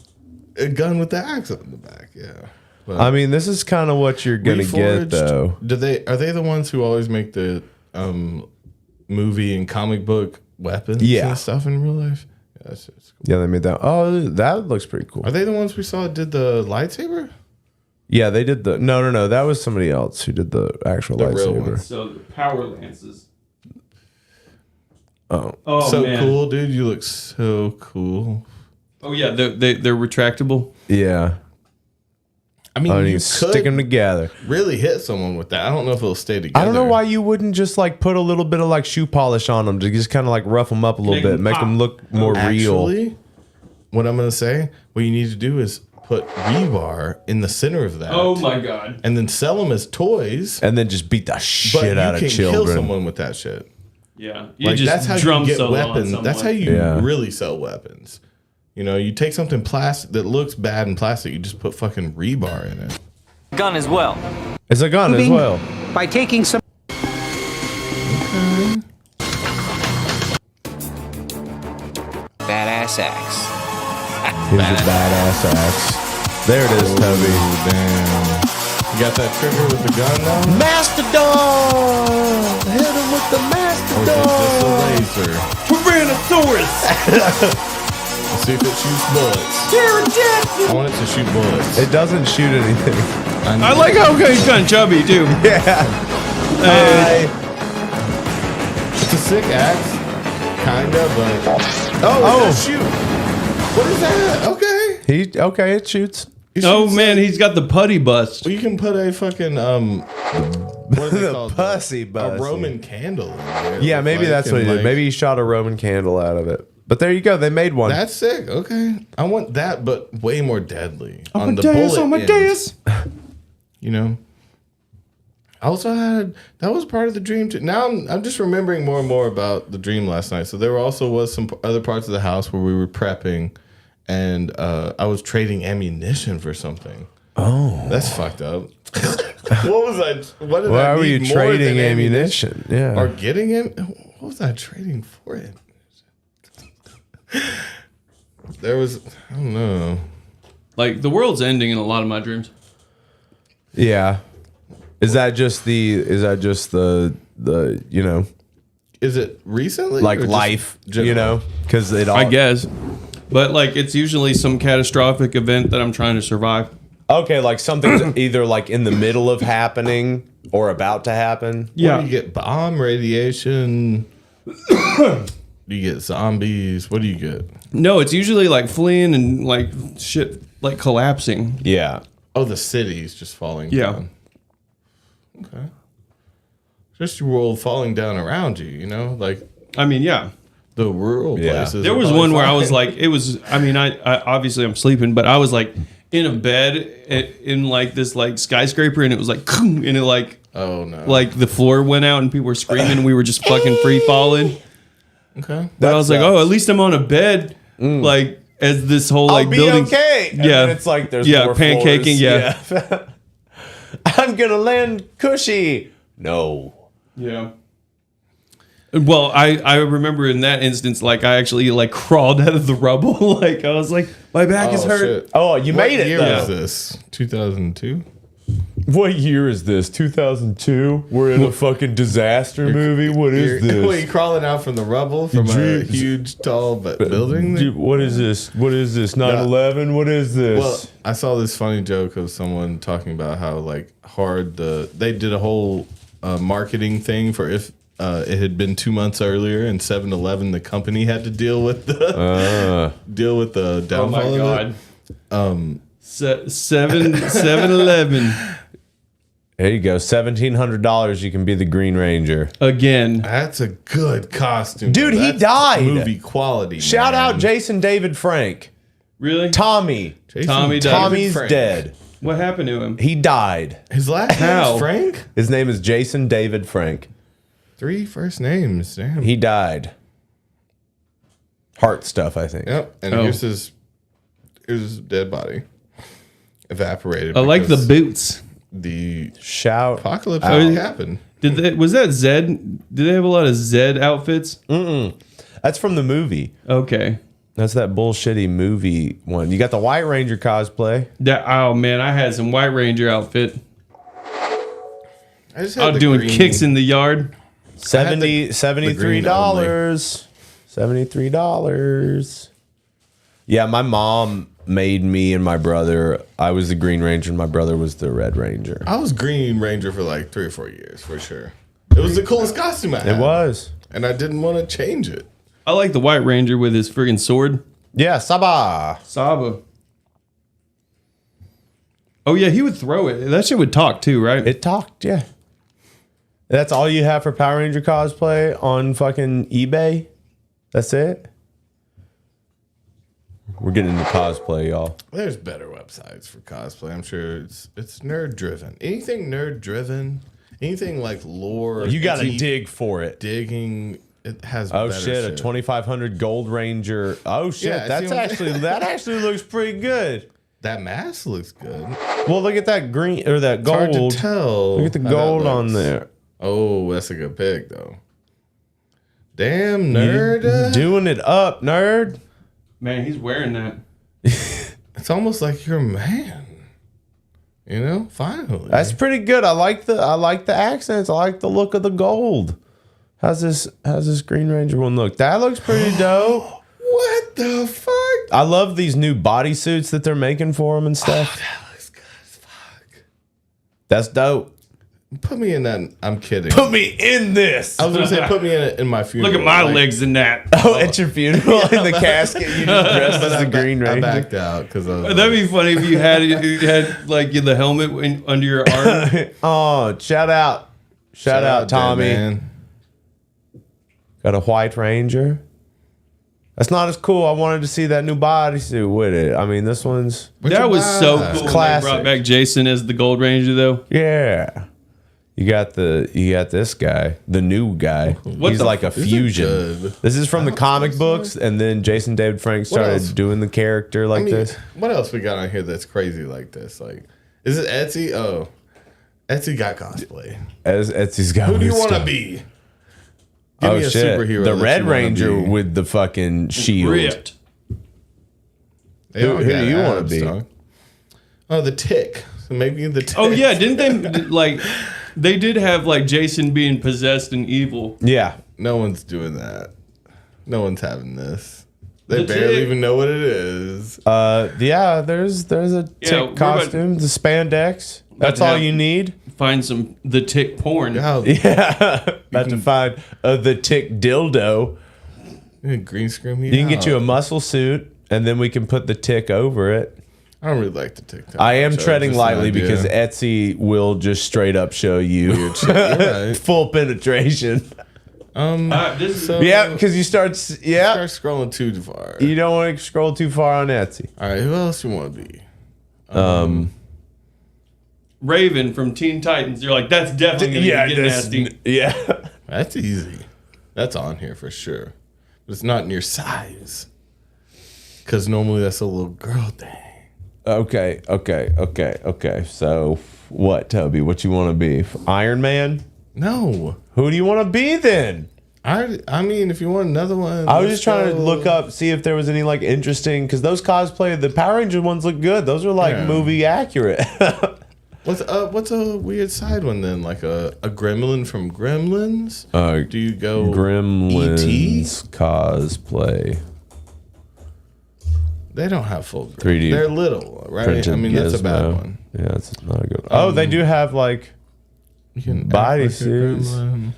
A gun with the axe on the back. Yeah. But I mean, this is kind of what you're gonna get though. Are they the ones who always make the movie and comic book weapons and stuff in real life? Yeah, that's cool. Yeah, they made that. Oh, that looks pretty cool. Are they the ones we saw did the lightsaber? Yeah, they did the. No. That was somebody else who did the actual real lightsaber. ones. So the power lances. Oh, so man. cool, dude! You look so cool. Oh yeah, they're retractable. Yeah. I mean, you stick them together. Really hit someone with that. I don't know if it'll stay together. I don't know why you wouldn't just like put a little bit of like shoe polish on them to just kind of like rough them up a little bit, make them look more real. Actually, what I'm going to say, what you need to do is put rebar in the center of that. Oh my god! And then sell them as toys, and then just beat the shit out of children. You can kill someone with that shit. Yeah, like that's how you get weapons. That's how you Yeah. really sell weapons. You know, you take something plastic that looks bad in plastic, you just put fucking rebar in it. Gun as well. It's a gun as well. By taking some. badass axe. Here's a badass axe. There it is, Toby. Damn. You got that trigger with the gun now? Mastodon! Hit him with the Or Mastodon! is it just a laser? Tyrannosaurus! Let's see if it shoots bullets. I want it to shoot bullets. It doesn't shoot anything. I like how he's kind of chubby, too. Yeah. It's a sick axe. Kinda, but... Oh. It does shoot. What is that? Okay. Okay, it shoots. Oh, man, he's got the putty bust. Well, you can put a fucking, what are they called? Pussy A bust. Roman candle in there. Yeah, maybe that's what he did. Maybe he shot a Roman candle out of it. But there you go. They made one. That's sick. Okay. I want that, but way more deadly. Amadeus, Amadeus. You know? I also had, that was part of the dream too. Now I'm just remembering more and more about the dream last night. So there also was some other parts of the house where we were prepping, and I was trading ammunition for something. Oh. That's fucked up. What was I? What did Why I were you need more trading than ammunition? Yeah. Or getting it? What was I trading for it? There was, I don't know. Like, the world's ending in a lot of my dreams. Yeah. Is that just the you know? Is it recently? Like or just life, general? you know? Because it all. I guess. But, like, it's usually some catastrophic event that I'm trying to survive. Okay, like something's either like in the middle of happening or about to happen. Yeah. What do you get? Bomb, radiation? Do you get zombies? What do you get? No, it's usually like fleeing and like shit, like collapsing. Yeah. Oh, the city's just falling Yeah. down. Okay. Just your world falling down around you, you know? Like, I mean, yeah. The rural places. There was one where I was like, it was, I mean, I obviously I'm sleeping, but I was like in a bed in like this like skyscraper, and it was like, and it like, oh no, like the floor went out and people were screaming and we were just fucking free falling. Okay. But I was like, oh, at least I'm on a bed, like as this whole like I'll be building. okay. And Yeah. then it's like there's more pancaking. floors. Yeah. I'm gonna land cushy. No. Yeah. Well, I remember in that instance, like I actually like crawled out of the rubble. Like I was like, my back is hurt. Shit. Oh, you made it. What year though. was this? 2002? What year is this? 2002? We're in a fucking disaster movie? What is this? Wait, crawling out from the rubble from a huge, tall building? Dude, what is this? What is this? 9/11? What is this? Well, I saw this funny joke of someone talking about how like hard they did a whole marketing thing for if it had been 2 months earlier and 7-Eleven, the company, had to deal with the downfall. Oh my god. Of it. 7-Eleven. There you go. $1,700. You can be the Green Ranger Again. That's a good costume. Dude, though. he That's died. Movie quality. Shout man. out Jason David Frank. Really? Tommy. Tommy died. Tommy's Frank. dead. What happened to him? He died. His last How? name is Frank? His name is Jason David Frank. 3 first names. Damn. He died. Heart stuff, I think. Yep. And here's his dead body. Evaporated. I like the because boots. The Shout apocalypse out. already happened. Was that Zed? Did they have a lot of Zed outfits? Mm-mm. That's from the movie. Okay. That's that bullshitty movie one. You got the White Ranger cosplay. Oh man, I had some White Ranger outfit. I just I was doing kicks in the yard. $73. $73. Yeah, my mom made me and my brother. I was the Green Ranger and my brother was the Red Ranger. I was Green Ranger for like 3 or 4 years for sure. It was the coolest costume I had. It was. And I didn't want to change it. I like the White Ranger with his friggin' sword. Yeah, Saba. Oh yeah, he would throw it. That shit would talk too, right? It talked, yeah. That's all you have for Power Ranger cosplay on fucking eBay? That's it? We're getting into cosplay, y'all. There's better websites for cosplay. I'm sure it's nerd driven. Anything nerd driven, anything like lore. You got to deep dig for it. Digging. It has. Oh better shit! A 2500 Gold Ranger. Oh shit! Yeah, that actually looks pretty good. That mask looks good. Well, look at that green or that It's hard gold. to tell. Look at the how that gold on looks. there. Oh, that's a good pick though. Damn nerd. Doing it up, nerd. Man, he's wearing that. It's almost like you're a man. You know, finally. That's pretty good. I like the accents. I like the look of the gold. How's this Green Ranger one look? That looks pretty dope. What the fuck? I love these new bodysuits that they're making for him and stuff. That looks good as fuck. That's dope. Put me in that. I'm kidding. Put me in this. I was gonna say put me in my funeral. Look at my legs in that. Oh, at your funeral in the casket, you just dressed as the Green Ranger. I backed out because that'd be funny if you had like the helmet under your arm. Oh, shout out Tommy. Man. Got a White Ranger. That's not as cool. I wanted to see that new bodysuit with it. I mean, this one's That was so cool. Classic. When they brought back Jason as the Gold Ranger, though. Yeah. You got this guy, the new guy. He's like a fusion. This is from the comic books, and then Jason David Frank started doing the character like this. What else we got on here that's crazy like this? Like, is it Etsy? Oh, Etsy got cosplay. As Etsy's got. Who do you want to stuff. be? Give me a shit! superhero The that Red you wanna Ranger be. with the fucking shield. Ripped. Who do you want to be? Dog. Oh, the Tick. So maybe the Tick. Oh yeah, didn't they like? They did have like Jason being possessed and evil. Yeah. No one's doing that. No one's having this. They The barely Tick. even know what it is. Yeah. There's a Tick costume, the spandex. That's all you need. Find the Tick porn. Yeah. About to find the Tick dildo. Green screen me. You can get you a muscle suit, and then we can put the Tick over it. I don't really like the TikTok. I am treading lightly because Etsy will just straight up show you full penetration. Because you start scrolling too far. You don't want to scroll too far on Etsy. All right, who else you want to be? Raven from Teen Titans. You're like, that's definitely gonna get nasty. Yeah, that's easy. That's on here for sure, but it's not in your size. Because normally that's a little girl thing. Okay. So what, Toby? What you want to be? Iron Man? No. Who do you want to be then? I mean, if you want another one, I was just trying to look up, see if there was any like interesting, because those cosplay, the Power Ranger ones look good. Those are like movie accurate. What's a weird side one then? Like a gremlin from Gremlins? Do you go Gremlins E.T.? cosplay? They don't have full 3D. They're little, right? Printed I mean, that's a bad gizmo. one. Yeah, that's not a good one. They do have like bodysuits.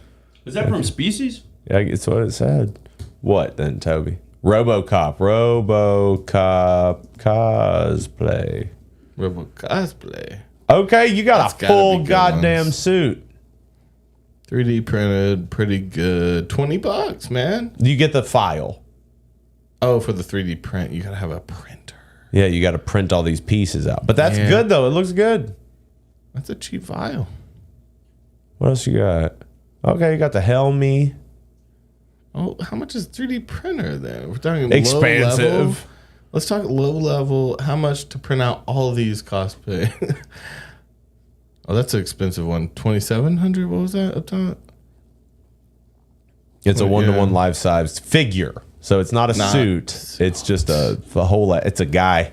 Is that from Species? Yeah, it's what it said. What then, Toby? RoboCop cosplay. Cosplay. Okay, you got That's a gotta full be good goddamn ones. suit. 3D printed, pretty good. $20, man. You get the file. Oh, for the 3D print, you gotta have a printer. Yeah, you got to print all these pieces out. But that's good though. It looks good. That's a cheap file. What else you got? Okay, you got the Helmy. Oh, how much is 3D printer then? We're talking Expansive. low level. Let's talk low level. How much to print out all of these cosplay? Oh, that's an expensive one. 2,700. What was that up top? It's a 1-to-1 life size figure. So it's not a suit. It's just a whole. It's a guy.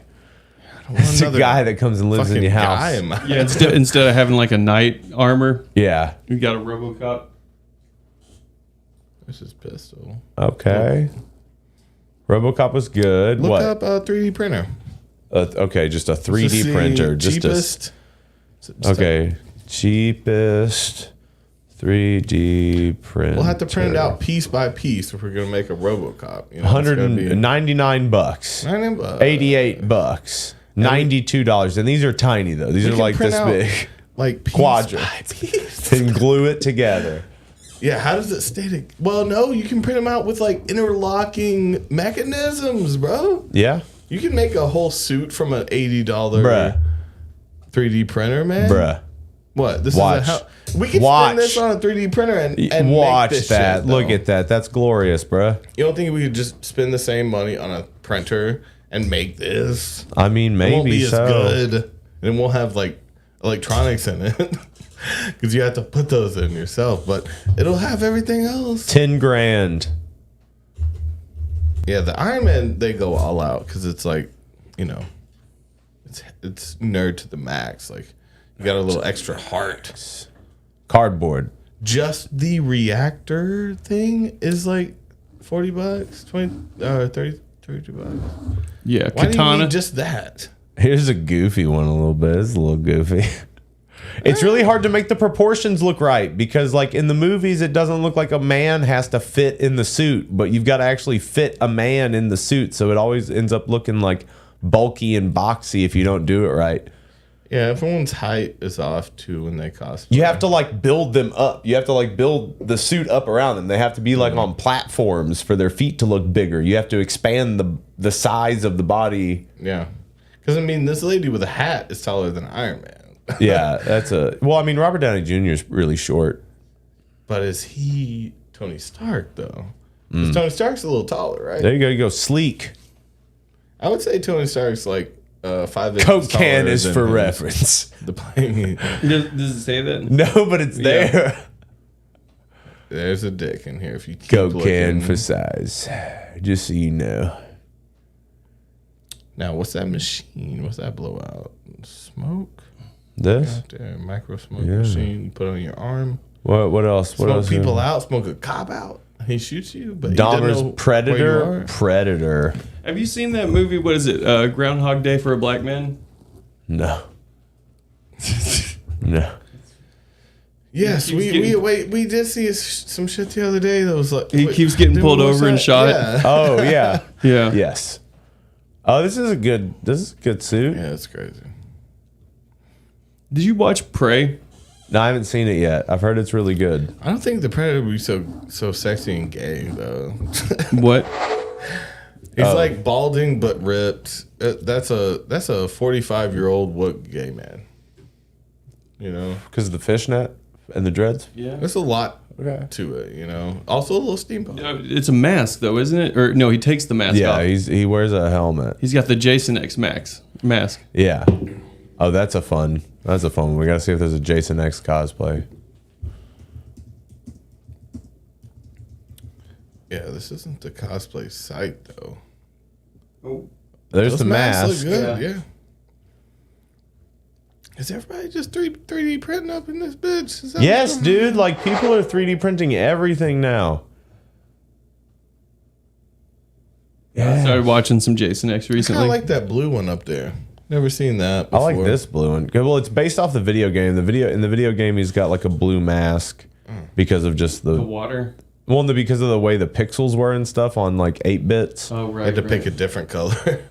It's a guy that comes and lives in your house. Yeah, instead of having like a knight armor. Yeah. You got a RoboCop. This is pistol. Okay. RoboCop was good. Look what? up a 3D printer. Okay, just a 3D Just see printer. cheapest. Okay, cheapest 3D printer. We'll have to print it out piece by piece if we're gonna make a RoboCop. You know, it's gonna be $199. $99. $88. $92. And these are tiny though. These We are can like print this out, big. like piece quadrant. by piece. And glue it together. Yeah, how does it stay? Well, no, you can print them out with like interlocking mechanisms, bro. Yeah. You can make a whole suit from an $80 Bruh. 3D printer, man. Bruh. What? This Watch. is how we can Watch. spend this on a 3D printer and watch make this that. shit, Look though. at that. That's glorious, bruh. You don't think we could just spend the same money on a printer and make this? I mean, It won't maybe be so. as good, and it won't have like electronics in it because you have to put those in yourself. But it'll have everything else. $10,000. Yeah, the Iron Man, they go all out because it's like, you know, it's nerd to the max. Like, you got a little extra heart. Cardboard. Just the reactor thing is like $40, 32 bucks. Yeah, Why do you katana. need just that? Here's a goofy one a little bit. It's a little goofy. It's really hard to make the proportions look right because, like, in the movies, it doesn't look like a man has to fit in the suit, but you've got to actually fit a man in the suit, so it always ends up looking like bulky and boxy if you don't do it right. Yeah, everyone's height is off too when they cosplay. You have to like build them up. You have to like build the suit up around them. They have to be like on platforms for their feet to look bigger. You have to expand the size of the body. Yeah, because I mean, this lady with a hat is taller than Iron Man. Yeah, well, I mean, Robert Downey Jr. is really short. But is he Tony Stark though? 'Cause Tony Stark's a little taller, right? There you go. You go sleek. I would say Tony Stark's like 5 inches Coke can taller is than for his- reference. The plane. Does it say that? No, but it's there. There's a dick in here if you keep Coke looking. can for size. Just so you know. Now, what's that machine? What's that blowout? Smoke? This? Out there, micro smoke machine. You put on your arm. What else? What Smoke else? people out. Smoke a cop out. He shoots you, but he doesn't know Dahmer's Predator. Predator. Have you seen that movie? What is it? Groundhog Day for a Black Man? No. No. Yes, we did see some shit the other day that was like He keeps getting pulled over and shot. Yeah. Oh yeah. Yeah. Yes. Oh, this is a good suit. Yeah, it's crazy. Did you watch Prey? No, I haven't seen it yet. I've heard it's really good. I don't think the Predator would be so sexy and gay though. What? He's like balding but ripped. That's a 45-year-old woke gay man. You know, because of the fishnet and the dreads. Yeah, there's a lot to it. You know, also a little steampunk. It's a mask though, isn't it? Or no, he takes the mask off. Yeah, he wears a helmet. He's got the Jason X mask. Yeah. Oh, that's a fun one. We gotta see if there's a Jason X cosplay. Yeah, this isn't the cosplay site though. Oh, there's those the masks mask. look good. Yeah. Is everybody just 3D printing up in this bitch? Is that Yes, what's going dude. on? Like people are 3D printing everything now. I started watching some Jason X I kind recently. of like that blue one up there. Never seen that I before. like this blue one. Well, it's based off the video game. In the video game, he's got like a blue mask because of just the water. Well, because of the way the pixels were and stuff on like 8 bits. Oh, right. I had to pick a different color.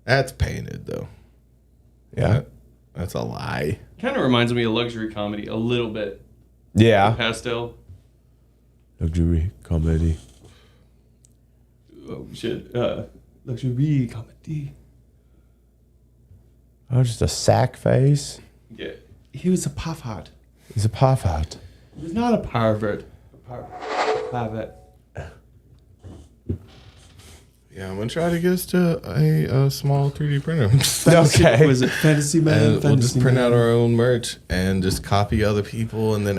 That's painted though. Yeah. That's a lie. Kind of reminds me of luxury comedy a little bit. Yeah. The pastel. Luxury comedy. Oh shit. Luxury comedy. Oh, just a sack face. Yeah. He was a pervert. He's a pervert. He was not a pervert. Pervert. Yeah, I'm gonna try to get us to a small 3D printer. Okay. Was it Fantasy Man? And we'll Fantasy just print Man? out our own merch and just copy other people and then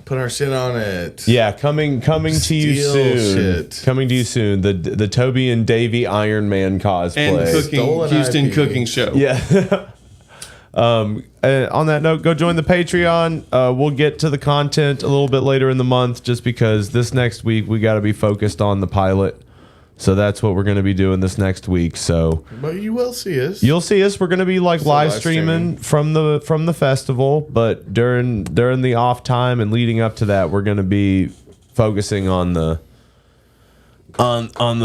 put our shit on it. Yeah, coming to you Steal soon. shit. Coming to you soon. The Toby and Davey Iron Man cosplay. And cooking, Stolen Houston IP. cooking show. Yeah. On that note, go join the Patreon. We'll get to the content a little bit later in the month, just because this next week we got to be focused on the pilot. So that's what we're going to be doing this next week. So But you will see us. you'll see us. We're going to be like Still live live streaming from the festival, but during the off time and leading up to that, we're going to be focusing on the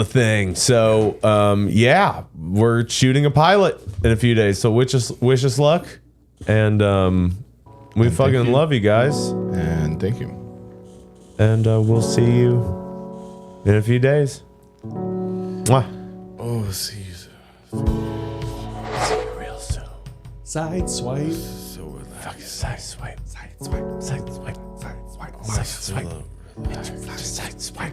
thing. So yeah, we're shooting a pilot in a few days. So wish us luck, and we fucking love you guys. And thank you. And we'll see you in a few days. Mwah. Oh, see you soon. See you real soon. Side swipe. So relaxed. Side swipe. Side swipe. Side swipe. Side swipe. Side swipe. Side swipe.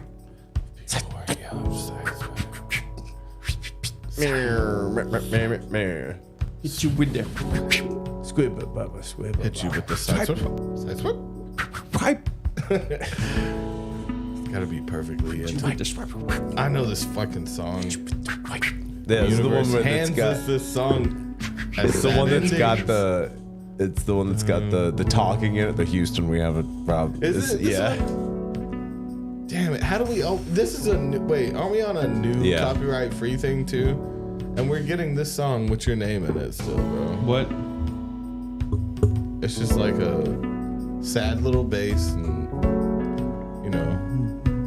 Hit you with that. Squib, bubba, squib. Hit you with the side swipe. Side swipe. Pipe. This gotta be perfectly into. I know this fucking song. Yeah, it's the one where hands it's got us this song. It's the one that's got the. It's the one that's got the talking in it. The Houston, we have a problem. Is it? Yeah. Damn it! How do we? Oh, this is a new, wait. Aren't we on a new copyright free thing too? And we're getting this song with your name in it still, bro. What? It's just like a sad little bass and you know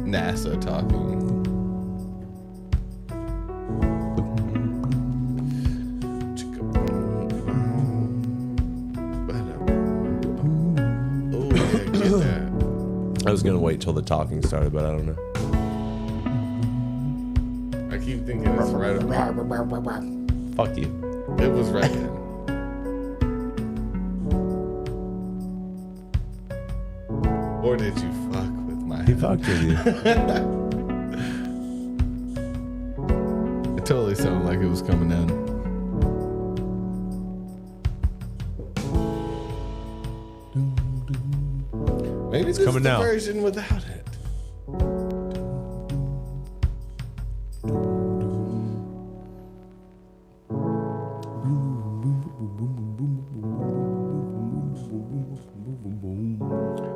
NASA talking. Oh yeah, get that. I was gonna wait till the talking started, but I don't know. I keep thinking it's right. Fuck you. It was right then. Or did you fuck with my? He fucked with you. It totally sounded like it was coming in. Maybe this coming is the now. version without it.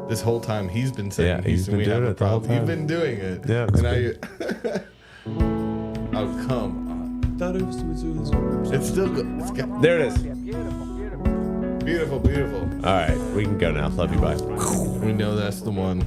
This whole time he's been saying he's been doing it the whole time. You've been doing it. Yeah. And now you. Oh come on! It's still good. There it is. Beautiful, beautiful. All right, we can go now. Love you. Bye. We know that's the one.